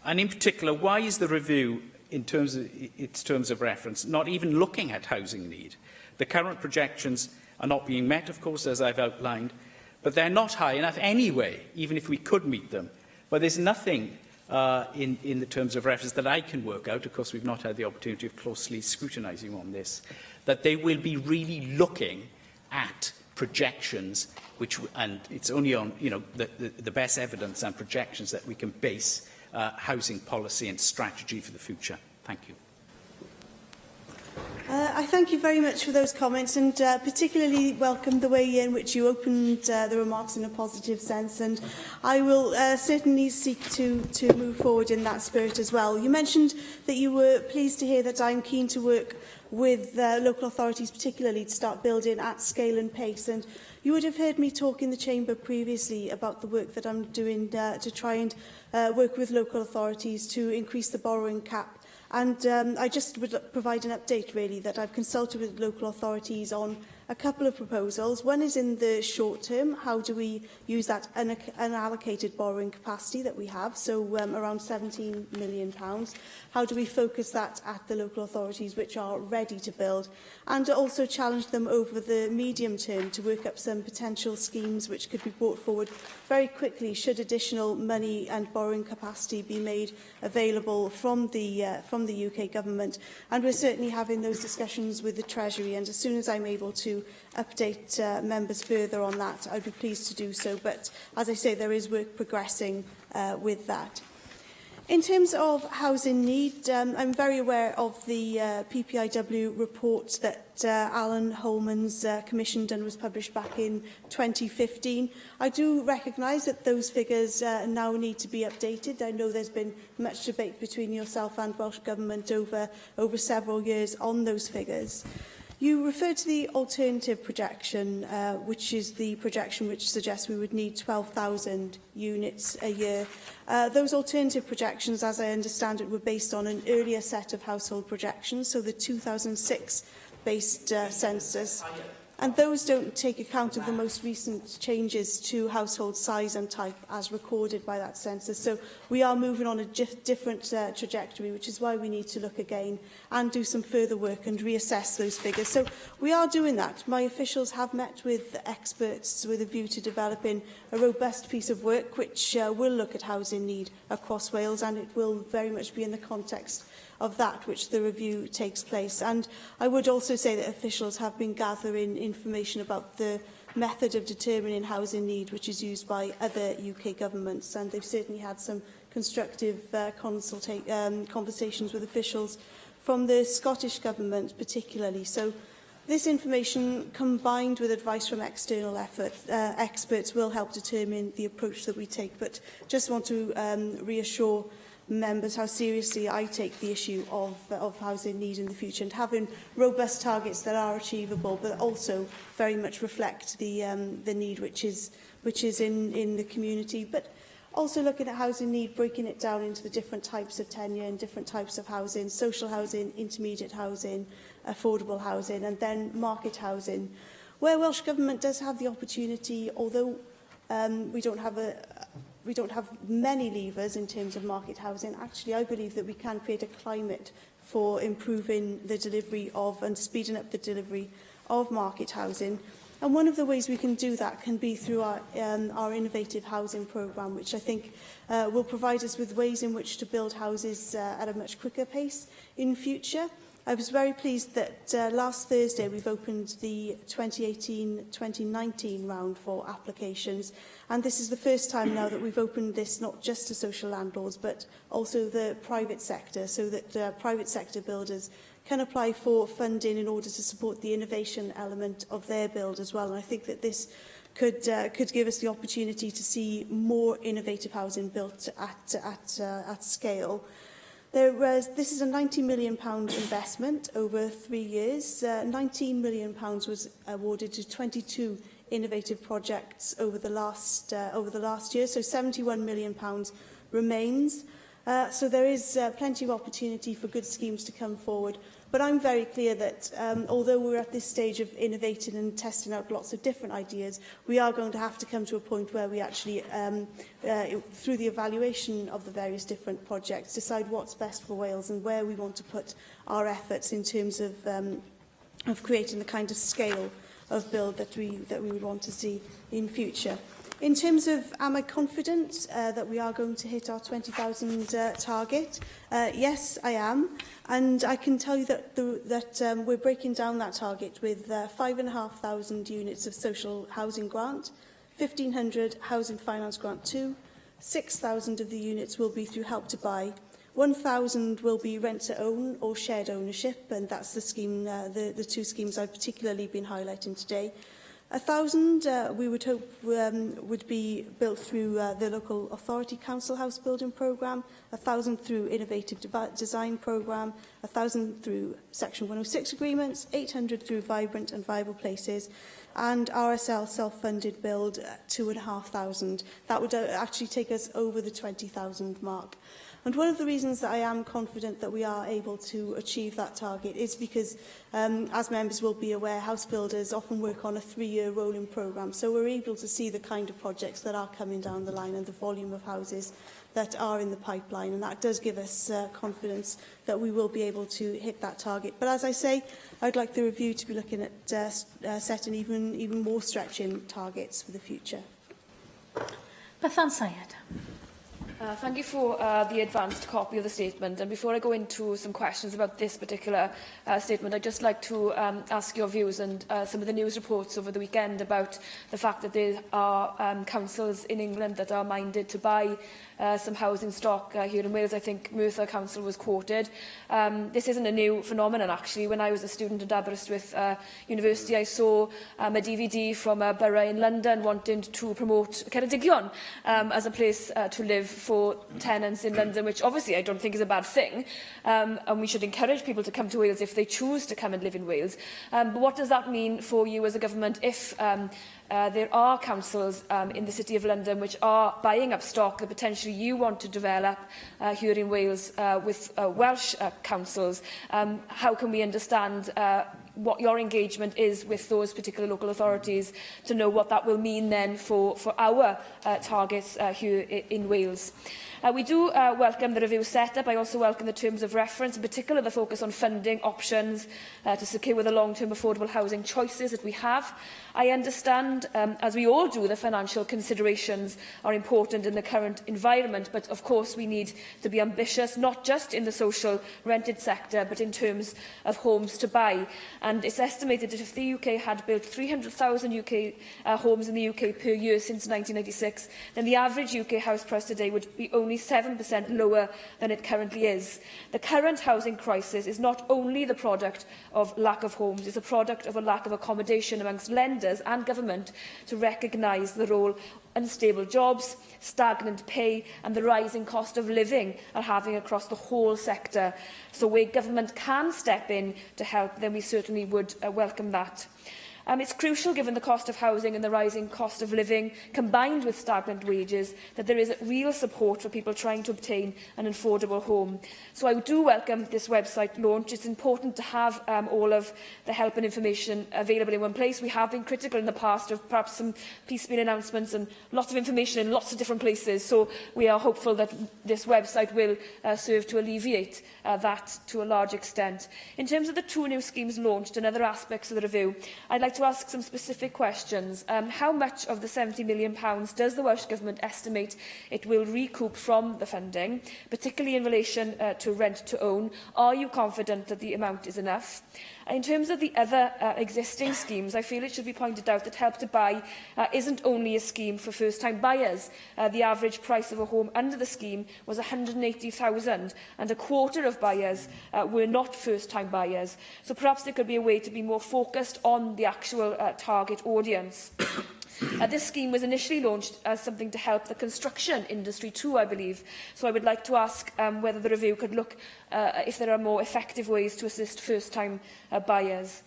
And in particular, why is the review, in terms of its terms of reference, not even looking at housing need? The current projections are not being met, of course, as I've outlined, but they're not high enough anyway, even if we could meet them. But there's nothing in the terms of reference that I can work out, of course we've not had the opportunity of closely scrutinising on this, that they will be really looking at projections, and it's only on the best evidence and projections that we can base housing policy and strategy for the future. Thank you. I thank you very much for those comments, and particularly welcome the way in which you opened the remarks in a positive sense, and I will certainly seek to move forward in that spirit as well. You mentioned that you were pleased to hear that I'm keen to work with local authorities, particularly to start building at scale and pace, and you would have heard me talk in the Chamber previously about the work that I'm doing to try and work with local authorities to increase the borrowing cap. And I just would provide an update, really, that I've consulted with local authorities on a couple of proposals. One is in the short term. How do we use that unallocated borrowing capacity that we have, so around £17 million? How do we focus that at the local authorities which are ready to build? And also challenge them over the medium term to work up some potential schemes which could be brought forward very quickly should additional money and borrowing capacity be made available from the UK Government. And we're certainly having those discussions with the Treasury, and as soon as I'm able to update members further on that, I'd be pleased to do so. But as I say, there is work progressing with that. In terms of housing need, I'm very aware of the PPIW report that Alan Holman's commissioned and was published back in 2015. I do recognise that those figures now need to be updated. I know there's been much debate between yourself and Welsh Government over several years on those figures. You referred to the alternative projection, which is the projection which suggests we would need 12,000 units a year. Those alternative projections, as I understand it, were based on an earlier set of household projections, so the 2006-based census. And those don't take account of the most recent changes to household size and type as recorded by that census. So we are moving on a different trajectory, which is why we need to look again and do some further work and reassess those figures. So we are doing that. My officials have met with experts with a view to developing a robust piece of work which will look at housing need across Wales, and it will very much be in the context of that which the review takes place. And I would also say that officials have been gathering information about the method of determining housing need which is used by other UK governments, and they've certainly had some constructive conversations with officials from the Scottish Government particularly. So this information, combined with advice from external experts, will help determine the approach that we take. But just want to reassure members how seriously I take the issue of housing need in the future, and having robust targets that are achievable but also very much reflect the need which is in the community. But Also looking at housing need, breaking it down into the different types of tenure and different types of housing, social housing, intermediate housing, affordable housing, and then market housing. Where Welsh Government does have the opportunity, although we don't have many levers in terms of market housing, actually I believe that we can create a climate for improving the delivery of and speeding up the delivery of market housing. And one of the ways we can do that can be through our innovative housing programme, which I think will provide us with ways in which to build houses at a much quicker pace in future. I was very pleased that last Thursday we've opened the 2018-2019 round for applications, and this is the first time now that we've opened this not just to social landlords but also the private sector, so that private sector builders can apply for funding in order to support the innovation element of their build as well. And I think that this could give us the opportunity to see more innovative housing built at scale. This is a £90 million investment over 3 years. £19 million was awarded to 22 innovative projects over the last year, so £71 million remains. So there is plenty of opportunity for good schemes to come forward. But I'm very clear that although we're at this stage of innovating and testing out lots of different ideas, we are going to have to come to a point where we actually, through the evaluation of the various different projects, decide what's best for Wales and where we want to put our efforts in terms of creating the kind of scale of build that we would want to see in future. In terms of, am I confident that we are going to hit our 20,000 target? Yes, I am. And I can tell you that, we're breaking down that target with 5,500 units of social housing grant, 1,500 housing finance grant 2, 6,000 of the units will be through Help to Buy, 1,000 will be rent to own or shared ownership, and that's the scheme, the two schemes I've particularly been highlighting today. 1,000 we would hope would be built through the local authority council house building programme, 1,000 through innovative design programme, 1,000 through section 106 agreements, 800 through vibrant and viable places, and RSL self-funded build 2,500. That would actually take us over the 20,000 mark. And one of the reasons that I am confident that we are able to achieve that target is because, as members will be aware, house builders often work on a 3-year rolling programme. So we're able to see the kind of projects that are coming down the line and the volume of houses that are in the pipeline. And that does give us confidence that we will be able to hit that target. But as I say, I'd like the review to be looking at setting even more stretching targets for the future. Bethan Syed. Thank you for the advanced copy of the statement. And before I go into some questions about this particular statement, I'd just like to ask your views and some of the news reports over the weekend about the fact that there are councils in England that are minded to buy some housing stock here in Wales. I think Merthyr Council was quoted. This isn't a new phenomenon, actually. When I was a student at Aberystwyth University, I saw a DVD from a borough in London wanting to promote Ceredigion as a place to live for tenants in London, which obviously I don't think is a bad thing. And we should encourage people to come to Wales if they choose to come and live in Wales. But what does that mean for you as a government if there are councils in the City of London which are buying up stock that potentially you want to develop here in Wales with Welsh councils? How can we understand what your engagement is with those particular local authorities to know what that will mean then for our targets here in Wales? We do welcome the review set-up. I also welcome the terms of reference, in particular the focus on funding options to secure the long-term affordable housing choices that we have. I understand, as we all do, the financial considerations are important in the current environment, but of course we need to be ambitious, not just in the social rented sector, but in terms of homes to buy. And it's estimated that if the UK had built 300,000 homes in the UK per year since 1996, then the average UK house price today would be only 7% lower than it currently is. The current housing crisis is not only the product of lack of homes, it's a product of a lack of accommodation amongst lenders and government to recognise the role unstable jobs, stagnant pay and the rising cost of living are having across the whole sector. So where government can step in to help, then we certainly would welcome that. It's crucial, given the cost of housing and the rising cost of living, combined with stagnant wages, that there is real support for people trying to obtain an affordable home. So I do welcome this website launch. It's important to have all of the help and information available in one place. We have been critical in the past of perhaps some piecemeal announcements and lots of information in lots of different places. So we are hopeful that this website will serve to alleviate that to a large extent. In terms of the 2 new schemes launched and other aspects of the review, I'd like to ask some specific questions. How much of the £70 million does the Welsh Government estimate it will recoup from the funding, particularly in relation to rent to own? Are you confident that the amount is enough? In terms of the other existing schemes, I feel it should be pointed out that Help to Buy isn't only a scheme for first-time buyers. The average price of a home under the scheme was £180,000, and a quarter of buyers were not first-time buyers. So perhaps there could be a way to be more focused on the actual target audience. This scheme was initially launched as something to help the construction industry too, I believe. So I would like to ask whether the review could look if there are more effective ways to assist first-time buyers.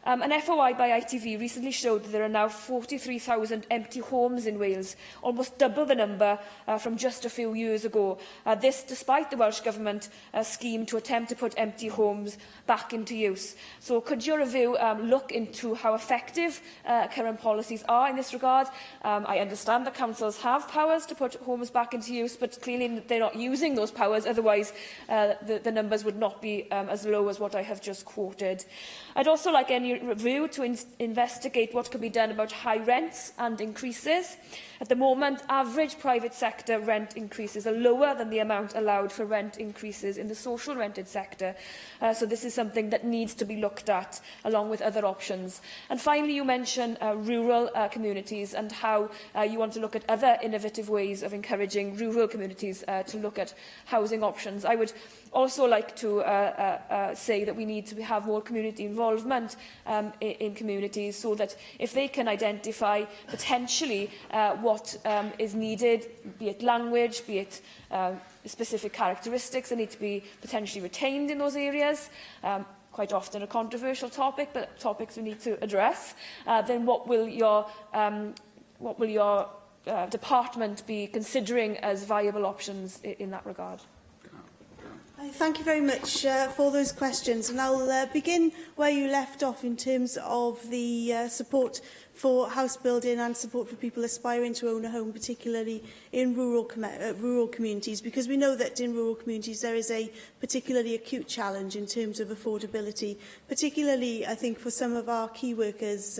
An FOI by ITV recently showed that there are now 43,000 empty homes in Wales, almost double the number from just a few years ago. This despite the Welsh Government scheme to attempt to put empty homes back into use. So could your review look into how effective current policies are in this regard? I understand that councils have powers to put homes back into use, but clearly they're not using those powers, otherwise the numbers would not be as low as what I have just quoted. I'd also like any review to investigate what can be done about high rents and increases. At the moment, average private sector rent increases are lower than the amount allowed for rent increases in the social rented sector. So this is something that needs to be looked at, along with other options. And finally, you mention rural communities and how you want to look at other innovative ways of encouraging rural communities to look at housing options. I would also like to say that we need to have more community involvement in communities, so that if they can identify potentially what is needed, be it language, be it specific characteristics that need to be potentially retained in those areas, quite often a controversial topic, but topics we need to address, then what will your department be considering as viable options in that regard? Thank you very much for those questions, and I'll begin where you left off in terms of the support for house building and support for people aspiring to own a home, particularly in rural communities, because we know that in rural communities there is a particularly acute challenge in terms of affordability, particularly, I think, for some of our key workers,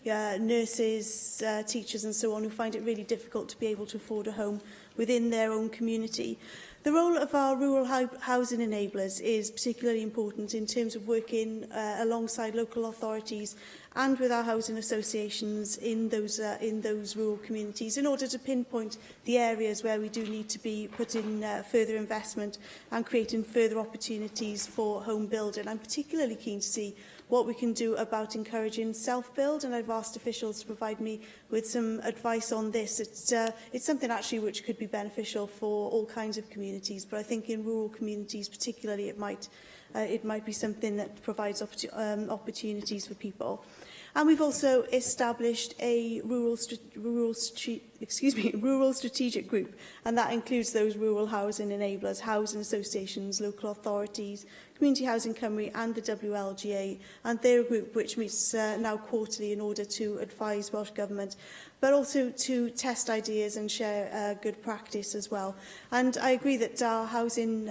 nurses, teachers and so on, who find it really difficult to be able to afford a home within their own community. The role of our rural housing enablers is particularly important in terms of working alongside local authorities and with our housing associations in those rural communities in order to pinpoint the areas where we do need to be putting further investment and creating further opportunities for home building. I'm particularly keen to see what we can do about encouraging self-build, and I've asked officials to provide me with some advice on this. It's something actually which could be beneficial for all kinds of communities, but I think in rural communities particularly it might be something that provides opportunities for people. And we've also established a rural strategic group, and that includes those rural housing enablers, housing associations, local authorities, Community Housing Cymru and the WLGA, and they're a group which meets now quarterly in order to advise Welsh Government, but also to test ideas and share good practice as well. And I agree that our housing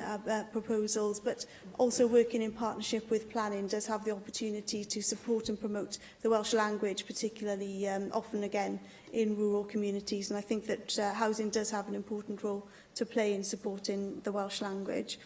proposals, but also working in partnership with planning, does have the opportunity to support and promote the Welsh language, particularly often again in rural communities. And I think that housing does have an important role to play in supporting the Welsh language.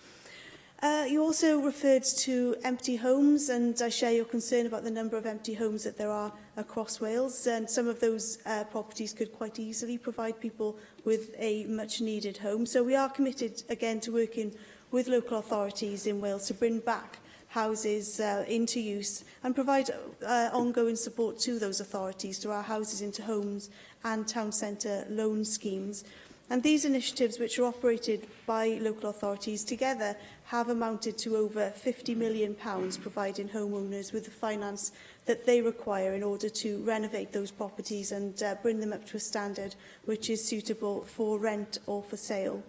You also referred to empty homes, and I share your concern about the number of empty homes that there are across Wales, and some of those properties could quite easily provide people with a much-needed home. So we are committed, again, to working with local authorities in Wales to bring back houses into use and provide ongoing support to those authorities through our Houses into Homes and Town Centre loan schemes. And these initiatives, which are operated by local authorities, together have amounted to over £50 million, providing homeowners with the finance that they require in order to renovate those properties and bring them up to a standard which is suitable for rent or for sale.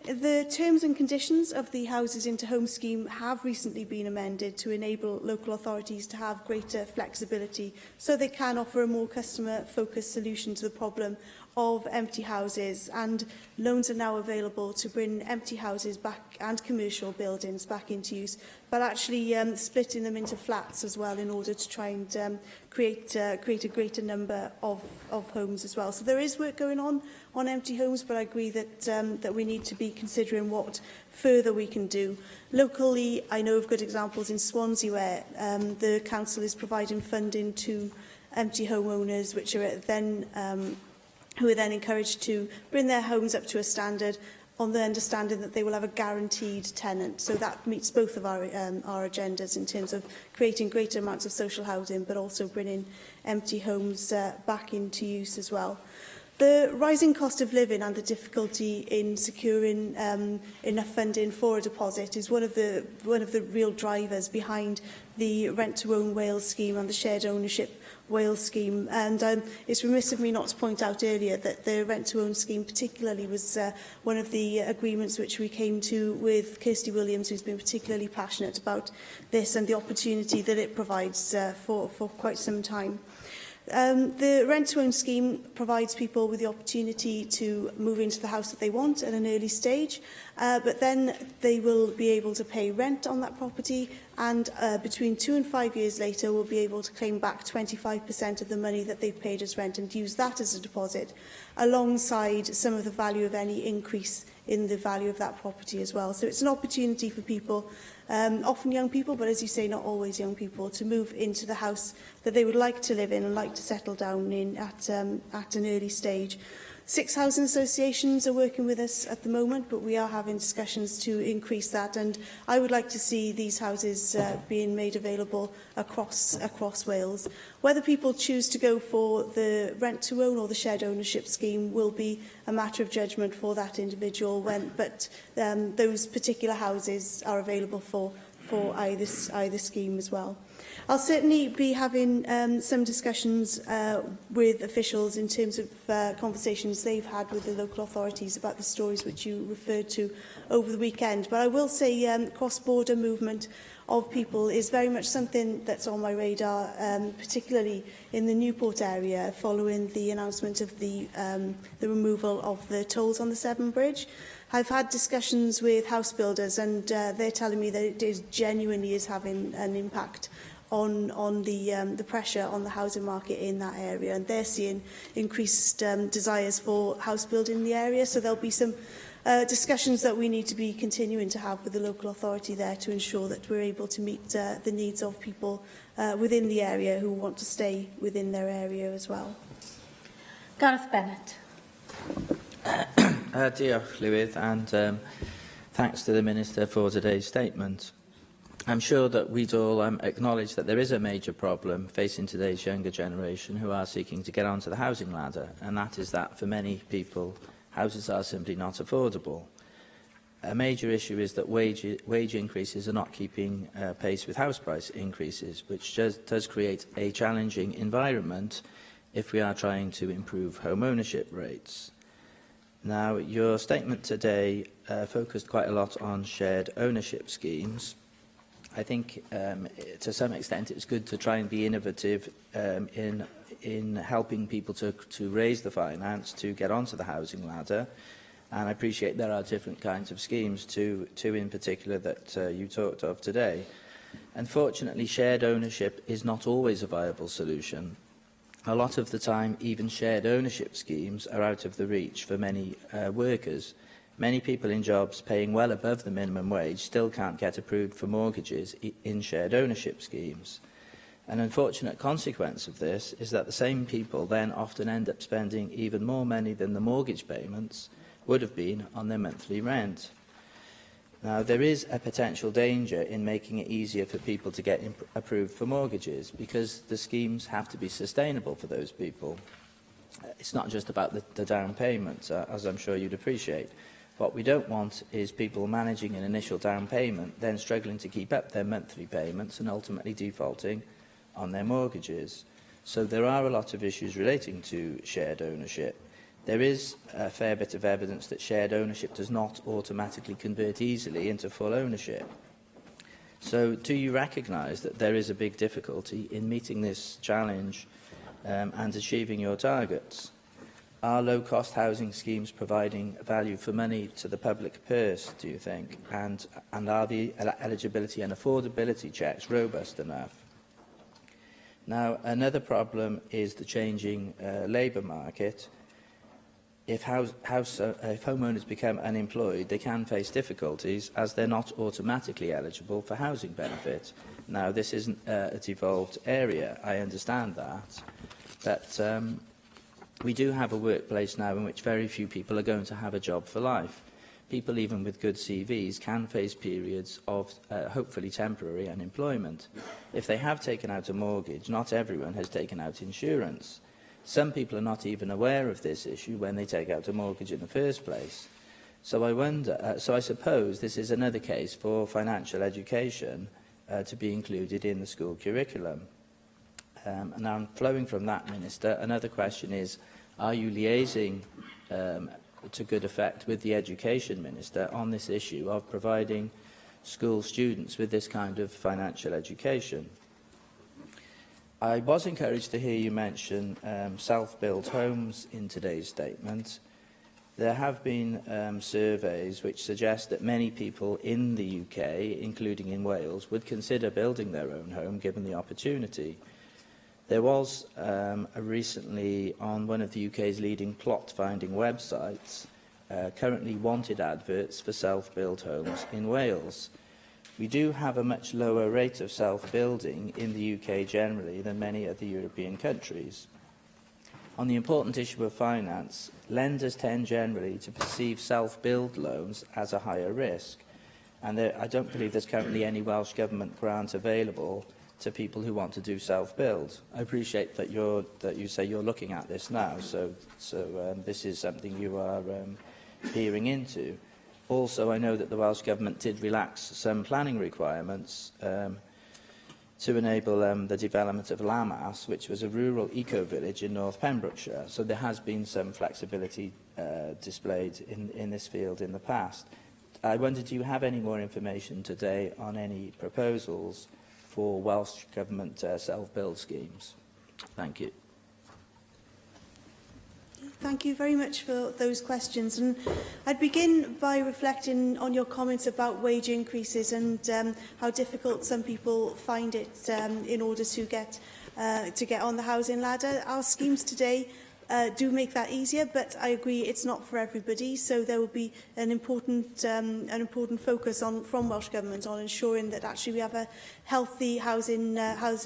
The terms and conditions of the Houses into Home scheme have recently been amended to enable local authorities to have greater flexibility so they can offer a more customer-focused solution to the problem of empty houses, and loans are now available to bring empty houses back and commercial buildings back into use, but actually splitting them into flats as well in order to try and create a greater number of homes as well. So there is work going on empty homes, but I agree that, that we need to be considering what further we can do. Locally, I know of good examples in Swansea where the council is providing funding to empty homeowners, which are then who are then encouraged to bring their homes up to a standard on the understanding that they will have a guaranteed tenant. So that meets both of our agendas in terms of creating greater amounts of social housing, but also bringing empty homes back into use as well. The rising cost of living and the difficulty in securing enough funding for a deposit is one of the real drivers behind the Rent to Own Wales scheme and the Shared Ownership Wales scheme. And it's remiss of me not to point out earlier that the Rent to Own scheme particularly was one of the agreements which we came to with Kirsty Williams, who's been particularly passionate about this and the opportunity that it provides for quite some time. The Rent to Own scheme provides people with the opportunity to move into the house that they want at an early stage, but then they will be able to pay rent on that property, and between 2 and 5 years later will be able to claim back 25% of the money that they've paid as rent and use that as a deposit, alongside some of the value of any increase in the value of that property as well. So it's an opportunity for people, often young people, but as you say, not always young people, to move into the house that they would like to live in and like to settle down in at an early stage. 6 housing associations are working with us at the moment, but we are having discussions to increase that, and I would like to see these houses being made available across Wales. Whether people choose to go for the Rent to Own or the Shared Ownership scheme will be a matter of judgment for that individual, but those particular houses are available for either scheme as well. I'll certainly be having some discussions with officials in terms of conversations they've had with the local authorities about the stories which you referred to over the weekend. But I will say cross-border movement of people is very much something that's on my radar, particularly in the Newport area, following the announcement of the removal of the tolls on the Severn Bridge. I've had discussions with house builders, and they're telling me that it genuinely is having an impact on the pressure on the housing market in that area, and they're seeing increased desires for house building in the area. So there'll be some discussions that we need to be continuing to have with the local authority there to ensure that we're able to meet the needs of people within the area who want to stay within their area as well. Gareth Bennett. Diolch, Llywydd, and thanks to the Minister for today's statement. I'm sure that we'd all acknowledge that there is a major problem facing today's younger generation who are seeking to get onto the housing ladder, and that is that for many people, houses are simply not affordable. A major issue is that wage increases are not keeping pace with house price increases, which does create a challenging environment if we are trying to improve home ownership rates. Now, your statement today focused quite a lot on shared ownership schemes. I think to some extent it's good to try and be innovative in helping people to raise the finance to get onto the housing ladder. And I appreciate there are different kinds of schemes, two in particular that you talked of today. Unfortunately, shared ownership is not always a viable solution. A lot of the time, even shared ownership schemes are out of the reach for many workers. Many people in jobs paying well above the minimum wage still can't get approved for mortgages in shared ownership schemes. An unfortunate consequence of this is that the same people then often end up spending even more money than the mortgage payments would have been on their monthly rent. Now, there is a potential danger in making it easier for people to get approved for mortgages because the schemes have to be sustainable for those people. it's not just about the down payment, as I'm sure you'd appreciate. What we don't want is people managing an initial down payment, then struggling to keep up their monthly payments and ultimately defaulting on their mortgages. So there are a lot of issues relating to shared ownership. There is a fair bit of evidence that shared ownership does not automatically convert easily into full ownership. So do you recognise that there is a big difficulty in meeting this challenge and achieving your targets? Are low-cost housing schemes providing value for money to the public purse, do you think? And are the eligibility and affordability checks robust enough? Now, another problem is the changing labour market. If homeowners become unemployed, they can face difficulties as they're not automatically eligible for housing benefit. Now, this isn't a devolved area, I understand that, but we do have a workplace now in which very few people are going to have a job for life. People, even with good CVs, can face periods of hopefully temporary unemployment. If they have taken out a mortgage, not everyone has taken out insurance. Some people are not even aware of this issue when they take out a mortgage in the first place. So I wonder, so I suppose this is another case for financial education to be included in the school curriculum. And now, flowing from that, Minister, another question is, are you liaising to good effect with the Education Minister on this issue of providing school students with this kind of financial education? I was encouraged to hear you mention self-built homes in today's statement. There have been surveys which suggest that many people in the UK, including in Wales, would consider building their own home given the opportunity. There was recently on one of the UK's leading plot-finding websites currently wanted adverts for self-built homes in Wales. We do have a much lower rate of self-building in the UK generally than many other European countries. On the important issue of finance, lenders tend generally to perceive self-build loans as a higher risk, and I don't believe there's currently any Welsh Government grant available to people who want to do self-build. I appreciate that you say you're looking at this now, so this is something you are peering into. Also, I know that the Welsh Government did relax some planning requirements to enable the development of Lammas, which was a rural eco-village in North Pembrokeshire. So there has been some flexibility displayed in this field in the past. I wonder, do you have any more information today on any proposals for Welsh Government self-build schemes? Thank you. Thank you very much for those questions. And I'd begin by reflecting on your comments about wage increases and how difficult some people find it in order to get on the housing ladder. Our schemes today do make that easier, but I agree it's not for everybody. So there will be an important focus from Welsh Government on ensuring that actually we have a healthy housing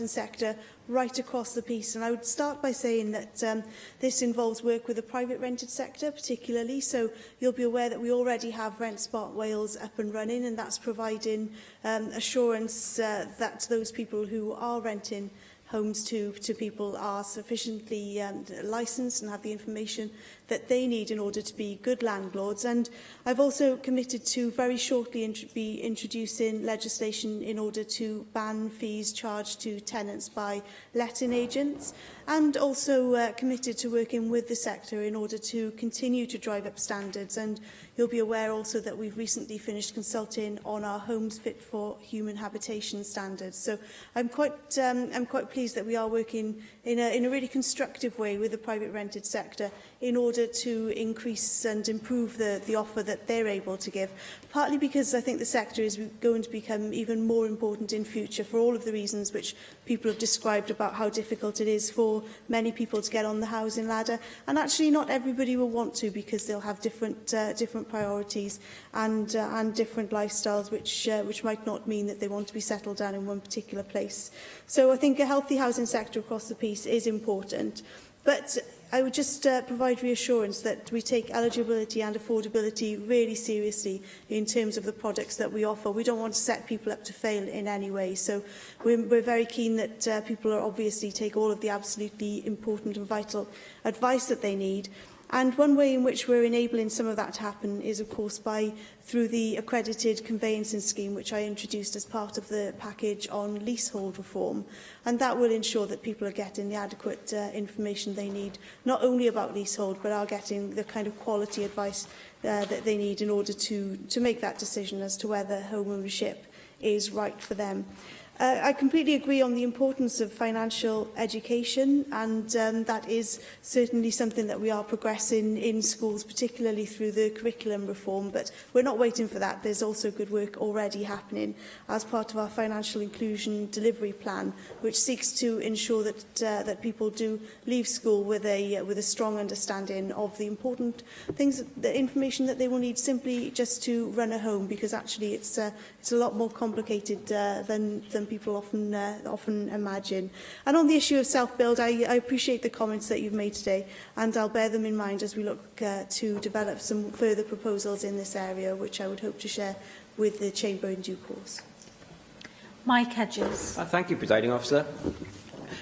sector right across the piece. And I would start by saying that this involves work with the private rented sector particularly. So you'll be aware that we already have Rent Spot Wales up and running, and that's providing assurance that those people who are renting homes to people are sufficiently licensed and have the information that they need in order to be good landlords. And I've also committed to very shortly be introducing legislation in order to ban fees charged to tenants by letting agents, and also committed to working with the sector in order to continue to drive up standards. And you'll be aware also that we've recently finished consulting on our homes fit for human habitation standards. So I'm quite pleased that we are working in a really constructive way with the private rented sector in order to increase and improve the offer that they're able to give, partly because I think the sector is going to become even more important in future for all of the reasons which people have described about how difficult it is for many people to get on the housing ladder. And actually not everybody will want to, because they'll have different priorities and different lifestyles which might not mean that they want to be settled down in one particular place. So I think a healthy housing sector across the piece is important. But I would just provide reassurance that we take eligibility and affordability really seriously in terms of the products that we offer. We don't want to set people up to fail in any way. So we're very keen that people are obviously take all of the absolutely important and vital advice that they need. And one way in which we're enabling some of that to happen is, of course, through the accredited conveyancing scheme, which I introduced as part of the package on leasehold reform. And that will ensure that people are getting the adequate information they need, not only about leasehold, but are getting the kind of quality advice that they need in order to make that decision as to whether home ownership is right for them. I completely agree on the importance of financial education, and that is certainly something that we are progressing in schools, particularly through the curriculum reform. But we're not waiting for that. There's also good work already happening as part of our financial inclusion delivery plan, which seeks to ensure that that people do leave school with a strong understanding of the important things, the information that they will need simply just to run a home, because actually it's a lot more complicated than people often imagine. And on the issue of self-build, I appreciate the comments that you've made today, and I'll bear them in mind as we look to develop some further proposals in this area, which I would hope to share with the Chamber in due course. Mike Hedges. Thank you, Presiding Officer.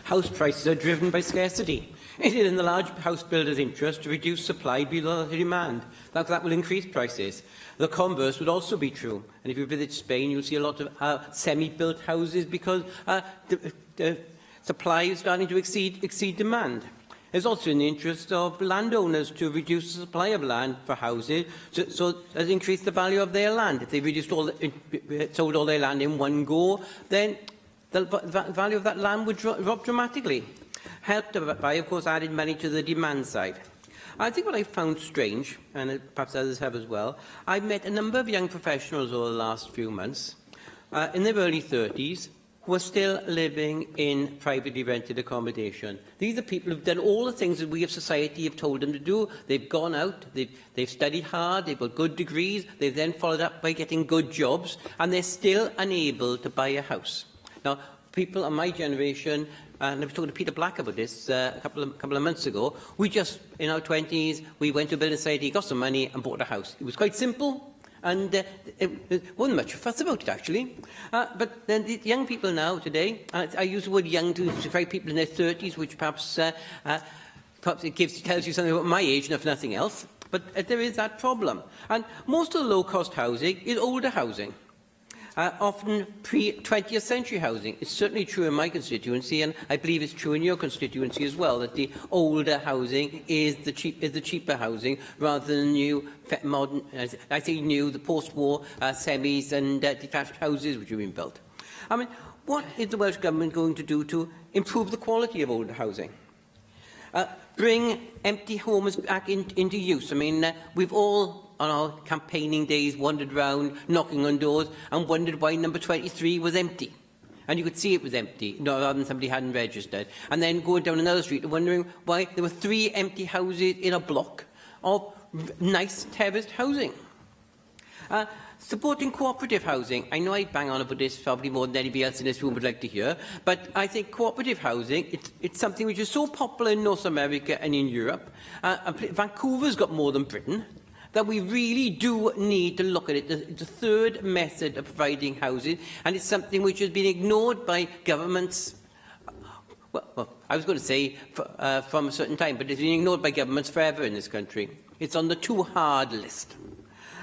House prices are driven by scarcity. It is in the large house builders' interest to reduce supply below the demand. That will increase prices. The converse would also be true. And if you visit Spain, you'll see a lot of semi-built houses because the supply is starting to exceed demand. It's also in the interest of landowners to reduce the supply of land for houses, so as increase the value of their land. If they sold all their land in one go, then the value of that land would drop dramatically. Helped by, of course, adding money to the demand side. I think what I found strange, and perhaps others have as well, I've met a number of young professionals over the last few months, in their early 30s, who are still living in privately rented accommodation. These are people who've done all the things that we as society have told them to do. They've gone out, they've studied hard, they've got good degrees, they've then followed up by getting good jobs, and they're still unable to buy a house. Now, people of my generation, and I was talking to Peter Black about this a couple of months ago. We just, in our 20s, we went to a building society, got some money and bought a house. It was quite simple, and it wasn't much fuss about it, actually. But then the young people now, today, I use the word young to describe people in their 30s, which perhaps it tells you something about my age, and if nothing else. But there is that problem. And most of the low-cost housing is older housing. Often pre-20th century housing. It's certainly true in my constituency, and I believe it's true in your constituency as well, that the older housing is the cheaper housing rather than new, modern, I say new, the post-war semis and detached houses which have been built. I mean, what is the Welsh Government going to do to improve the quality of older housing? Bring empty homes back into use. I mean, we've all on our campaigning days wandered round, knocking on doors, and wondered why number 23 was empty. And you could see it was empty, rather than somebody hadn't registered. And then going down another street and wondering why there were 3 empty houses in a block of nice terraced housing. Supporting cooperative housing. I know I bang on about this probably more than anybody else in this room would like to hear, but I think cooperative housing, it's something which is so popular in North America and in Europe. Vancouver's got more than Britain. That we really do need to look at it. It's the third method of providing housing, and it's something which has been ignored by governments. Well, I was going to say from a certain time, but it's been ignored by governments forever in this country. It's on the too hard list.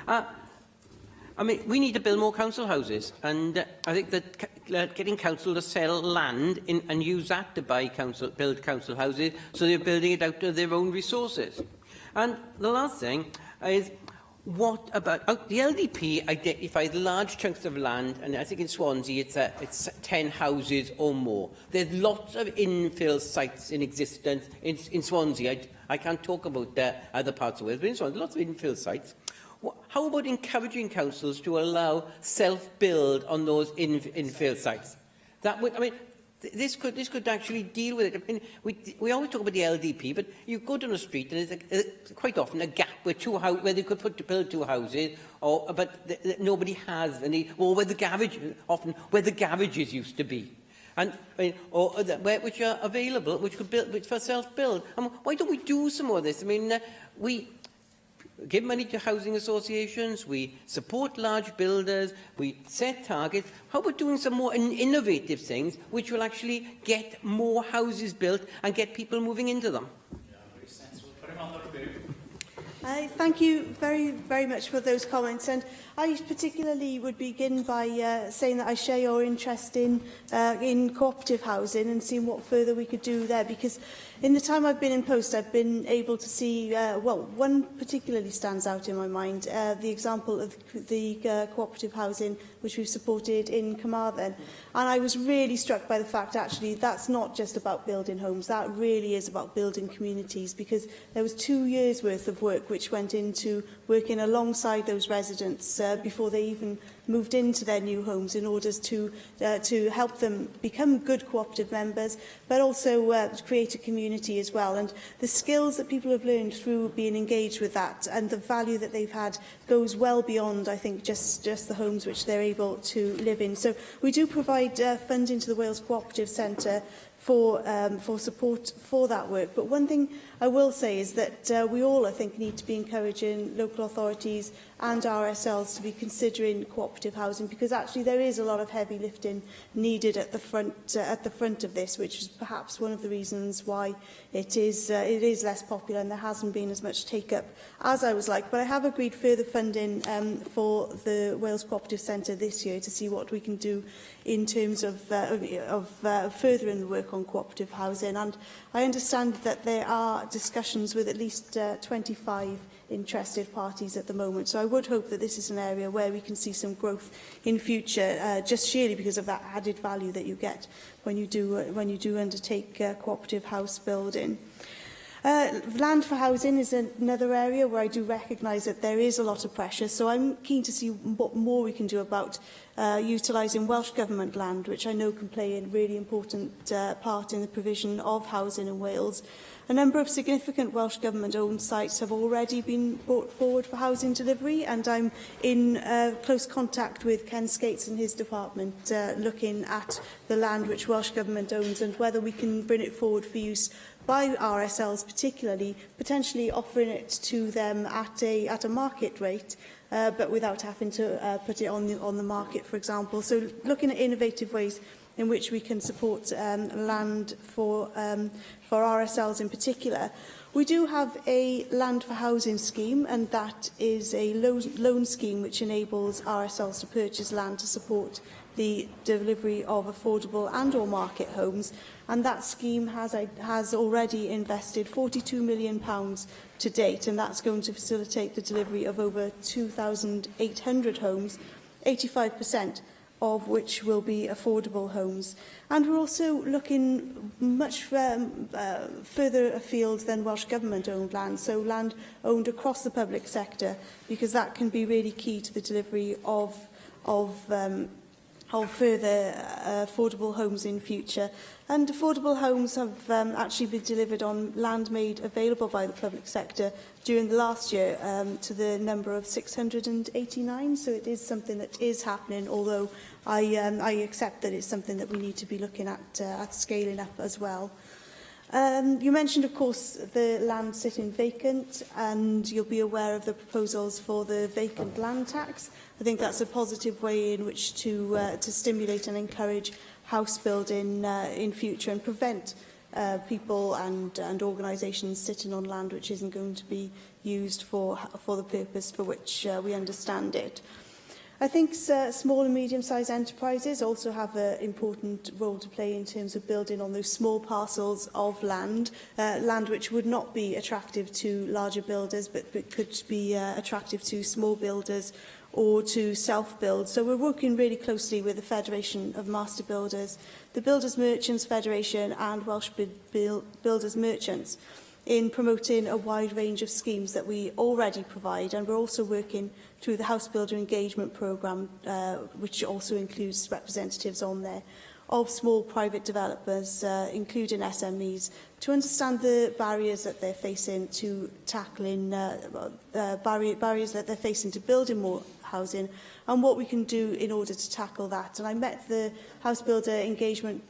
I mean, we need to build more council houses, and I think that getting council to sell land and use that to build council houses, so they're building it out of their own resources. And the last thing is, what about the LDP identified large chunks of land, and I think in Swansea it's 10 houses or more. There's lots of infill sites in existence in Swansea. I can't talk about other parts of Wales, but in Swansea, lots of infill sites. How about encouraging councils to allow self-build on those infill sites? That would, I mean, this could actually deal with it. I mean, we always talk about the LDP, but you go down the street and there's quite often a gap where where they could build 2 houses, but nobody has any, or where the garages used to be. and which are available, which could build, which for self-build. And why don't we do some more of this? I mean, we give money to housing associations, we support large builders, we set targets. How about doing some more innovative things which will actually get more houses built and get people moving into them? Thank you very, very much for those comments. And I particularly would begin by saying that I share your interest in cooperative housing and seeing what further we could do there, because in the time I've been in post, I've been able to see, well, one particularly stands out in my mind, the example of the cooperative housing which we've supported in Carmarthen. And I was really struck by the fact, actually, that's not just about building homes, that really is about building communities, because there was 2 years' worth of work which went into working alongside those residents before they even moved into their new homes in order to help them become good cooperative members, but also create a community as well. And the skills that people have learned through being engaged with that and the value that they've had goes well beyond, I think, just the homes which they're able to live in. So we do provide funding to the Wales Cooperative Centre for support for that work. But one thing I will say is that we all, I think, need to be encouraging local authorities and RSLs to be considering cooperative housing, because actually there is a lot of heavy lifting needed at the front of this, which is perhaps one of the reasons why it is less popular and there hasn't been as much take-up as I was like. But I have agreed further funding for the Wales Cooperative Centre this year to see what we can do in terms of furthering the work on cooperative housing. And I understand that there are discussions with at least 25 interested parties at the moment. So I would hope that this is an area where we can see some growth in future, just sheerly because of that added value that you get when you do undertake cooperative house building. Land for housing is another area where I do recognise that there is a lot of pressure, so I'm keen to see what more we can do about utilising Welsh Government land, which I know can play a really important part in the provision of housing in Wales. A number of significant Welsh Government-owned sites have already been brought forward for housing delivery, and I'm in close contact with Ken Skates and his department, looking at the land which Welsh Government owns and whether we can bring it forward for use by RSLs, particularly, potentially offering it to them at a market rate, but without having to put it on the market, for example. So looking at innovative ways in which we can support land for RSLs in particular. We do have a land for housing scheme, and that is a loan scheme which enables RSLs to purchase land to support the delivery of affordable and/or market homes. And that scheme has already invested £42 million to date, and that's going to facilitate the delivery of over 2,800 homes, 85% of which will be affordable homes. And we're also looking much further afield than Welsh Government-owned land, so land owned across the public sector, because that can be really key to the delivery of further affordable homes in future. And affordable homes have actually been delivered on land made available by the public sector during the last year to the number of 689. So it is something that is happening, although I accept that it's something that we need to be looking at scaling up as well. You mentioned, of course, the land sitting vacant, and you'll be aware of the proposals for the vacant land tax. I think that's a positive way in which to stimulate and encourage house building in future and prevent people and organisations sitting on land which isn't going to be used for the purpose for which we understand it. I think small and medium-sized enterprises also have an important role to play in terms of building on those small parcels of land, land which would not be attractive to larger builders but could be attractive to small builders or to self-build. So we're working really closely with the Federation of Master Builders, the Builders Merchants Federation and Welsh Builders Merchants in promoting a wide range of schemes that we already provide, and we're also working through the House Builder Engagement Programme, which also includes representatives on there of small private developers, including SMEs, to understand the barriers that they're facing to tackling barriers that they're facing to building more housing and what we can do in order to tackle that. And I met the House Builder Engagement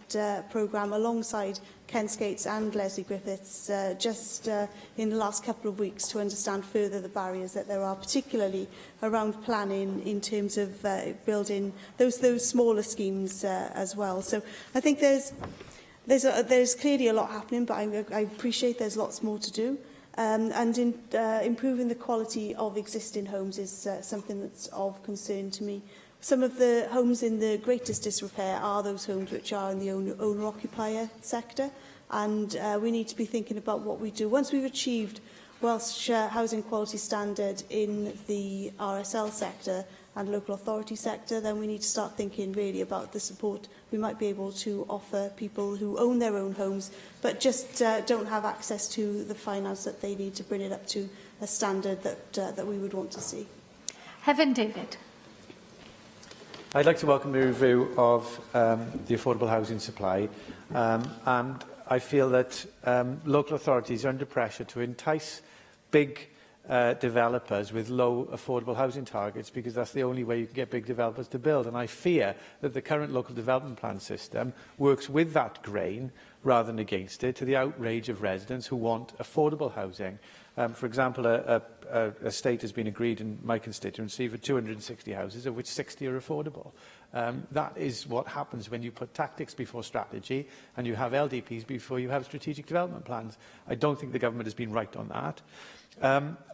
Programme alongside Ken Skates and Leslie Griffiths just in the last couple of weeks to understand further the barriers that there are, particularly around planning in terms of building those smaller schemes as well. So I think there's clearly a lot happening, but I appreciate there's lots more to do. Improving the quality of existing homes is something that's of concern to me. Some of the homes in the greatest disrepair are those homes which are in the owner-occupier sector, and we need to be thinking about what we do. Once we've achieved Welsh housing quality standard in the RSL sector and local authority sector, then we need to start thinking really about the support we might be able to offer people who own their own homes but just don't have access to the finance that they need to bring it up to a standard that we would want to see. Heaven David. I'd like to welcome the review of the affordable housing supply, and I feel that local authorities are under pressure to entice big developers with low affordable housing targets, because that's the only way you can get big developers to build. And I fear that the current local development plan system works with that grain rather than against it, to the outrage of residents who want affordable housing. For example, a estate has been agreed in my constituency for 260 houses, of which 60 are affordable. That is what happens when you put tactics before strategy and you have LDPs before you have strategic development plans. I don't think the government has been right on that.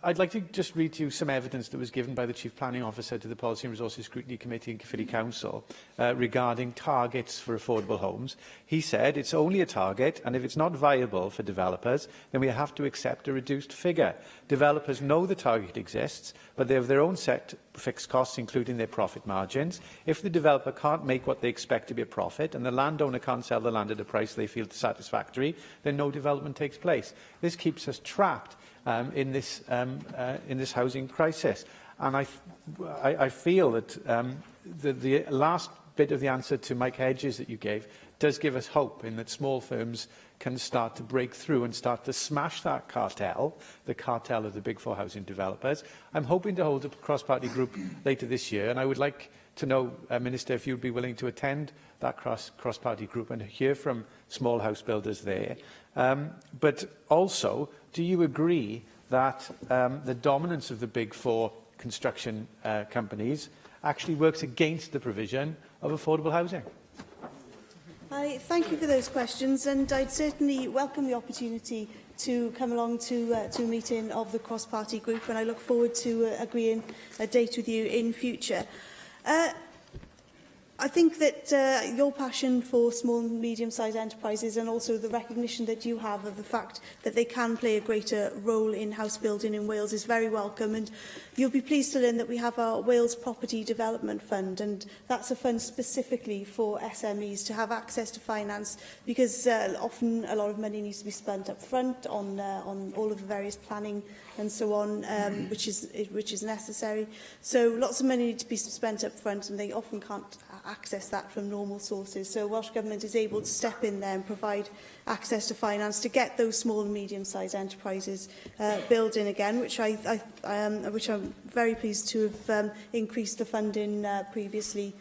I'd like to just read to you some evidence that was given by the Chief Planning Officer to the Policy and Resources Scrutiny Committee and Caerphilly Council regarding targets for affordable homes. He said it's only a target, and if it's not viable for developers, then we have to accept a reduced figure. Developers know the target exists, but they have their own set fixed costs, including their profit margins. If the developer can't make what they expect to be a profit, and the landowner can't sell the land at a price they feel satisfactory, then no development takes place. This keeps us trapped in this housing crisis. And I feel that the last bit of the answer to Mike Hedges that you gave does give us hope in that small firms can start to break through and start to smash that cartel, the cartel of the big four housing developers. I'm hoping to hold a cross-party group later this year, and I would like to know, Minister, if you'd be willing to attend that cross-party group and hear from small house builders there. But also, do you agree that the dominance of the big four construction companies actually works against the provision of affordable housing? I thank you for those questions, and I'd certainly welcome the opportunity to come along to a meeting of the cross-party group, and I look forward to agreeing a date with you in future. I think that your passion for small and medium-sized enterprises, and also the recognition that you have of the fact that they can play a greater role in house building in Wales, is very welcome. And you'll be pleased to learn that we have our Wales Property Development Fund, and that's a fund specifically for SMEs to have access to finance, because often a lot of money needs to be spent up front on all of the various planning and so on, which is necessary. So lots of money needs to be spent up front, and they often can't access that from normal sources. So Welsh Government is able to step in there and provide access to finance to get those small and medium-sized enterprises building again, which I'm very pleased to have increased the funding previously,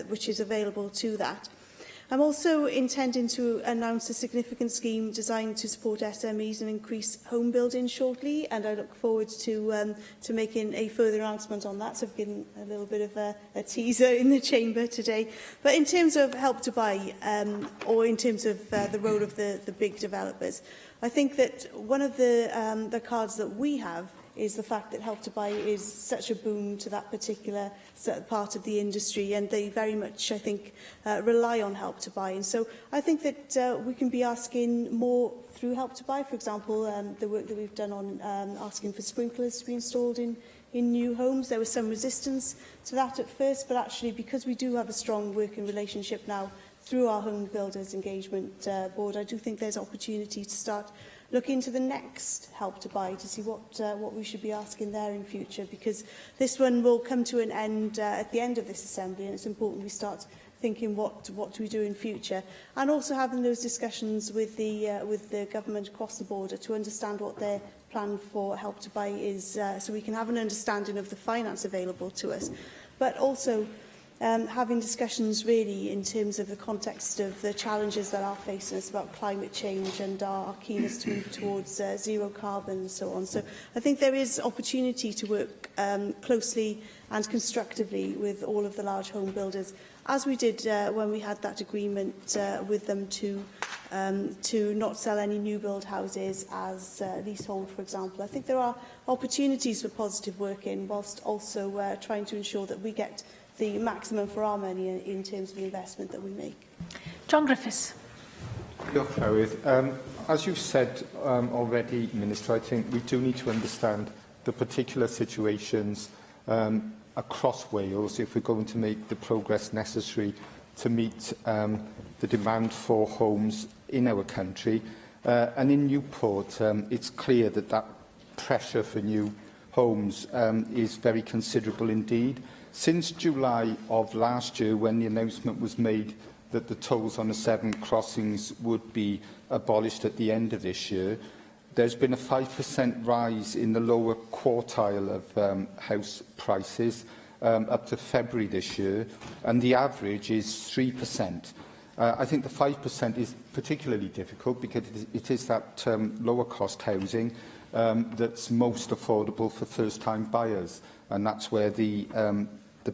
which is available to that. I'm also intending to announce a significant scheme designed to support SMEs and increase home building shortly, and I look forward to making a further announcement on that. So I've given a little bit of a teaser in the chamber today. But in terms of Help to Buy, or in terms of the role of the big developers, I think that one of the cards that we have is the fact that Help to Buy is such a boon to that particular part of the industry, and they very much, I think, rely on Help to Buy. And so I think that we can be asking more through Help to Buy. For example, the work that we've done on asking for sprinklers to be installed in new homes. There was some resistance to that at first, but actually, because we do have a strong working relationship now through our Home Builders Engagement Board, I do think there's opportunity to start look into the next Help to Buy to see what we should be asking there in future, because this one will come to an end at the end of this Assembly, and it's important we start thinking what do we do in future, and also having those discussions with the government across the border to understand what their plan for Help to Buy is, so we can have an understanding of the finance available to us, but also having discussions really in terms of the context of the challenges that are facing us about climate change and our keenness to move towards zero carbon and so on. So I think there is opportunity to work closely and constructively with all of the large home builders, as we did when we had that agreement with them to not sell any new build houses as leasehold, for example. I think there are opportunities for positive working, whilst also trying to ensure that we get the maximum for our money in terms of the investment that we make. John Griffiths. Diolch, Llywydd. As you've said already, Minister, I think we do need to understand the particular situations across Wales if we're going to make the progress necessary to meet the demand for homes in our country. And in Newport, it's clear that that pressure for new homes is very considerable indeed. Since July of last year, when the announcement was made that the tolls on the 7 crossings would be abolished at the end of this year, there's been a 5% rise in the lower quartile of house prices up to February this year, and the average is 3%. I think the 5% is particularly difficult because it is that lower cost housing that's most affordable for first-time buyers, and that's where the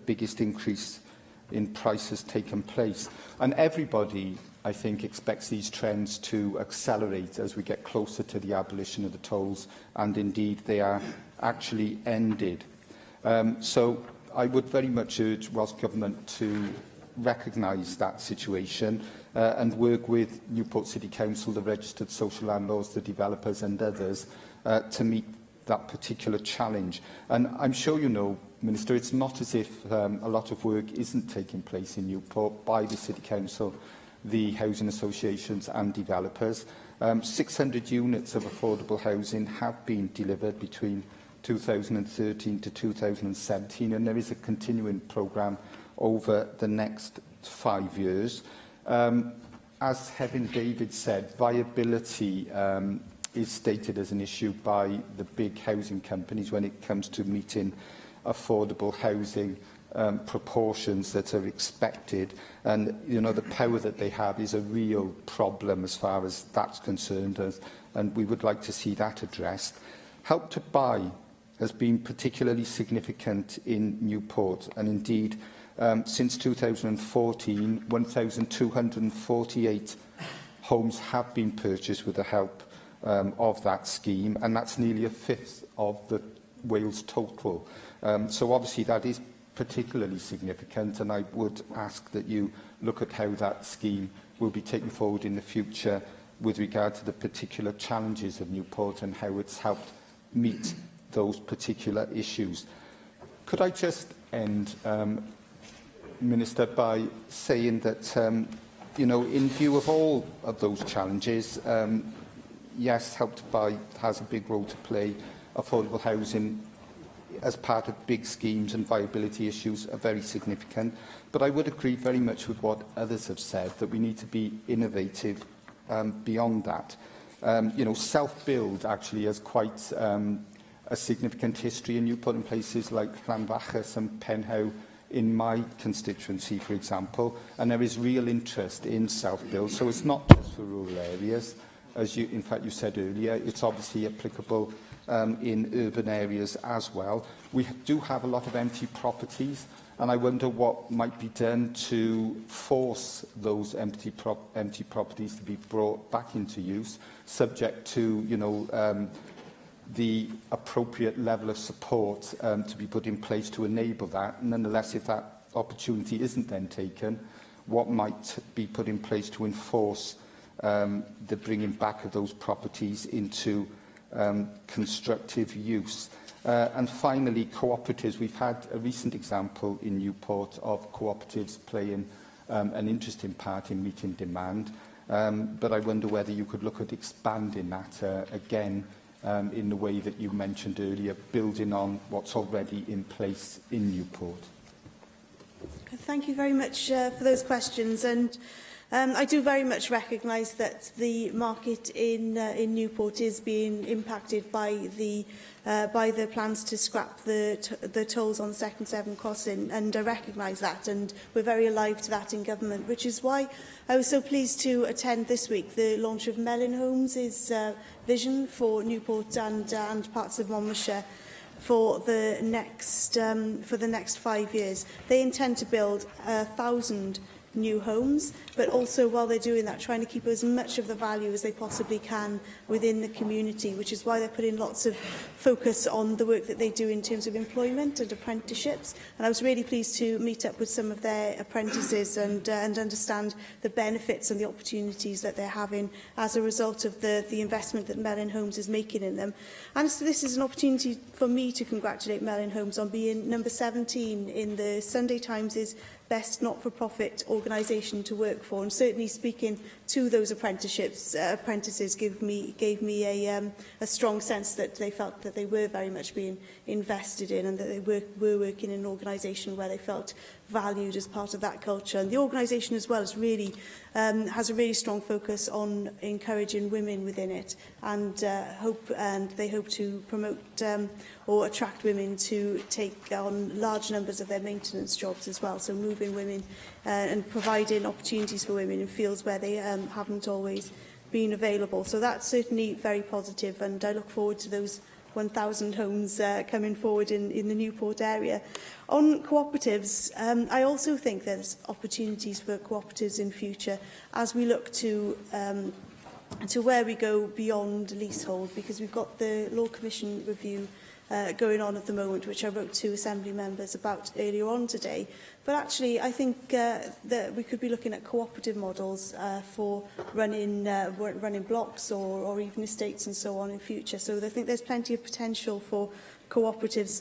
biggest increase in price has taken place. And everybody, I think, expects these trends to accelerate as we get closer to the abolition of the tolls, and indeed they are actually ended. So I would very much urge Welsh Government to recognise that situation and work with Newport City Council, the registered social landlords, the developers and others to meet that particular challenge. And I'm sure you know, Minister, it's not as if a lot of work isn't taking place in Newport by the City Council, the housing associations and developers. 600 units of affordable housing have been delivered between 2013 to 2017, and there is a continuing programme over the next 5 years. As Hefin David said, viability is stated as an issue by the big housing companies when it comes to meeting affordable housing proportions that are expected, and you know the power that they have is a real problem as far as that's concerned, and we would like to see that addressed. Help to Buy has been particularly significant in Newport, and indeed since 2014 1,248 homes have been purchased with the help of that scheme, and that's nearly a fifth of the Wales total. So obviously that is particularly significant, and I would ask that you look at how that scheme will be taken forward in the future with regard to the particular challenges of Newport and how it's helped meet those particular issues. Could I just end, Minister, by saying that, you know, in view of all of those challenges, yes, Help to Buy has a big role to play. Affordable housing as part of big schemes and viability issues are very significant. But I would agree very much with what others have said, that we need to be innovative beyond that. You know, self-build actually has quite a significant history in Newport, in places like Llanfachus and Penhow in my constituency, for example, and there is real interest in self-build. So it's not just for rural areas, as you, in fact, you said earlier. It's obviously applicable in urban areas as well. We do have a lot of empty properties, and I wonder what might be done to force those empty properties to be brought back into use, subject to, you know, the appropriate level of support to be put in place to enable that. Nonetheless, if that opportunity isn't then taken, what might be put in place to enforce the bringing back of those properties into constructive use. And finally, cooperatives. We've had a recent example in Newport of cooperatives playing an interesting part in meeting demand, but I wonder whether you could look at expanding that again in the way that you mentioned earlier, building on what's already in place in Newport. Thank you very much for those questions. And I do very much recognise that the market in Newport is being impacted by the plans to scrap the tolls on the second Severn crossing, and I recognise that, and we're very alive to that in government, which is why I was so pleased to attend this week the launch of Melon Homes' vision for Newport and parts of Monmouthshire for the next 5 years. They intend to build 1,000 new homes, but also while they're doing that, trying to keep as much of the value as they possibly can within the community, which is why they're putting lots of focus on the work that they do in terms of employment and apprenticeships. And I was really pleased to meet up with some of their apprentices and understand the benefits and the opportunities that they're having as a result of the investment that Melon Homes is making in them. And so this is an opportunity for me to congratulate Melon Homes on being number 17 in the Sunday Times' best not-for-profit organisation to work for, and certainly speaking to those apprentices gave me a strong sense that they felt that they were very much being invested in, and that they were working in an organisation where they felt valued as part of that culture. And the organisation as well is really has a really strong focus on encouraging women within it, and they hope to promote or attract women to take on large numbers of their maintenance jobs as well. So moving women and providing opportunities for women in fields where they haven't always been available. So that's certainly very positive, and I look forward to those 1,000 homes coming forward in the Newport area. On cooperatives, I also think there's opportunities for cooperatives in future as we look to where we go beyond leasehold, because we've got the Law Commission review going on at the moment, which I wrote to Assembly members about earlier on today. But actually, I think that we could be looking at cooperative models for running blocks or even estates and so on in future. So I think there's plenty of potential for cooperatives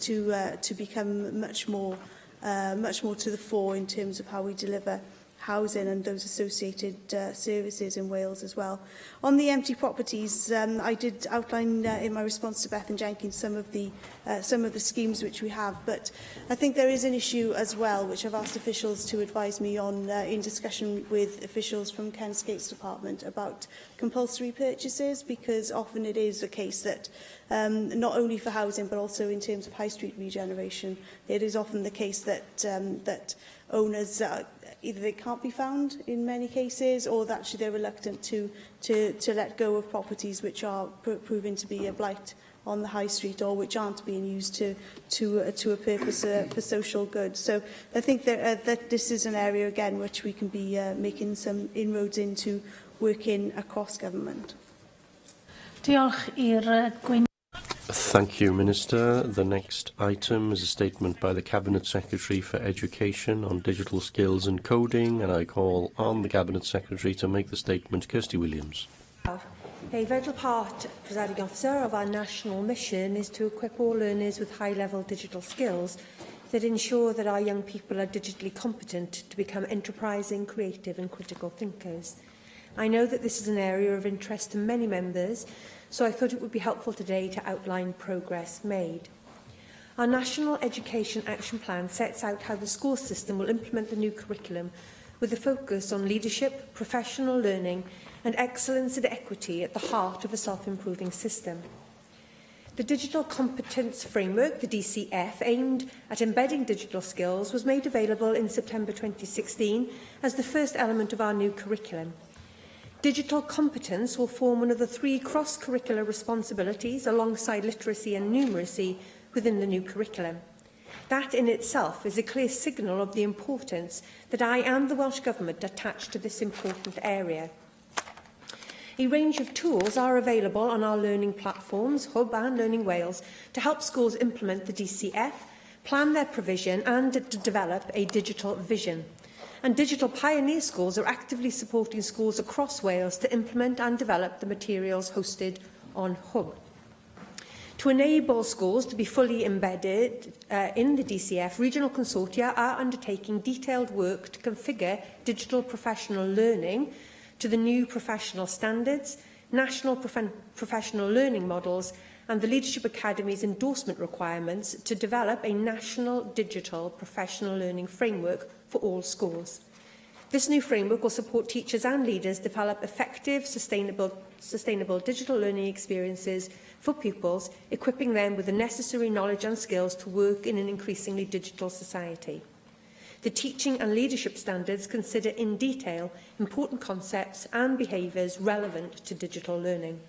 to become much more to the fore in terms of how we deliver housing and those associated services in Wales as well. On the empty properties, I did outline in my response to Bethan Jenkins some of the schemes which we have, but I think there is an issue as well which I've asked officials to advise me on in discussion with officials from Ken Skate's department about compulsory purchases, because often it is a case that not only for housing but also in terms of high street regeneration, it is often the case that that owners either they can't be found in many cases, or that actually they're reluctant to let go of properties which are proving to be a blight on the high street, or which aren't being used to a purpose for social good. So I think that this is an area again which we can be making some inroads into, working across government. Diolch i'r Thank you, Minister. The next item is a statement by the Cabinet Secretary for Education on digital skills and coding, and I call on the Cabinet Secretary to make the statement. Kirsty Williams. A vital part, Presiding Officer, of our national mission is to equip all learners with high-level digital skills that ensure that our young people are digitally competent to become enterprising, creative and critical thinkers. I know that this is an area of interest to many members, so I thought it would be helpful today to outline progress made. Our National Education Action Plan sets out how the school system will implement the new curriculum with a focus on leadership, professional learning and excellence and equity at the heart of a self-improving system. The Digital Competence Framework, the DCF, aimed at embedding digital skills, was made available in September 2016 as the first element of our new curriculum. Digital competence will form one of the 3 cross-curricular responsibilities alongside literacy and numeracy within the new curriculum. That in itself is a clear signal of the importance that I and the Welsh Government attach to this important area. A range of tools are available on our learning platforms, Hub and Learning Wales, to help schools implement the DCF, plan their provision and to develop a digital vision. And Digital Pioneer Schools are actively supporting schools across Wales to implement and develop the materials hosted on Hub. To enable schools to be fully embedded in the DCF, regional consortia are undertaking detailed work to configure digital professional learning to the new professional standards, national professional learning models and the Leadership Academy's endorsement requirements to develop a national digital professional learning framework for all schools. This new framework will support teachers and leaders develop effective, sustainable digital learning experiences for pupils, equipping them with the necessary knowledge and skills to work in an increasingly digital society. The teaching and leadership standards consider in detail important concepts and behaviours relevant to digital learning.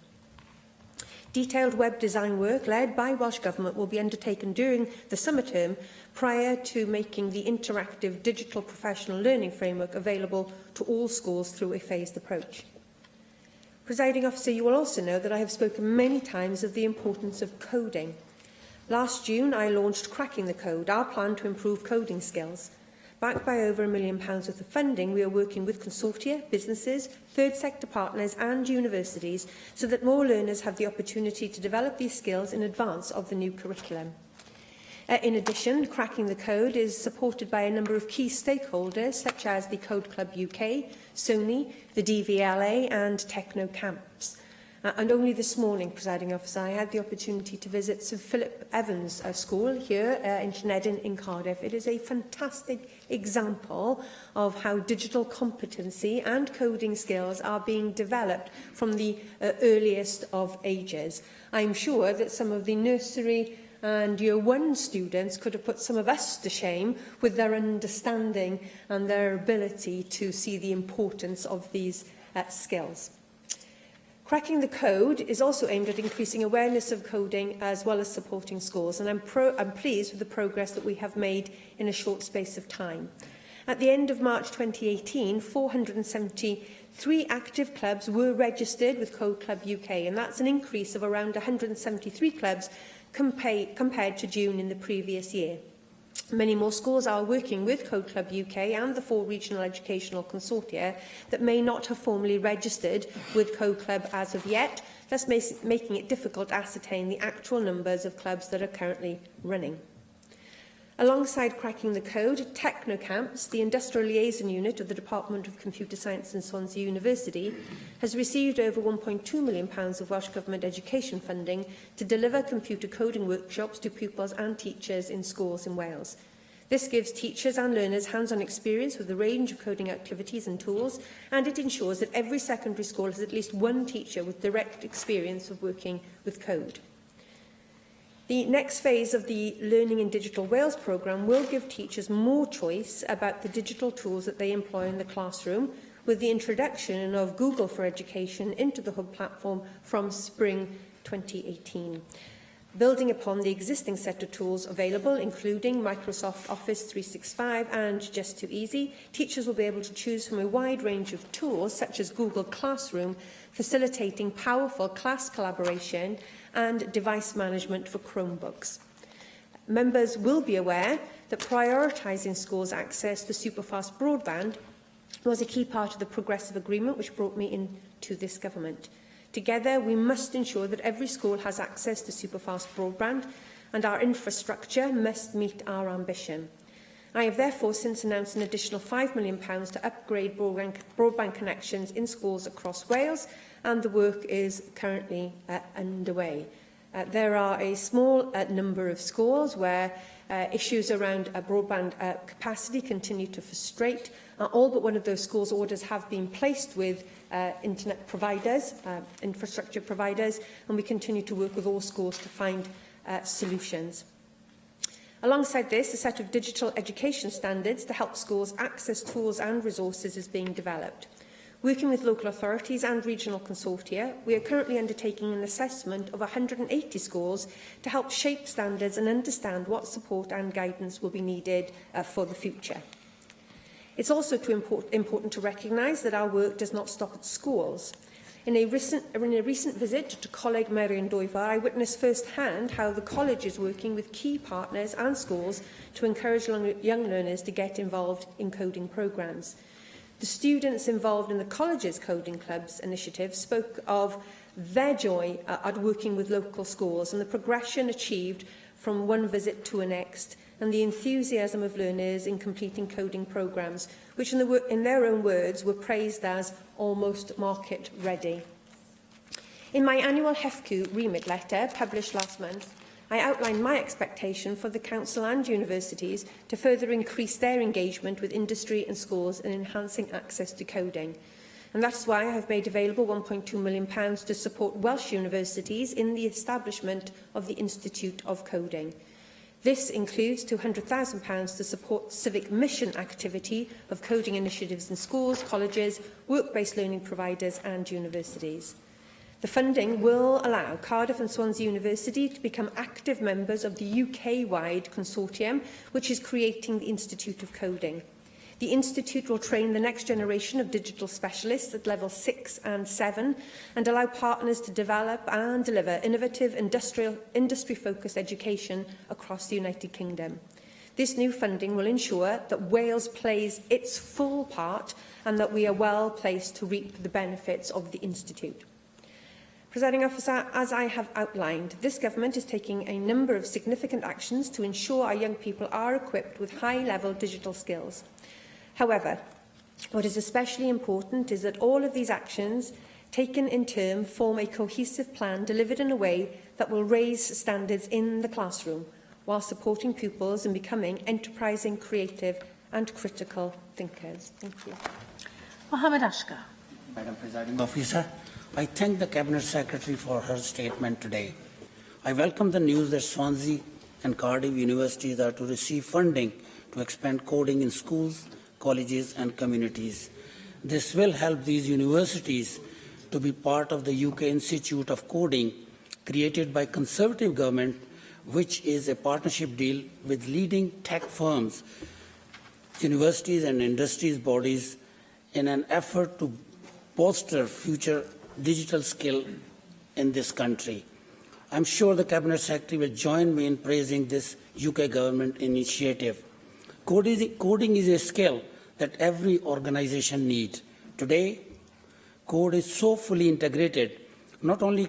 Detailed web design work led by Welsh Government will be undertaken during the summer term prior to making the interactive digital professional learning framework available to all schools through a phased approach. Presiding Officer, you will also know that I have spoken many times of the importance of coding. Last June, I launched Cracking the Code, our plan to improve coding skills. Backed by over £1 million worth of funding, we are working with consortia, businesses, third sector partners and universities so that more learners have the opportunity to develop these skills in advance of the new curriculum. In addition, Cracking the Code is supported by a number of key stakeholders such as the Code Club UK, Sony, the DVLA and Techno Camps. And only this morning, Presiding Officer, I had the opportunity to visit Sir Philip Evans School here in Llanedin in Cardiff. It is a fantastic example of how digital competency and coding skills are being developed from the earliest of ages. I'm sure that some of the nursery and Year 1 students could have put some of us to shame with their understanding and their ability to see the importance of these skills. Cracking the Code is also aimed at increasing awareness of coding as well as supporting schools, and I'm pleased with the progress that we have made in a short space of time. At the end of March 2018, 473 active clubs were registered with Code Club UK, and that's an increase of around 173 clubs compared to June in the previous year. Many more schools are working with Code Club UK and the 4 regional educational consortia that may not have formally registered with Code Club as of yet, thus making it difficult to ascertain the actual numbers of clubs that are currently running. Alongside Cracking the Code, Techno Camps, the industrial liaison unit of the Department of Computer Science and Swansea University, has received over £1.2 million of Welsh Government education funding to deliver computer coding workshops to pupils and teachers in schools in Wales. This gives teachers and learners hands-on experience with a range of coding activities and tools, and it ensures that every secondary school has at least one teacher with direct experience of working with code. The next phase of the Learning in Digital Wales programme will give teachers more choice about the digital tools that they employ in the classroom, with the introduction of Google for Education into the Hub platform from spring 2018. Building upon the existing set of tools available, including Microsoft Office 365 and Just Too Easy, teachers will be able to choose from a wide range of tools, such as Google Classroom, facilitating powerful class collaboration and device management for Chromebooks. Members will be aware that prioritising schools' access to superfast broadband was a key part of the progressive agreement which brought me into this government. Together, we must ensure that every school has access to superfast broadband, and our infrastructure must meet our ambition. I have therefore since announced an additional £5 million to upgrade broadband connections in schools across Wales, and the work is currently underway. There are a small number of schools where issues around broadband capacity continue to frustrate. All but one of those schools' orders have been placed with internet providers, infrastructure providers, and we continue to work with all schools to find solutions. Alongside this, a set of digital education standards to help schools access tools and resources is being developed. Working with local authorities and regional consortia, we are currently undertaking an assessment of 180 schools to help shape standards and understand what support and guidance will be needed for the future. It's also important to recognise that our work does not stop at schools. In a recent visit to Coleg Merion Dwyfor, I witnessed firsthand how the college is working with key partners and schools to encourage young learners to get involved in coding programmes. The students involved in the college's Coding Clubs initiative spoke of their joy at working with local schools and the progression achieved from one visit to the next, and the enthusiasm of learners in completing coding programmes, which in their own words were praised as almost market ready. In my annual HEFCU remit letter, published last month, I outlined my expectation for the Council and universities to further increase their engagement with industry and schools in enhancing access to coding. And that is why I have made available £1.2 million to support Welsh universities in the establishment of the Institute of Coding. This includes £200,000 to support civic mission activity of coding initiatives in schools, colleges, work-based learning providers and universities. The funding will allow Cardiff and Swansea University to become active members of the UK-wide consortium, which is creating the Institute of Coding. The Institute will train the next generation of digital specialists at level 6 and 7 and allow partners to develop and deliver innovative industry-focused education across the United Kingdom. This new funding will ensure that Wales plays its full part and that we are well placed to reap the benefits of the Institute. Presiding Officer, as I have outlined, this Government is taking a number of significant actions to ensure our young people are equipped with high-level digital skills. However, what is especially important is that all of these actions, taken in turn, form a cohesive plan delivered in a way that will raise standards in the classroom, while supporting pupils in becoming enterprising, creative and critical thinkers. Thank you. Mohammed Ashkar. Madam Presiding Officer, I thank the Cabinet Secretary for her statement today. I welcome the news that Swansea and Cardiff universities are to receive funding to expand coding in schools, colleges and communities. This will help these universities to be part of the UK Institute of Coding, created by Conservative government, which is a partnership deal with leading tech firms, universities and industries bodies in an effort to bolster future digital skill in this country. I'm sure the Cabinet Secretary will join me in praising this UK government initiative. Coding is a skill that every organization needs. Today, code is so fully integrated, not only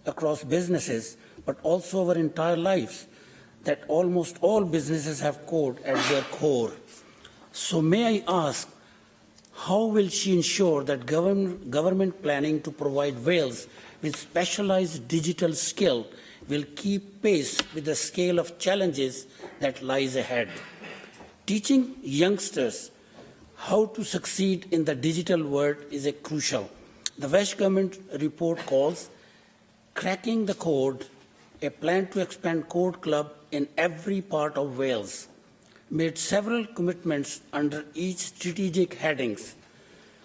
across businesses, but also our entire lives, that almost all businesses have code at their core. So may I ask, how will she ensure that government planning to provide Wales with specialised digital skill will keep pace with the scale of challenges that lies ahead? Teaching youngsters how to succeed in the digital world is crucial. The Welsh Government report calls Cracking the Code, a plan to expand Code Club in every part of Wales, made several commitments under each strategic headings.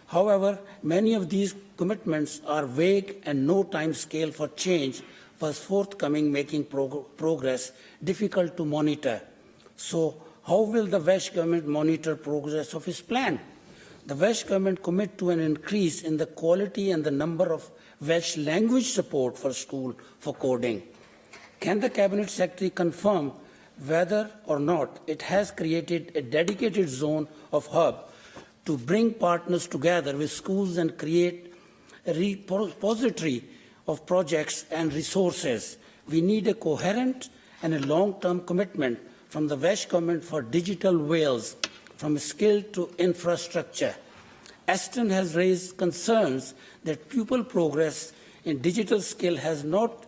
However, many of these commitments are vague and no time scale for change was forthcoming, making progress difficult to monitor. So, how will the Welsh Government monitor progress of its plan? The Welsh Government commit to an increase in the quality and the number of Welsh language support for school for coding. Can the Cabinet Secretary confirm whether or not it has created a dedicated zone of hub to bring partners together with schools and create a repository of projects and resources? We need a coherent and a long-term commitment from the Welsh Government for digital Wales, from skill to infrastructure. Aston has raised concerns that pupil progress in digital skill has not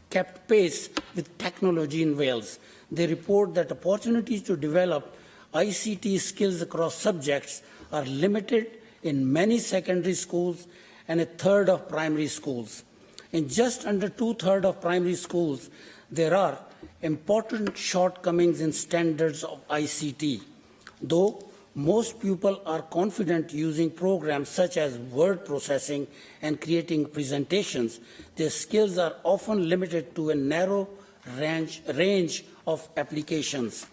kept pace with technology in Wales. They report that opportunities to develop ICT skills across subjects are limited in many secondary schools and a third of primary schools. In just under two-thirds of primary schools, there are important shortcomings in standards of ICT. Though most pupils are confident using programs such as word processing and creating presentations, their skills are often limited to a narrow range of applications.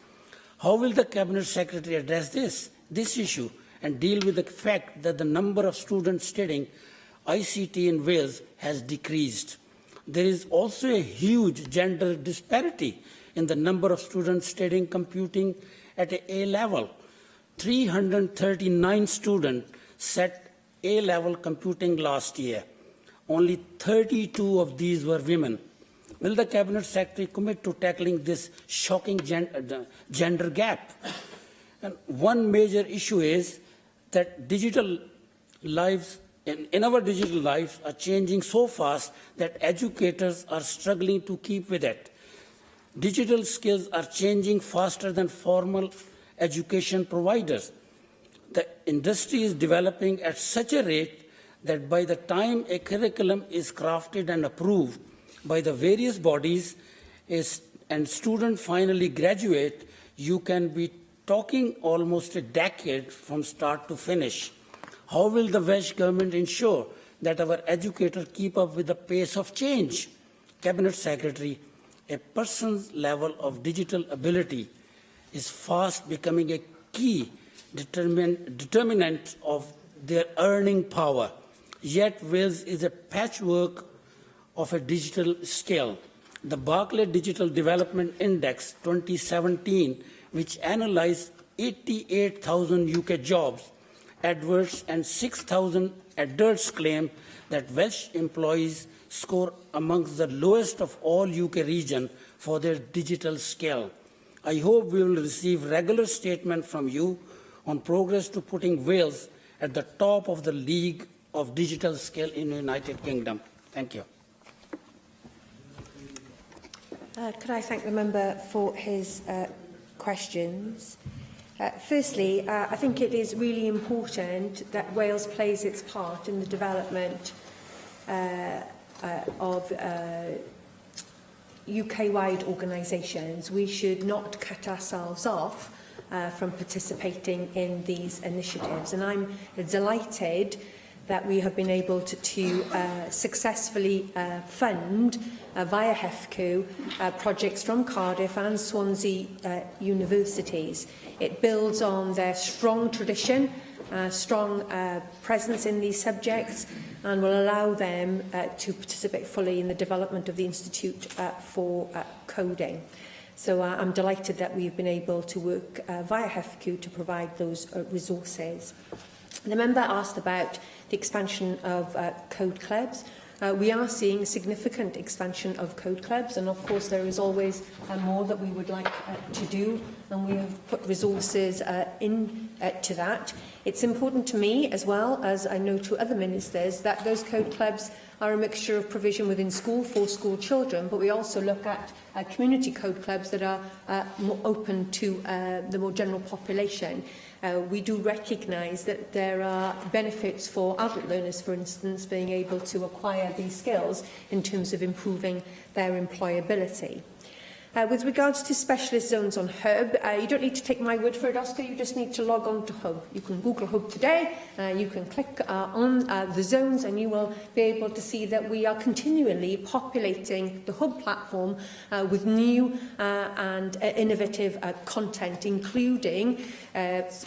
How will the Cabinet Secretary address this issue and deal with the fact that the number of students studying ICT in Wales has decreased? There is also a huge gender disparity in the number of students studying computing at A level. 339 students set A-level computing last year. Only 32 of these were women. Will the Cabinet Secretary commit to tackling this shocking gender gap? And one major issue is that digital lives in our digital lives are changing so fast that educators are struggling to keep with it. Digital skills are changing faster than formal education providers. The industry is developing at such a rate that by the time a curriculum is crafted and approved by the various bodies and students finally graduate, you can be talking almost a decade from start to finish. How will the Welsh Government ensure that our educators keep up with the pace of change? Cabinet Secretary, a person's level of digital ability is fast becoming a key determinant of their earning power. Yet Wales is a patchwork of a digital skill. The Barclay Digital Development Index 2017, which analysed 88,000 UK jobs, adverts and 6,000 adults, claim that Welsh employees score amongst the lowest of all UK regions for their digital skill. I hope we will receive regular statements from you on progress to putting Wales at the top of the league of digital skill in the United Kingdom. Thank you. Could I thank the member for his questions? Firstly, I think it is really important that Wales plays its part in the development of UK-wide organisations. We should not cut ourselves off from participating in these initiatives. And I'm delighted that we have been able to successfully fund via HEFCU projects from Cardiff and Swansea universities. It builds on their strong tradition, strong presence in these subjects, and will allow them to participate fully in the development of the Institute for Coding. So I'm delighted that we've been able to work via HEFCU to provide those resources. The member asked about the expansion of code clubs. We are seeing significant expansion of code clubs, and of course there is always more that we would like to do, and we have put resources into that. It's important to me, as well as I know to other ministers, that those code clubs are a mixture of provision within school for school children, but we also look at community code clubs that are more open to the more general population. We do recognise that there are benefits for adult learners, for instance, being able to acquire these skills in terms of improving their employability. With regards to specialist zones on Hub, you don't need to take my word for it, Oscar, you just need to log on to Hub. You can Google Hub today, you can click on the zones, and you will be able to see that we are continually populating the Hub platform with new and innovative content, including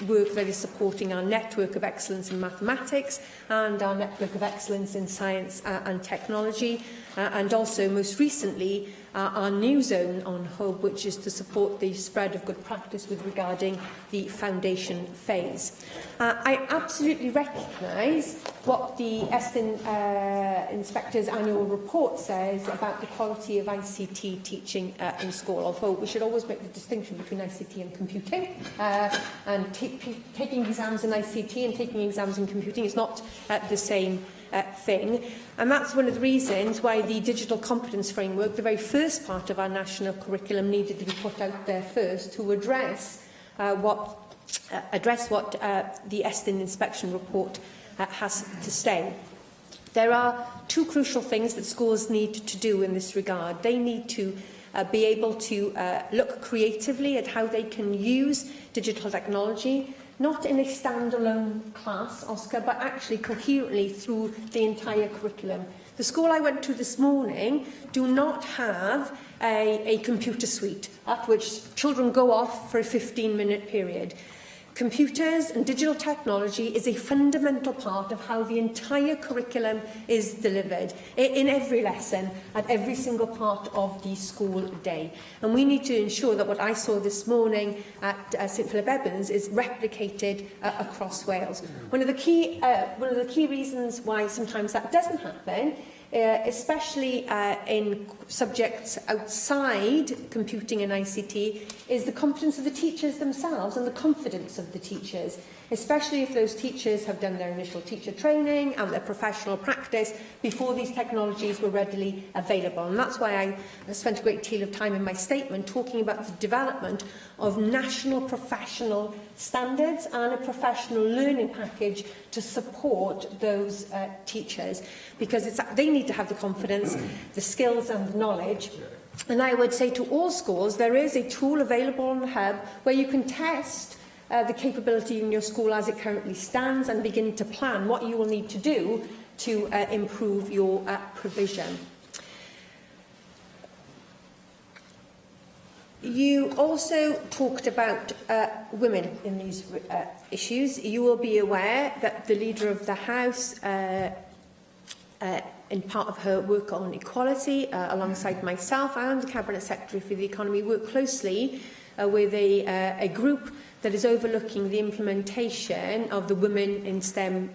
work that is supporting our network of excellence in mathematics and our network of excellence in science and technology, and also most recently our new zone on Hub, which is to support the spread of good practice with regarding the foundation phase. I absolutely recognise what the Eston Inspector's annual report says about the quality of ICT teaching in school, although we should always make the distinction between ICT and computing. And taking exams in ICT and taking exams in computing is not the same thing. And that's one of the reasons why the digital competence framework, the very first part of our national curriculum, needed to be put out there first to address what the Eston inspection report has to say. There are two crucial things that schools need to do in this regard. They need to be able to look creatively at how they can use digital technology, not in a standalone class, Oscar, but actually coherently through the entire curriculum. The school I went to this morning do not have a computer suite at which children go off for a 15-minute period. Computers and digital technology is a fundamental part of how the entire curriculum is delivered in every lesson at every single part of the school day. And we need to ensure that what I saw this morning at St Philip Evans is replicated across Wales. One of the key reasons why sometimes that doesn't happen, especially in subjects outside computing and ICT, is the competence of the teachers themselves and the confidence of the teachers. especially if those teachers have done their initial teacher training and their professional practice before these technologies were readily available. And that's why I spent a great deal of time in my statement talking about the development of national professional standards and a professional learning package to support those teachers, because they need to have the confidence, the skills and the knowledge. And I would say to all schools, there is a tool available on the Hub where you can test the capability in your school as it currently stands and begin to plan what you will need to do to improve your provision. You also talked about women in these issues. You will be aware that the Leader of the House, in part of her work on equality, alongside myself and the Cabinet Secretary for the Economy, work closely with a group that is overlooking the implementation of the Women in STEM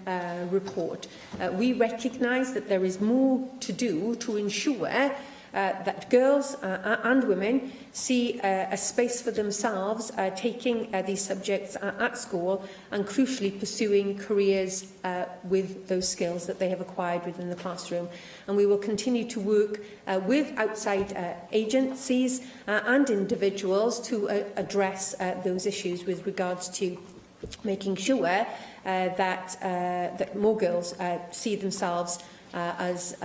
report. We recognise that there is more to do to ensure that girls and women see a space for themselves taking these subjects at school and crucially pursuing careers with those skills that they have acquired within the classroom. And we will continue to work with outside agencies and individuals to address those issues with regards to making sure that more girls see themselves as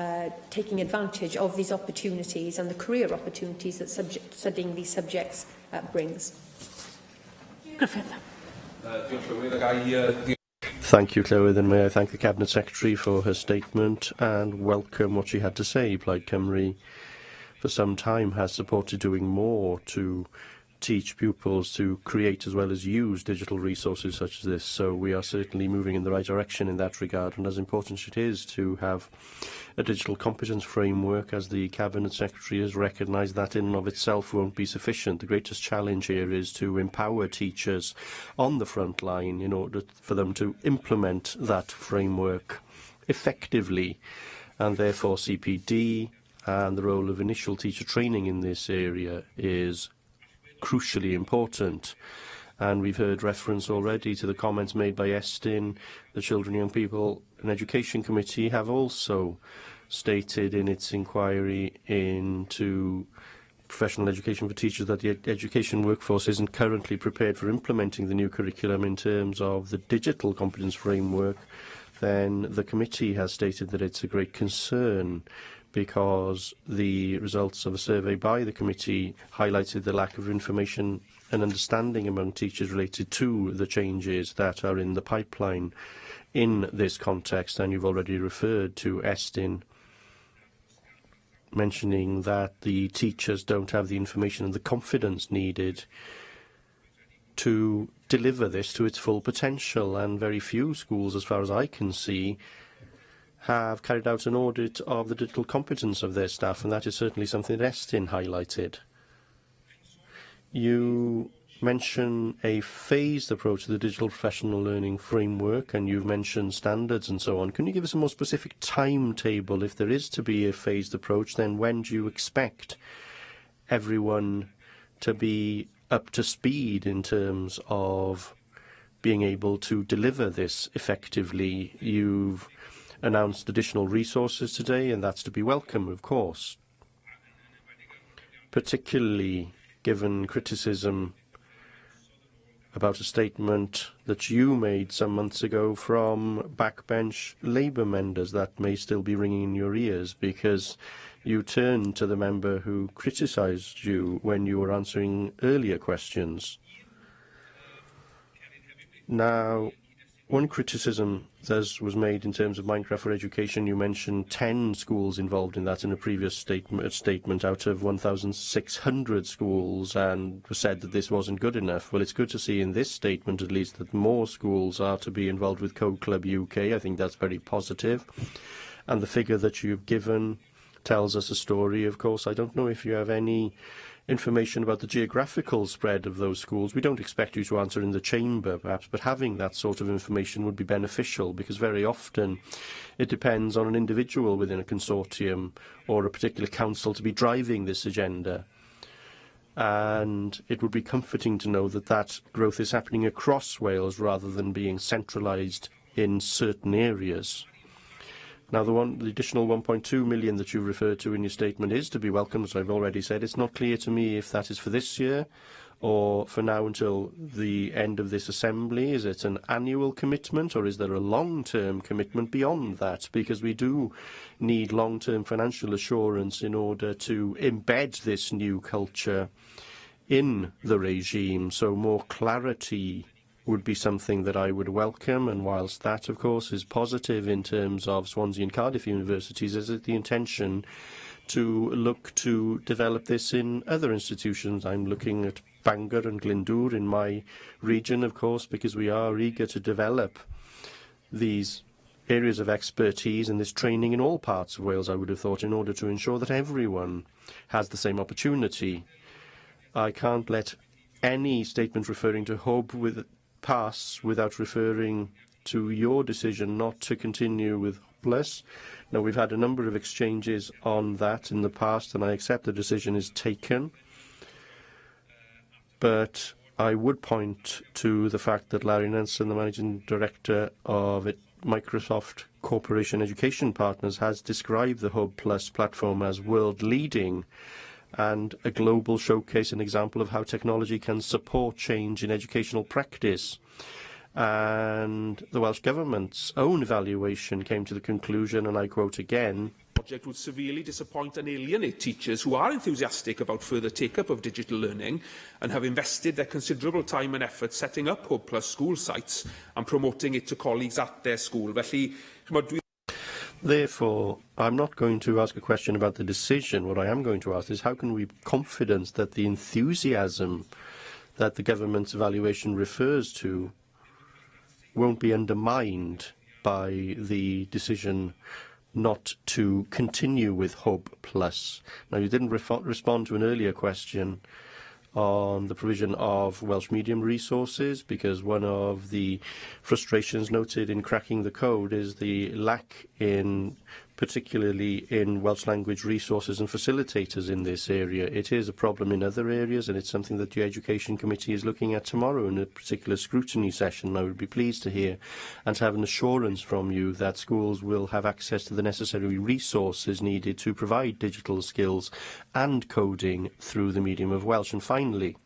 taking advantage of these opportunities and the career opportunities that studying these subjects brings. Griffith. Thank you, Clywyd, and may I thank the Cabinet Secretary for her statement and welcome what she had to say. Plaid Cymru for some time has supported doing more to teach pupils to create as well as use digital resources such as this. So we are certainly moving in the right direction in that regard, and as important as it is to have a digital competence framework, as the Cabinet Secretary has recognised, that in and of itself won't be sufficient. The greatest challenge here is to empower teachers on the front line in order for them to implement that framework effectively, and therefore CPD and the role of initial teacher training in this area is crucially important. And we've heard reference already to the comments made by Estyn. The Children, Young People and Education Committee have also stated in its inquiry into professional education for teachers that the education workforce isn't currently prepared for implementing the new curriculum in terms of the digital competence framework. Then the committee has stated that it's a great concern, because the results of a survey by the committee highlighted the lack of information and understanding among teachers related to the changes that are in the pipeline in this context. And you've already referred to Estyn mentioning that the teachers don't have the information and the confidence needed to deliver this to its full potential, and very few schools, as far as I can see, have carried out an audit of the digital competence of their staff, and that is certainly something that Estyn highlighted. You mention a phased approach to the digital professional learning framework, and you've mentioned standards and so on. Can you give us a more specific timetable? If there is to be a phased approach, then when do you expect everyone to be up to speed in terms of being able to deliver this effectively? You've announced additional resources today, and that's to be welcome, of course, particularly given criticism about a statement that you made some months ago from backbench Labour members that may still be ringing in your ears, because you turned to the member who criticised you when you were answering earlier questions. Now, one criticism that was made in terms of Minecraft for Education, you mentioned 10 schools involved in that in a previous statement out of 1,600 schools, and said that this wasn't good enough. Well, it's good to see in this statement, at least, that more schools are to be involved with Code Club UK. I think that's very positive. And the figure that you've given tells us a story, of course. I don't know if you have any information about the geographical spread of those schools. We don't expect you to answer in the chamber, perhaps, but having that sort of information would be beneficial, because very often it depends on an individual within a consortium or a particular council to be driving this agenda. and it would be comforting to know that that growth is happening across Wales rather than being centralised in certain areas. Now, the additional 1.2 million that you referred to in your statement is to be welcomed, as I've already said. It's not clear to me if that is for this year or for now until the end of this assembly. Is it an annual commitment, or is there a long-term commitment beyond that? Because we do need long-term financial assurance in order to embed this new culture in the regime, so more clarity would be something that I would welcome. And whilst that, of course, is positive in terms of Swansea and Cardiff universities, is it the intention to look to develop this in other institutions? I'm looking at Bangor and Glyndŵr in my region, of course, because we are eager to develop these areas of expertise and this training in all parts of Wales, I would have thought, in order to ensure that everyone has the same opportunity. I can't let any statement referring to Hwb pass without referring to your decision not to continue with Plus. Now, we've had a number of exchanges on that in the past, and I accept the decision is taken. But I would point to the fact that Larry Nelson, the Managing Director of Microsoft Corporation Education Partners, has described the Hwb Plus platform as world-leading and a global showcase, an example of how technology can support change in educational practice. And the Welsh Government's own evaluation came to the conclusion, and I quote again, project would severely disappoint and alienate teachers who are enthusiastic about further take-up of digital learning and have invested their considerable time and effort setting up Hwb Plus school sites and promoting it to colleagues at their school. Felly, therefore, I'm not going to ask a question about the decision. What I am going to ask is how can we be confident that the enthusiasm that the government's evaluation refers to won't be undermined by the decision not to continue with Hwb Plus. Now, you didn't respond to an earlier question on the provision of Welsh medium resources, because one of the frustrations noted in cracking the code is the lack in, particularly in Welsh language resources and facilitators in this area. It is a problem in other areas, and it's something that the Education Committee is looking at tomorrow in a particular scrutiny session. I would be pleased to hear and to have an assurance from you that schools will have access to the necessary resources needed to provide digital skills and coding through the medium of Welsh. And finally,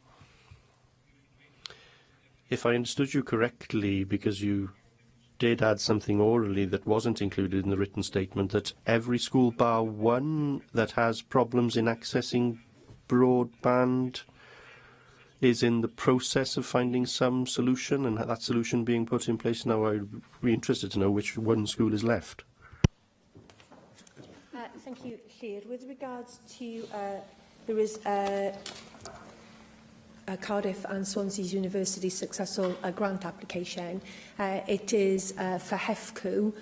if I understood you correctly, because you did add something orally that wasn't included in the written statement, that every school bar one that has problems in accessing broadband is in the process of finding some solution, and that solution being put in place now. I'd be interested to know which one school is left. Thank you, Llŷr. With regards to there is Cardiff and Swansea University's successful grant application. It is for HEFCO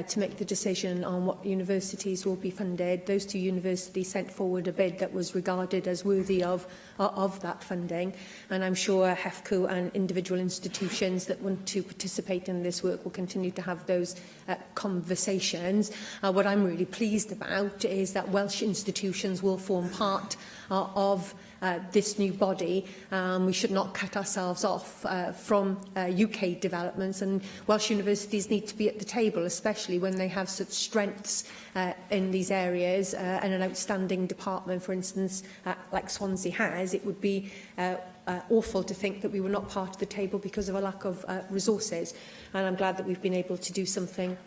to make the decision on what universities will be funded. Those two universities sent forward a bid that was regarded as worthy of that funding, and I'm sure HEFCO and individual institutions that want to participate in this work will continue to have those conversations. What I'm really pleased about is that Welsh institutions will form part of this new body. We should not cut ourselves off from UK developments, and Welsh universities need to be at the table, especially when they have such strengths in these areas and an outstanding department, for instance, like Swansea has. It would be awful to think that we were not part of the table because of a lack of resources, and I'm glad that we've been able to do something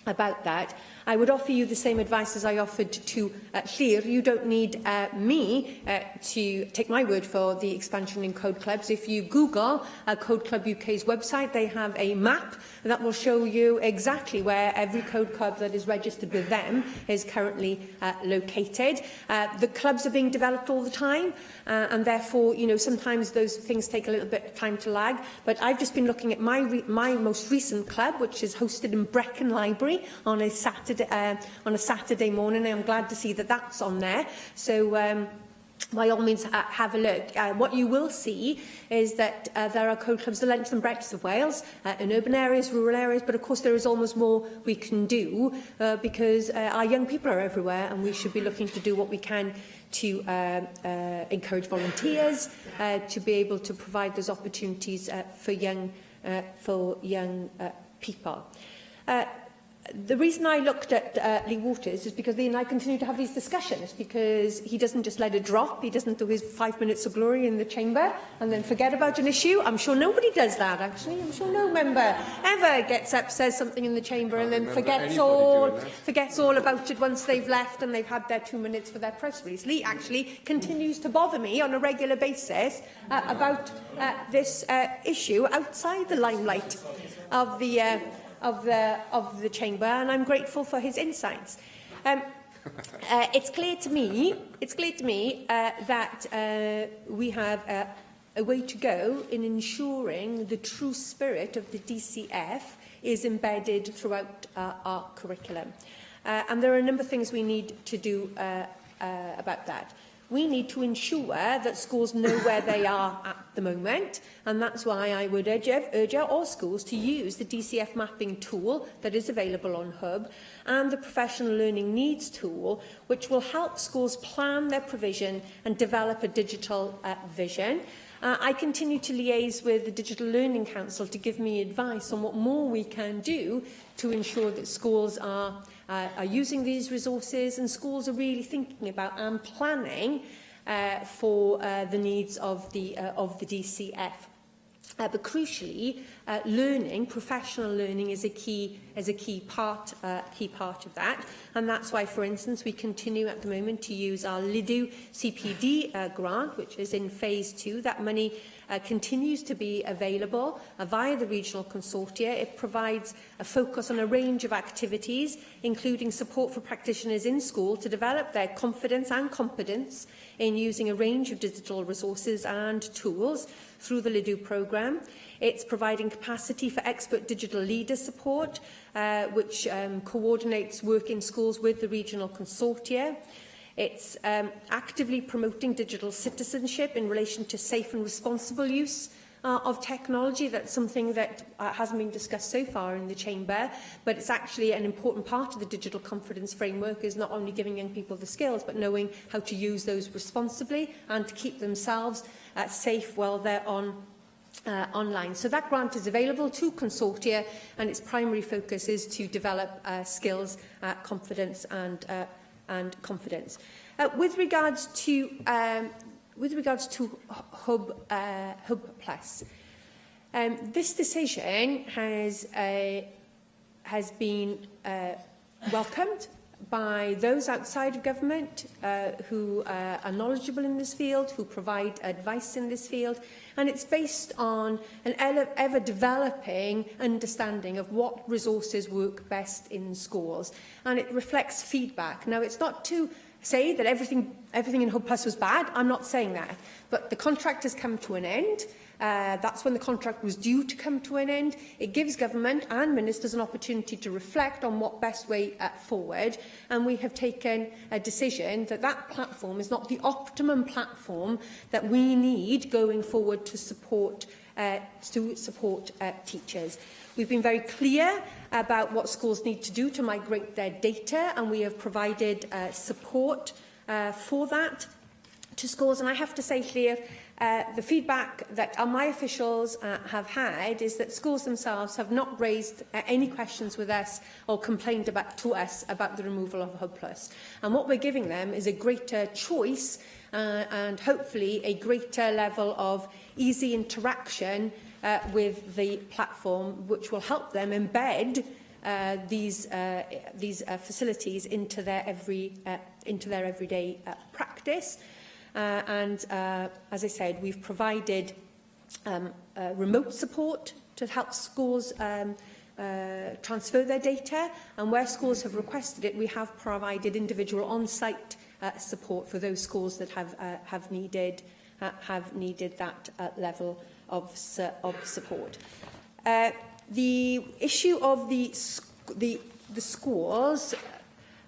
about that. I would offer you the same advice as I offered to Llŷr. You don't need me to take my word for the expansion in Code Clubs. If you Google Code Club UK's website, they have a map that will show you exactly where every Code Club that is registered with them is currently located. The clubs are being developed all the time, and therefore, you know, sometimes those things take a little bit of time to lag. But I've just been looking at my most recent club, which is hosted in Brecon Library on a Saturday morning. I'm glad to see that that's on there. So by all means, have a look. What you will see is that there are code clubs the length and breadth of Wales, in urban areas, rural areas, but of course there is almost more we can do because our young people are everywhere, and we should be looking to do what we can to encourage volunteers, to be able to provide those opportunities for young people. The reason I looked at Lee Waters is because then I continue to have these discussions, because he doesn't just let it drop. He doesn't do his 5 minutes of glory in the chamber and then forget about an issue. I'm sure nobody does that, actually. I'm sure no member ever gets up, says something in the chamber and then forgets all about it once they've left and they've had their 2 minutes for their press release. Lee actually continues to bother me on a regular basis about this issue outside the limelight of the chamber, and I'm grateful for his insights. It's clear to me that we have a way to go in ensuring the true spirit of the DCF is embedded throughout our curriculum. And there are a number of things we need to do about that. We need to ensure that schools know where they are at the moment, and that's why I would urge all schools to use the DCF mapping tool that is available on Hub and the professional learning needs tool, which will help schools plan their provision and develop a digital vision. I continue to liaise with the Digital Learning Council to give me advice on what more we can do to ensure that schools are using these resources, and schools are really thinking about and planning for the needs of the DCF. But crucially, professional learning, is a key part of that, and that's why, for instance, we continue at the moment to use our LIDU CPD grant, which is in phase 2. That money continues to be available via the regional consortia. It provides a focus on a range of activities, including support for practitioners in school to develop their confidence and competence in using a range of digital resources and tools through the LIDU programme. It's providing capacity for expert digital leader support, which coordinates work in schools with the regional consortia. It's actively promoting digital citizenship in relation to safe and responsible use of technology. That's something that hasn't been discussed so far in the Chamber, but it's actually an important part of the digital confidence framework, is not only giving young people the skills, but knowing how to use those responsibly and to keep themselves safe while they're online. So that grant is available to consortia, and its primary focus is to develop skills, confidence and confidence. With regards to Hub Plus, this decision has been welcomed by those outside of government who are knowledgeable in this field, who provide advice in this field, and it's based on an ever-developing understanding of what resources work best in schools, and it reflects feedback. Now, it's not to say that everything in Hub Plus was bad. I'm not saying that, but the contract has come to an end. That's when the contract was due to come to an end. It gives government and ministers an opportunity to reflect on what best way forward, and we have taken a decision that that platform is not the optimum platform that we need going forward to support teachers. We've been very clear about what schools need to do to migrate their data, and we have provided support for that to schools. And I have to say here, the feedback that my officials have had is that schools themselves have not raised any questions with us or complained to us about the removal of Hub Plus. And what we're giving them is a greater choice and hopefully a greater level of easy interaction with the platform, which will help them embed these facilities into their everyday practice. As I said, we've provided remote support to help schools transfer their data, and where schools have requested it, we have provided individual on-site support for those schools that have needed that level of support. The issue of the schools,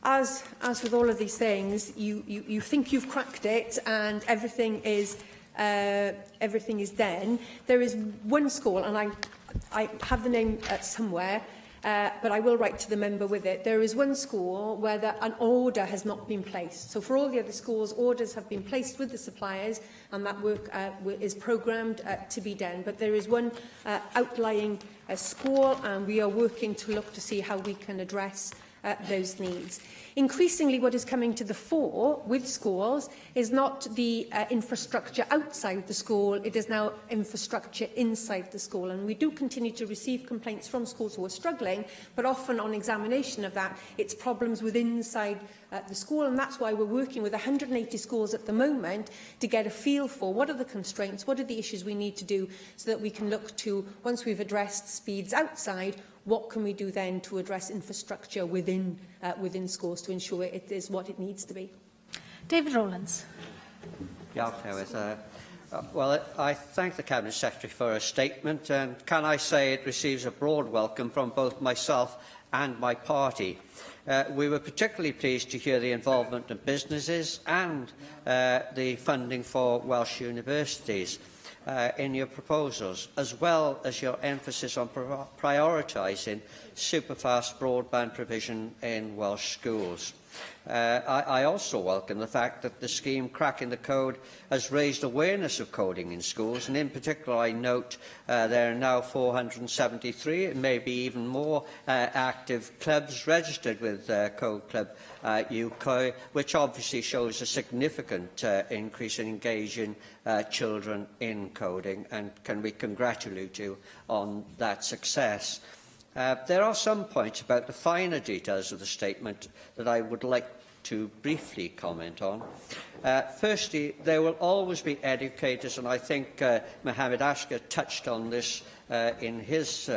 as with all of these things, you think you've cracked it and everything is done. There is one school, and I have the name somewhere, but I will write to the member with it. There is one school where an order has not been placed. So for all the other schools, orders have been placed with the suppliers, and that work is programmed to be done. But there is one outlying school, and we are working to look to see how we can address those needs. Increasingly, what is coming to the fore with schools is not the infrastructure outside the school, it is now infrastructure inside the school. And we do continue to receive complaints from schools who are struggling, but often on examination of that, it's problems within inside the school, and that's why we're working with 180 schools at the moment to get a feel for what are the constraints, what are the issues we need to do, so that we can look to, once we've addressed speeds outside, what can we do then to address infrastructure within schools to ensure it is what it needs to be. David Rowlands. Well, I thank the Cabinet Secretary for her statement, and can I say it receives a broad welcome from both myself and my party. We were particularly pleased to hear the involvement of businesses and the funding for Welsh universities in your proposals, as well as your emphasis on prioritising superfast broadband provision in Welsh schools. I also welcome the fact that the scheme Cracking the Code has raised awareness of coding in schools, and in particular I note there are now 473, and maybe even more, active clubs registered with Code Club UK, which obviously shows a significant increase in engaging children in coding, and can we congratulate you on that success. There are some points about the finer details of the statement that I would like to briefly comment on. Firstly, there will always be educators, and I think Mohammed Ashker touched on this in his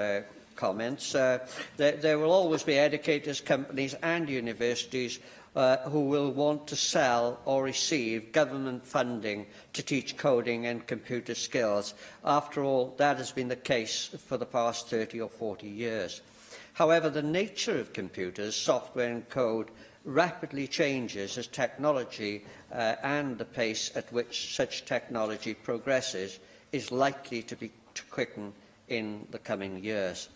comments. There will always be educators, companies and universities who will want to sell or receive government funding to teach coding and computer skills. After all, that has been the case for the past 30 or 40 years. However, the nature of computers, software and code rapidly changes as technology and the pace at which such technology progresses is likely to quicken in the coming years.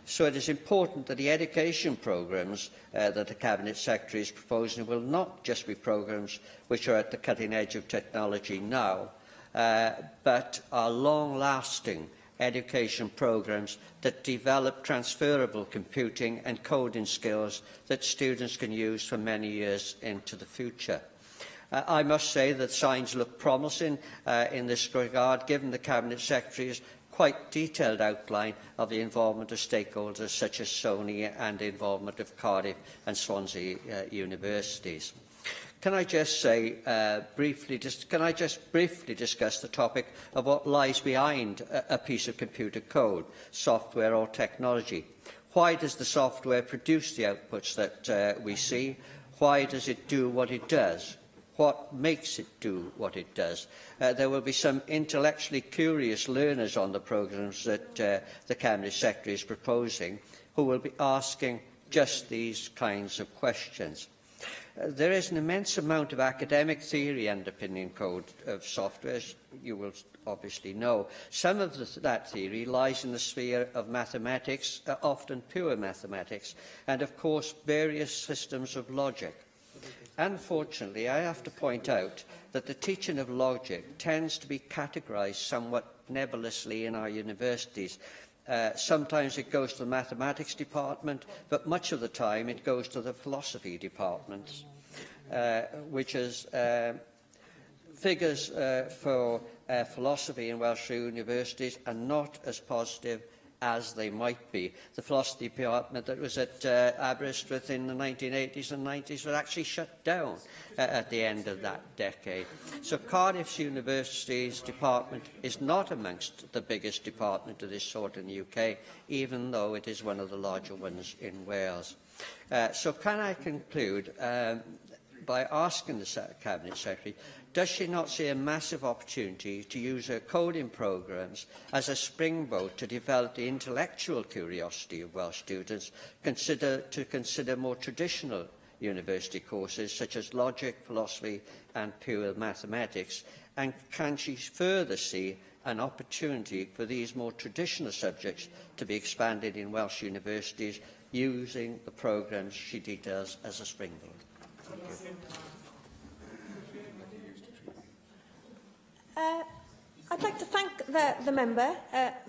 So it is important that the education programmes that the Cabinet Secretary is proposing will not just be programmes which are at the cutting edge of technology now, but are long-lasting education programmes that develop transferable computing and coding skills that students can use for many years into the future. I must say that signs look promising in this regard, given the Cabinet Secretary's quite detailed outline of the involvement of stakeholders such as Sony and the involvement of Cardiff and Swansea universities. Can I just say briefly discuss the topic of what lies behind a piece of computer code, software or technology? Why does the software produce the outputs that we see? Why does it do what it does? What makes it do what it does? There will be some intellectually curious learners on the programmes that the Cabinet Secretary is proposing who will be asking just these kinds of questions. There is an immense amount of academic theory underpinning code of software, as you will obviously know. Some of that theory lies in the sphere of mathematics, often pure mathematics, and of course various systems of logic. Unfortunately, I have to point out that the teaching of logic tends to be categorised somewhat nebulously in our universities. Sometimes it goes to the mathematics department, but much of the time it goes to the philosophy departments, which is figures for philosophy in Welsh universities are not as positive as they might be. The philosophy department that was at Aberystwyth in the 1980s and 90s was actually shut down at the end of that decade. So Cardiff's University's department is not amongst the biggest department of this sort in the UK, even though it is one of the larger ones in Wales. So can I conclude by asking the Cabinet Secretary, does she not see a massive opportunity to use her coding programmes as a springboard to develop the intellectual curiosity of Welsh students, to consider more traditional university courses such as logic, philosophy and pure mathematics? And can she further see an opportunity for these more traditional subjects to be expanded in Welsh universities using the programmes she details as a springboard. Thank you. I'd like to thank the member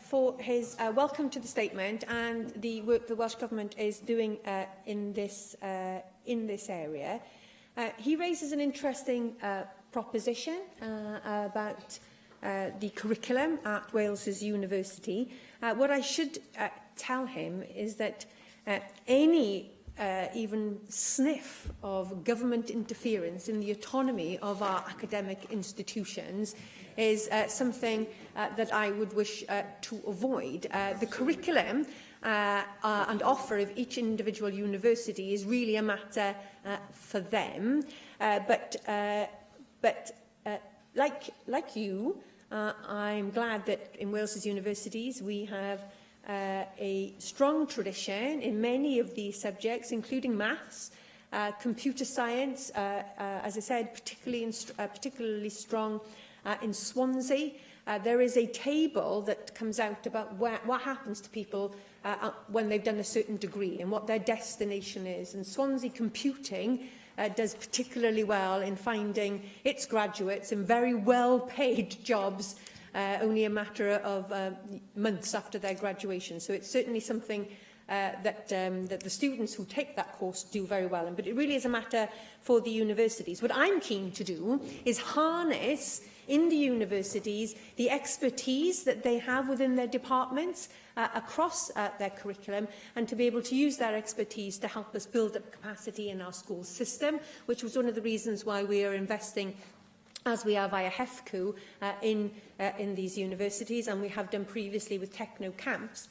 for his welcome to the statement and the work the Welsh Government is doing in this area. He raises an interesting proposition about the curriculum at Wales's University. What I should tell him is that any even sniff of government interference in the autonomy of our academic institutions is something that I would wish to avoid. The curriculum and offer of each individual university is really a matter for them. But like you, I'm glad that in Wales's universities we have a strong tradition in many of these subjects, including maths, computer science, as I said, particularly strong in Swansea. There is a table that comes out about what happens to people when they've done a certain degree and what their destination is. And Swansea Computing does particularly well in finding its graduates in very well-paid jobs only a matter of months after their graduation. So it's certainly something that the students who take that course do very well in. But it really is a matter for the universities. What I'm keen to do is harness in the universities the expertise that they have within their departments across their curriculum, and to be able to use their expertise to help us build up capacity in our school system, which was one of the reasons why we are investing, as we are via HEFCU, in these universities, and we have done previously with techno camps,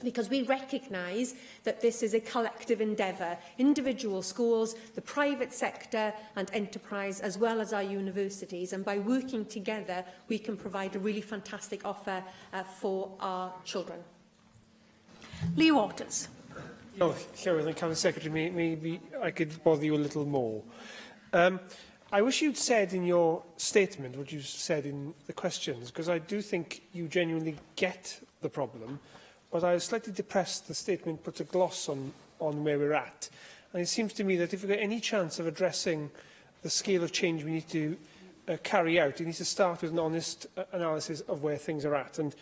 because we recognise that this is a collective endeavour. Individual schools, the private sector and enterprise, as well as our universities, and by working together we can provide a really fantastic offer for our children. Lee Waters. Oh, Llywydd and Cabinet Secretary, maybe I could bother you a little more. I wish you'd said in your statement what you said in the questions, because I do think you genuinely get the problem, but I was slightly depressed the statement puts a gloss on where we're at. And it seems to me that if we've got any chance of addressing the scale of change we need to carry out, it needs to start with an honest analysis of where things are at. And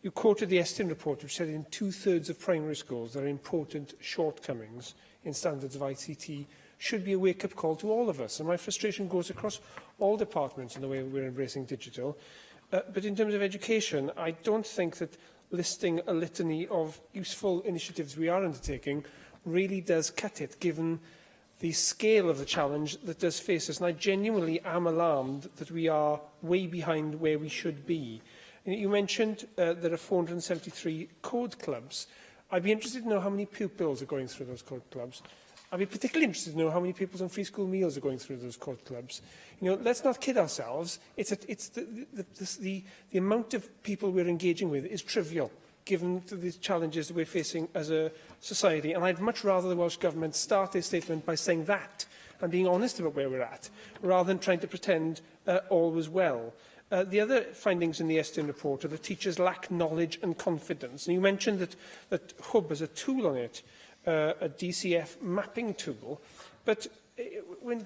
you quoted the Estin report, which said in 2/3 of primary schools there are important shortcomings in standards of ICT. Should be a wake-up call to all of us. And my frustration goes across all departments in the way we're embracing digital. But in terms of education, I don't think that listing a litany of useful initiatives we are undertaking really does cut it, given the scale of the challenge that does face us. And I genuinely am alarmed that we are way behind where we should be. You mentioned there are 473 code clubs. I'd be interested to know how many pupils are going through those code clubs. I'd be particularly interested to know how many pupils on free school meals are going through those code clubs. You know, let's not kid ourselves. It's the amount of people we're engaging with is trivial, given the challenges that we're facing as a society. And I'd much rather the Welsh Government start their statement by saying that and being honest about where we're at, rather than trying to pretend all was well. The other findings in the Estin report are that teachers lack knowledge and confidence. And you mentioned that Hub has a tool on it, a DCF mapping tool, but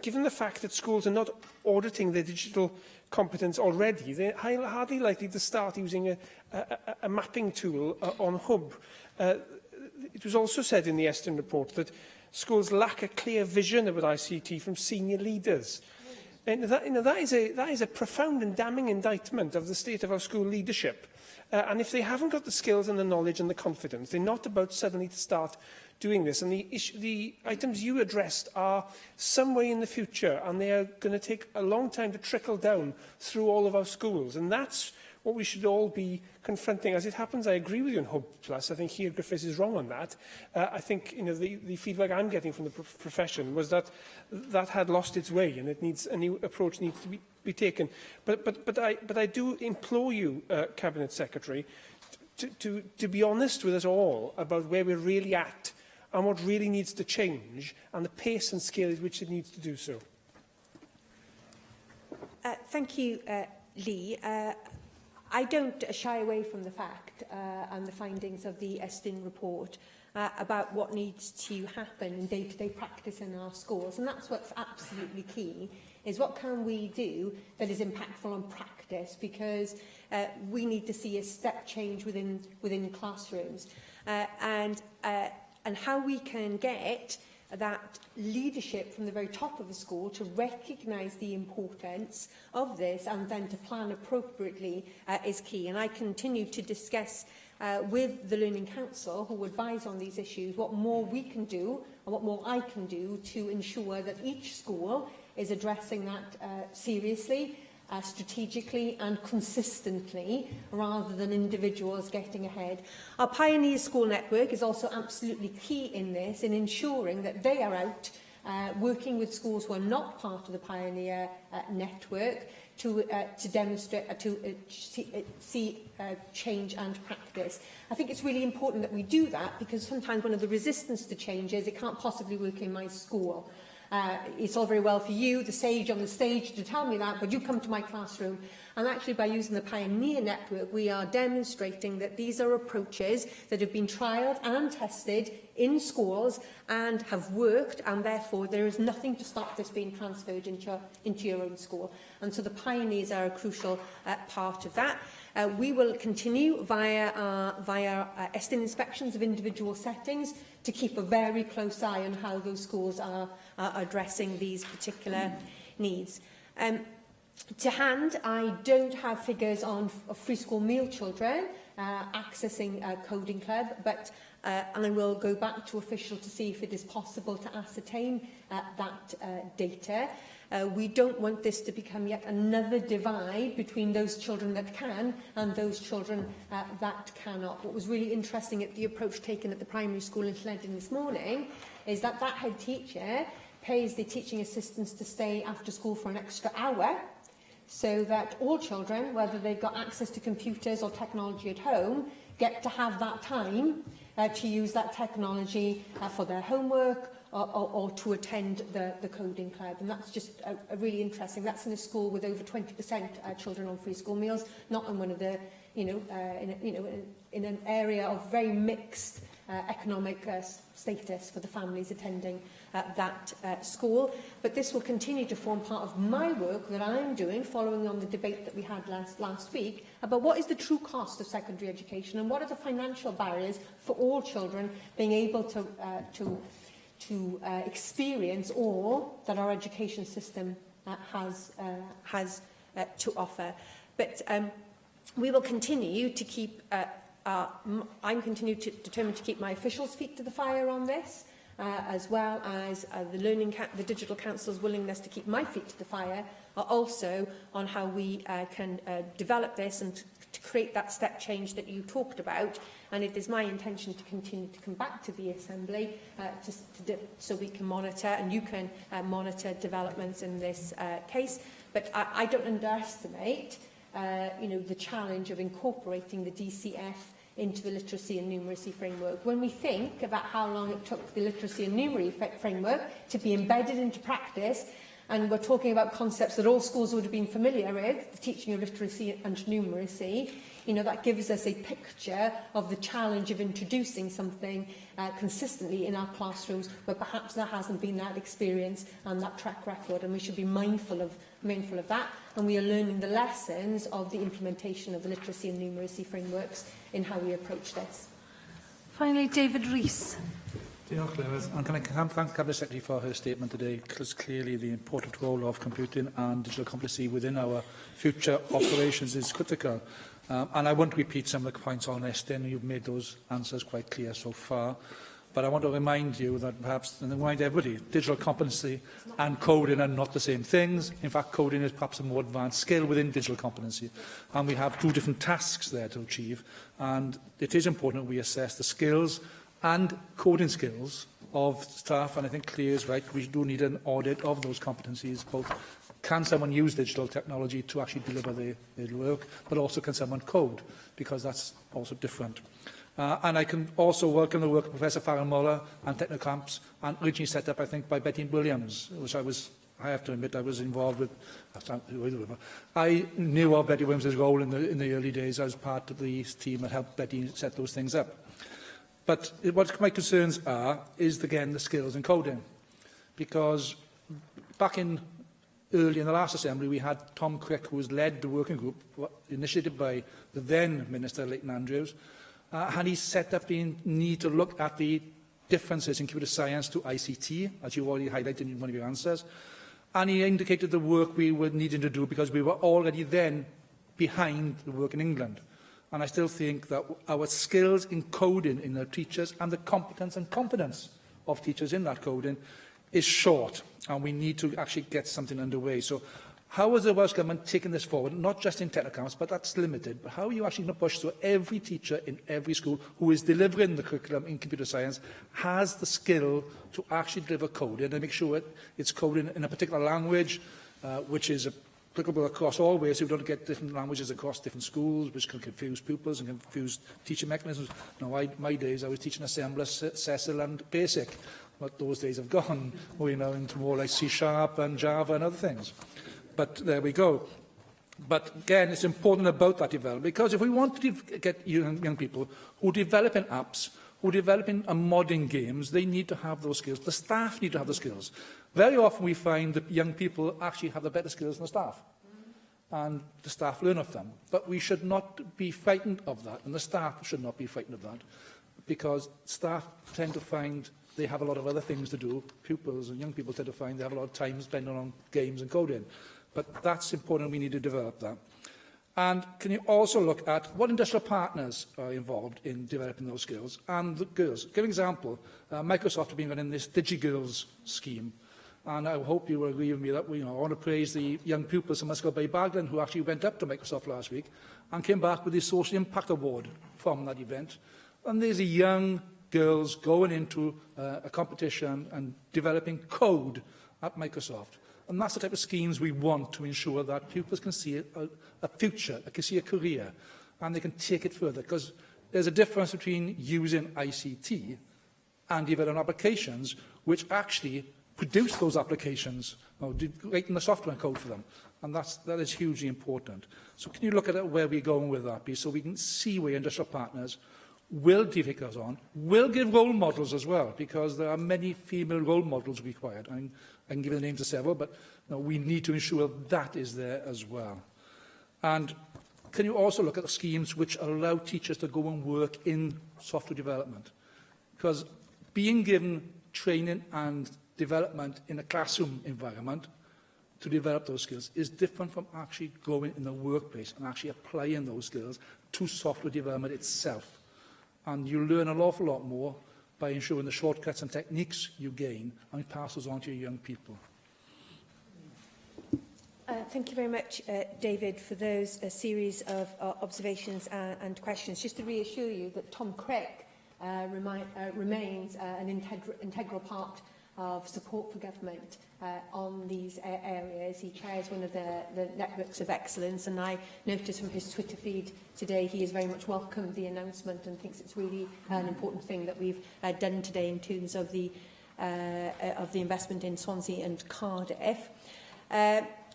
given the fact that schools are not auditing their digital competence already, they're hardly likely to start using a mapping tool on Hub. It was also said in the Estin report that schools lack a clear vision about ICT from senior leaders. And that is a profound and damning indictment of the state of our school leadership. And if they haven't got the skills and the knowledge and the confidence, they're not about suddenly to start doing this. And the items you addressed are some way in the future, and they are going to take a long time to trickle down through all of our schools. And that's what we should all be confronting. As it happens, I agree with you on Hub Plus. I think here Griffiths is wrong on that. I think the feedback I'm getting from the profession was that that had lost its way, and a new approach needs to be taken. But I do implore you, Cabinet Secretary, to be honest with us all about where we're really at and what really needs to change, and the pace and scale at which it needs to do so. Thank you, Lee. I don't shy away from the fact and the findings of the Estin report about what needs to happen in day-to-day practice in our schools. And that's what's absolutely key, is what can we do that is impactful on practice, because we need to see a step change within classrooms. And how we can get that leadership from the very top of the school to recognise the importance of this and then to plan appropriately is key. And I continue to discuss with the Learning Council, who advise on these issues, what more we can do and what more I can do to ensure that each school is addressing that seriously, strategically and consistently, rather than individuals getting ahead. Our Pioneer School Network is also absolutely key in this, in ensuring that they are out working with schools who are not part of the Pioneer network to demonstrate, to see change and practice. I think it's really important that we do that, because sometimes one of the resistance to change is it can't possibly work in my school. It's all very well for you, the sage on the stage, to tell me that, but you come to my classroom. And actually, by using the Pioneer Network, we are demonstrating that these are approaches that have been trialled and tested in schools and have worked, and therefore there is nothing to stop this being transferred into your own school. And so the Pioneers are a crucial part of that. We will continue via Estin inspections of individual settings to keep a very close eye on how those schools are addressing these particular needs. To hand, I don't have figures on free school meal children accessing Coding Club, but and I will go back to official to see if it is possible to ascertain that data. We don't want this to become yet another divide between those children that can and those children that cannot. What was really interesting at the approach taken at the primary school in Llandin this morning is that that head teacher pays the teaching assistants to stay after school for an extra hour, so that all children, whether they've got access to computers or technology at home, get to have that time to use that technology for their homework or to attend the Coding Club. And that's just a really interesting. That's in a school with over 20% children on free school meals, not in one of the, in an area of very mixed economic status for the families attending that school. But this will continue to form part of my work that I'm doing, following on the debate that we had last week, about what is the true cost of secondary education and what are the financial barriers for all children being able to experience all that our education system has to offer. But we will continue to keep I'm determined to keep my officials' feet to the fire on this, as well as the Digital Council's willingness to keep my feet to the fire, also on how we can develop this and to create that step change that you talked about. And it is my intention to continue to come back to the Assembly so we can monitor, and you can monitor developments in this case. But I don't underestimate the challenge of incorporating the DCF into the literacy and numeracy framework. When we think about how long it took the literacy and numeracy framework to be embedded into practice, and we're talking about concepts that all schools would have been familiar with, the teaching of literacy and numeracy, that gives us a picture of the challenge of introducing something consistently in our classrooms, where perhaps there hasn't been that experience and that track record, and we should be mindful of that, and we are learning the lessons of the implementation of the literacy and numeracy frameworks in how we approach this. Finally, David Rees. Diolch, Lewis. And can I thank the Cabinet Secretary for her statement today, because clearly the important role of computing and digital competency within our future operations is critical. And I won't repeat some of the points on Estin. You've made those answers quite clear so far. But I want to remind you that perhaps, and remind everybody, digital competency and coding are not the same things. In fact, coding is perhaps a more advanced skill within digital competency. And we have two different tasks there to achieve. And it is important that we assess the skills and coding skills of staff. And I think Claire is right, we do need an audit of those competencies. Both, can someone use digital technology to actually deliver their work, but also can someone code, because that's also different. And I can also welcome the work of Professor Farron Muller and Technocamps, and originally set up, I think, by Betty Williams, which I was I have to admit I was involved with... I knew of Betty Williams' role in the early days. I was part of the team that helped Betty set those things up. But what my concerns are is, again, the skills and coding. Because back early in the last Assembly, we had Tom Crick, who was led the working group, initiated by the then Minister, Leighton Andrews, and he set up the need to look at the differences in computer science to ICT, as you already highlighted in one of your answers. And he indicated the work we were needing to do because we were already then behind the work in England. And I still think that our skills in coding in our teachers and the competence and confidence of teachers in that coding is short, and we need to actually get something underway. So how is the Welsh Government taking this forward, not just in technical accounts, but that's limited, but how are you actually going to push so every teacher in every school who is delivering the curriculum in computer science has the skill to actually deliver coding and make sure it's coding in a particular language, which is applicable across all ways, so we don't get different languages across different schools, which can confuse pupils and confuse teaching mechanisms. Now, my days, I was teaching assembler, Cecil and Basic, but those days have gone. We're now into more like C# and Java and other things. But there we go. But again, it's important about that development, because if we want to get young people who are developing apps, who are developing modern games, they need to have those skills. The staff need to have the skills. Very often we find that young people actually have the better skills than the staff, and the staff learn of them. But we should not be frightened of that, and the staff should not be frightened of that, because staff tend to find they have a lot of other things to do. Pupils and young people tend to find they have a lot of time spending on games and coding. But that's important. We need to develop that. And can you also look at what industrial partners are involved in developing those skills and the girls? Give an example. Microsoft have been running this DigiGirls scheme. And I hope you will agree with me that I want to praise the young pupils from Musgrave Bay Baglan who actually went up to Microsoft last week and came back with the Social Impact Award from that event. And there's a young girls going into a competition and developing code at Microsoft. And that's the type of schemes we want to ensure that pupils can see a future, they can see a career, and they can take it further. Because there's a difference between using ICT and developing applications which actually produce those applications, or writing the software code for them. And that is hugely important. So can you look at where we're going with that, please, so we can see where industrial partners will take us on, will give role models as well, because there are many female role models required. I can give the names of several, but we need to ensure that is there as well. And can you also look at the schemes which allow teachers to go and work in software development? Because being given training and development in a classroom environment to develop those skills is different from actually going in the workplace and actually applying those skills to software development itself. And you learn an awful lot more by ensuring the shortcuts and techniques you gain and pass those on to your young people. Thank you very much, David, for those series of observations and questions. Just to reassure you that Tom Crick remains an integral part of support for government on these areas. He chairs one of the networks of excellence, and I noticed from his Twitter feed today he has very much welcomed the announcement and thinks it's really an important thing that we've done today in terms of the investment in Swansea and Cardiff.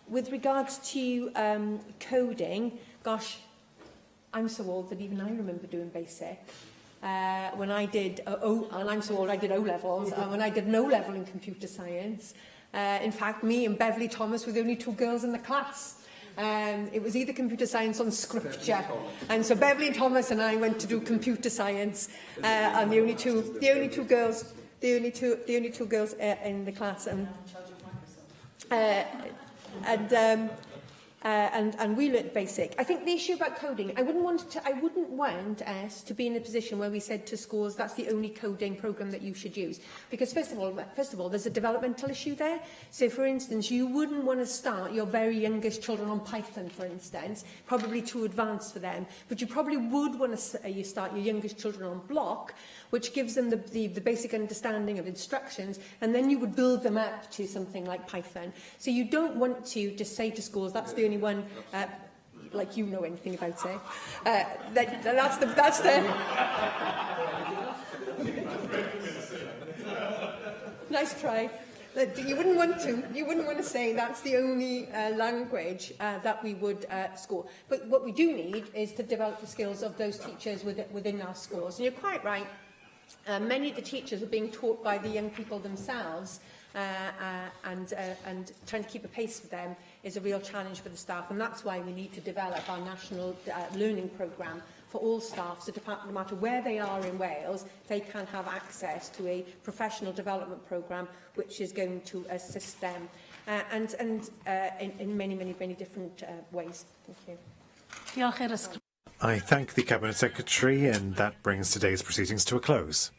With regards to coding, gosh, I'm so old that even I remember doing basic. When I did, and I'm so old, I did O-levels, when I did an O-level in computer science. In fact, me and Beverly Thomas were the only two girls in the class. It was either computer science or scripture. And so Beverly Thomas and I went to do computer science, and the only two girls in the class. And we learnt basic. I think the issue about coding, I wouldn't want us to be in a position where we said to schools that's the only coding programme that you should use. Because first of all, there's a developmental issue there. So, for instance, you wouldn't want to start your very youngest children on Python, for instance, probably too advanced for them. But you probably would want to start your youngest children on Block, which gives them the basic understanding of instructions, and then you would build them up to something like Python. So you don't want to just say to schools, that's the only one, like you know anything about it. That's the nice try. You wouldn't want to say that's the only language that we would score. But what we do need is to develop the skills of those teachers within our schools. And you're quite right. Many of the teachers are being taught by the young people themselves, and trying to keep a pace with them is a real challenge for the staff. And that's why we need to develop our national learning programme for all staff, so no matter where they are in Wales, they can have access to a professional development programme which is going to assist them, in many different ways. Thank you. I thank the Cabinet Secretary, and that brings today's proceedings to a close.